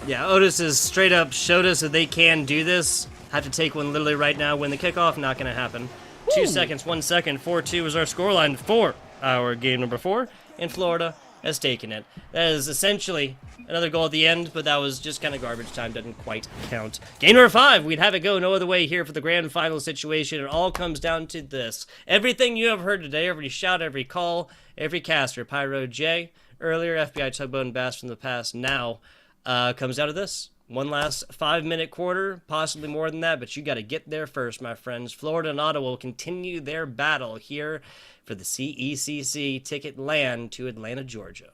Yeah, Otis has straight up showed us that they can do this. Have to take one literally right now. Win the kickoff, not going to happen. 2 seconds, 1 second, 4-2 is our scoreline for our game number 4, and Florida has taken it. That is essentially another goal at the end, but that was just kind of garbage time. Doesn't quite count. Game number 5, we'd have it go no other way here for the grand final situation. It all comes down to this. Everything you have heard today, every shout, every call, every caster, Pyro J, earlier, FBI Tugboat and Bass from the past, now comes out of this. One last 5-minute quarter, possibly more than that, but you got to get there first, my friends. Florida and Ottawa will continue their battle here for the CECC ticket land to Atlanta, Georgia.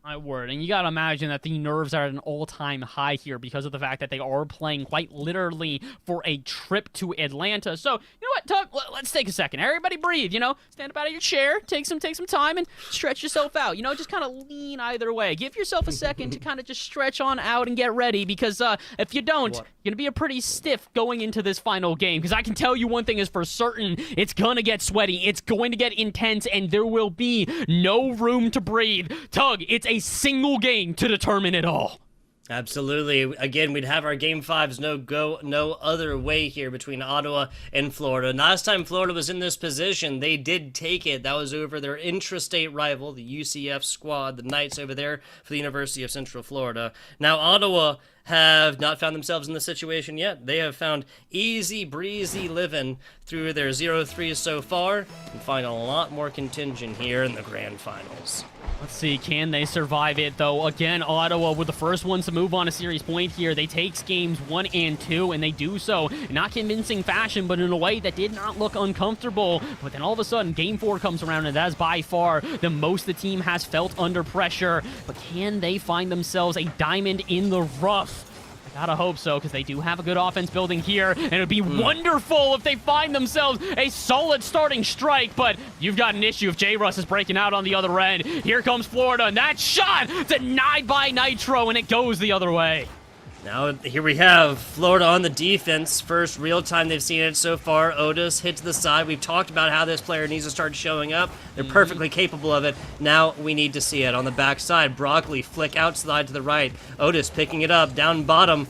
My word. And you got to imagine that the nerves are at an all-time high here because of the fact that they are playing quite literally for a trip to Atlanta. So, you know what, Tug? Let's take a second. Everybody breathe, you know? Stand up out of your chair, take some time, and stretch yourself out. You know, just kind of lean either way. Give yourself a second to kind of just stretch on out and get ready, because if you don't, you're going to be a pretty stiff going into this final game. Because I can tell you one thing is for certain, it's going to get sweaty, it's going to get intense, and there will be no room to breathe. Tug, it's a single game to determine it all. Absolutely. Again, we'd have our Game 5s no other way here between Ottawa and Florida. Last time Florida was in this position, they did take it. That was over their intrastate rival, the UCF squad, the Knights over there for the University of Central Florida. Now, Ottawa have not found themselves in this situation yet. They have found easy breezy living through their 0-3 so far and find a lot more contingent here in the grand finals. Let's see, can they survive it, though? Again, Ottawa were the first ones to move on a series point here. They take games 1 and 2, and they do so in not convincing fashion, but in a way that did not look uncomfortable. But then all of a sudden, Game 4 comes around, and that's by far the most the team has felt under pressure. But can they find themselves a diamond in the rough? Gotta hope so, because they do have a good offense building here, and it would be wonderful if they find themselves a solid starting strike, but you've got an issue if J-Russ is breaking out on the other end. Here comes Florida, and that shot denied by Nitro, and it goes the other way. Now, here we have Florida on the defense. First real time they've seen it so far. Otis hit to the side. We've talked about how this player needs to start showing up. They're perfectly capable of it. Now we need to see it. On the backside, Broccoli flick outside to the right. Otis picking it up, down bottom.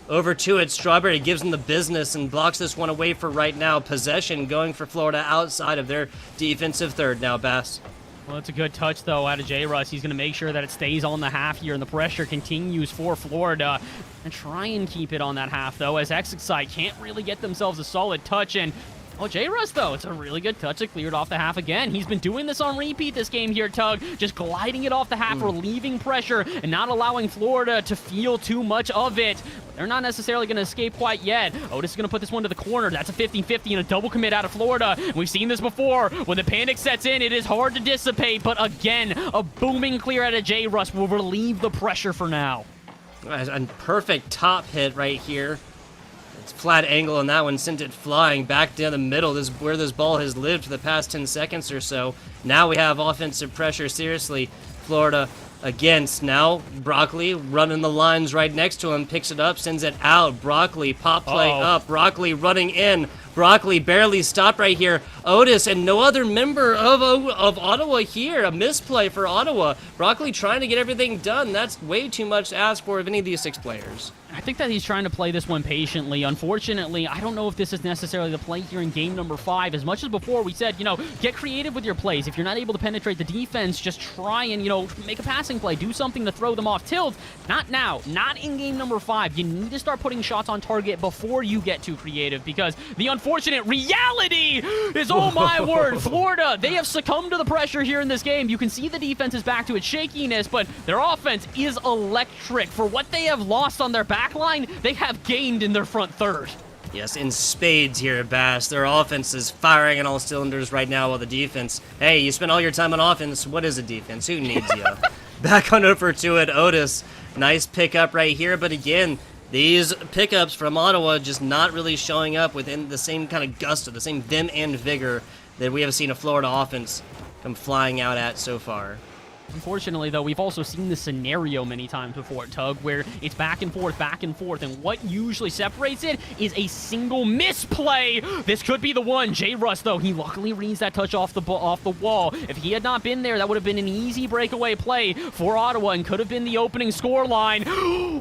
Over to it. Strawberry gives him the business and blocks this one away for right now. Possession going for Florida outside of their defensive third now, Bass. Well, it's a good touch, though, out of J-Russ. He's going to make sure that it stays on the half here, and the pressure continues for Florida. And try and keep it on that half, though, as XXI can't really get themselves a solid touch. And, oh, J-Russ, though, it's a really good touch that cleared off the half again. He's been doing this on repeat this game here, Tug, just gliding it off the half, relieving pressure, and not allowing Florida to feel too much of it. They're not necessarily going to escape quite yet. Otis is going to put this one to the corner. That's a 50-50 and a double commit out of Florida. We've seen this before. When the panic sets in, it is hard to dissipate. But again, a booming clear out of J-Russ will relieve the pressure for now. A perfect top hit right here. It's flat angle on that one, sent it flying back down the middle. This is where this ball has lived for the past 10 seconds or so. Now we have offensive pressure, seriously. Florida against now. Broccoli running the lines right next to him, picks it up, sends it out. Broccoli, pop play up. Broccoli running in. Broccoli barely stopped right here. Otis and no other member of Ottawa here. A misplay for Ottawa. Broccoli trying to get everything done. That's way too much to ask for of any of these 6 players. I think that he's trying to play this one patiently. Unfortunately, I don't know if this is necessarily the play here in game number 5. As much as before we said, get creative with your plays. If you're not able to penetrate the defense, just try and, make a passing play. Do something to throw them off tilt. Not now. Not in game number 5. You need to start putting shots on target before you get too creative, because the unfortunate reality is, oh my word, Florida, they have succumbed to the pressure here in this game. You can see the defense is back to its shakiness, but their offense is electric. For what they have lost on their back line, they have gained in their front third. Yes, in spades here at Bass. Their offense is firing on all cylinders right now, while the defense, hey, you spend all your time on offense, what is a defense? Who needs you? Back on over to it, Otis. Nice pickup right here, but again, these pickups from Ottawa just not really showing up within the same kind of gusto, the same vim and vigor that we have seen a Florida offense come flying out at so far. Unfortunately, though, we've also seen this scenario many times before, Tug, where it's back and forth, and what usually separates it is a single misplay. This could be the one. J-Russ, though, he luckily reads that touch off the wall. If he had not been there, that would have been an easy breakaway play for Ottawa and could have been the opening scoreline.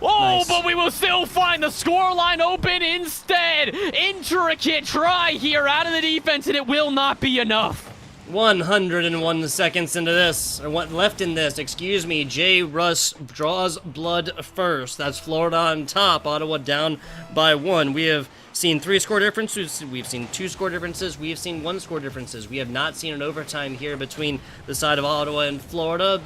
Nice. But we will still find the scoreline open instead. Intricate try here out of the defense, and it will not be enough. 101 seconds into this, or what left in this, excuse me. J-Russ draws blood first. That's Florida on top, Ottawa down by 1. We have seen 3 score differences, we've seen 2 score differences, we have seen 1 score differences. We have not seen an overtime here between the side of Ottawa and Florida.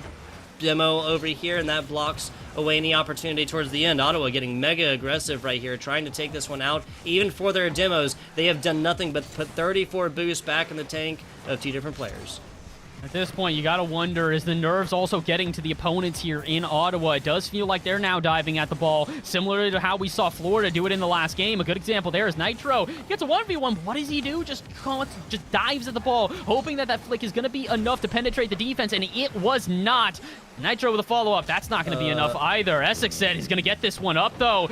Demo over here, and that blocks away any opportunity towards the end. Ottawa getting mega aggressive right here, trying to take this one out. Even for their demos, they have done nothing but put 34 boosts back in the tank of 2 different players. At this point, you got to wonder, is the nerves also getting to the opponents here in Ottawa? It does feel like they're now diving at the ball, similar to how we saw Florida do it in the last game. A good example there is Nitro. He gets a 1v1. What does he do? Just dives at the ball, hoping that flick is going to be enough to penetrate the defense, and it was not. Nitro with a follow-up. That's not going to be enough either. Essex said he's going to get this one up, though.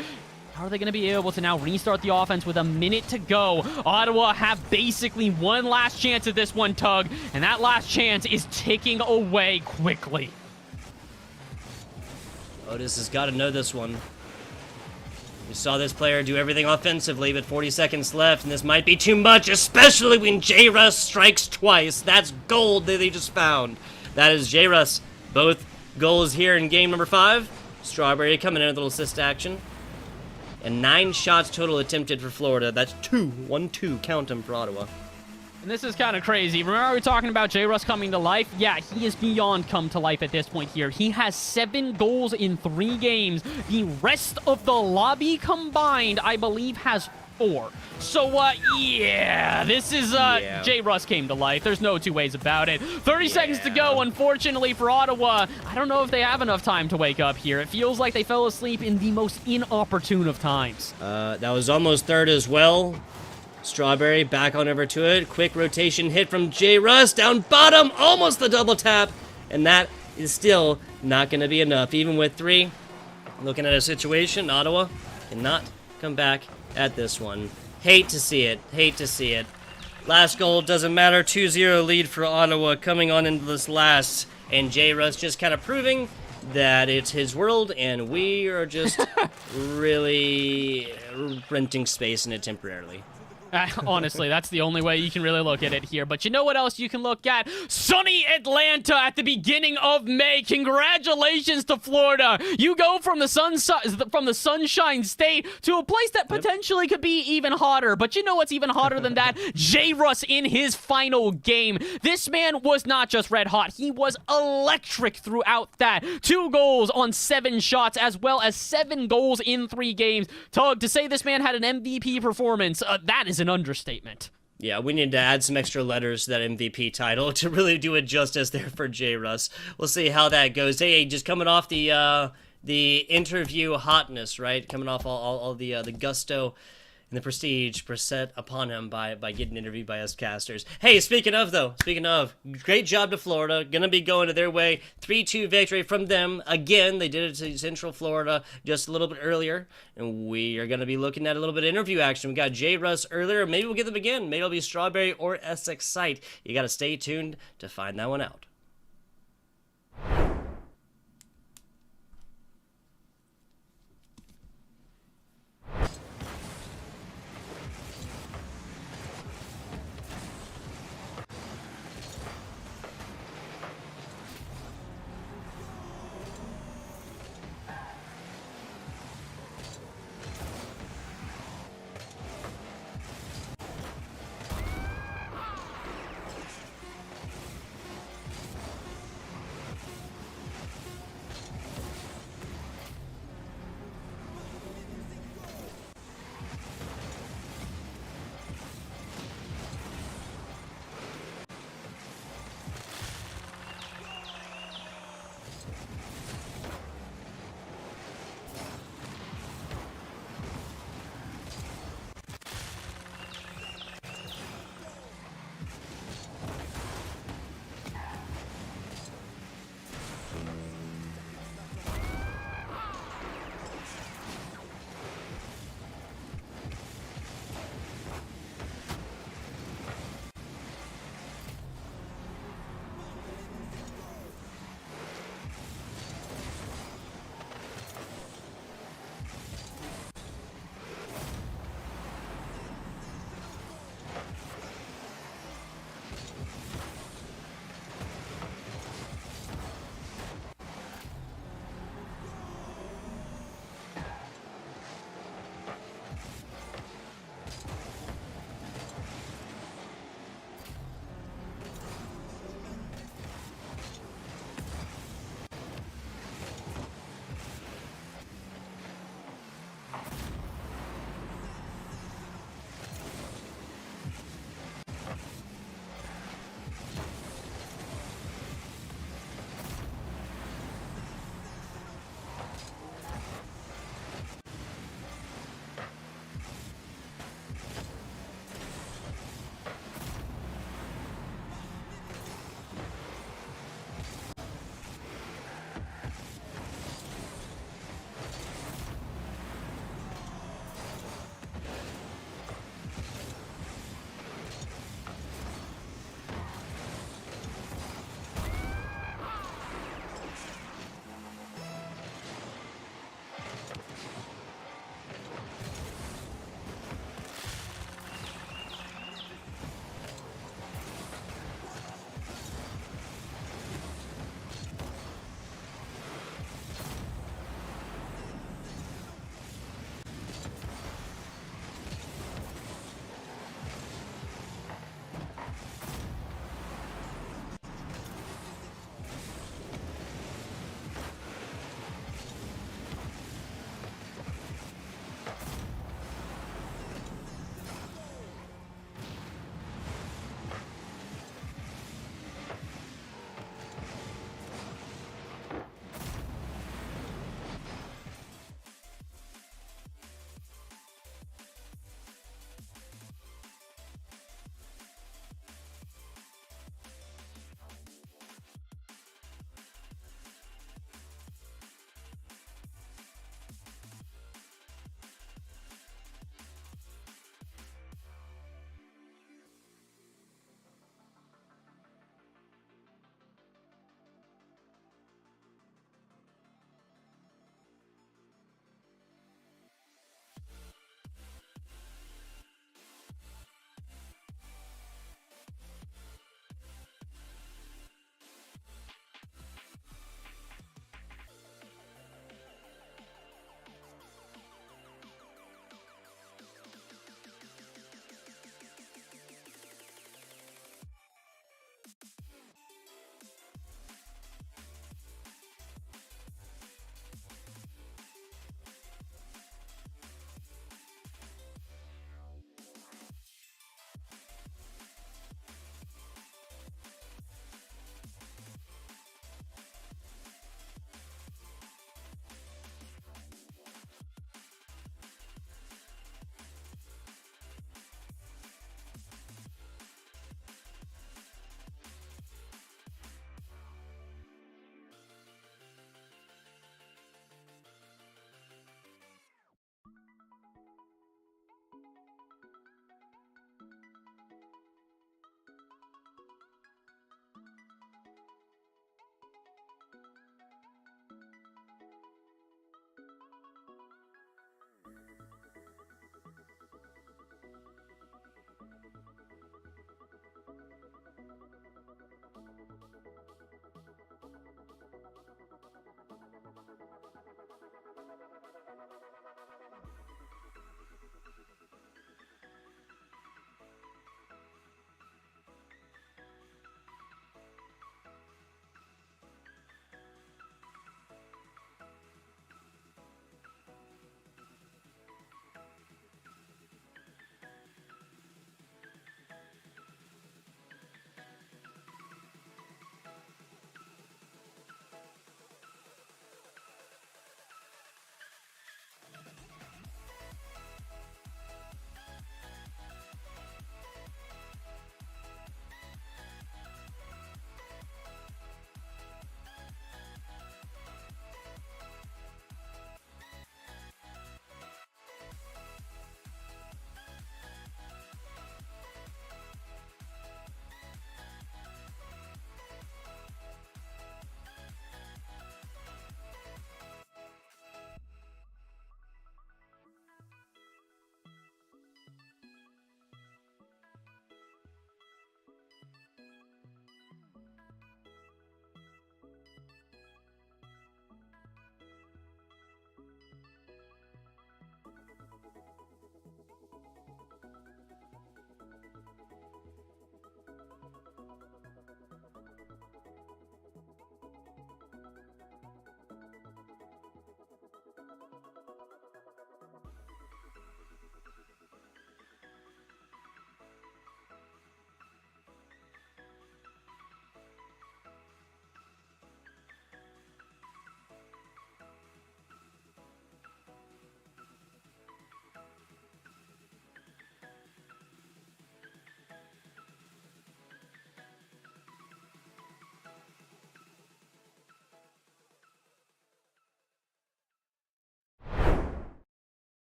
How are they going to be able to now restart the offense with a minute to go? Ottawa have basically one last chance at this one, Tug, and that last chance is ticking away quickly. Otis has got to know this one. We saw this player do everything offensively, but 40 seconds left, and this might be too much, especially when J-Russ strikes twice. That's gold that they just found. That is J-Russ. Both goals here in game number 5. Strawberry coming in with a little assist action. And 9 shots total attempted for Florida. That's 2. 1-2. Count them for Ottawa. And this is kind of crazy. Remember we were talking about J-Russ coming to life? Yeah, he is beyond come to life at this point here. He has 7 goals in 3 games. The rest of the lobby combined, I believe, has 4. So, yeah, this is, J-Russ came to life. There's no 2 ways about it. 30 seconds to go, unfortunately, for Ottawa. I don't know if they have enough time to wake up here. It feels like they fell asleep in the most inopportune of times. That was almost third as well. Strawberry back on over to it. Quick rotation hit from J-Russ. Down bottom, almost the double tap. And that is still not going to be enough. Even with 3, Looking at a situation, Ottawa cannot come back at this one. Hate to see it. Hate to see it. Last goal, doesn't matter. 2-0 lead for Ottawa coming on into this last. And J. Russ just kind of proving that it's his world and we are just really renting space in it temporarily. Honestly, that's the only way you can really look at it here. But you know what else you can look at? Sunny Atlanta at the beginning of May. Congratulations to Florida. You go from the Sunshine State to a place that potentially could be even hotter. But you know what's even hotter than that? J. Russ in his final game. This man was not just red hot. He was electric throughout that. 2 goals on 7 shots, as well as 7 goals in 3 games. Tug, to say this man had an MVP performance, that is an understatement. Yeah, we need to add some extra letters to that MVP title to really do it justice there for J. Russ. We'll see how that goes. Hey, just coming off the interview hotness, right? Coming off all the gusto and the prestige set upon him by getting interviewed by us casters. Hey, speaking of, great job to Florida. Gonna be going to their way. 3-2 victory from them. Again, they did it to Central Florida just a little bit earlier. And we are gonna be looking at a little bit of interview action. We got J. Russ earlier. Maybe we'll get them again. Maybe it'll be Strawberry or Essex Site. You gotta stay tuned to find that one out.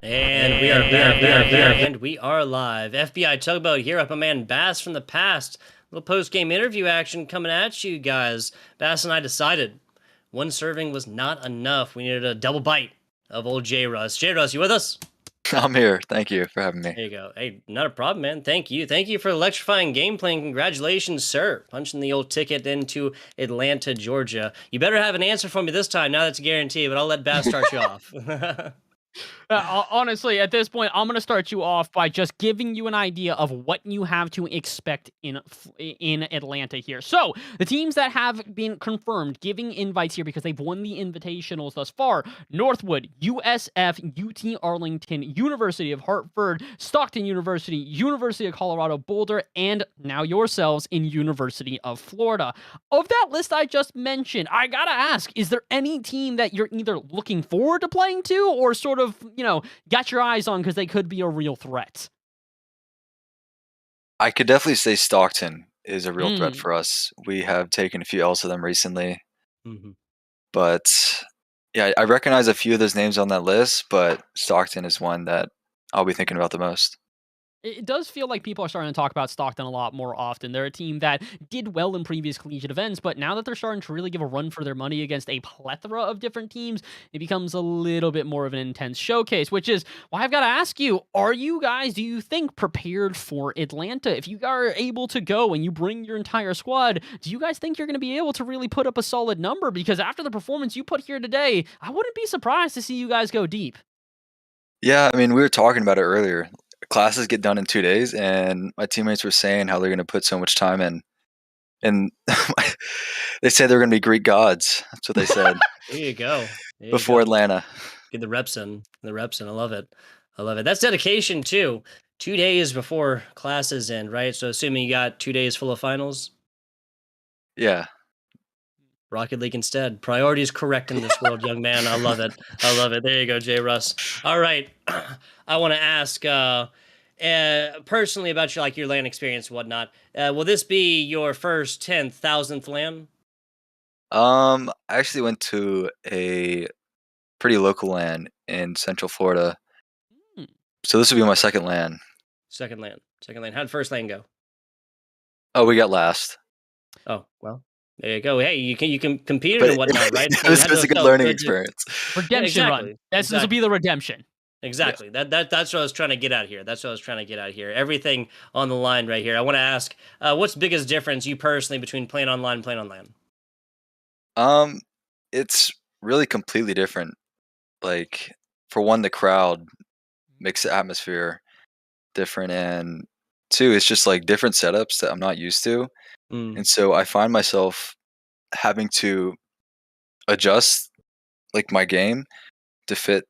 And we are back, and we are live. FBI Tugboat here with my man Bass from the past. Little post-game interview action coming at you guys. Bass and I decided one serving was not enough. We needed a double bite of old J-Russ. J-Russ, you with us? I'm here. Thank you for having me. There you go. Hey, not a problem, man. Thank you. Thank you for electrifying gameplay, and congratulations, sir. Punching the old ticket into Atlanta, Georgia. You better have an answer for me this time. Now that's a guarantee, but I'll let Bass start you off. Honestly, at this point, I'm going to start you off by just giving you an idea of what you have to expect in Atlanta here. So, the teams that have been confirmed giving invites here because they've won the invitationals thus far: Northwood, USF, UT Arlington, University of Hartford, Stockton University, University of Colorado Boulder, and now yourselves in University of Florida. Of that list I just mentioned, I gotta ask, is there any team that you're either looking forward to playing to or sort of, got your eyes on because they could be a real threat? I could definitely say Stockton is a real threat for us. We have taken a few L's to them recently. Mm-hmm. But yeah, I recognize a few of those names on that list, but Stockton is one that I'll be thinking about the most. It does feel like people are starting to talk about Stockton a lot more often. They're a team that did well in previous collegiate events, but now that they're starting to really give a run for their money against a plethora of different teams, it becomes a little bit more of an intense showcase, which is why I've got to ask you, are you guys, do you think, prepared for Atlanta? If you are able to go and you bring your entire squad, do you guys think you're going to be able to really put up a solid number? Because after the performance you put here today, I wouldn't be surprised to see you guys go deep. Yeah, I mean, we were talking about it earlier. Classes get done in 2 days, and my teammates were saying how they're going to put so much time in. And they said they're going to be Greek gods. That's what they said. There you go. Before Atlanta. Get the reps in. I love it. That's dedication, too. 2 days before classes end, right? So assuming you got 2 days full of finals? Yeah. Rocket League instead. Priorities correct in this world, young man. I love it. There you go, Jay Russ. All right. I want to ask personally about your LAN experience and whatnot. Will this be your first 10,000th LAN? I actually went to a pretty local LAN in Central Florida. So this will be my second LAN. Second LAN. How'd first LAN go? Oh, we got last. Oh, well. There you go. Hey, you can compete and whatnot, right? It was a good learning experience. Redemption run. This will be the redemption. Exactly. Yeah. That's what I was trying to get out here. Everything on the line right here. I want to ask, what's the biggest difference you personally between playing online and playing on LAN? It's really completely different. Like, for one, the crowd makes the atmosphere different, and two, it's just like different setups that I'm not used to. And so I find myself having to adjust like my game to fit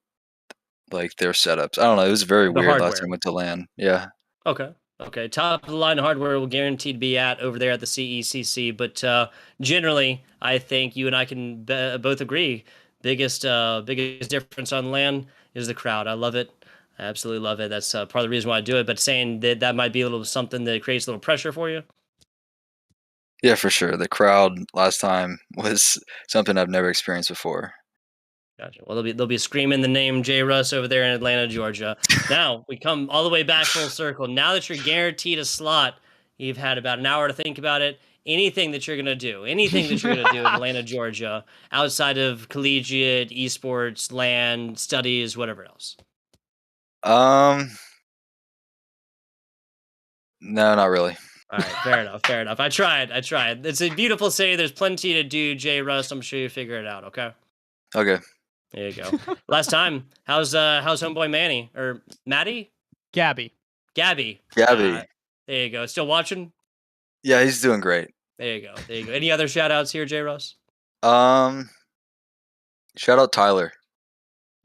like their setups. I don't know. It was very weird hardware. Last time I went to LAN. Yeah. Okay. Top of the line hardware will guaranteed to be at over there at the CECC. But generally, I think you and I can both agree. Biggest difference on LAN is the crowd. I love it. I absolutely love it. That's part of the reason why I do it. But saying that might be a little something that creates a little pressure for you. Yeah, for sure. The crowd last time was something I've never experienced before. Gotcha. Well, they'll be screaming the name J Russ over there in Atlanta, Georgia. Now we come all the way back full circle. Now that you're guaranteed a slot, you've had about an hour to think about it. Anything that you're gonna do in Atlanta, Georgia, outside of collegiate, esports, LAN, studies, whatever else. No, not really. All right, fair enough. I tried. It's a beautiful city. There's plenty to do, J Russ. I'm sure you figure it out. Okay. Okay. There you go. Last time, how's homeboy Manny or Maddie? Gabby. There you go. Still watching? Yeah, he's doing great. There you go. Any other shout outs here, J Russ? Shout out Tyler.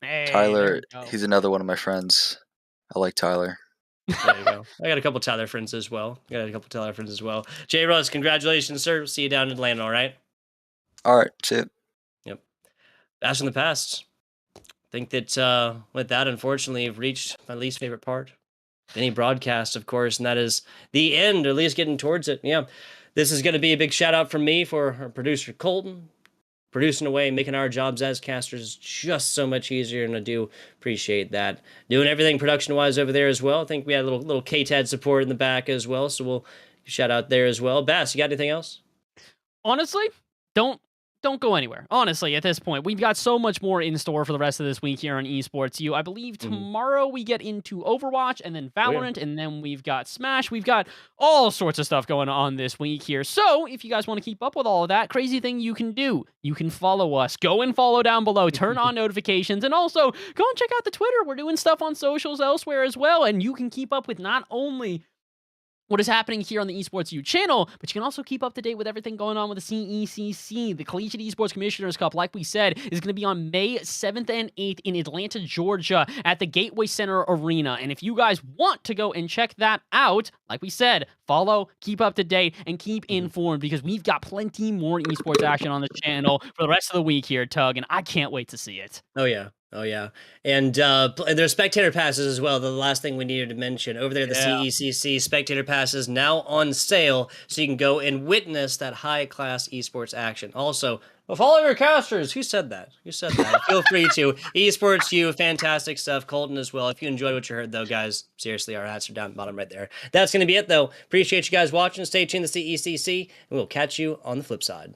Hey, Tyler, he's another one of my friends. I like Tyler. There you go. I got a couple Tyler friends as well. J Russ, congratulations, sir. See you down in Atlanta, all right? All right, see you. Yep. Bash in the past. I think that with that, unfortunately, I've reached my least favorite part. Any broadcast, of course, and that is the end, or at least getting towards it. Yeah. This is going to be a big shout out from me for our producer, Colton, producing away, making our jobs as casters just so much easier, and I do appreciate that. Doing everything production-wise over there as well. I think we had a little KTAD support in the back as well, so we'll shout out there as well. Bass, you got anything else? Honestly, don't go anywhere. Honestly, at this point, we've got so much more in store for the rest of this week here on Esports U. I believe tomorrow we get into Overwatch and then Valorant, and then we've got Smash. We've got all sorts of stuff going on this week here. So if you guys want to keep up with all of that, crazy thing you can do, you can follow us. Go and follow down below. Turn on notifications, and also go and check out the Twitter. We're doing stuff on socials elsewhere as well, and you can keep up with not only what is happening here on the Esports U channel, but you can also keep up to date with everything going on with the CECC. The Collegiate Esports Commissioners Cup, like we said, is going to be on May 7th and 8th in Atlanta, Georgia at the Gateway Center Arena. And if you guys want to go and check that out, like we said, follow, keep up to date, and keep informed, because we've got plenty more esports action on the channel for the rest of the week here, Tug, and I can't wait to see it. Oh, yeah. Oh, yeah. And there's spectator passes as well. The last thing we needed to mention. Over there, the CECC spectator passes now on sale, so you can go and witness that high-class esports action. Also, follow your casters. Who said that? Who said that? Feel free to. Esports U, fantastic stuff. Colton as well. If you enjoyed what you heard, though, guys, seriously, our hats are down the bottom right there. That's going to be it, though. Appreciate you guys watching. Stay tuned to CECC, and we'll catch you on the flip side.